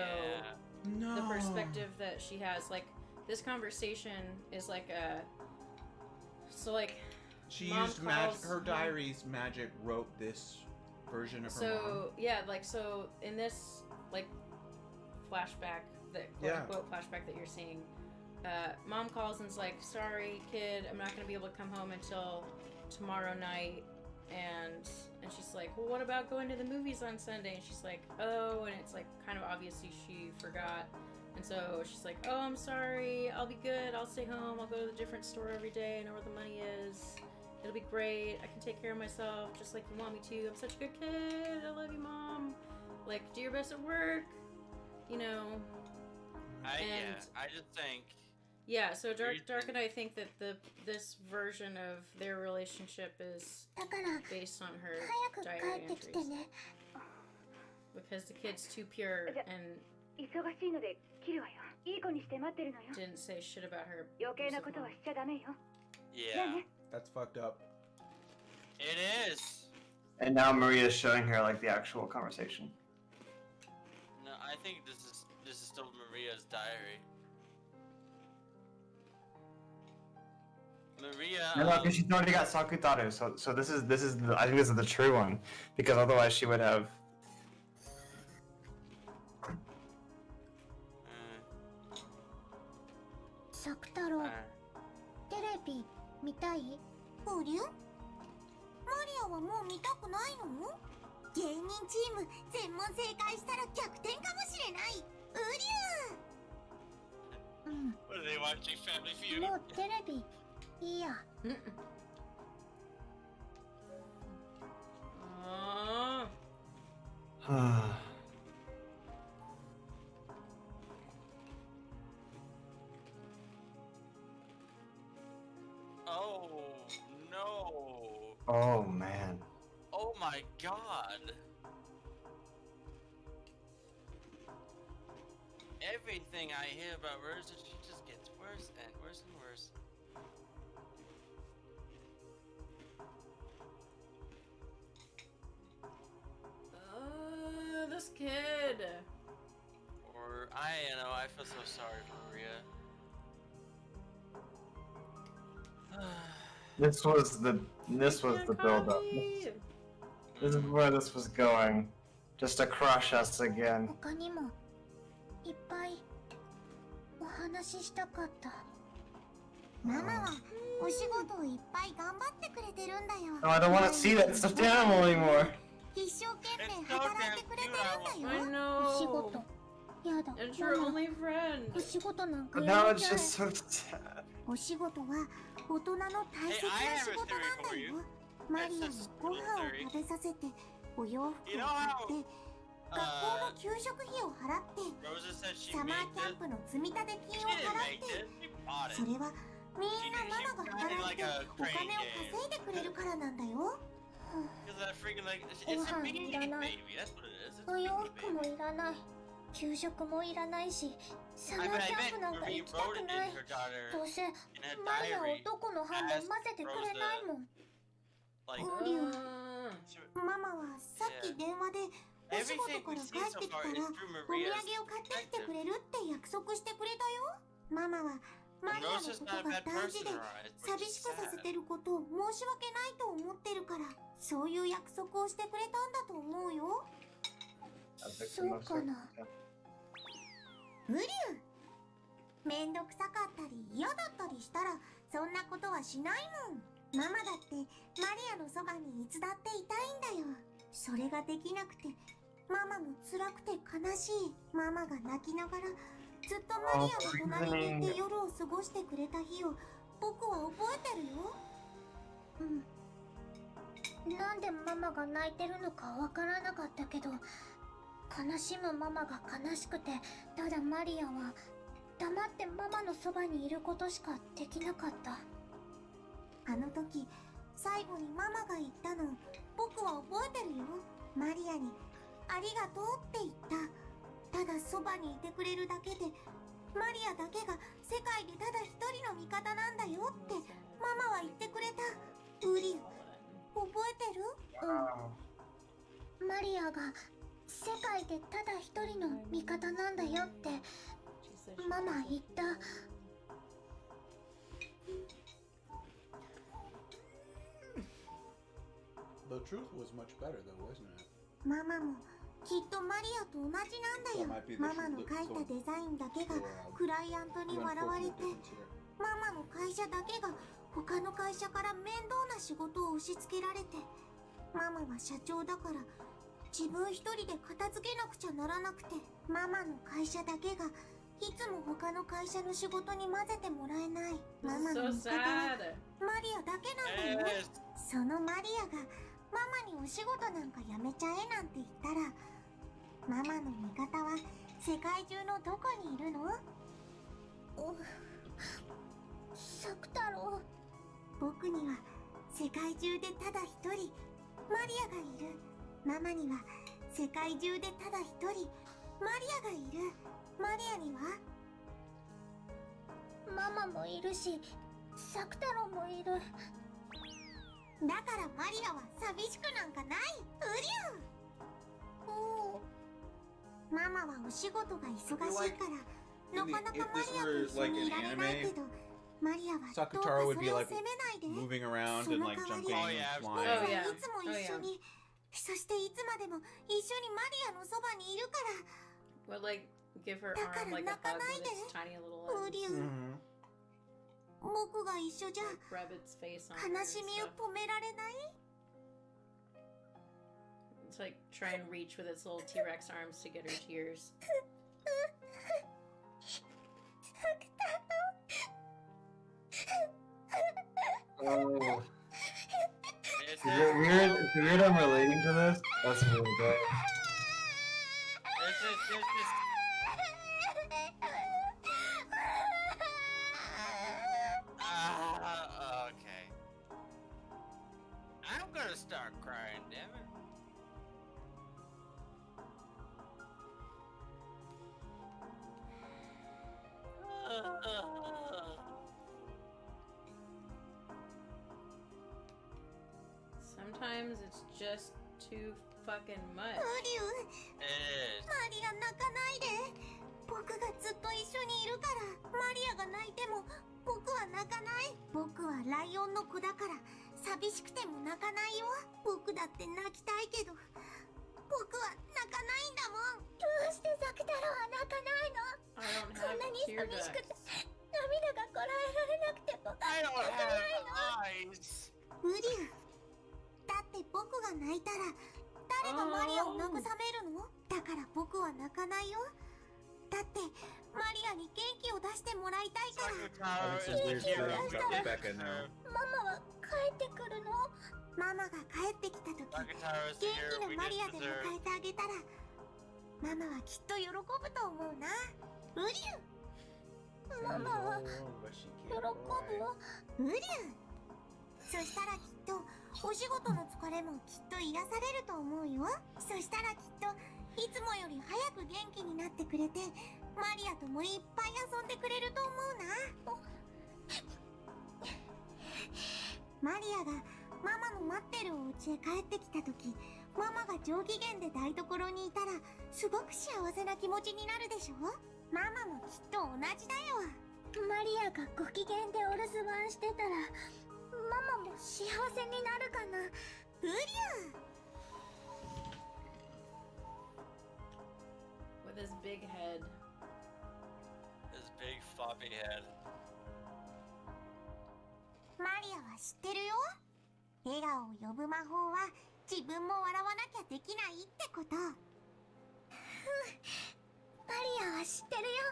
the perspective that she has, like this conversation is like a she mom used magic. calls Her diary's magic wrote this version of her mom. So yeah, like so in this like flashback, that quote unquote flashback that you're seeing, mom calls and's like, sorry kid, I'm not gonna be able to come home until tomorrow night. And she's like, well, what about going to the movies on Sunday? And she's like, oh, and it's like kind of obviously she forgot. And so she's like, oh, I'm sorry, I'll be good, I'll stay home, I'll go to the different store every day, I know where the money is, it'll be great, I can take care of myself just like you want me to, I'm such a good kid, I love you mom, like do your best at work, you know. I just think. Yeah, so Dark and I think that this version of their relationship is based on her diary entries. Because the kid's too pure and didn't say shit about her. Yeah. That's fucked up. It is. And now Maria's showing her like the actual conversation. No, I think this is still Maria's diary. Maria. No, because she's already got Sakutaru, so this is the, I think this is the true one, because otherwise she would have. Sakutaro, テレビ見たい？おりゅ？マリアはもう見たくないの？芸人チーム全問正解したら逆転かもしれない。うりゅ。What are they watching? Family Feud? もうテレビいいや。Oh no. Oh man. Oh my god. Everything I hear about Rosa, she just gets worse and worse and worse. This kid. Or I feel so sorry for Maria. This was the build up. This is where this was going. Just to crush us again. 他にもいっぱいお話ししたかった。ママはお仕事をいっぱい頑張ってくれてるんだよ。 No, I don't want to see that stuffed animal anymore. 一生懸命働いてくれてるんだよ。 I know. お仕事。やだ。 And your only friend. お仕事なんか But や now め it's ちゃ just え。 so sad. お仕事は大人の大切な仕事なんだよ。マリアにご飯を食べさせてお洋服を買って学校の給食費を払ってサマーキャンプの積み立て金を払ってそれはみんなママが働いてお金を稼いでくれるからなんだよ。ご飯いらない、お洋服もいらない、給食もいらないし、サマーキャンプなんか行きたくない。どうせマリアをどこの班も混ぜてくれないもん。ウリュウ、ママはさっき電話でお仕事から帰ってきたらお土産を買ってきてくれるって約束してくれたよ。ママはマリアのことが大事で寂しくさせてることを申し訳ないと思ってるから、そういう約束をしてくれたんだと思うよ。そうかな。ウリュウ、めんどくさかったり嫌だったりしたらそんなことはしないもん。ママだってマリアのそばにいつだっていたいんだよ。それができなくてママも辛くて悲しい。ママが泣きながらずっとマリアの隣にいて夜を過ごしてくれた日を僕は覚えてるよ。なんでママが泣いてるのかわからなかったけど、悲しむママが悲しくて、ただマリアは黙ってママのそばにいることしかできなかった。あの時最後にママが言ったの僕は覚えてるよ。マリアにありがとうって言った。ただそばにいてくれるだけでマリアだけが世界でただ一人の味方なんだよってママは言ってくれた。ウリュウ、覚えてる？マリアが世界でただ一人の味方なんだよってママ言った。The truth was much better though, wasn't it? ママもきっとマリアと同じなんだよ。ママの描いたデザインだけがクライアントに笑われて、ママの会社だけが他の会社から面倒な仕事を押し付けられて、ママは社長だから自分一人で片付けなくちゃならなくて、ママの会社だけがいつも他の会社の仕事に混ぜてもらえない。ママの味方はマリアだけなんだよ。そのマリアがママにお仕事なんかやめちゃえなんて言ったら、ママの味方は世界中のどこにいるの？サク太郎、僕には世界中でただ一人マリアがいる。ママには世界中でただ一人マリアがいる。マリアにはママもいるしサク太郎もいる。だからマリアは寂しくなんかない。ウリュウ。ママはお仕事が忙しいからなかなかマリアと一緒にいられないけど、マリアはどうかそれを責めないで。moving around そ and の like 代わり jumping and 僕 flying. はいつも一緒に、そしていつまでも一緒にマリアのそばにいるから。 Would like give her だから arm like a 泣か hug ない with で its tiny little ウ arms. リュウ。僕が一緒じゃ Rub its face on her 悲 and しみを stuff. 止められない。 It's like try and reach with its little T-Rex arms to get her tears. Oh. It's weird I'm relating to this. That's really great. Okay. I'm gonna start crying, damn it. Sometimes it's just too fucking much. ウリュウ、マリア泣かないで。僕がずっと一緒にいるから、マリアが泣いても僕は泣かない。僕はライオンの子だから寂しくても泣かないよ。僕だって泣きたいけど僕は泣かないんだもん。どうしてザク太郎は泣かないの？こんなに寂しくて涙がこらえられなくて僕は泣かないの。ウリュウ、だって僕が泣いたら誰がマリアを慰めるの？だから僕は泣かないよ。だってマリアに元気を出してもらいたいから。元気を出したらママは帰ってくるの？ママが Nakataro's 元 here. 気な We マリア didn't で迎 deserve. えてあげたらママはきっと喜ぶと思うな。ウリュウママは喜ぶウリュウ。そしたらきっとお仕事の疲れもきっと癒されると思うよ。そしたらきっといつもより早く元気になってくれてマリアともいっぱい遊んでくれると思うな。マリアがママの待ってるお家へ帰ってきた時、ママが上機嫌で台所にいたらすごく幸せな気持ちになるでしょ。ママもきっと同じだよ。マリアがご機嫌でお留守番してたらママも幸せになるかな。ウリュウ。 With his big head. His big floppy head. マリアは知ってるよ。笑顔を呼ぶ魔法は自分も笑わなきゃできないってこと。マリアは知ってるよ。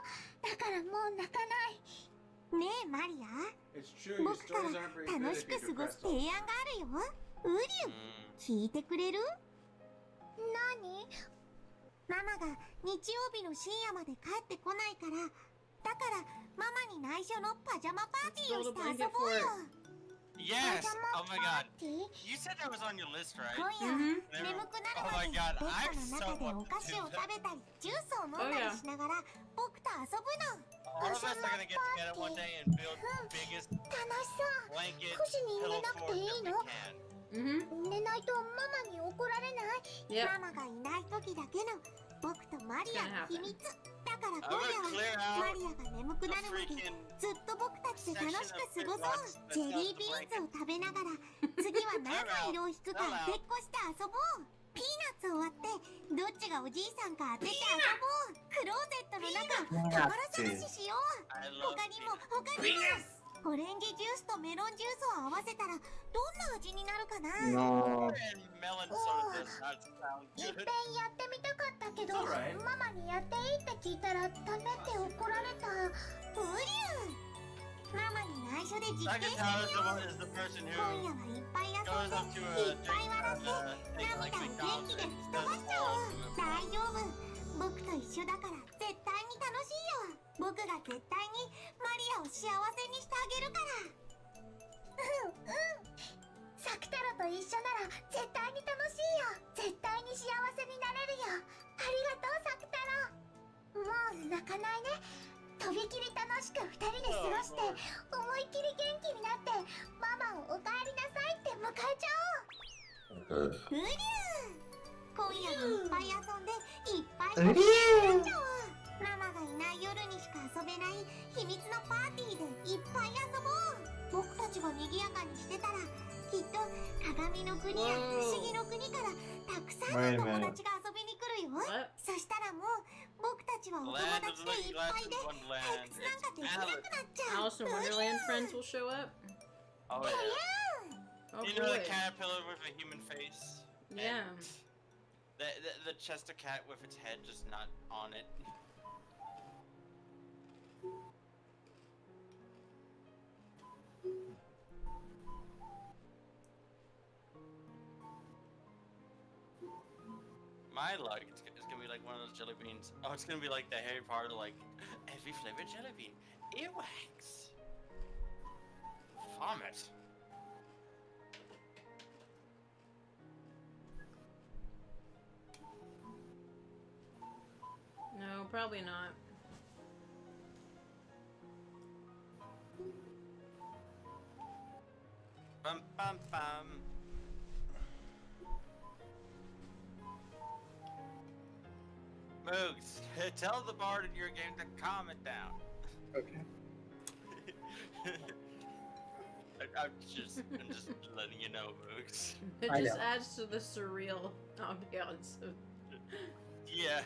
だからもう泣かない。ねえマリア、僕から楽しく過ごす提案があるよ。ウリュウ、聞いてくれる？何？ママが日曜日の深夜まで帰ってこないから、だからママに内緒のパジャマパーティーをして遊ぼうよ。Yes! Oh my god. You said that was on your list, right? 今夜、眠くなるまでベッドの中でお菓子を食べたりジュースを飲んだりしながら僕と遊ぶの。 All of us are gonna get together one day and build the biggest 楽しそう。 blanket 9時に寝 pillow なく fort ていい that we の？ can. 寝ないとママに怒られない？ママがいない時だけの僕とマリアの秘密だから今夜はマリアが眠くなるまでずっと僕たちで楽しく過ごそう。ジェリービーンズを食べながら次は何の色を引くか当てっこして遊ぼう。ピーナッツを割ってどっちがおじいさんか当てて遊ぼう。クローゼットの中宝探ししよう。他にもオレンジジュースとメロンジュースを合わせたらどんな味になるかな。いっぺんやってみたかったけど、ママにやっていいって聞いたらダメって怒られた。ウリュウ、ママに内緒で実験してみよう。今夜はいっぱい遊んでいっぱい笑って涙を元気で吹き飛ばしちゃおう。大丈夫、僕と一緒だから絶対に楽しいよ。僕が絶対にマリアを幸せにしてあげるから。サクタロと一緒なら絶対に楽しいよ。絶対に幸せになれるよ。ありがとうサクタロ。もう泣かないね。とびきり楽しく2人で過ごして思いっきり元気になってママをおかえりなさいって迎えちゃおう。ウリュウ、今夜もいっぱい遊んでいっぱいウリュウ、ママがいない夜にしか遊べない秘密のパーティーでいっぱい遊ぼう。僕たちが賑やかにしてたらきっと鏡の国や不思議の国からたくさんの友達が遊びに来るよ。そしたらもう僕たちはお友達でいっぱいで退屈なんかできなくなっちゃう。 Alice in Wonderland friends will show up. Oh yeah. Oh You know the boy. caterpillar with a human face? Yeah. And the Chester cat with its head just not on it. My luck, it's gonna be like one of those jelly beans. Oh, it's gonna be like the Harry Potter, like every flavored jelly bean. Earwax. Vomit. No, probably not. Bum bum bum. Moogs, tell the bard in your game to calm it down. Okay. I'm just letting you know, Moogs. It just adds to the surreal ambiance of... Yeah.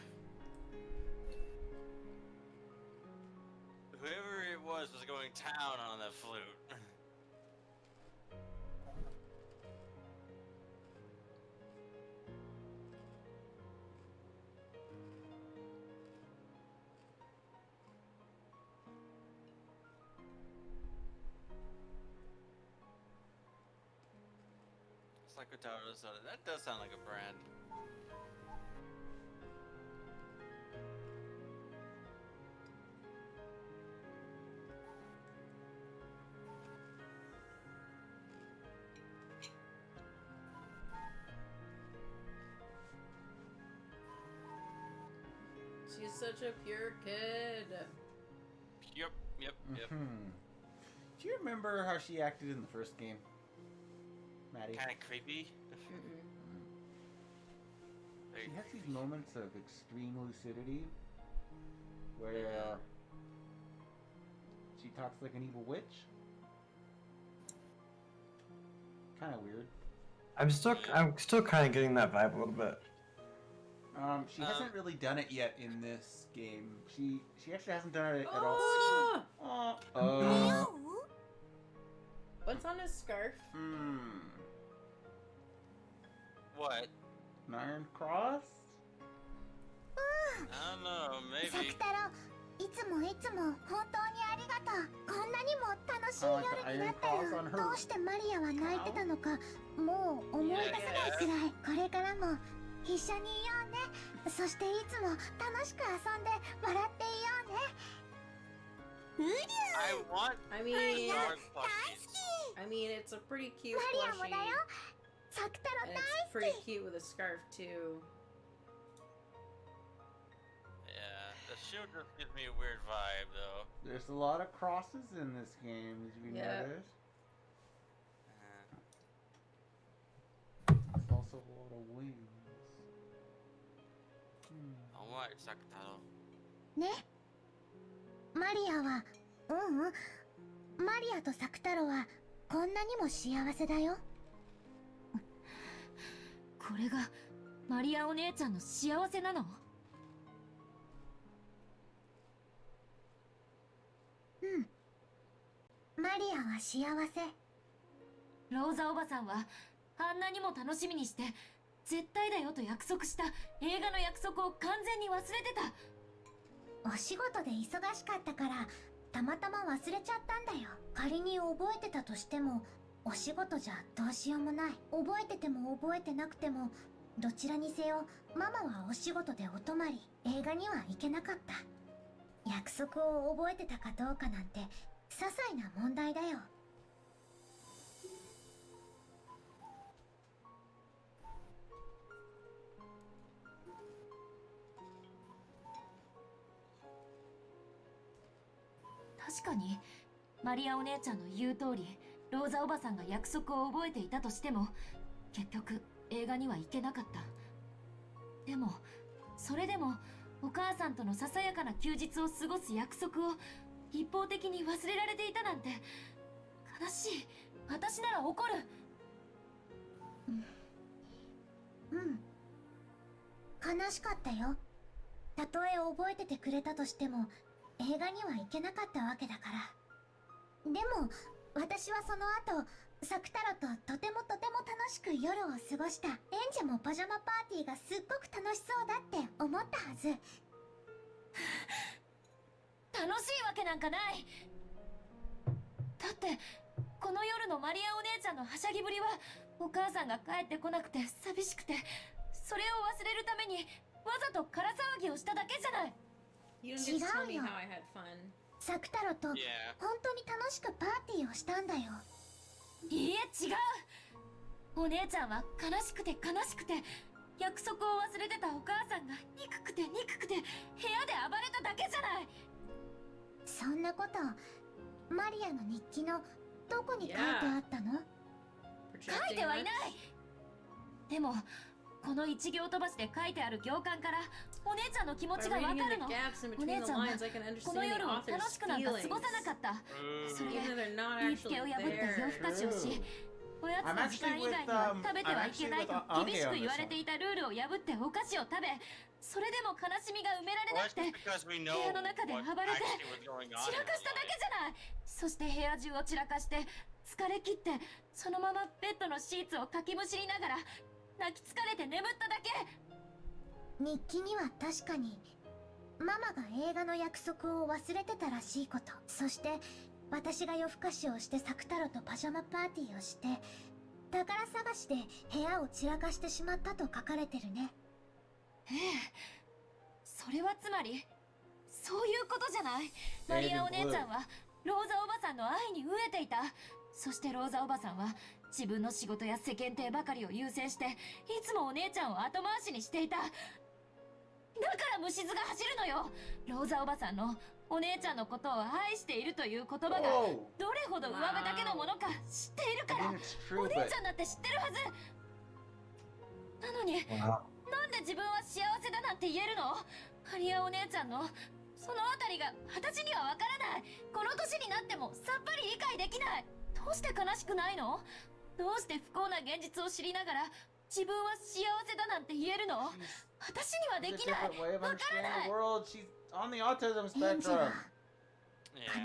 Whoever it was going town on that flute. It's Sakutaro soda. That does sound like a brand. She's such a pure kid. Yep. Do you remember how she acted in the first game, Maddie? Kind of creepy. She has these moments of extreme lucidity where she talks like an evil witch. Kind of weird. I'm still kind of getting that vibe a little bit. She hasn't really done it yet in this game. She actually hasn't done it at all. What's on his scarf? What? An iron cross? I don't know, maybe. サク太郎、いつも本当にありがとう。こんなにも楽しい夜になったよ。どうしてマリアは泣いてたのか、もう思い出せないくらい。これからも一緒にいようね。そしていつも楽しく遊んで笑っていようね。I mean, I mean, it's a pretty cute マリアも plushie. だよ。サク太郎 And 大 it's 好 pretty き。 cute with a scarf too. yeah, the shield just gives me a weird vibe, though. There's a lot of crosses in this game, as you notice. There's also a lot of wings. Alright, Sakutaro. ね。マリアは、マリアとサク太郎はこんなにも幸せだよ。これがマリアお姉ちゃんの幸せなの？マリアは幸せ。ローザおばさんはあんなにも楽しみにして絶対だよと約束した映画の約束を完全に忘れてた。お仕事で忙しかったからたまたま忘れちゃったんだよ。仮に覚えてたとしてもお仕事じゃどうしようもない。覚えてても覚えてなくてもどちらにせよママはお仕事でお泊まり、映画には行けなかった。約束を覚えてたかどうかなんて些細な問題だよ。確かにマリアお姉ちゃんの言う通りローザおばさんが約束を覚えていたとしても結局映画には行けなかった。でもそれでもお母さんとのささやかな休日を過ごす約束を一方的に忘れられていたなんて悲しい。私なら怒る。悲しかったよ。たとえ覚えててくれたとしても映画には行けなかったわけだから。でも私はその後サク太郎ととても楽しく夜を過ごした。演者もパジャマパーティーがすっごく楽しそうだって思ったはず。楽しいわけなんかない。だってこの夜のマリアお姉ちゃんのはしゃぎぶりはお母さんが帰ってこなくて寂しくてそれを忘れるためにわざと空騒ぎをしただけじゃない。You didn't just tell me how I had fun. サク太郎と本当に楽しくパーティーをしたんだよ。いいえ違う。お姉ちゃんは悲しくて約束を忘れてたお母さんが憎くて部屋で暴れただけじゃない。そんなことマリアの日記のどこに書いてあったの？書いてはいない。でもこの一行飛ばしで書いてある行間からお姉ちゃんの気持ちがわかるの。お姉ちゃんはこの夜を楽しくなんか過ごさなかった。それで言いつけを破って夜更かしをしおやつの時間以外には食べてはいけないと厳しく言われていたルールを破ってお菓子を食べ、それでも悲しみが埋められなくて部屋の中で暴れて散らかしただけじゃない。そして部屋中を散らかして疲れ切ってそのままベッドのシーツをかきむしりながら泣き疲れて眠っただけ。日記には確かにママが映画の約束を忘れてたらしいこと、そして私が夜更かしをしてサク太郎とパジャマパーティーをして宝探しで部屋を散らかしてしまったと書かれてるね。ええ、それはつまりそういうことじゃない。マリアお姉ちゃんはローザおばさんの愛に飢えていた。そしてローザおばさんは自分の仕事や世間体ばかりを優先していつもお姉ちゃんを後回しにしていた。だから虫唾が走るのよ。ローザおばさんのお姉ちゃんのことを愛しているという言葉がどれほど上辺だけのものか知っているから、お姉ちゃんだって知ってるはずなのに、なんで自分は幸せだなんて言えるの。マリアお姉ちゃんのそのあたりが私にはわからない。この年になってもさっぱり理解できない。どうして悲しくないの。どうして不幸な現実を知りながら自分は幸せだなんて言えるの。私にはできない。わからない。On the autism エンジェ spectrum. は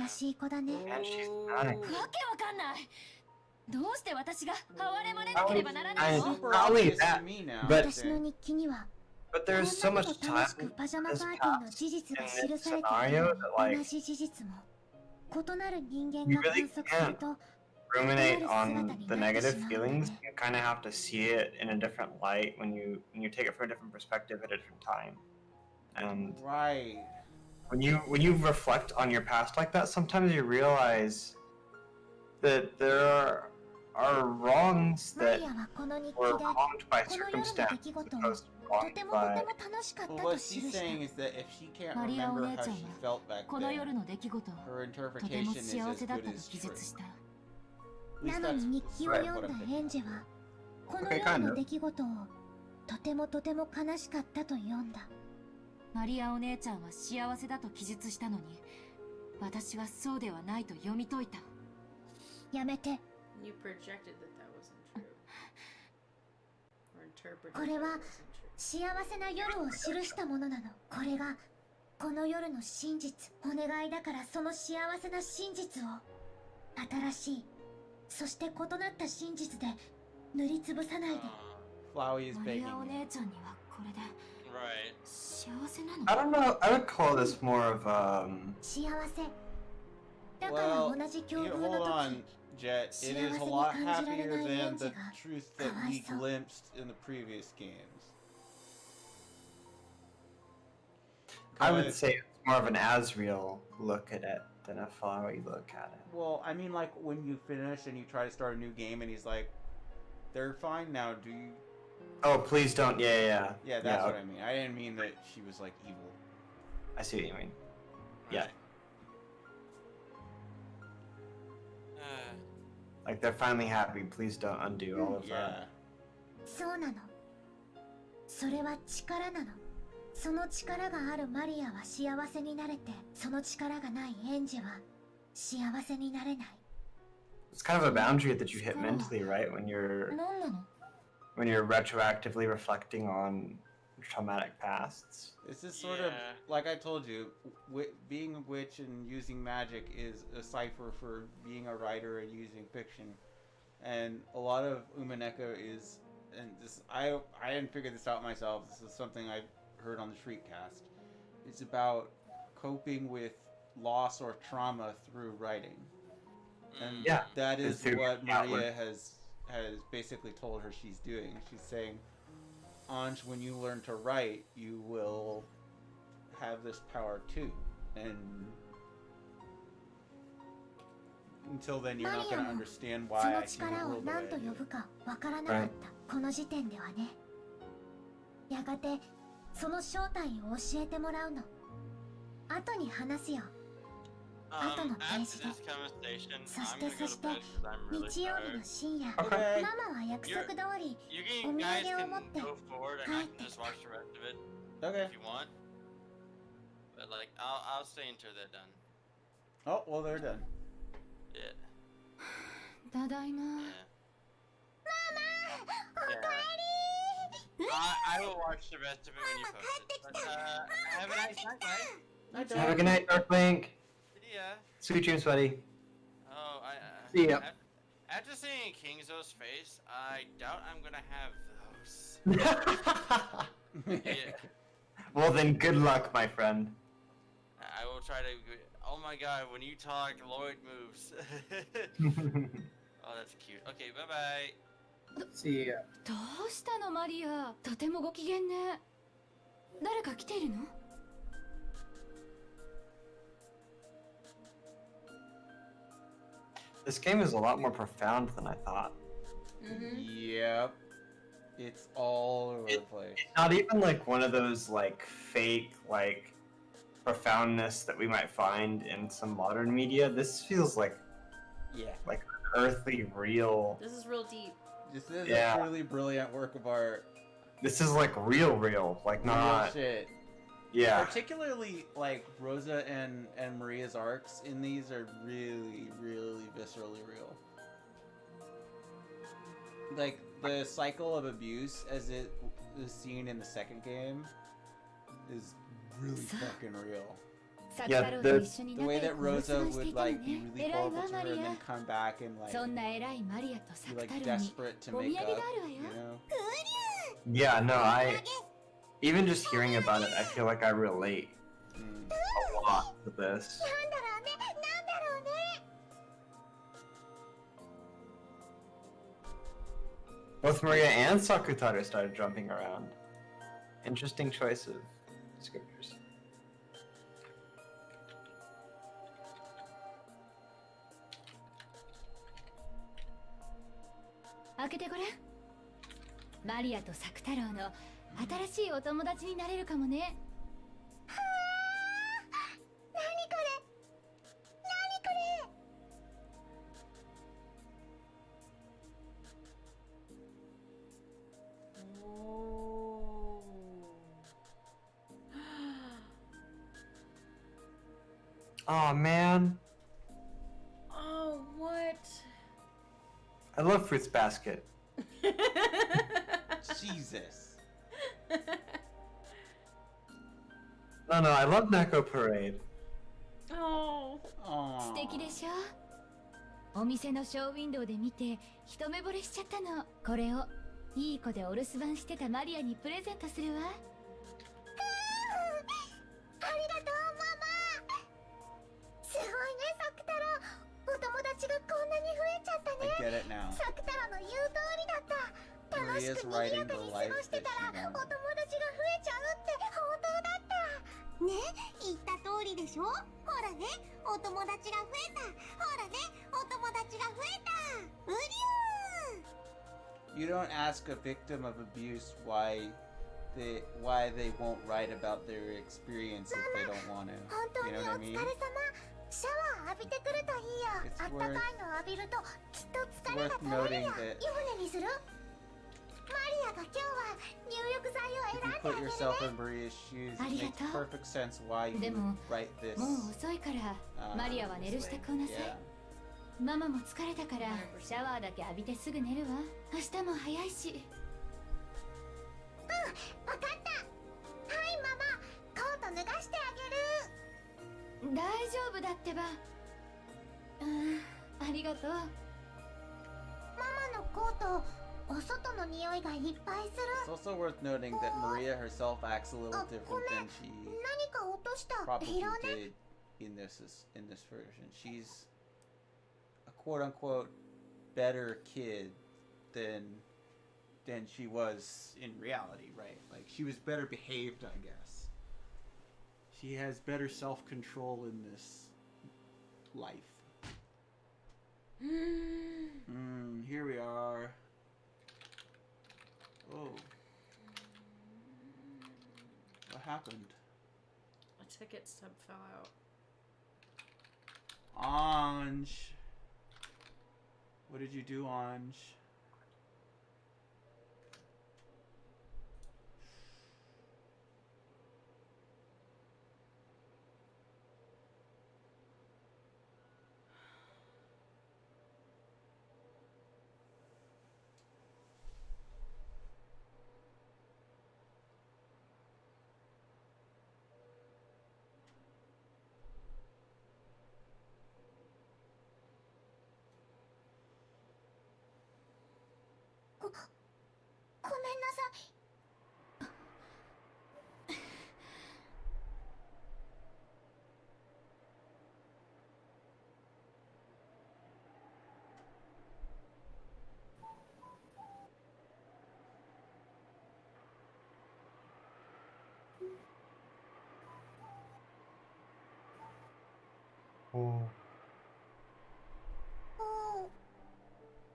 悲しい子だね。わけわかんない。どうして私が哀れまれなければならないの。 Not only that, but 私の日記には but there's so much こんな time こと楽しくパジャマ in パー this ティーの past 事実が in 記 this されてい scenario る that like 同じ事実も異なる人間 you が観 really 測する can't と ruminate on the negative feelings. You kind of have to see it in a different light when you take it from a different perspective at a different time. And right. When you reflect on your past like that, sometimes you realize that there are wrongs that were wronged by circumstance opposed to wronged by. Well, what she's saying is that if she can't remember how she felt back この夜 then, の出来事を her とても interpretation is 幸 as せだっ good たと as 記 true. 述した。 At least なの that's に日記を right 読 what ん I'm だ thinking. エンジェはこの Okay, 夜 kind の of. 出来事をとてもとても悲しかったと読んだ。マリアお姉ちゃんは幸せだと記述したのに、私はそうではないと読み解いた。やめて。 You projected that that wasn't true. Or interpreted これ that は it wasn't true. 幸せな夜を記したものなの。これがこの夜の真実。お願いだからその幸せな真実を新しいそして異なった真実で塗りつぶさないで。 Flowey is マリ begging アお you. 姉ちゃんにはこれで Right. 幸せなの。 I don't know. I would call this more of 幸せ。だから Well, 同じ境 you, 遇 hold の on, 時 Jet. It is a lot happier than the truth that we glimpsed in the previous games. I would 'Cause- say it's more of an Asriel look at it than a Flowey look at it. Well, I mean, like when you finish and you try to start a new game, and he's like, "They're fine now. Do you?" Oh, please don't. Yeah. Yeah, that's what I mean. I didn't mean that she was like evil. I see what you mean. Yeah. Like they're finally happy. Please don't undo all of that. そうなの。それは力なの。その力があるマリアは幸せになれて、その力がないエンジェは幸せになれない。 It's kind of a boundary that you hit mentally, right? When you're 何なの。 when you're retroactively reflecting on traumatic pasts. This is sort of like I told you, being a witch and using magic is a cipher for being a writer and using fiction, and a lot of Umineko is, and this I didn't figure this out myself. This is something I heard on the Shriekcast. It's about coping with loss or trauma through writing, and Yeah, that is it's through what outward. Maria has basically told her she's doing. She's saying, Anj, when you learn to write, you will have this power too. And until then, you're not going to understand そ why の I see the 力を world the way 何 I と do. 呼ぶかわからなかったこの時点ではね。やがてその正体を教えてもらうの。後に話すよ。後のペー After ジで。 this conversation, そ I'm して gonna そ go し to て bed because I'm really 日曜日の tired. 深夜、 Okay. ママは約束通り You お can, 土 guys 産を can 持って go forward 帰 and っ I て can just watch the rest of it Okay. if you want. But like, I'll stay until they're done. Oh, well, they're done. Yeah. ただいま。 I will watch the rest of it when you post it. But, have a nice night, guys. Have a good night, Darklink. Yeah. Sweet dreams, buddy. Oh, See ya. After seeing Kingzo's face, I doubt I'm gonna have those. Yeah. Well, then, good luck, my friend. I will try to. Oh my god, when you talk, Lloyd moves. Oh, that's cute. Okay, bye bye. See ya. どうしたのマリア、とてもご機嫌ね。誰か来ているの？ This game is a lot more profound than I thought. Yep. It's all over the place. It's not even like one of those like fake like profoundness that we might find in some modern media. This feels like like earthly, real. This is real deep. This is a truly brilliant work of art. This is like real, like not real shit. Yeah. Particularly like Rosa and Maria's arcs in these are really, really viscerally real. Like the cycle of abuse as it is seen in the second game is really fucking real. Yeah, the way that Rosa would like be really horrible to her and then come back and like be like desperate to make up, you know? Yeah, no, even just hearing about it, I feel like I relate a lot to this. Both Maria and Sakutaro started jumping around. Interesting choice of scriptures. Maria とサク太郎の新しいお友達になれるかもね。はあ、何これ？何これ？ Oh man. Oh, what? I love Fruits Basket. Jesus. No, I love Naku Parade. Oh. 素敵でしょ？お店のショーウィンドウで見て一目惚れしちゃったの。これをいい子でお留守番してたマリアにプレゼントするわ。ありがとうママ。すごいねサク太郎。お友達がこんなに増えちゃったね。 I get it now. サク太郎の言う通りだった。楽しく賑やかに過ごしてたらお友達が増えちゃうって本当だった。ね、言った通りでしょ。ほらね、お友達が増えた。ほらね、お友達が増えた。うりゅー。 You don't ask a victim of abuse why they won't write about their experience if they don't want to. 本当 You に know お what I 疲 mean? れ様。シャワー浴びてくるといいよ。あったかいの浴びるときっと疲れが取れるよ。湯船にする？マリアが今日は入浴剤を If 選ん you であ put げるね。 yourself in Maria's shoes, it makes perfect sense why you でも write this. もう遅いからマリアは寝る支度をなさい。 Yeah. ママも疲れたからシャワーだけ浴びてすぐ寝るわ。明日も早いし。うん、わかった。はいママ、コート脱がしてあげる。大丈夫だってば。ありがとう。ママのコート、お外の匂いがいっぱいす It's る。 also worth noting that Maria herself acts a little different than she 何か落とした。 probably 拾うね。 did in this version. She's a quote unquote better kid than she was in reality, right? Like she was better behaved, I guess. She has better self-control in this life. Here we are. Oh. What happened? A ticket stub fell out. Anj. What did you do, Anj?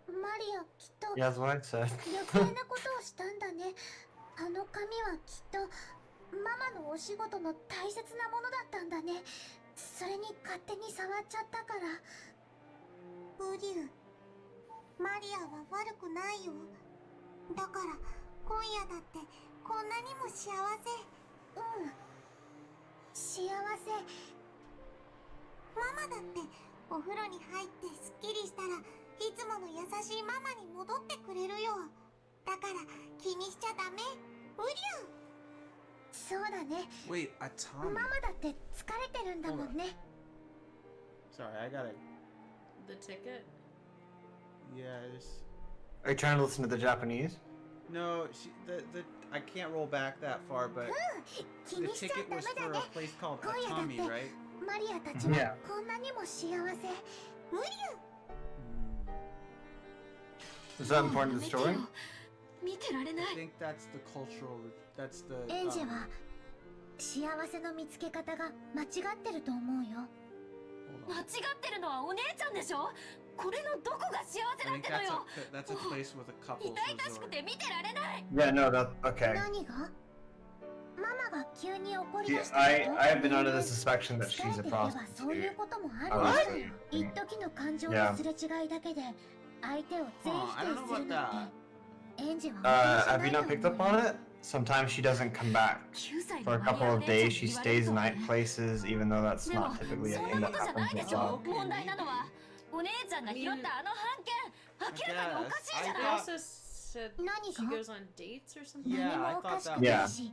マリア、きっと Yeah, that's what I said. 余計なことをしたんだね。あの紙はきっとママのお仕事の大切なものだったんだね。それに勝手に触っちゃったから。ブリュー、マリアは悪くないよ。だから今夜だってこんなにも幸せ。うん、幸せ。ママだってお風呂に入ってすっきりしたらいつもの優しいママに戻ってくれるよ。だから気にしちゃダメ、ブリュー。そうだね。 Wait, a Tommy. ママだって疲れてるんだもんね。 Sorry, I gotta. The ticket? Yes. Are you trying to listen to the Japanese? No, I can't roll back that far, but the ticket was for a place called Atami, right? マリアたちはこんなにも幸せ。ブリュー。 Is that important to the story? 見てられない。 I think that's the cultural. That's the. エンジェは幸せの見つけ方が間違ってると思うよ。間違ってるのはお姉ちゃんでしょ。これのどこが幸せだ I っ think てのよ。 that's a place with a couple's 痛々しく resort. て見てられない。 Yeah, no, that okay. 何が？ママが急に怒り See, 出した I have been under the suspicion that she's a そういう prostitute. こともある What? んだよ。一時の感情のすれ違いだけで相手を全否定するなんて。エンジェは Have you not picked up on it? Sometimes she doesn't come back. For a couple of days, she stays in night places, even though that's not typically a thing that happens in the job. 問題なのはお姉ちゃんが拾ったあの判件。明らかにおかしいじゃない。 I also said she goes on dates or something. 何もおかしくないし、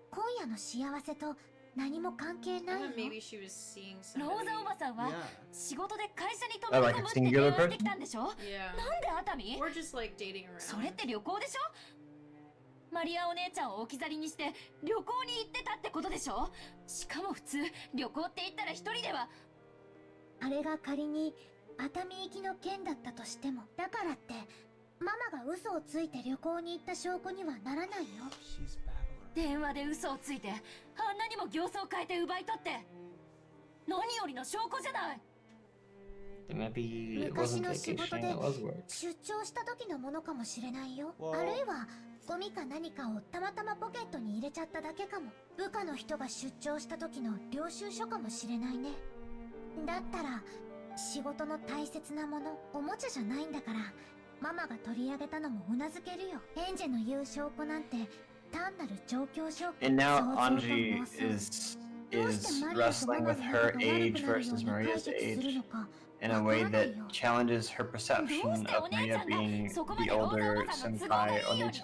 今夜の幸せと何も関係ないよ。 Maybe she was seeing ロ somebody. ーザおばさんは仕事で会社に泊 Oh, ま like り a 込むって電 singular 話してきたんでしょ。 Yeah. なんで熱海？ Or just like dating around. それって旅行でしょ。マリアお姉ちゃんを置き去りにして旅行に行ってたってことでしょ。しかも普通旅行って言ったら一人では。あれが仮に熱海行きの件だったとしても、だからってママが嘘をついて旅行に行った証拠にはならないよ。電話で嘘をついてあんなにも形相を変えて奪い取って何よりの証拠じゃない。 Maybe it 昔 wasn't の仕 vacation, 事 it で was work. 出張した時のものかもしれないよ。 Well- あるいはゴミか何かをたまたまポケットに入れちゃっただけかも。部下の人が出張した時の領収書かもしれないね。だったら仕事の大切なもの、おもちゃじゃないんだからママが取り上げたのもうなずけるよ。エンジェの言う証拠なんて単なる状況証拠。 And now 想像と Anji 妄想。 is どうしてマリアと wrestling ママ with の her 仲が悪く age なるよう versus に解 Maria's 決する age のか in a way that challenges her perception of Maria being the older senpai Oni-chan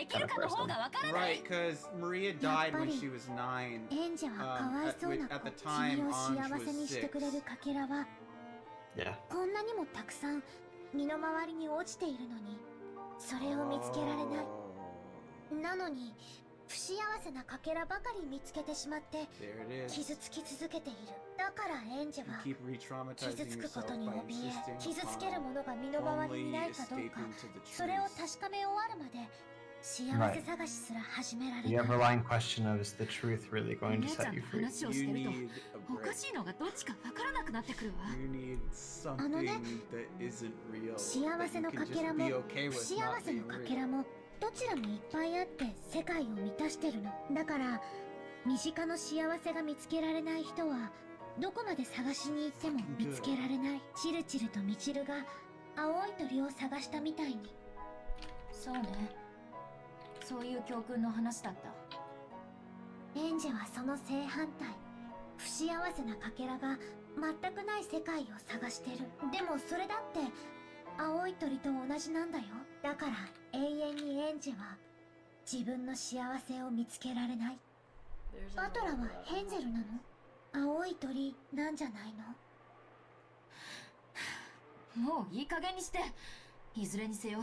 kind of person. Right, because Maria died when she was 9. エンジェはかわいそうな At the 子、 time, 君を Anj 幸せに was してくれる 6. かけらは Yeah. こんなにもたくさん身の回りに落ちているのにそれを見つけられない。なのに不幸せなかけらばかり見つけてしまって There it is. 傷つき続けている。だからエンジェ You は keep 傷 re-traumatizing つくこ yourself とに by 怯え insisting 傷つけるものが身の on 回りに only ないかどう escaping か to the それを truth. 確かめ終わるまで幸せ探しすら始められ The ない。 underlying question of is the truth really お going 姉 to ちゃ set ん you の free? 話をし You てると need a おか break. しいのがどっちかわからなくなってくるわ。 You need something that isn't real. 幸 That せ you の can かけら just も be okay 不 with 幸 not せの being かけ real. らもどちらもいっぱいあって世界を満たしてるの。だから身近の幸せが見つけられない人はどこまで探しに行っても見つけられない。チルチルとミチルが青い鳥を探したみたいに。そうね、そういう教訓の話だった。エンジェはその正反対、不幸せなかけらが全くない世界を探してる。でもそれだって青い鳥と同じなんだよ。だから永遠にエンジェは自分の幸せを見つけられない。バトラはヘンゼルなの？青い鳥なんじゃないの？もういい加減にして。いずれにせよ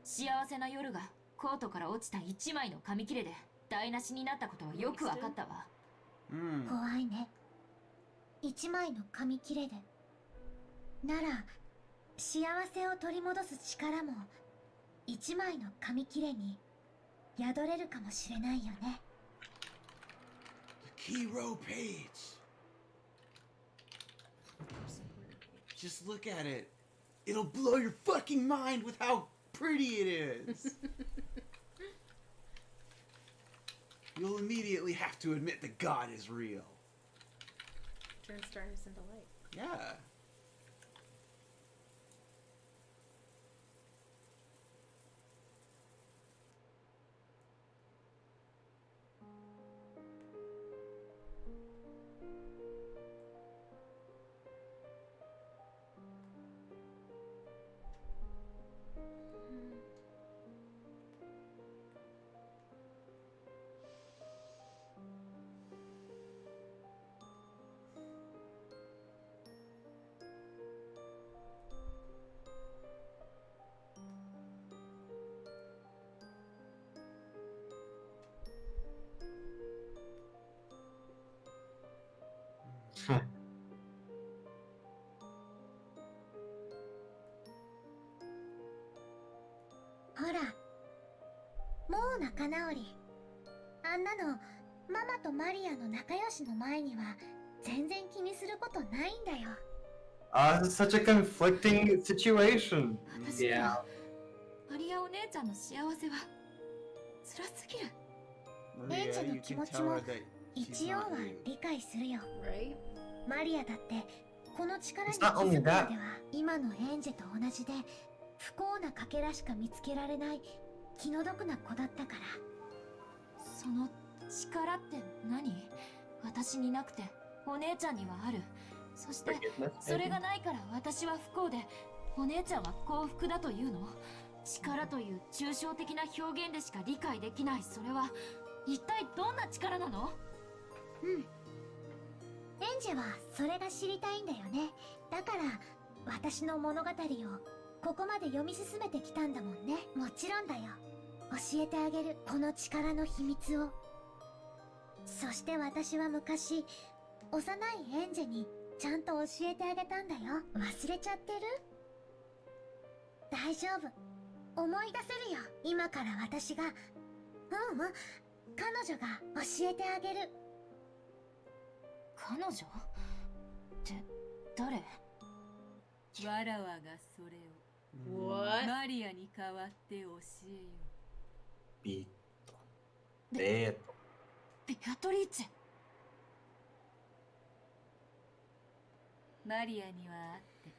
幸せな夜がコートから落ちた一枚の紙切れで台無しになったことはよくわかったわ。怖いね。一枚の紙切れで。なら幸せを取り戻す力も一枚の紙切れに宿れるかもしれないよね。 Hero page. just look at it. It'll blow your fucking mind with how pretty it is. You'll immediately have to admit that God is real. Turns darkness into light. Yeah.ほら、もう仲直り。あんなのママとマリアの仲良しの前には全然気にすることないんだよ。This is such a conflicting situation. マリアお姉ちゃんの幸せは辛すぎる。エンジェの気持ちも一応は理解するよ。マリアだってこの力に気づくまでは今のエンジェと同じで不幸なかけらしか見つけられない気の毒な子だったから。その力って何？私になくてお姉ちゃんにはある。そしてそれがないから私は不幸でお姉ちゃんは幸福だというの？力という抽象的な表現でしか理解できない。それは一体どんな力なの？エンジェはそれが知りたいんだよね。だから私の物語をここまで読み進めてきたんだもんね。もちろんだよ。教えてあげる、この力の秘密を。そして私は昔幼いエンジェにちゃんと教えてあげたんだよ。忘れちゃってる？大丈夫、思い出せるよ。今から私が彼女が教えてあげる。彼女って誰？わらわがそれを What? マリアに代わって教えよう。ベアトリーチェ。マリアにはあって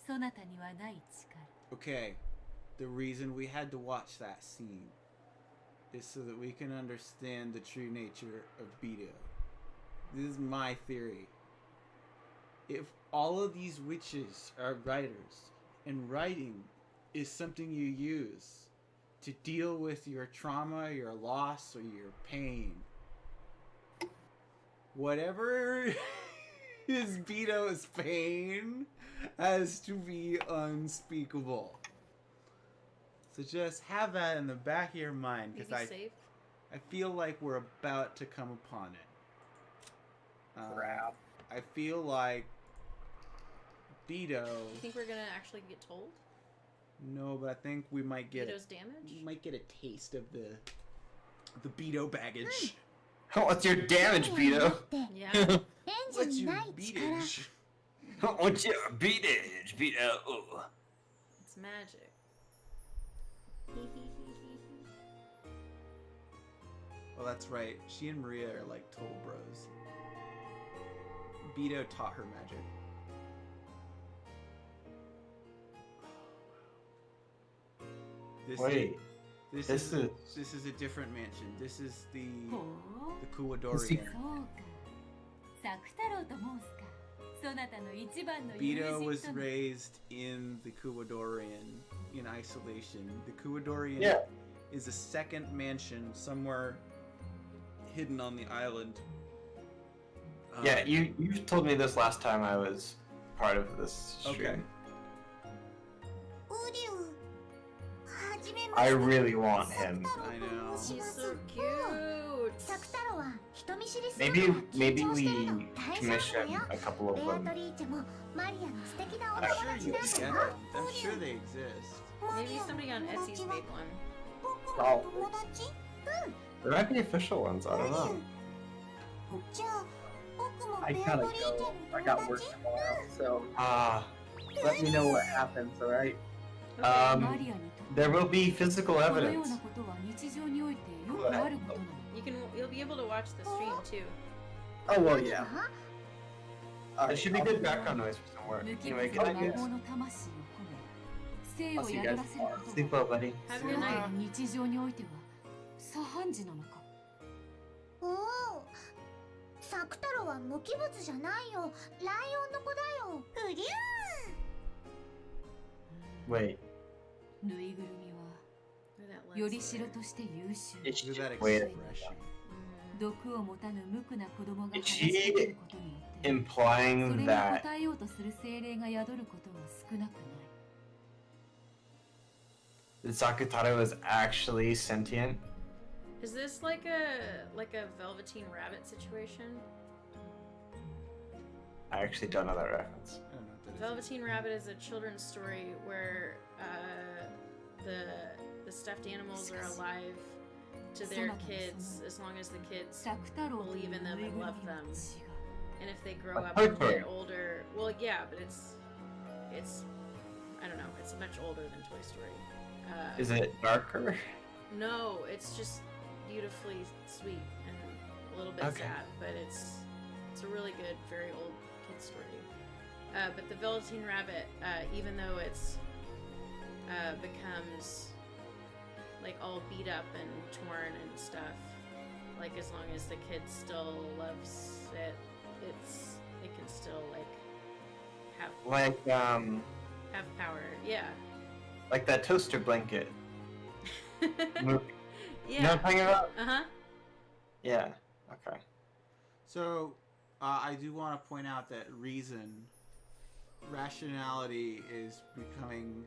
そなたにはない力。 Okay, the reason we had to watch that scene is so that we can understand the true nature of Beto. This is my theory. If all of these witches are writers, and writing is something you use to deal with your trauma, your loss, or your pain, whatever is Beto's pain has to be unspeakable. So just have that in the back of your mind, because I feel like we're about to come upon it. I feel like Beto. You think we're gonna actually get told? No, but I think we might get Beto's damage? We might get a taste of the Beto baggage. What's your damage, Beto? Yeah. What's your beatage? What's your beatage, Beto? It's magic. Well, that's right. She and Maria are like total bros. Beto taught her magic. This is a different mansion. This is the Kuwadorian. そうか。サク太郎と申すか。そなたの一番の友人 Beto と was の raised in the Kuwadorian in isolation. The Kuwadorian is a second mansion somewhere hidden on the island. Yeah, you've told me this last time I was part of this stream. Okay. I really want him. I know. She's so cute. Maybe we commission a couple of them. I'm sure they exist. Maybe somebody on Etsy's made one. Oh. There might be official ones, I don't know. I gotta go. I got work tomorrow, so. Let me know what happens, alright? There will be physical このよう evidence. なことは日常においてよくあることなの。 You'll be able to watch the stream too. Oh, well, yeah. There should be good background noise for somewhere. 無機 Anyway, 物 good の idea. 魔法の魂を込め、生を I'll see you 宿 guys らせる tomorrow. こと Sleep well, buddy. have a good night. 日常においては左半時なのか。おお、サク太郎は無機物じゃないよ。ライオンの子だよ。うりゅ Wait. ぬいぐるみはよりしろとして優秀。 Wait. 毒を持たぬ無垢な子供が Is 話しかけることによって、 implying それに that 応えようとする精霊が宿ることが少なくない。 Sakutaro is actually sentient? Is this like a Velveteen Rabbit situation? I actually don't know that reference. Velveteen Rabbit is a children's story where the stuffed animals are alive to their kids as long as the kids believe in them and love them. And if they grow up and get older, well, yeah, but it's I don't know, it's much older than Toy Story. Is it darker? No, it's just beautifully sweet and a little bit sad, but it's a really good, very old kid story. But the Velveteen Rabbit, even though it's becomes like all beat up and torn and stuff, like as long as the kid still loves it, it can still like have power. Yeah. Like that toaster blanket. Movie. Yeah. You know what I'm talking about? Uh-huh. Yeah. Okay. So, I do want to point out that rationality is becoming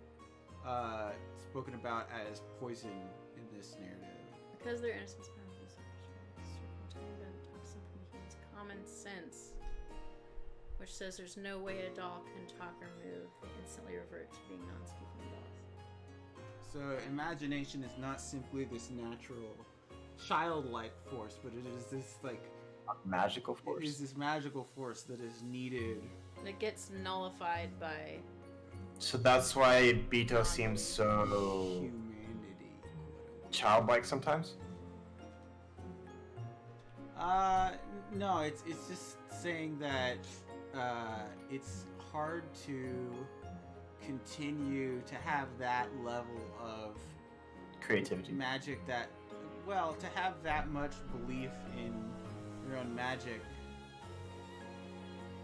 spoken about as poison in this narrative. Because their innocence powerful, toxin from humans' common sense, which says there's no way a doll can talk or move. They instantly revert to being non-speaking dolls. So imagination is not simply this natural, childlike force, but it is this magical force. It is this magical force that is needed. That gets nullified by. So that's why Bito seems so childlike sometimes. No, it's just saying that it's hard to continue to have that level of creativity, magic, that to have that much belief in your own magic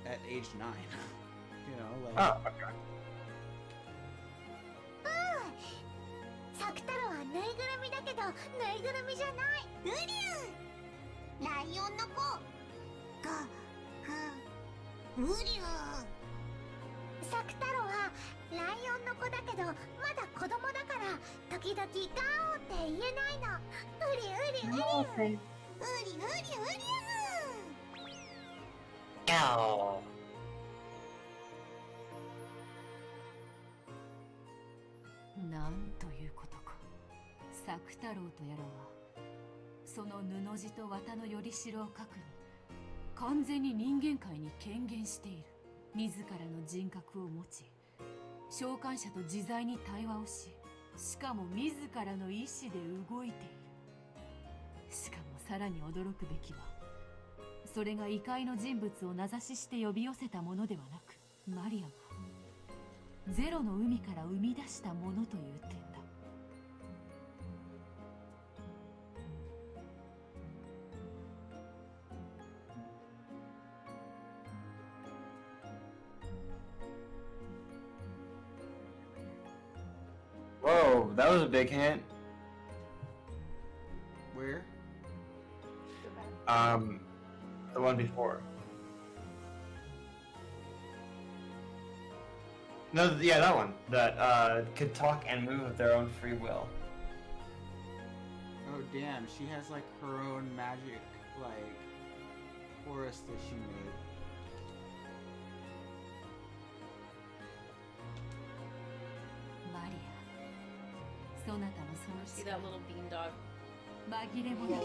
at age 9. You know, like. Oh, okay. サク太郎はぬいぐるみだけどぬいぐるみじゃない。うりゅう。ライオンの子。うりゅう。サク太郎はライオンの子だけどまだ子供だから時々ガオって言えないの。うりうりうり。うりうりうりうり。ガオ。なんということか。サク太郎とやらはその布地と綿のよりしろを書くに完全に人間界に権限している。自らの人格を持ち召喚者と自在に対話をし、しかも自らの意志で動いている。しかもさらに驚くべきは、それが異界の人物を名指しして呼び寄せたものではなく、マリアがゼロの海から生み出したものという点だ。Whoa, that was a big hint. Where? The one before. No, yeah, that one. That could talk and move of their own free will. Oh damn, she has like her own magic, like forest that she made. Maria, そなたのその See that little bean dog? 紛れ物を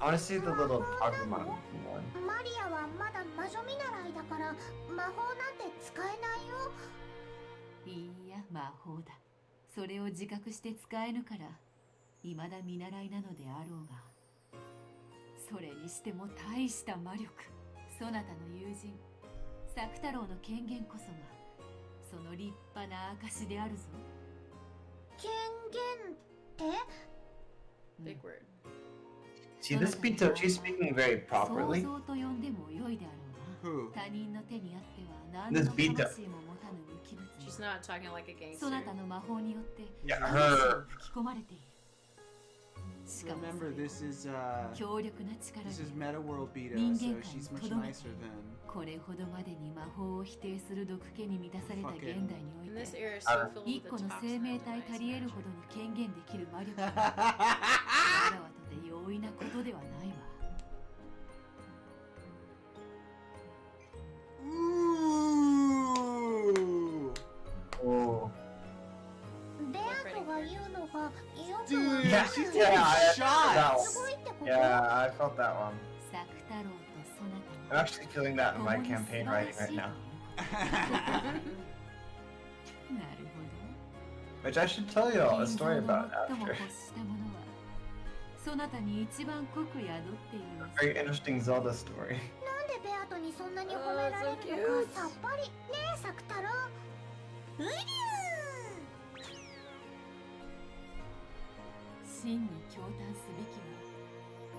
I want to see the little Agumon one. マリアはまだ魔女見習いだから魔法なんて使えないよ。いいや、魔法だ。それを自覚して使えぬから未だ見習いなのであろうが。それにしても大した魔力。そなたの友人作太郎の権限こそがその立派な証であるぞ。権限って Big word. See this Bito, she's speaking very properly. 想像と呼んでも良いであろう Who? が。他人の手にあっては何 This の Bito. 魂も持たぬ無機物。 She's not talking like a そ gangster. なたの魔法によって Yeah, 魂 her. を吹き込まれている。しかも Remember, this is 強力な力 this で is Meta World Beta, 人 so 間界に she's much とどめて nicer than これほどまでに魔法を否定する毒気に満たされた現代におい In this て era, is so filled 一 with 個 the の toxins 生命 and 体 ice 足り得る magic. ほどに権限できる魔力はわらわとて容易なことではないわ。 Ooh. Oh. ベアトが言うのがよく Dude, わ Yeah, か she's る。 taking yeah, I felt that shots. すごいってこと？ Yeah, I felt that one. 作太郎とそな I'm たは actually feeling that in my campaign writing right now. なるほど。 Which I should tell you all a 金 story 蔵の about 最も after. 欲したものはそなたに一番濃く宿っているの Very interesting Zelda story. なんでベアトにそんなに褒められるのかさっぱりねえ作太郎。うりゅー。真に驚嘆すべきは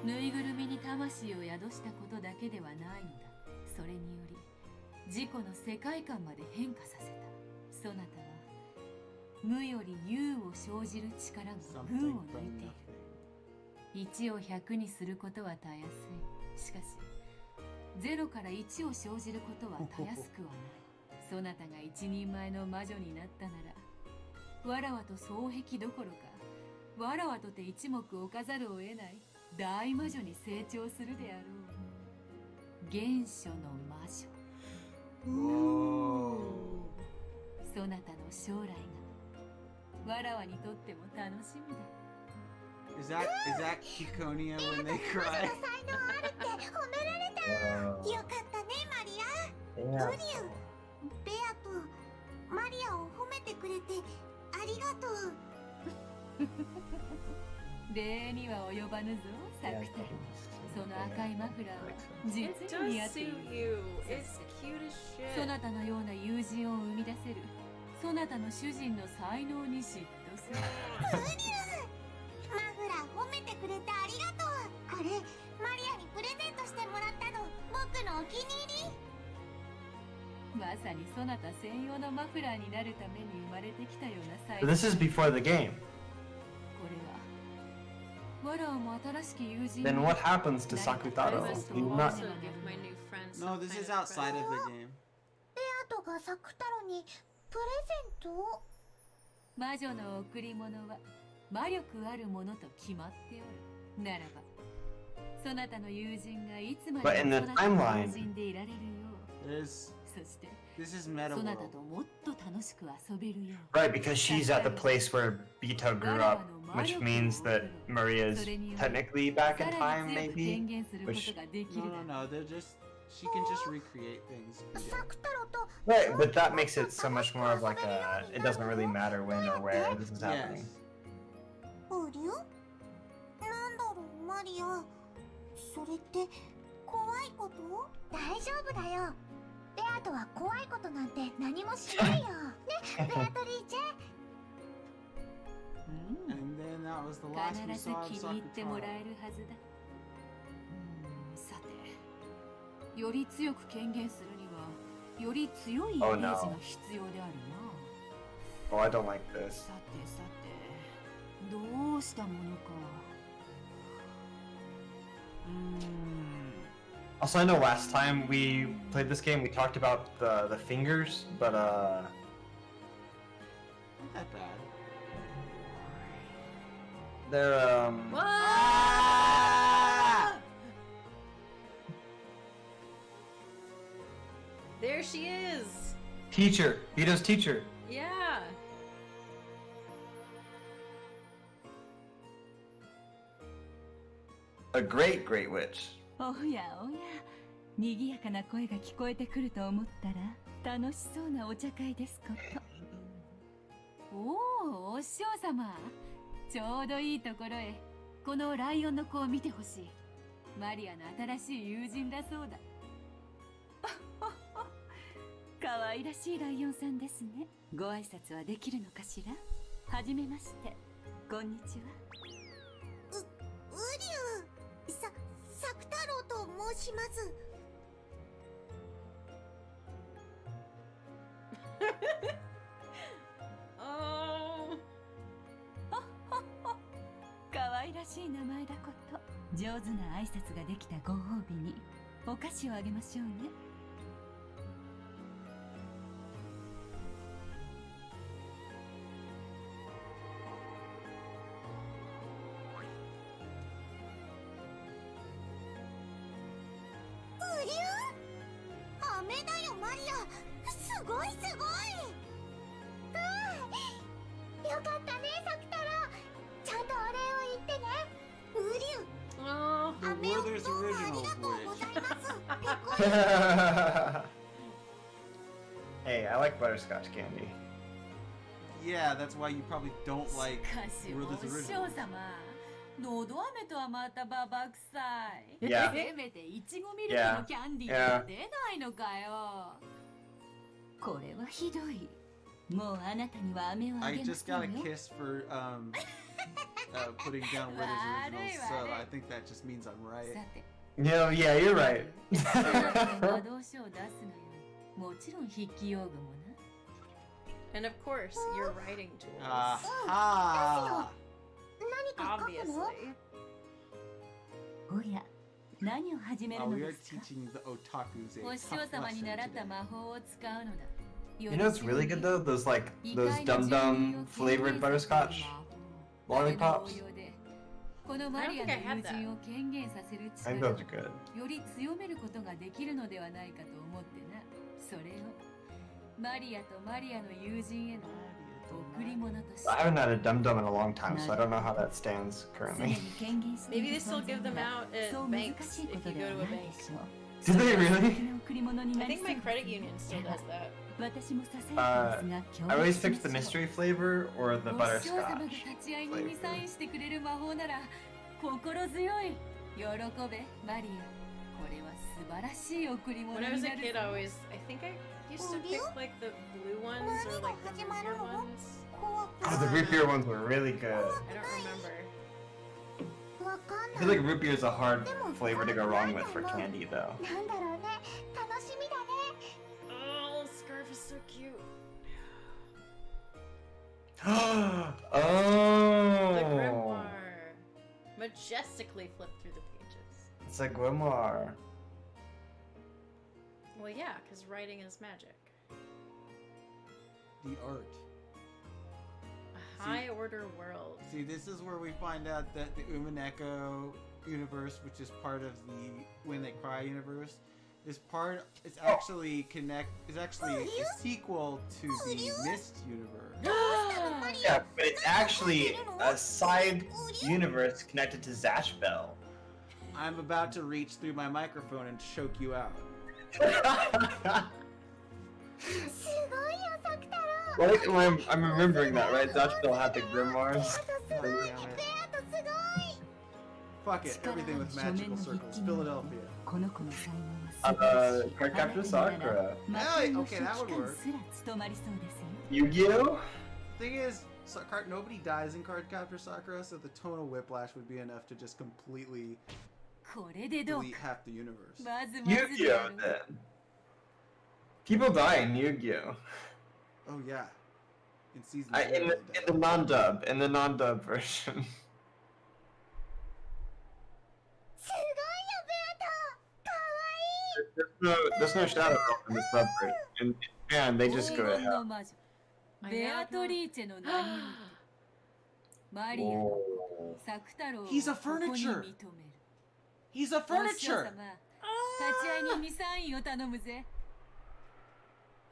ぬいぐるみに魂を宿したことだけではないのだ。それにより自己の世界観まで変化させた。そなたは無より有を生じる力が群 Something を抜 from いている。 nothing. 1を100にすることはたやすい。しかし0から1を生じることはたやすくはない。そなたが一人前の魔女になったならわらわと双璧どころかわらわとて一目置かざるを得ない大魔女に成長するであろう。原初の魔女。 Whoa. そなたの将来がわらわにとっても楽しみだ。 Is that Kikonia when they 魔女 cry? の才能あるって褒められた。よかったねマリア。 Yeah. ウリュー。ベアとマリアを褒めてくれてありがとう。礼には及ばぬぞ、サクタ。その赤いマフラーは実 It に似合 does っている。 suit you. It's cute as そ shit. なたのような友人を生み出せるそなたの主人の才能に嫉妬する。ウリュー。マフラー褒めてくれてありがとう。これマリアにプレゼントしてもらったの。僕のお気に入り。まさにそなた専用のマフラーになるために生まれてきたような才 But 能。 this is before the game. これはわらわも新しき友人 Then what happens to I Sakutaro? must Do you also not? give my new friend No, some this kind is of outside present. of the game. ベアトが作太郎にプレゼント？魔女の贈り物は魔力あるものと決まっておる。ならばそなたの友人がいつま But で in も the そなたの timeline- 友人でいられるよ There's う。そして this is Meta そなた World. ともっと楽しく遊べるよう。 Right, because she's at the place where Bito grew up, which means that Maria's technically back in さら time, に強く maybe? 権限すること Which, ができる No, だろう。 no, no. They're just she can just recreate things. 作太郎と right, but that makes it so much more of like a, it doesn't really matter when or where this is happening. Yes. ウリュー？なんだろうマリア。それって怖いこと？大丈夫だよ。ベアトは怖いことなんて何もしないよ。ね、ベアトリーチェ。 And then that was the last we 必ず saw of 気に入ってもら Sakutaro. えるはずだ。さて、より強く権限するには、より強いイメ Oh, ージ no. が必要であるな。 Oh, I don't like this. さてさて、どうしたものか。Also, I know last time we played this game, we talked about the fingers, but Not that bad. they're There she is. teacher, Vito's teacher. Yeah. A great witch. おやおや、賑やかな声が聞こえてくると思ったら楽しそうなお茶会ですこと。おお、お師匠様。ちょうどいいところへ。このライオンの子を見てほしい。マリアの新しい友人だそうだ。可愛らしいライオンさんですね。ご挨拶はできるのかしら。はじめまして。こんにちは。ウリュウ、作太郎と申します。可愛らしい名前だこと。上手な挨拶ができたご褒美にお菓子をあげましょうね。ウリュウ、飴だよマリア。すごいすごい。よかったね作太郎。ちゃんとお礼を言ってね。ウリュウ。飴をどうもありがとうございます。Hey, I like butterscotch candy. Yeah, that's why you probably don't like しかし、 Ruler's お師 original. 匠様。のど飴とはまたババ臭い。 Yeah. せめていちごミルクのキャンディーは出ないのかよ。これはひどい。もうあなたには飴をあ I げま just せん got a よ。 kiss for putting down Ruler's original, so I think that just means I'm right. さて、 No, yeah, you're right. 魔導書を出すのよ。もちろん筆記用具もな。 And of course, your writing tools. Aha! 何か書くの？ Obviously. おや、何を始める Oh, の we で are すか。 teaching the otakus お a 師匠 tough 様に lesson 習った today. 魔法を使うのだ。 You know what's really good though? Those Dum Dum flavored butterscotch lollipops. このマリアの友人を権限させる I think 力 those are good. をより強めることができるのではないかと思ってな。それをマリアとマリアの友人への贈り物として I haven't had a Dum Dum in a long time, so I don't know how that stands すで currently. に権限してい Maybe る they still 存 give 在 them は out そう at 難 banks しいこ if と you で go は to な a い bank. でしょう。 Do they really? 素敵な贈り物にな I り think そう my です credit ね union still does that. 私もささやかですが、協 I 力 always しま picked し the ょう。 mystery flavor or the お師匠様が butterscotch 立ち会い人 flavor. にサインしてくれる魔法なら心強い。喜べマリア。これは素晴らしい贈り物 When I に was な a る。 kid, I used to pick like the blue ones or like the root beer ones. Oh, the root beer ones were really good. I don't remember. わかん I ない。 feel like root beer is a hard flavor to go wrong with for candy, though. なんだろうね。楽しみだね。 Oh, scarf is so cute. The Oh, grimoire majestically flipped through the pages. it's a grimoire. Well, yeah, because writing is magic. The art. A high order world. See, this is where we find out that the Umineko universe, which is part of the When They Cry universe, is actually a sequel to the Mist universe. Yeah, but it's actually a side universe connected to Zash Bell. I'm about to reach through my microphone and choke you out. すごいよ作太郎。 Well, I'm remembering that, right? Zash Bell had the grimoires. すごい。ベアとすごい。 Fuck it, everything with magical circles. Philadelphia. この子の才能は素晴らしい。 Card Captor Sakura. 魔法の Okay, 書 that 記 would 官 work. すら務まりそうですよ。 Yu-Gi-Oh? Thing is, nobody dies in Cardcaptor Sakura, so the tonal whiplash would be enough to just completely これでどう delete か。 half the universe. まずまずで Yu-Gi-Oh ある。 then. People die in Yu-Gi-Oh. Oh yeah, in season In two, the non-dub version. すごいよベアと。かわいい。 There's no shadow in this sub version. In Japan, they just go to 黄金の hell. 魔女ベアトリーチェの名によってマリア Oh. 作太郎を He's a ここに認め furniture. る。 He's a お師匠 furniture. 様、立ち会い人にサインを頼むぜ。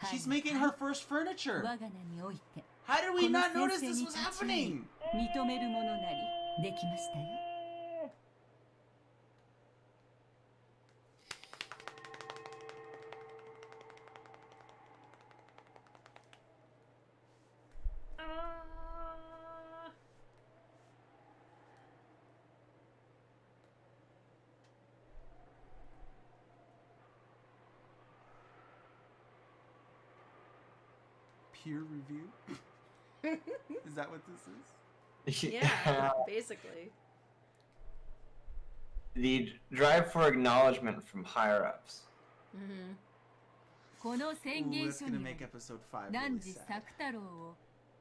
She's making her first furniture. 我が名において How did we この not notice 先生 this に was 立ち会い happening? 認めるものなりできましたよ。peer review? Is that what this is? Yeah, basically. The drive for acknowledgement from higher ups. この宣言 Ooh, 書 that's gonna に make episode 5男 really 児 sad. 作太郎を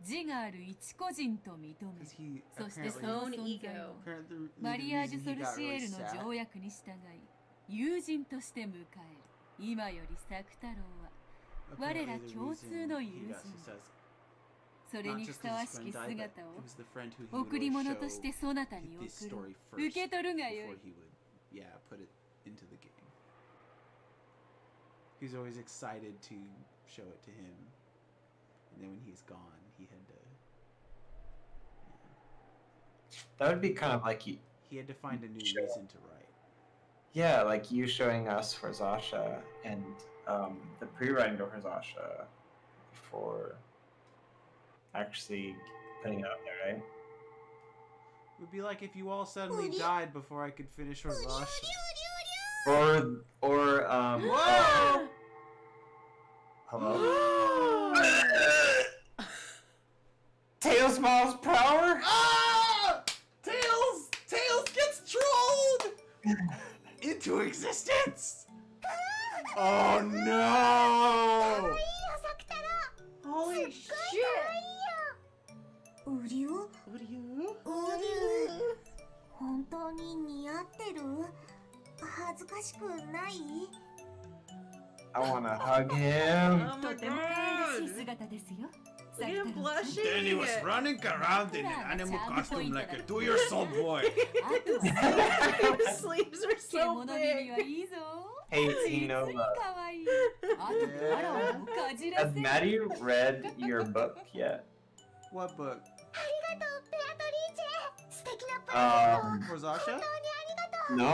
自我ある一個人と認め、そしてその存在をマリアージュ・ソルシエールの条約に従い友人として迎える。今より作太郎は我ら共通の友人。それにふさわしき姿を贈り物としてそなたに送る。受け取るがよい。 Yeah, put it into the game. He's always excited to show it to him, and then when he's gone, he had to. That would be kind of like you. He had to find a new reason to write. Yeah, like you showing us Horzasha and the pre-writing to Horzasha before actually putting it out there, right? It would be like if you all suddenly died before I could finish Horzasha. Whoa! Hello? Tails Miles Power? Ah! Tails gets trolled into existence. Oh no! Holy shit! ウリュウ本当に似合ってる？恥ずかしくない？ I wanna hug him. とても可愛らしい姿ですよ。 Look at him blushing. Then he was running around in an animal costume like a 2-year-old boy. His sleeves are so big. Hey, Nova. Has Maddie read your book yet? What book? ありがとう、ベアトリーチェ。素敵なプレゼント。 Horzasha? 本当にありがとう。 No,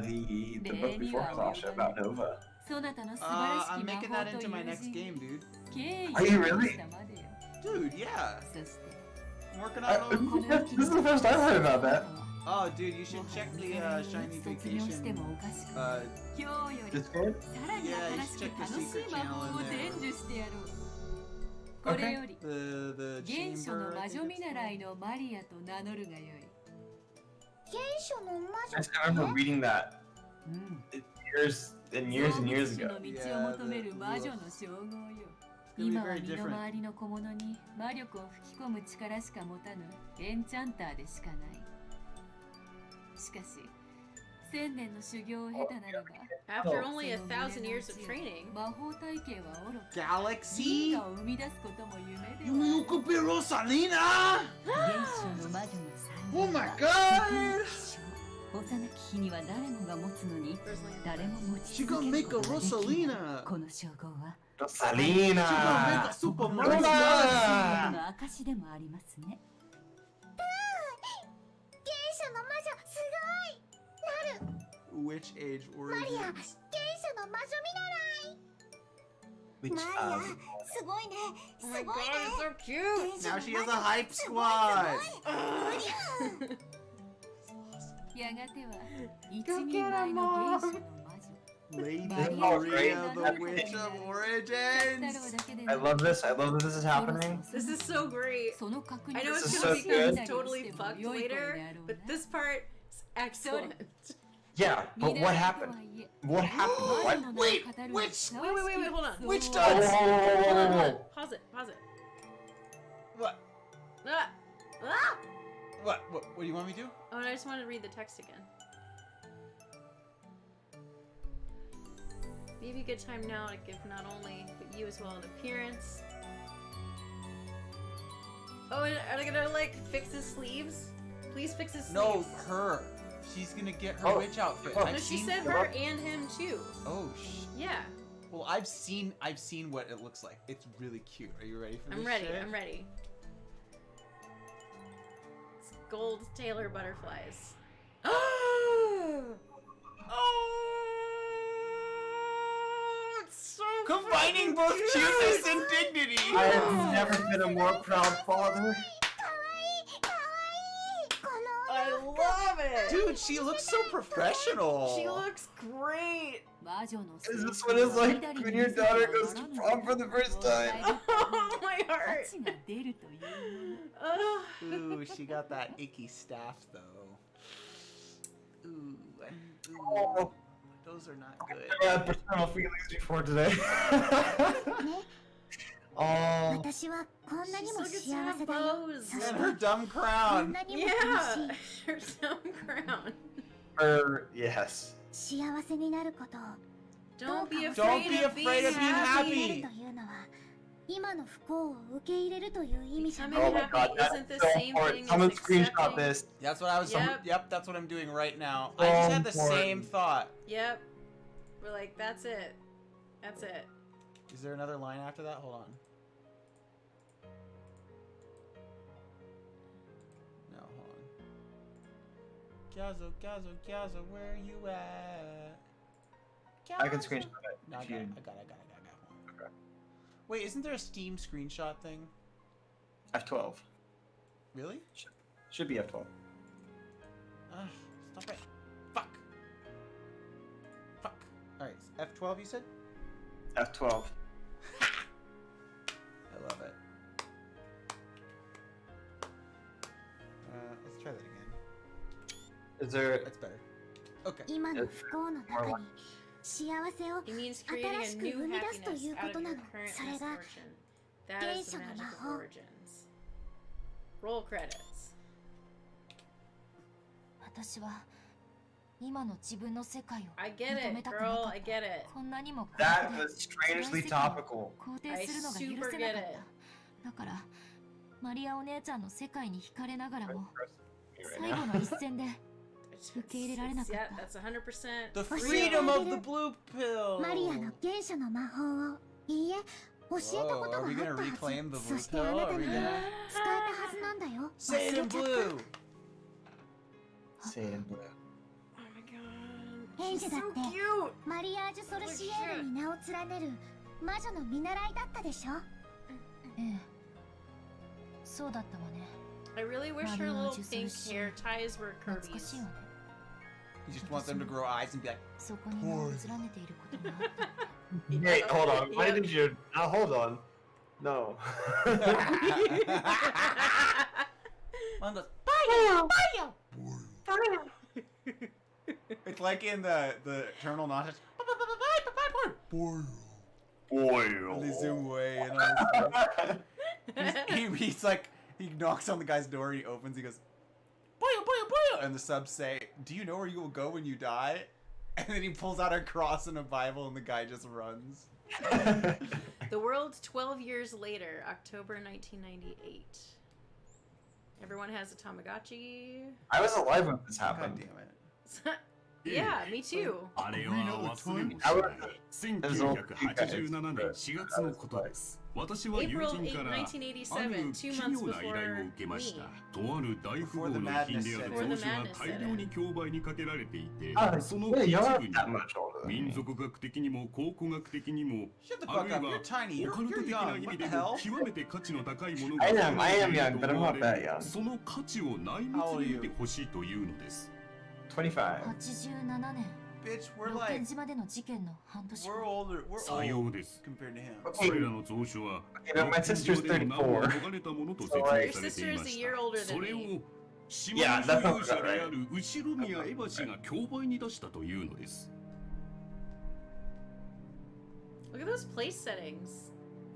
the book before Horzasha about Nova. I'm making that into my next game, dude. Are you really? Dude, yeah. I'm working on This is the first I've heard about that. Oh, dude, you should check the Shiny Vacation Discord? Yeah, you should check the secret channel in there. これより The 原初の chamber, 魔 I 女 think 見習いのマリアと名乗るがよい。原初の魔女 I remember reading that years and years and years の ago. 道を求める魔女の称号よ。今は身の回りの小物に魔力を吹き込む力しか持たぬエンチャンターでしかない。しかし、1000年の修行を経たならば、 After only 1,000 years of training. 魔法体系はおろか。 Galaxy? 銀河を生み出すことも夢で。 Umineko Rosalina! 原初の魔女の才 Oh my god! 幼き日には誰もが持つのに誰も持ち She 続 gonna ける make こ a とができない Rosalina! この称号は Rosalina! そのの証でもありますね。原初の魔女すごい。なる。 Which age マリア、原 origins? 初の魔女見 Which, 習い。マリア、すごいね。す Oh ごい my ね。 god, it's so cute! Now she has a hype squad! やがては一人前の原初の魔女。 Lady Oh, Maria, great. the Witch of Origins! I love this. I love that this is happening. This is so great. I know This it's is gonna so become good. totally fucked later, but this part is excellent. Yeah, but what happened? What happened? What? Wait, Wait, hold on. Witch Oh, duds! Hold on. Pause it. What? Ah! Ah! What do you want me to do? Oh, and I just wanted to read the text again. Maybe a good time now to give not only but you as well an appearance. Oh, and are they gonna like fix his sleeves? Please fix his sleeves. No, her. She's gonna get her witch outfit. No, she said her and him too. Oh, Yeah. Well, I've seen what it looks like. It's really cute. Are you ready for this? I'm ready. shit? I'm ready. It's gold tailor butterflies. Oh, it's so Combining fucking both cute. cuteness and dignity. I have never been a more proud father. I love it. Dude, she looks so professional. She looks great. Is this what it's like when your daughter goes to prom for the first time? Oh, my heart. Ooh, she got that icky staff though. Ooh, Oh. those are not good. I had personal feelings before today. Oh. 私はこんなにも幸せだよ。 And her dumb crown. Yeah, her dumb crown. Yes. 幸せになることを Don't be Don't be afraid of being と happy. いうのは今の不幸を受け入れるという意味じゃない。 Oh my god, that's isn't the so same important. thing Someone as screenshot accepting- this. That's what I was. Yep. That's what I'm doing right now. I just had the same important. thought. Yep. We're like, that's it. That's it. Is there another line after that? Hold on. No, hold on. Gazzo, where you at? I can screenshot it. No, I if got you- it. Okay. Wait, isn't there a Steam screenshot thing? F12. Really? Should be F12. Stop it. Fuck. Alright, F12 you said? F12. I love it. Let's try that again. Is there... That's better. Okay. 今の不幸の中に幸せを It means 新 creating a しく new 生み出すと happiness いうこ out of とな your の。 current それが misfortune. That is the 原初の magic 魔 of 法。 origins. Roll credits. 私は今の自分の世界を I get 認め it, たくな girl. か I っ get た。 it. こんなにも That was strangely topical. 肯定するのが許せなかった。だからマリアお姉ちゃんの世界に惹かれながらも最後の一戦で受け入れられなかっ Yeah, た。 that's 100%. The freedom of the blue pill. マリアの原初の魔法をいいえ教えたことがあ Are we った gonna は reclaim the ず。 blue そしてあな pill? た Are に we 伝え gonna たはずなんだよ。 say it 忘 in れちゃっ blue? Say it in blue. た。エンジェだってマリアージュ・ソルシエールに名を連ねる魔女の見習いだったでしょ。ええ、そうだったわね。 I really wish her little pink hair ties were 懐かしい Kirby's. わね。 You just want them to grow eyes and be like, そこに名を連ねていることがあった。 Wait, hold on. Why did you... hold on. No. One goes, Bayo! It's like in the Eternal Notches. And they zoom away and all this he's like, he knocks on the guy's door, he opens, he goes, Boyo, boyo, boyo! And the subs say, do you know where you will go when you die? And then he pulls out a cross and a Bible and the guy just runs. The world 12 years later, October 1998. Everyone has a Tamagotchi. I was alive when this happened. God damn it. Yeah, me too. あれは忘れもしI な was... い。1987年4月のことです。私は友 April 人 8, からある 1987, 2奇 months 妙な依頼を before 受けました me.。とある大富豪の品である蔵書が大量に競売にかけられていて、その一部に民族学的にも考古学的にも、あるいはオカルト的な意味でも極めて価値の高いものが I am young, but I'm not that young. その価値を内密に見てほしいというのです。 25. 87年。 Bitch, we're 六 like, 軒島での事件の半年 we're 後。 older, we're さよう old です。 compared to him. それらの蔵書は、 but my sister's 34. 逃れたものと So 説明 like- されて Your い sister ま is a し year た。 older than それを me. 島の Yeah, that's 所 not 有者 right. である後宮エバ氏が競売に出したというのです。 Look at those place settings.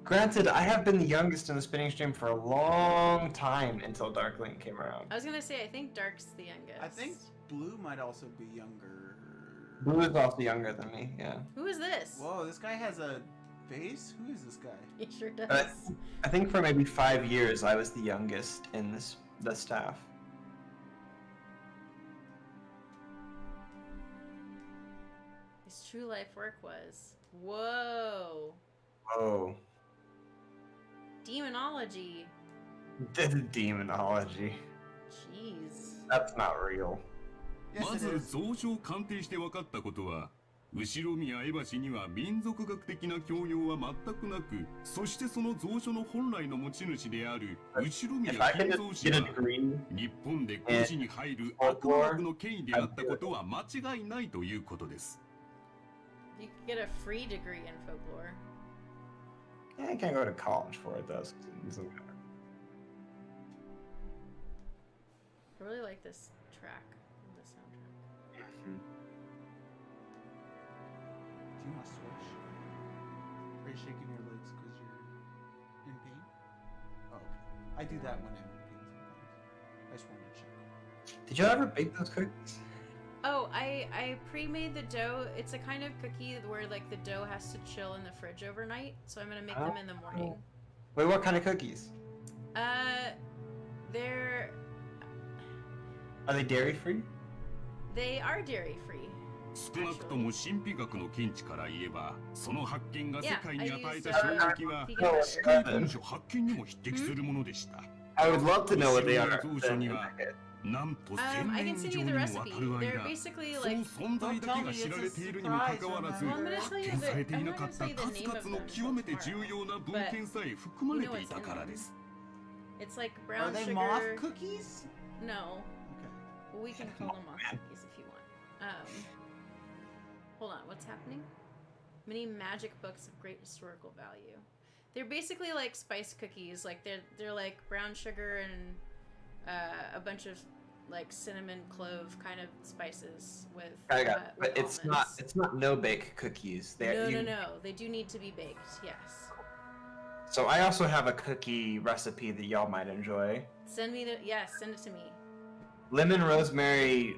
Granted, I have been the youngest in the spinning stream for a long time until Darkling came around. I was gonna say, I think Dark's the youngest. I think Blue might also be younger. Blue is also younger than me, yeah. Who is this? Whoa, this guy has a face? Who is this guy? He sure does. But I think for maybe 5 years, I was the youngest in the staff. His true life work was. Whoa. Oh, Demonology. demonology. Jeez. That's not real. まず蔵書を鑑定して分かったことは、後宮江橋には民族学的な教養は全くなく、そしてその蔵書の本来の持ち主である後宮金蔵氏が日本で故事に入る悪魔学の権威であったことは間違いないということです。You can get a free degree in folklore. Yeah, I can't go to college for it though. So it doesn't matter. I really like this track, the soundtrack. Do you want to switch? Are you shaking your legs because you're in pain? Oh, okay. I do that when I'm in pain sometimes. I just wanted to check. Did you ever bake those cookies? Oh, I pre-made the dough. It's a kind of cookie where like the dough has to chill in the fridge overnight. So I'm gonna make them in the morning. Wait, what kind of cookies? They're. Are they dairy free? They are dairy free. 少なくとも神秘学の見地から言えば、その発見が世界に与えた衝撃は世界文書発見にも匹敵するものでした。I would love to know what they are. 蔵書にはなんと1000年以上にもわたる間、その存在だけが知られているにもかかわらず、発見されていなかった数々の極めて重要な文献さえ含まれていたからです。It's like brown sugar. Are they moth cookies? No. Well, we can call them moth cookies if you want. Hold on, what's happening? Many magic books of great historical value. They're basically like spice cookies. Like they're like brown sugar and a bunch of like cinnamon, clove kind of spices with. I got it. But almonds. it's not no bake cookies. No. They do need to be baked. Yes. So I also have a cookie recipe that y'all might enjoy. Send it to me. Lemon rosemary.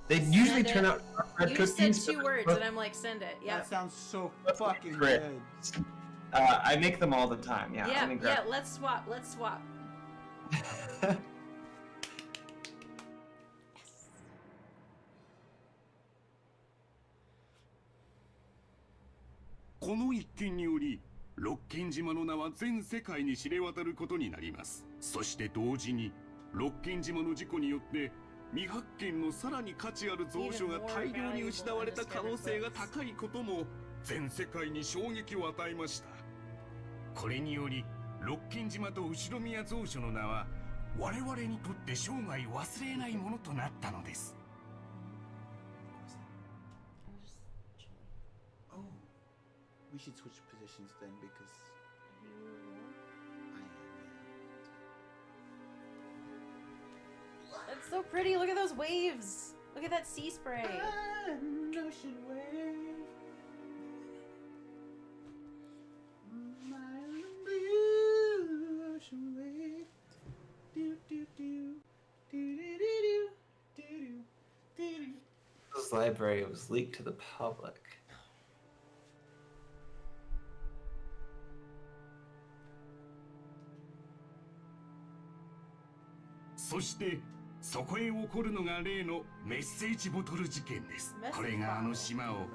They usually turn out red cookies. You said 2 words, and I'm like, send it. Yeah. That sounds so fucking great. Good. I make them all the time. Yeah. Yeah. Let's swap. Let's swap. この一件により、六軒島の名は全世界に知れ渡ることになります。そして同時に、六軒島の事故によって未発見のさらに価値ある蔵書が大量に失われた可能性が高いことも全世界に衝撃を与えました。これにより六軒島と後宮蔵書の名は我々にとって生涯忘れないものとなったのです。Oh, we should switch positions then because That's so pretty. Look at those waves. Look at that sea spray. An ocean wave. My blue ocean wave. Do do do do do do do do do. This library was leaked to the public. そしてそこへ起こるのが例のメッセージボトル事件です。これがあの島を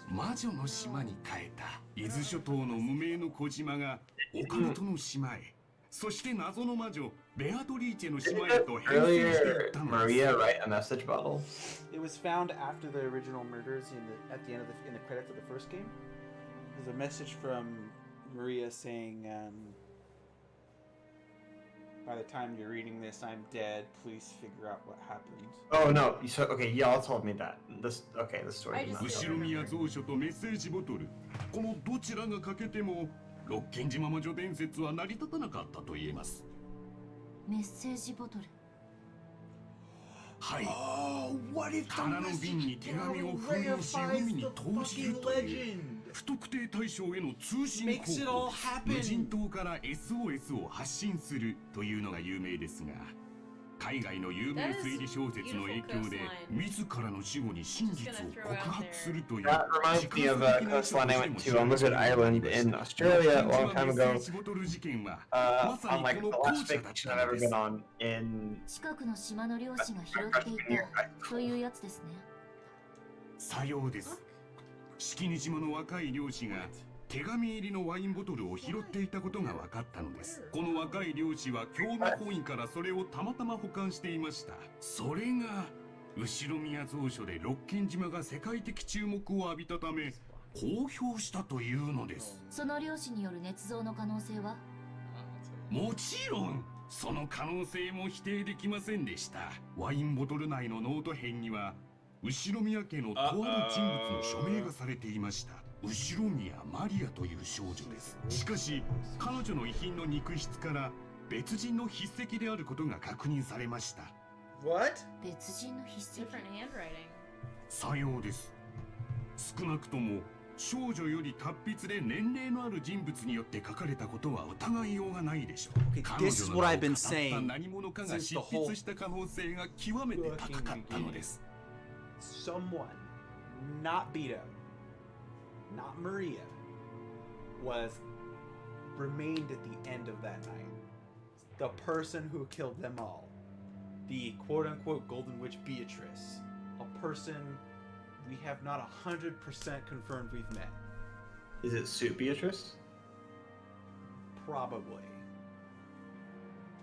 魔女の島に変えた伊豆諸島の無名の小島がオカルトの島へ、そして謎の魔女ベアトリーチェの島へと変遷していったのです。Maria write a message bottle? It was found after the original murders at the end of in the credits of the first game. There's a message from Maria saying, by the time you're reading this, I'm dead. Please figure out what happened. Oh no! So okay, y'all told me that. This story. 後宮蔵書とメッセージボトル、このどちらが欠けても六軒島魔女伝説は成り立たなかったと言えます。メッセージボトル。はい。花の瓶に手紙を封入し海に投じるという不特定対象への通信方法、無人島から SOS を発信するというのが有名ですが、海外の有名推理小説の影響で自らの死後に真実を告白するという That reminds me of a coastline I went to on Lizard Island in Australia a long time ago. On like the last vacation I've ever been on in. 近くの島の漁師が拾っていたというやつですね。さようです。式根島の若い漁師が手紙入りのワインボトルを拾っていたことが分かったのです。この若い漁師は興味本位からそれをたまたま保管していました。それが後ろ宮蔵書でロッキン島が世界的注目を浴びたため公表したというのです。その漁師による捏造の可能性は？もちろんその可能性も否定できませんでした。ワインボトル内のノート片には後宮家のとある人物の署名がされていました。後宮マリアという少女です。しかし彼女の遺品の肉筆から別人の筆跡であることが確認されました。 What? 別人の筆跡？さようです。少なくとも少女より達筆で年齢のある人物によって書かれたことは疑いようがないでしょう。彼女の名を語った何者かが執筆した可能性が極めて高かったのです。Someone, not Beto, not Maria, remained at the end of that night. The person who killed them all. The quote-unquote Golden Witch Beatrice. A person we have not 100% confirmed we've met. Is it Suit Beatrice? Probably.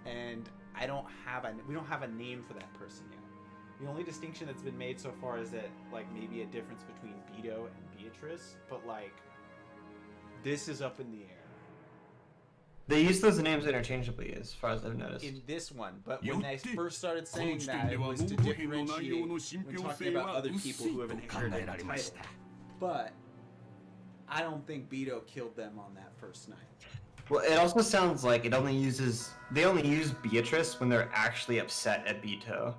And we don't have a name for that person yet. The only distinction that's been made so far is that, like, maybe a difference between Beto and Beatrice, but, like, this is up in the air. They use those names interchangeably, as far as I've noticed. In this one, but when they first started saying that, it was to differentiate when talking about other people who have inherited the title. But I don't think Beto killed them on that first night. Well, it also sounds like they only use Beatrice when they're actually upset at Beto.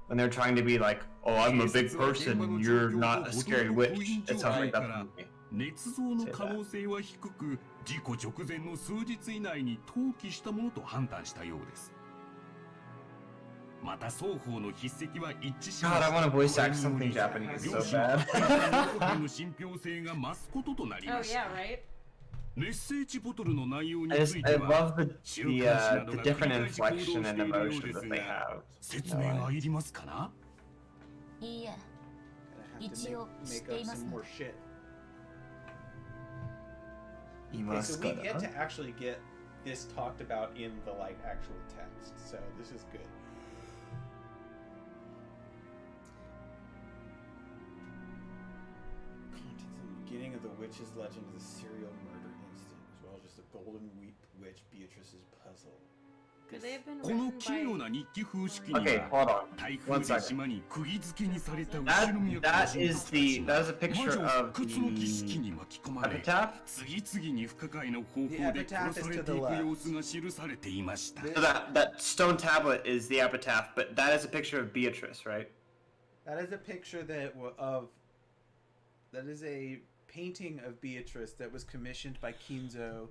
When they're trying to be like, oh, I'm a big person, you're not a scary witch. It sounds like that's what they捏造の可能性は低く、事故直前の数日以内に投棄したものと判断したようです。また双方の筆跡は一致しました。God, I want to voice act something Japanese so bad. の信憑性が増すこととなりました。Oh yeah, right? メッセージボトルの内容に I ついて love は、 the different inflection and emotion that they have. 説明がいりますかな？いいえ、 Have to 一応知っ make て up います some の more で。 shit. Okay, so we've yet to actually get this talked about in the actual text, so this is good. Contents in the beginning of the witch's legend is a serial murder incident, as well as just a golden witch Beatrice's puzzle. Could they have been この written 奇妙 by... な日記風式に Okay, は hold on. 台風で島に釘付けにされた後ろ宮家の That is a picture 魔女 of 復活の儀式に巻き込まれ epitaph. 次々に不可解な方法で殺されていく様子が記されていました。 So that stone tablet is the epitaph, but that is a picture of Beatrice, right? That is a picture that is a painting of Beatrice that was commissioned by Kinzo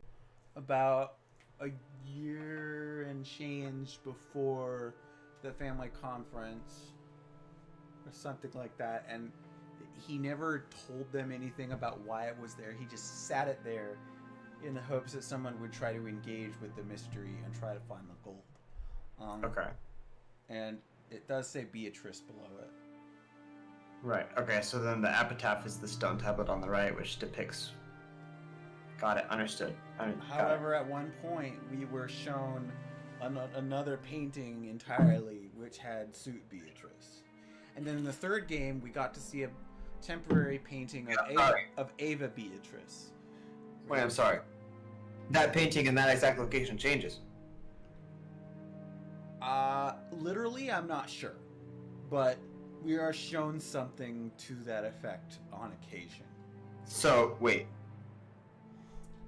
about a year and change before the family conference or something like that, and he never told them anything about why it was there. He just sat it there in the hopes that someone would try to engage with the mystery and try to find the gold. Okay. And it does say Beatrice below it. Right. Okay, so then the epitaph is the stone tablet on the right, which depicts... Got it. Understood. However, at one point, we were shown another painting entirely, which had Suit Beatrice. And then in the third game, we got to see a temporary painting of Ava Beatrice. Wait, I'm sorry. That painting in that exact location changes. Literally, I'm not sure. But we are shown something to that effect on occasion. So, wait.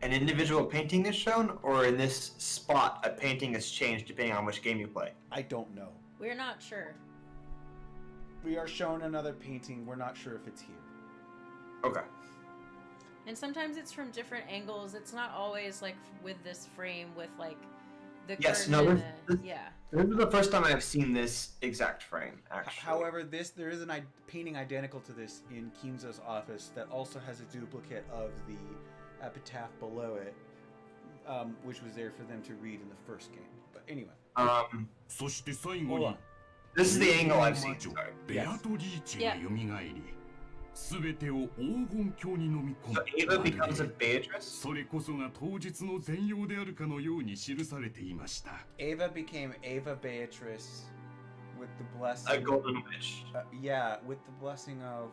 An individual painting is shown, or in this spot, a painting is changed depending on which game you play? I don't know. We're not sure. We are shown another painting. We're not sure if it's here. Okay. And sometimes it's from different angles. It's not always like with this frame with like the Yes, curtain no, and this, yeah. This is the first time I've seen this exact frame, actually. However, there is a painting identical to this in Kinzo's office that also has a duplicate of the epitaph below it, which was there for them to read in the first game. But anyway. Hold on. This is the angle I've seen. Sorry. Yeah. So Ava becomes a Beatrice? それこそが当日の全容であるかのように記されていました。Ava became Ava Beatrice with the blessing. A golden witch. Yeah, with the blessing of.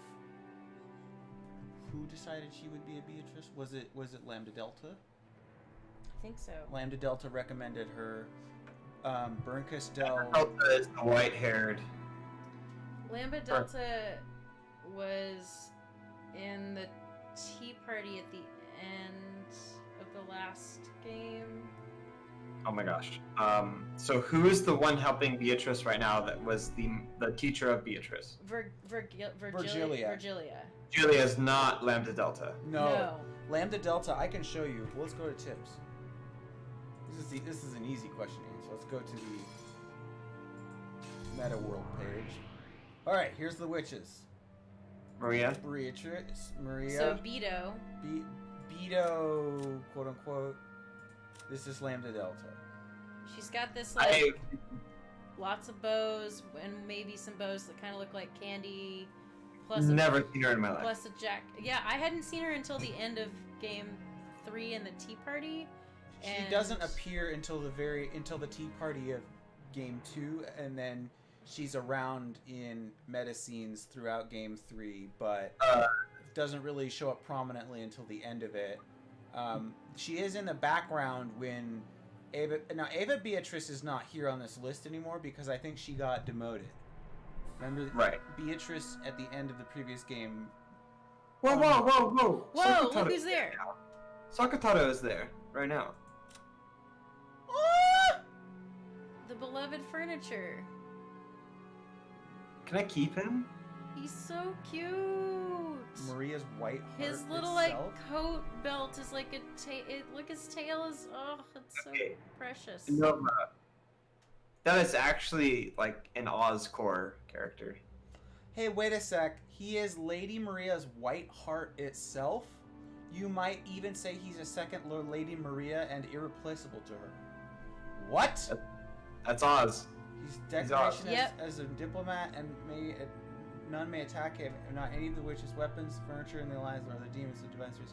Who decided she would be a Beatrice? Was it Lambda Delta? I think so. Lambda Delta recommended her. Bernkastel. Delta is the white-haired. Lambda Delta was in the tea party at the end of the last game. Oh my gosh. So who is the one helping Beatrice right now that was the teacher of Beatrice? Virgilia. Julia is not Lambda Delta. No. Lambda Delta, I can show you. Let's go to tips. This is an easy question to answer. Let's go to the Meta World page. Alright, here's the witches. Maria. Beatrice. Maria. So Beto. Beto, quote unquote. This is Lambda Delta. She's got this like lots of bows and maybe some bows that kind of look like candy. Plus Never seen her in my life. Plus a jack. Yeah, I hadn't seen her until the end of game 3 in the tea party. She doesn't appear until the tea party of game 2, and then she's around in meta scenes throughout game 3, but doesn't really show up prominently until the end of it. She is in the background when Ava Beatrice is not here on this list anymore because I think she got demoted. Remember, Beatrice at the end of the previous game. Whoa! Whoa! Sakataro Look who's there! Sakataro is there right now. The beloved furniture. Can I keep him? He's so cute. Maria's white heart. His little like coat belt is like a look, his tail is it's so precious. No, that is actually like an Oz core character. Hey, wait a sec. He is Lady Maria's white heart itself. You might even say he's a second Lady Maria and irreplaceable to her. What? That's Oz. He's decoration as a diplomat, and none may attack him. Not any of the witch's weapons, furniture, and the alliance, or the demons and defensors.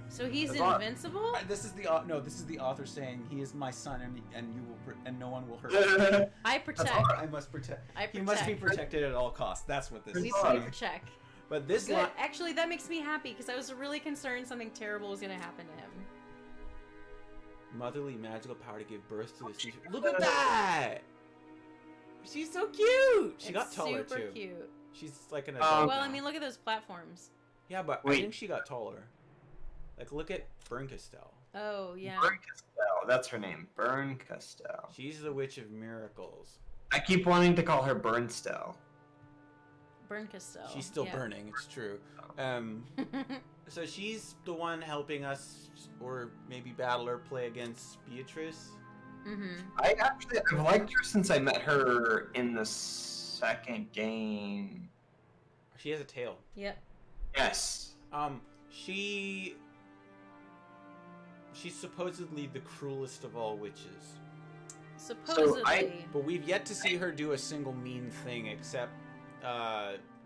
So he's invincible? This is the author saying he is my son, and no one will hurt him. I protect. I must protect. He must be protected at all costs. That's what this is. We protect. But this good. Actually, that makes me happy because I was really concerned something terrible was going to happen to him. Motherly magical power to give birth to the future. Look at that! She's so cute. She got taller too. Super cute. She's like an adult. Well, I mean, look at those platforms. Yeah, but I think she got taller. Like, look at Bernkastel. Oh yeah. Bernkastel, that's her name. Bernkastel. She's the Witch of Miracles. I keep wanting to call her Bernstel. Bernkastel. She's still burning. It's true. So she's the one helping us, or maybe Battler, play against Beatrice. I've liked her since I met her in the second game. She has a tail. Yep. Yes. She's supposedly the cruelest of all witches. Supposedly. But we've yet to see her do a single mean thing except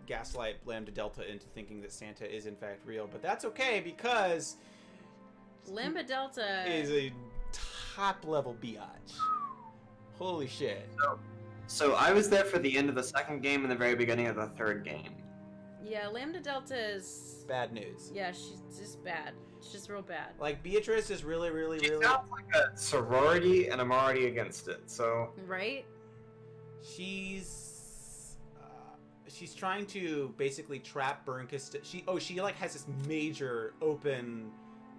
gaslight Lambda Delta into thinking that Santa is in fact real. But that's okay because Lambda Delta is a top level biatch. Holy shit. So I was there for the end of the second game and the very beginning of the third game. Yeah, Lambda Delta is bad news. Yeah, she's just bad. She's just real bad. Like Beatrice is really She sounds like a sorority, and I'm already against it. So right. She's trying to basically trap Bernkastel. She like has this major open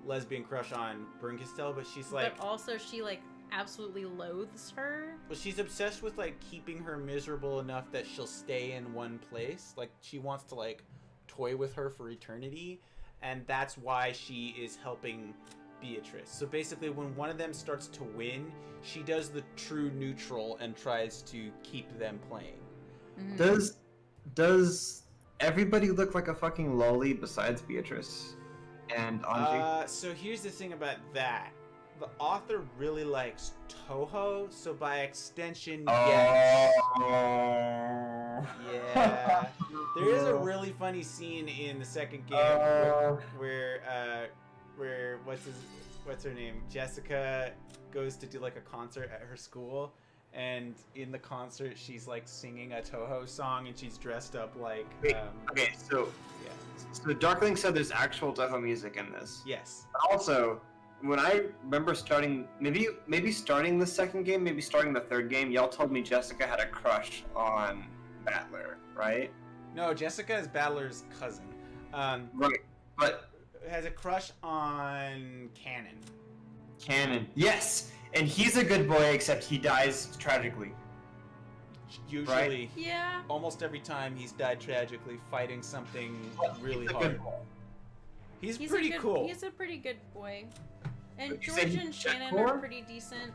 lesbian crush on Bernkastel, but she's like. But also she like absolutely loathes her. Well, she's obsessed with like keeping her miserable enough that she'll stay in one place. Like she wants to like toy with her for eternity, and that's why she is helping Beatrice. So basically, when one of them starts to win, she does the true neutral and tries to keep them playing. Mm-hmm. Does everybody look like a fucking lolly besides Beatrice and Anji? So here's the thing about that. The author really likes Toho, so by extension, yes. Yeah. There is a really funny scene in the second game where what's her name? Jessica goes to do like a concert at her school, and in the concert she's like singing a Toho song, and she's dressed up like. Wait, okay, so Darkling said there's actual Toho music in this. Yes. But also, when I remember starting, maybe starting the second game, maybe starting the third game, y'all told me Jessica had a crush on Battler, right? No, Jessica is Battler's cousin. Right, but has a crush on Cannon. Cannon, yes, and he's a good boy, except he dies tragically. Usually, right? Yeah. Almost every time he's died tragically fighting something really hard. He's pretty cool. He's a pretty good boy. And Would you George say and he's Shannon Jet are Core? pretty decent.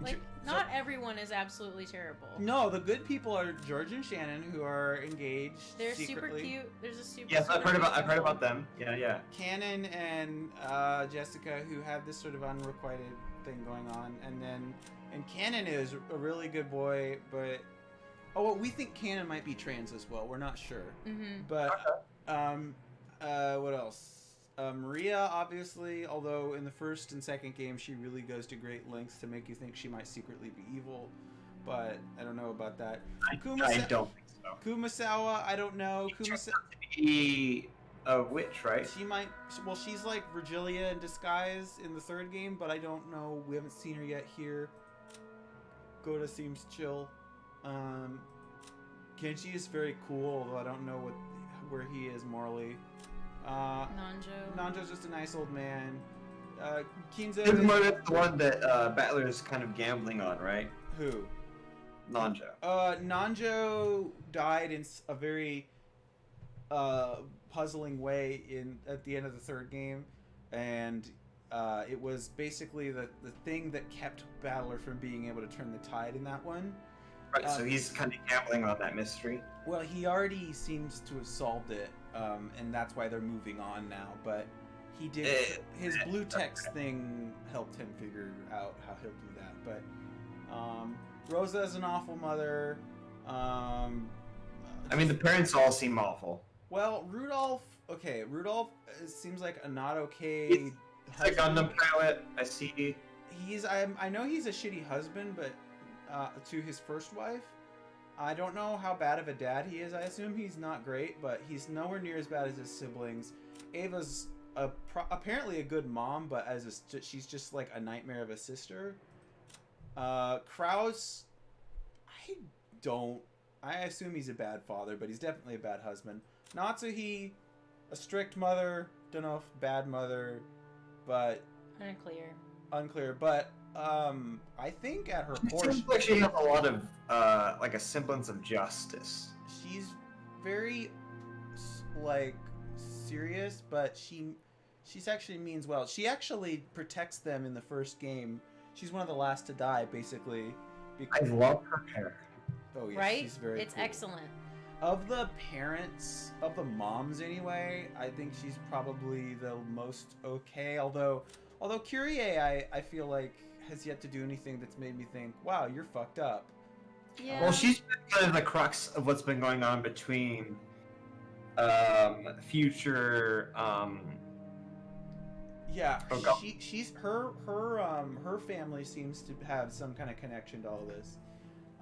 Like, not everyone is absolutely terrible. No, the good people are George and Shannon, who are engaged. They're secretly. super cute. There's a super. Yes, I've heard super about couple. them. Yeah. Cannon and Jessica, who have this sort of unrequited thing going on, and Cannon is a really good boy, but we think Cannon might be trans as well. We're not sure. Mm-hmm. But what else? Maria, obviously, although in the first and second game she really goes to great lengths to make you think she might secretly be evil, but I don't know about that. I don't think so. Kumasawa, I don't know. Be a witch, right? She might. Well, she's like Virgilia in disguise in the third game, but I don't know. We haven't seen her yet here. Goda seems chill. Kenshi is very cool, although I don't know where he is morally. Nanjo's just a nice old man. Kinzo is the one that Battler is kind of gambling on, right? Who? Nanjo. Nanjo died in a very puzzling way at the end of the third game, and it was basically the thing that kept Battler from being able to turn the tide in that one. Right, so he's kind of gambling on that mystery. Well, he already seems to have solved it, and that's why they're moving on now. But he did his blue text thing helped him figure out how he'll do that. But Rosa is an awful mother. I mean, the parents all seem awful. Well, Rudolph seems like a not okay. He's a Gundam pilot. I see. I know he's a shitty husband, but to his first wife. I don't know how bad of a dad he is. I assume he's not great, but he's nowhere near as bad as his siblings. Ava's apparently a good mom, but she's just like a nightmare of a sister. Kraus, I assume he's a bad father, but he's definitely a bad husband. Natsuhi, a strict mother, don't know if bad mother, but unclear, but I think at her core, it seems like she has a lot of like a semblance of justice. She's very like serious, but she's actually means well. She actually protects them in the first game. She's one of the last to die, basically. I love her hair. Oh yeah, Right? she's very It's cool. excellent. Of the parents, of the moms anyway, I think she's probably the most okay. Although Kyrie, I feel like has yet to do anything that's made me think, wow, you're fucked up. Yeah. Well, she's been kind of the crux of what's been going on between Future. Yeah, Oh, God. she's her family seems to have some kind of connection to all this.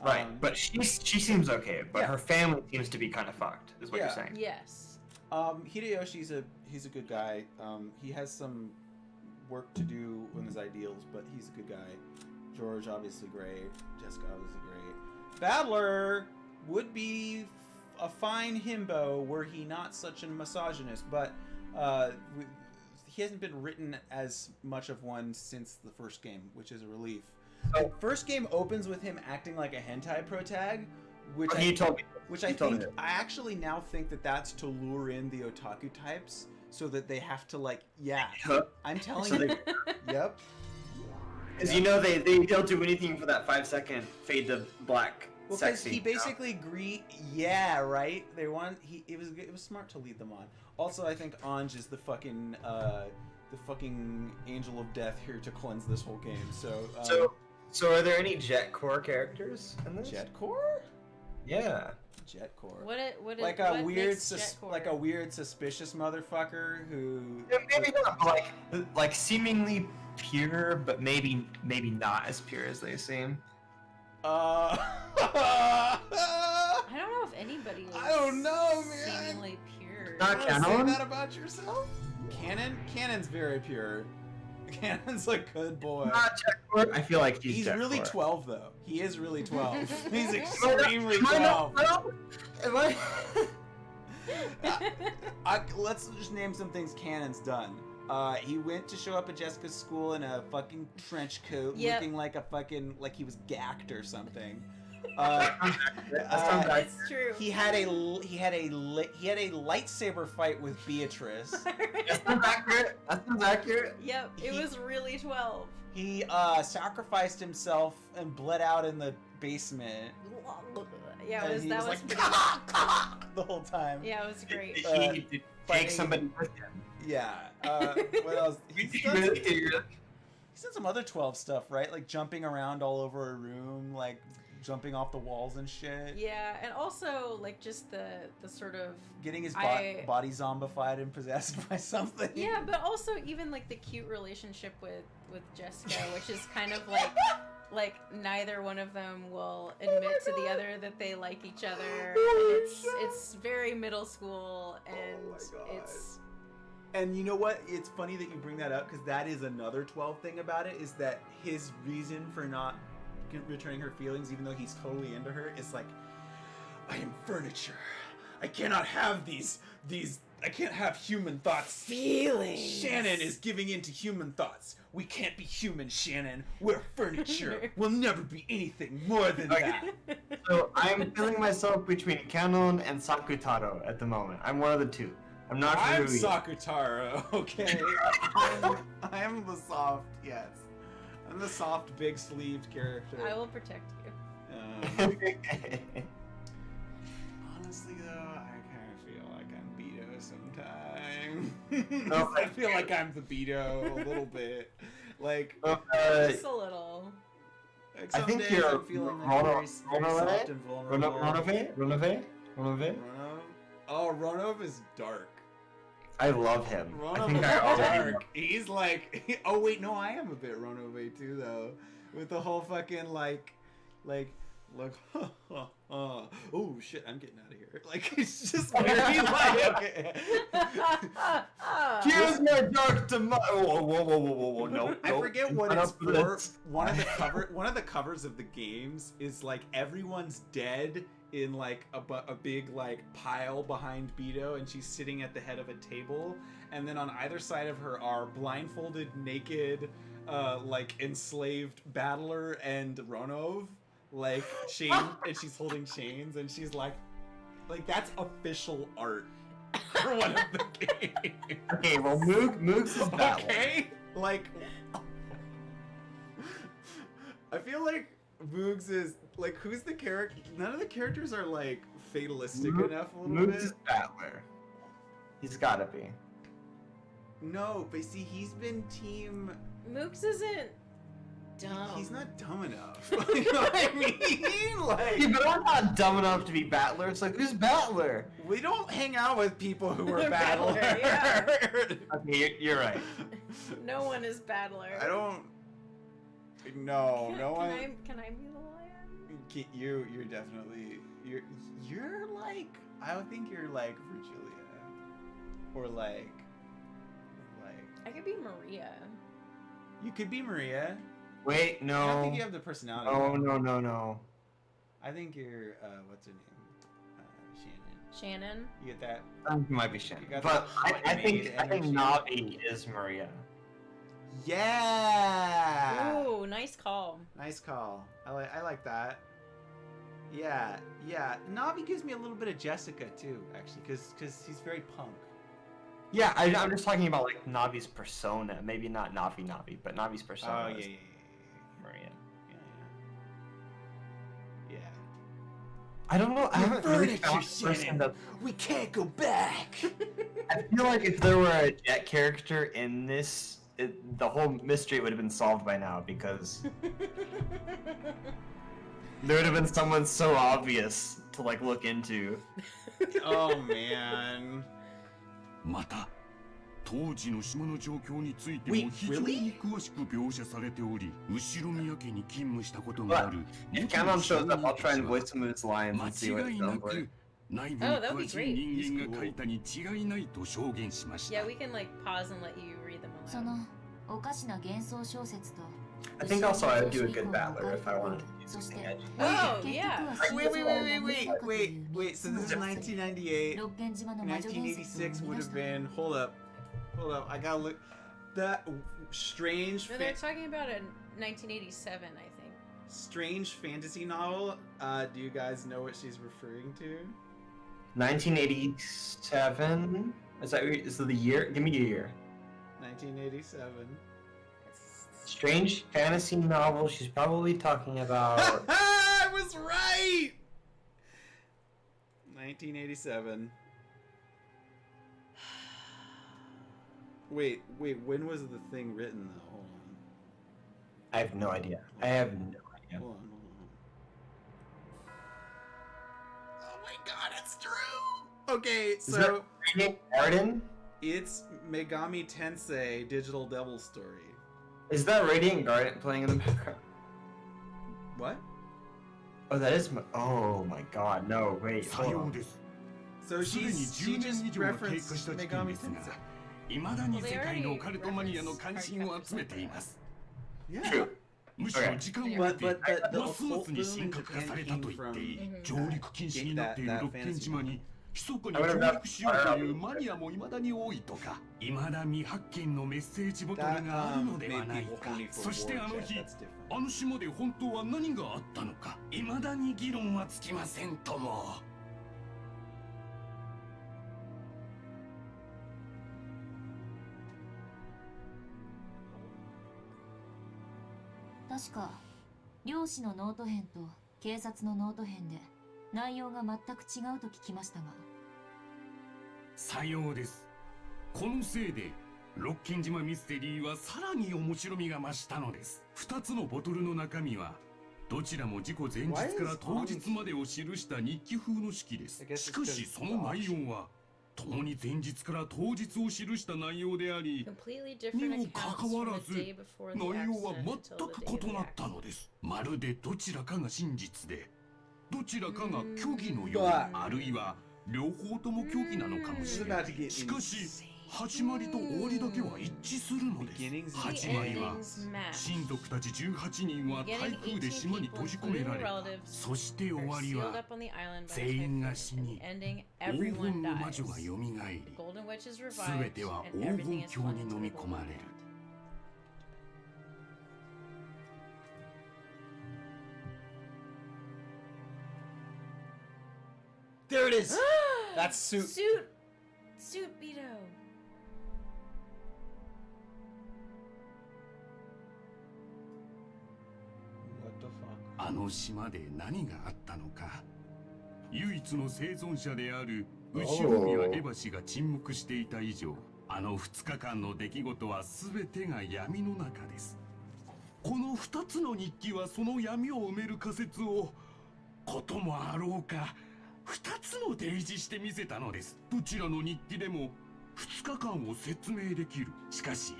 Right, but she seems okay, but yeah. her family seems to be kind of fucked, is what you're saying. Yes. Hideyoshi's he's a good guy. He has some work to do with his ideals, but he's a good guy. George obviously great. Jessica obviously great. Battler would be a fine himbo were he not such a misogynist, but he hasn't been written as much of one since the first game, which is a relief. The first game opens with him acting like a hentai protag, which He told me. I actually now think that that's to lure in the otaku types so that they have to like, I'm telling So you. Yep. Because they'll do anything for that 5-second fade to black Well, sex because scene. he basically right? It was smart to lead them on. Also, I think Anj is the fucking angel of death here to cleanse this whole game. So are there any Jet Core characters in this? Jet Core? Yeah. Jet Core. What like a weird, like a weird suspicious motherfucker who. Yeah, maybe not, but like seemingly pure, but maybe not as pure as they seem. I don't know if anybody is I don't know, man. seemingly pure. Not Say canon? that about yourself? Canon's very pure. Canon's a good boy. I feel like he's Jack really Core. 12 though. He is really 12. He's extremely 12. Am I? Let's just name some things Canon's done. He went to show up at Jessica's school in a fucking trench coat, Yep. looking like like he was gacked or something. It's true. He had a lightsaber fight with Beatrice. That sounds accurate. That sounds accurate. Yep, it was really 12. He sacrificed himself and bled out in the basement. Yeah, And it was, he that was was like, pretty the whole time. Yeah, it was great. He did take somebody with him. Yeah. What else? He's done some other 12 stuff, right? Like jumping around all over a room, like jumping off the walls and shit. Yeah, and also like just the sort of Getting his body zombified and possessed by something. Yeah, but also even like the cute relationship with Jessica, which is kind of like neither one of them will admit to the other that they like each other. And it's very middle school, and it's. And you know what? It's funny that you bring that up, because that is another 12 thing about it, is that his reason for not returning her feelings, even though he's totally into her, is like, I am furniture. I cannot have these I can't have human thoughts. Feelings. Shannon is giving in to human thoughts. We can't be human, Shannon. We're furniture. We'll never be anything more than that. So I'm feeling myself between Canon and Sakutaro at the moment. I'm one of the two. I'm not I'm Rui. Sakutaro, okay? I'm the soft, yes. I'm the soft, big-sleeved character. I will protect you. Honestly, though, I kind of feel like I'm Beto sometimes. I feel like I'm the Beto a little bit. Like, just a little. Like I think days you're I'm feeling like very soft and vulnerable. Ronove? Oh, Ronov is dark. I love him. I Ronov think is I already dark. He's like, oh wait, no, I am a bit Ronove too, though. With the whole fucking like, oh shit, I'm getting out of here. Like, it's just very like, okay. Here's my dark tomorrow. Whoa, no. I forget what Not it's up for for. this. One of the covers of the games is like everyone's dead in like a big like pile behind Beto, and she's sitting at the head of a table, and then on either side of her are blindfolded, naked, like enslaved Battler and Ronov, like chained, and she's holding chains, and she's like that's official art for one of the games. Okay, well, Moogs is Battler. Okay, like I feel like Moogs is like, who's the character? None of the characters are like fatalistic enough a little Moogs bit. is Battler. He's gotta be. No, but see, he's been team. Mooks isn't dumb. He's not dumb enough. You know what I mean? Like, Yeah, but I'm not dumb enough to be Battler. It's like, who's Battler? we don't hang out with people who are Battler, Battler. yeah. Okay, you're right. No one is Battler. I don't. No, no one. Can I be the lion? You're definitely you're like, I would think you're like Virgilia, or like I could be Maria. you could be Maria. Wait, no. I don't think you have the personality. No. I think you're what's her name? Shannon. Shannon. You get that? It might be Shannon. You got But that I think energy. Navi is Maria. Yeah. Ooh, nice call. Nice call. I like that. Yeah. Navi gives me a little bit of Jessica too, actually, because he's very punk. Yeah, I'm just talking about like Navi's persona. Maybe not Navi, but Navi's persona. Oh is yeah. Maria. Yeah. I don't know. I haven't really furniture, found a person Shannon. that. We can't go back. I feel like if there were a Jet character in this, the whole mystery would have been solved by now, because there would have been someone so obvious to like look into. Oh man. また当時の島の状況についても非常に詳しく描写されており、後宮家に勤務したことがある If Canon shows up, I'll try and voice some of his lines and see what it 間違いな sounds く like. 内部に詳しい人間が書いたに違いないと証言しました。 Yeah, we can like pause and let you read them そのおかしな幻想小説と I think also I would do a good battler if I wanted to use something edgy. Oh, yeah. Wait. So this is 1998. 1986 would have been. Hold up. I gotta look. That strange. No, they're talking about a 1987, I think. Strange fantasy novel. Do you guys know what she's referring to? 1987? Is that the year? Give me a year. 1987. Strange fantasy novel. She's probably talking about. I was right. 1987. Wait. When was the thing written though? Hold on. I have no idea. Hold on. Oh my god, it's true. Okay, so Radiant Garden? It's Megami Tensei Digital Devil Story. Is that Radiant Garden playing in the background? What? Oh, that is. Oh my god, no, wait. Hold on. So she just referenced Megami Tensei. 未だに世界のオカルトマニアの関心を集めています。 Yeah. むしろ時間を経てますますに神格化されたと言っていい。上陸禁止になっている六軒島に密かに上陸しようというマニアも未だに多いとか、未だ未発見のメッセージボトルがあるのではないか。そしてあの日、あの島で本当は何があったのか、未だに議論はつきませんとも。 確か漁師のノート編と警察のノート編で内容が全く違うと聞きましたが。さようです。このせいで六軒島ミステリーはさらに面白みが増したのです。2つのボトルの中身はどちらも事故前日から当日までを記した日記風の式です。しかしその内容は共に前日から当日を記した内容であり、にもかかわらず内容は全く異なったのです。まるでどちらかが真実でどちらかが虚偽のよう、あるいは両方とも虚偽なのかもしれない。しかし始まりと終わりだけは一致するのです。始まりは親族たち18人は台風で島に閉じ込められた。そして終わりは全員が死に黄金の魔女がよみがえり、全ては黄金鏡に飲み込まれる。 There it is. That's suit. Suit Beto. あの島で何があったのか。唯一の生存者である後宮エバ氏が沈黙していた以上、あの2日間の出来事は全てが闇の中です。この2つの日記はその闇を埋める仮説をこともあろうか2つも提示してみせたのです。どちらの日記でも2日間を説明できる。しかし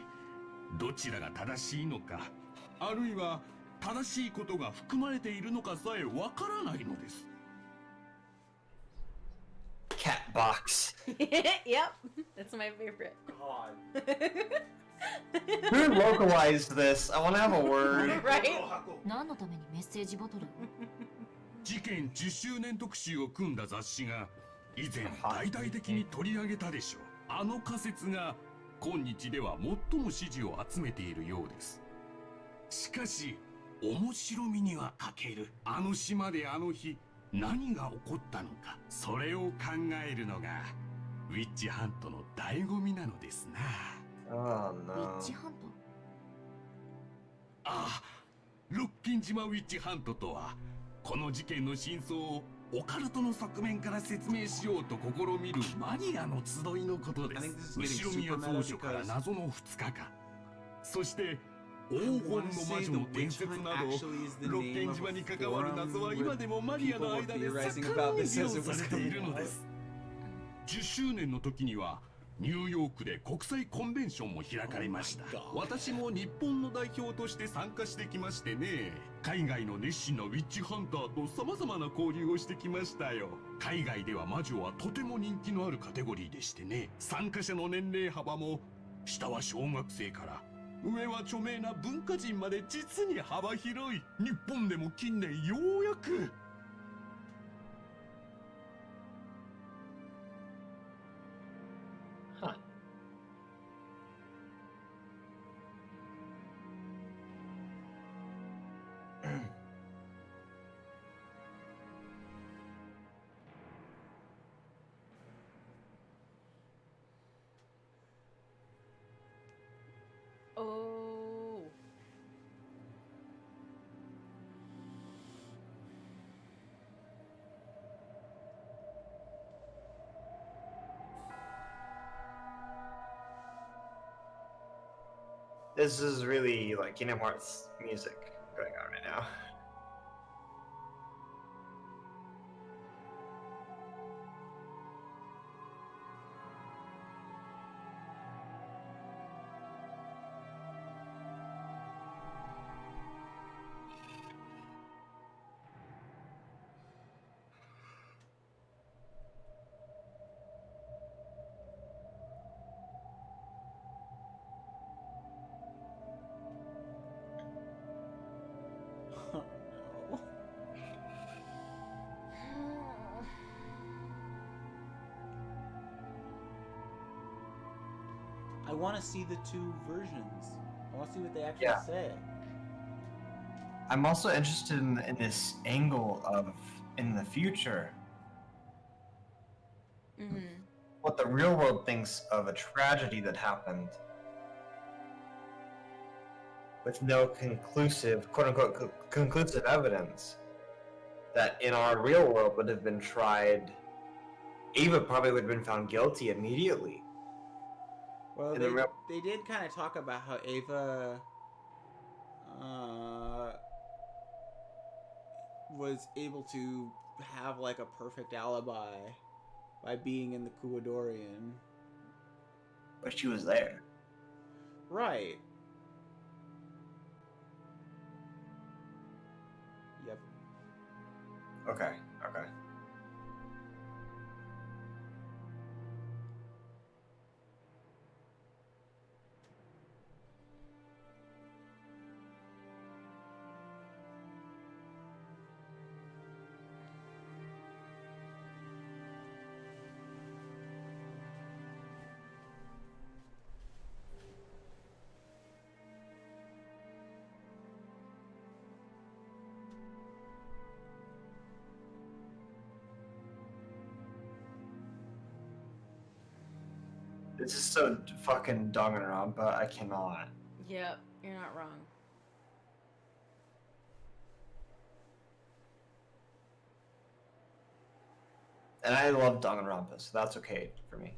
どちらが正しいのか、あるいは正しいことが含まれているのかさえわからないのです。 Cat box. Yep, that's my favorite. God. Who localized this? I want to have a word. Right? 何のためにメッセージボトル？事件10周年特集を組んだ雑誌が以前大々的に取り上げたでしょう。あの仮説が今日では最も支持を集めているようです。しかし面白みには欠ける。あの島であの日何が起こったのか、それを考えるのがウィッチハントの醍醐味なのですな。Oh no. ウィッチハント？ああ、六軒島ウィッチハントとはこの事件の真相をオカルトの側面から説明しようと試みるマニアの集いのことです。後宮蔵書から謎の2日間、そして黄金の魔女の伝説など六軒島に関わる謎は今でもマニアの間で盛んに議論されているのです。10周年の時にはニューヨークで国際コンベンションも開かれました。私も日本の代表として参加してきましてね。海外の熱心なウィッチハンターと様々な交流をしてきましたよ。海外では魔女はとても人気のあるカテゴリーでしてね。参加者の年齢幅も下は小学生から上は著名な文化人まで実に幅広い。日本でも近年ようやく。Oh. This is really like Kingdom Hearts music going on right now. I want to see the two versions. I want to see what they actually say. I'm also interested in this angle of in the future. What the real world thinks of a tragedy that happened with no conclusive, quote unquote, conclusive evidence that in our real world would have been tried. Ava probably would have been found guilty immediately. Well, they did kind of talk about how Ava was able to have like a perfect alibi by being in the Kuadorian. But she was there. Right. Yep. Okay. This is so fucking Danganronpa, I cannot. Yep, you're not wrong. And I love Danganronpa, so that's okay for me.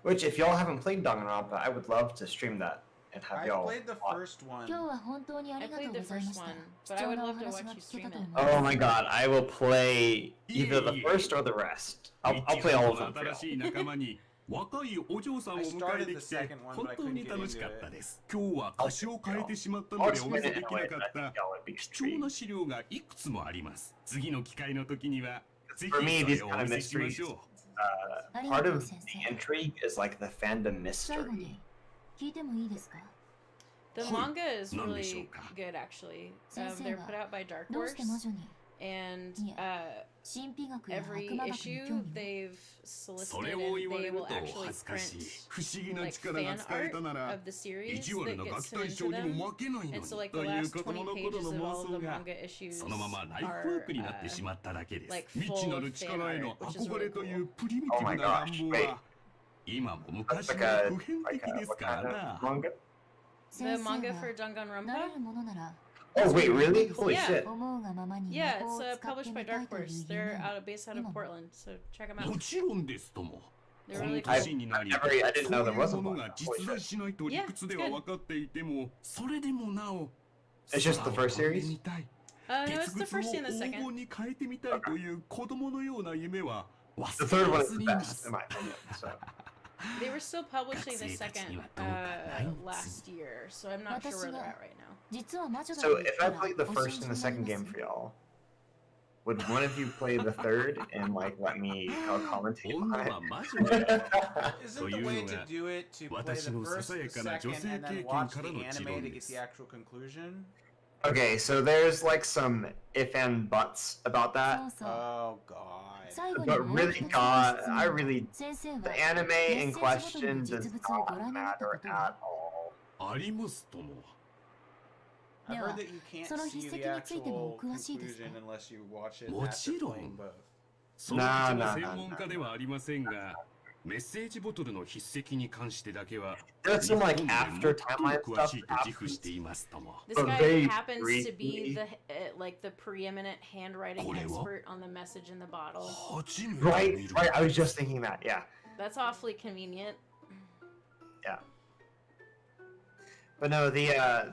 Which, if y'all haven't played Danganronpa, I would love to stream that and have y'all. I played the first one. I played the first one, but I would love to watch you stream it. Oh my god, I will play either the first or the rest. I'll play all of them for y'all. 若いお嬢さんを迎えてきて本当に楽しかったです。今日は歌詞を変えてしまったのでお見せできなかった貴重な資料がいくつもあります。次の機会の時にはぜひそれをお見せしましょう。Part of the intrigue is like the fandom mystery. The manga is really good, actually. They're put out by Dark Horse, and every issue they've solicited, and they will actually print like fan art of the series that gets sent into them. And so, like the last 20 pages of all of the manga issues are like full of fan art, which is really cool. Oh my gosh! Wait. 今も昔も普遍的ですからな。The manga for Danganronpa? Oh wait, really? Holy shit! Yeah, it's published by Dark Horse. They're based out of Portland, so check them out. もちろんですとも。They're この really 年になり、 I didn't know there こう was いう a もの manga. が実在しないと理屈では分かっていても、それでもなお。 It's just the first series? No, it's the first and the 鉄 second. 骨を黄金に変えてみたいという子供のような夢は The third one is the best, in my opinion. So. They were still publishing the second last year, so I'm not sure where they're at right now. So if I played the first and the second game for y'all, would one of you play the third and like let me commentate on it? Isn't the way to do it to play the first, the second, and then watch the anime to get the actual conclusion? Okay, so there's like some if and buts about that. Oh god. But really, God, the anime in question does not matter at all. I've heard that you can't see the actual conclusion unless you watch it after playing both. There's some like after timeline stuff. This guy happens to be the like the preeminent handwriting expert on the message in the bottle. Right. I was just thinking that. Yeah. That's awfully convenient. Yeah. But no, the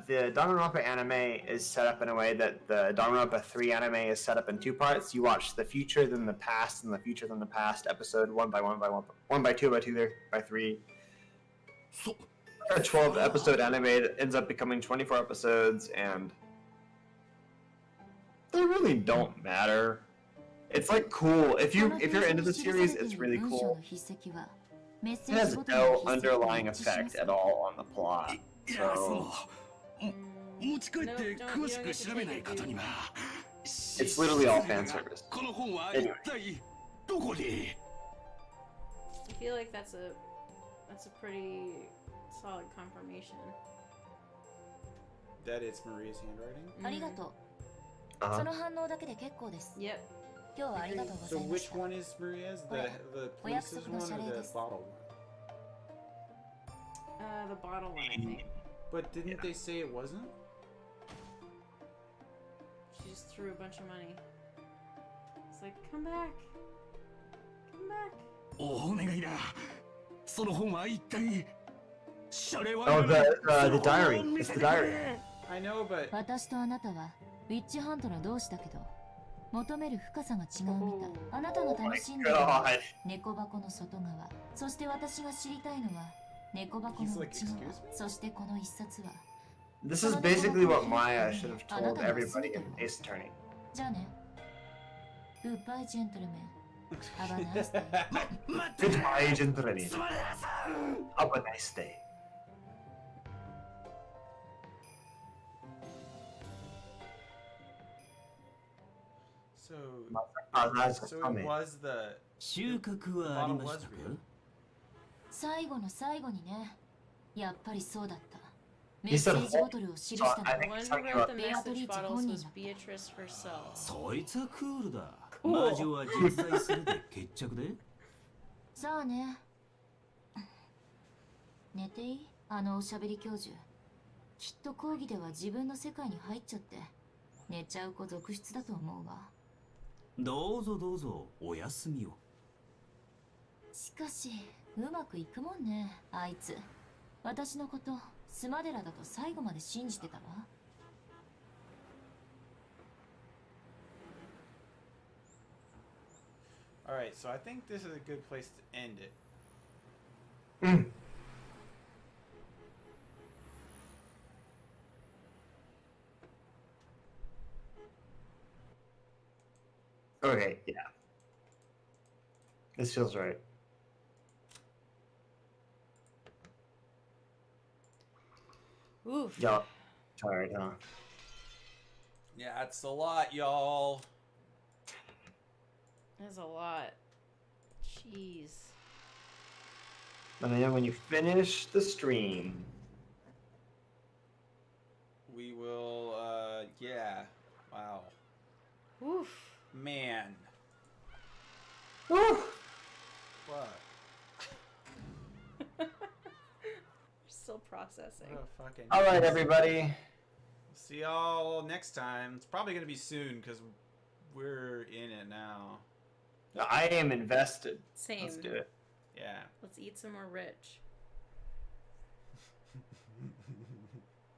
Danganronpa anime is set up in a way that the Danganronpa 3 anime is set up in two parts. You watch the future, then the past, and the future, then the past episode, one by two, by three. A 12-episode anime that ends up becoming 24 episodes, and they really don't matter. It's like cool. If you're into the series, it's really cool. It has no underlying effect at all on the plot. So it's literally all fan service. Anyway. I feel like that's a pretty solid confirmation. That it's Maria's handwriting? Yep. So which one is Maria's? The police's one or the bottle one? The bottle one, I think. But didn't they say it wasn't? She just threw a bunch of money. It's like, come back. Come back. Oh, the diary. It's the diary. I know, but... 求める深さが違うみたい。あなたが楽しんでいる猫箱の外側。そして私が知りたいのは猫箱の内側。そしてこの一冊は。This is basically what Maya should have told everybody in Ace Attorney. じゃあね。Goodbye, gentlemen. Have a nice day. Goodbye, gentlemen. Have a nice day. So it was the bottle was real. 最後の最後にね。やっぱりそうだった。メッセージボトルを記したのはベアトリーチ本人だった。そいつはクールだ。魔女は実在するで決着で。さあね。寝ていい？あのおしゃべり教授。きっと講義では自分の世界に入っちゃって寝ちゃう子続出だと思うわ。どうぞどうぞお休みを。しかしうまくいくもんねあいつ。私のことスマデラだと最後まで信じてたわ。Alright, so I think this is a good place to end it. Okay, yeah. This feels right. Oof. Y'all tired, huh? Yeah, it's a lot, y'all. That's a lot. Jeez. Let me know when you finish the stream. We will, yeah. Wow. Oof. Man. Woo! What? Still processing. All right, everybody. See y'all next time. It's probably going to be soon because we're in it now. I am invested. Same. Let's do it. Yeah. Let's eat some more rich.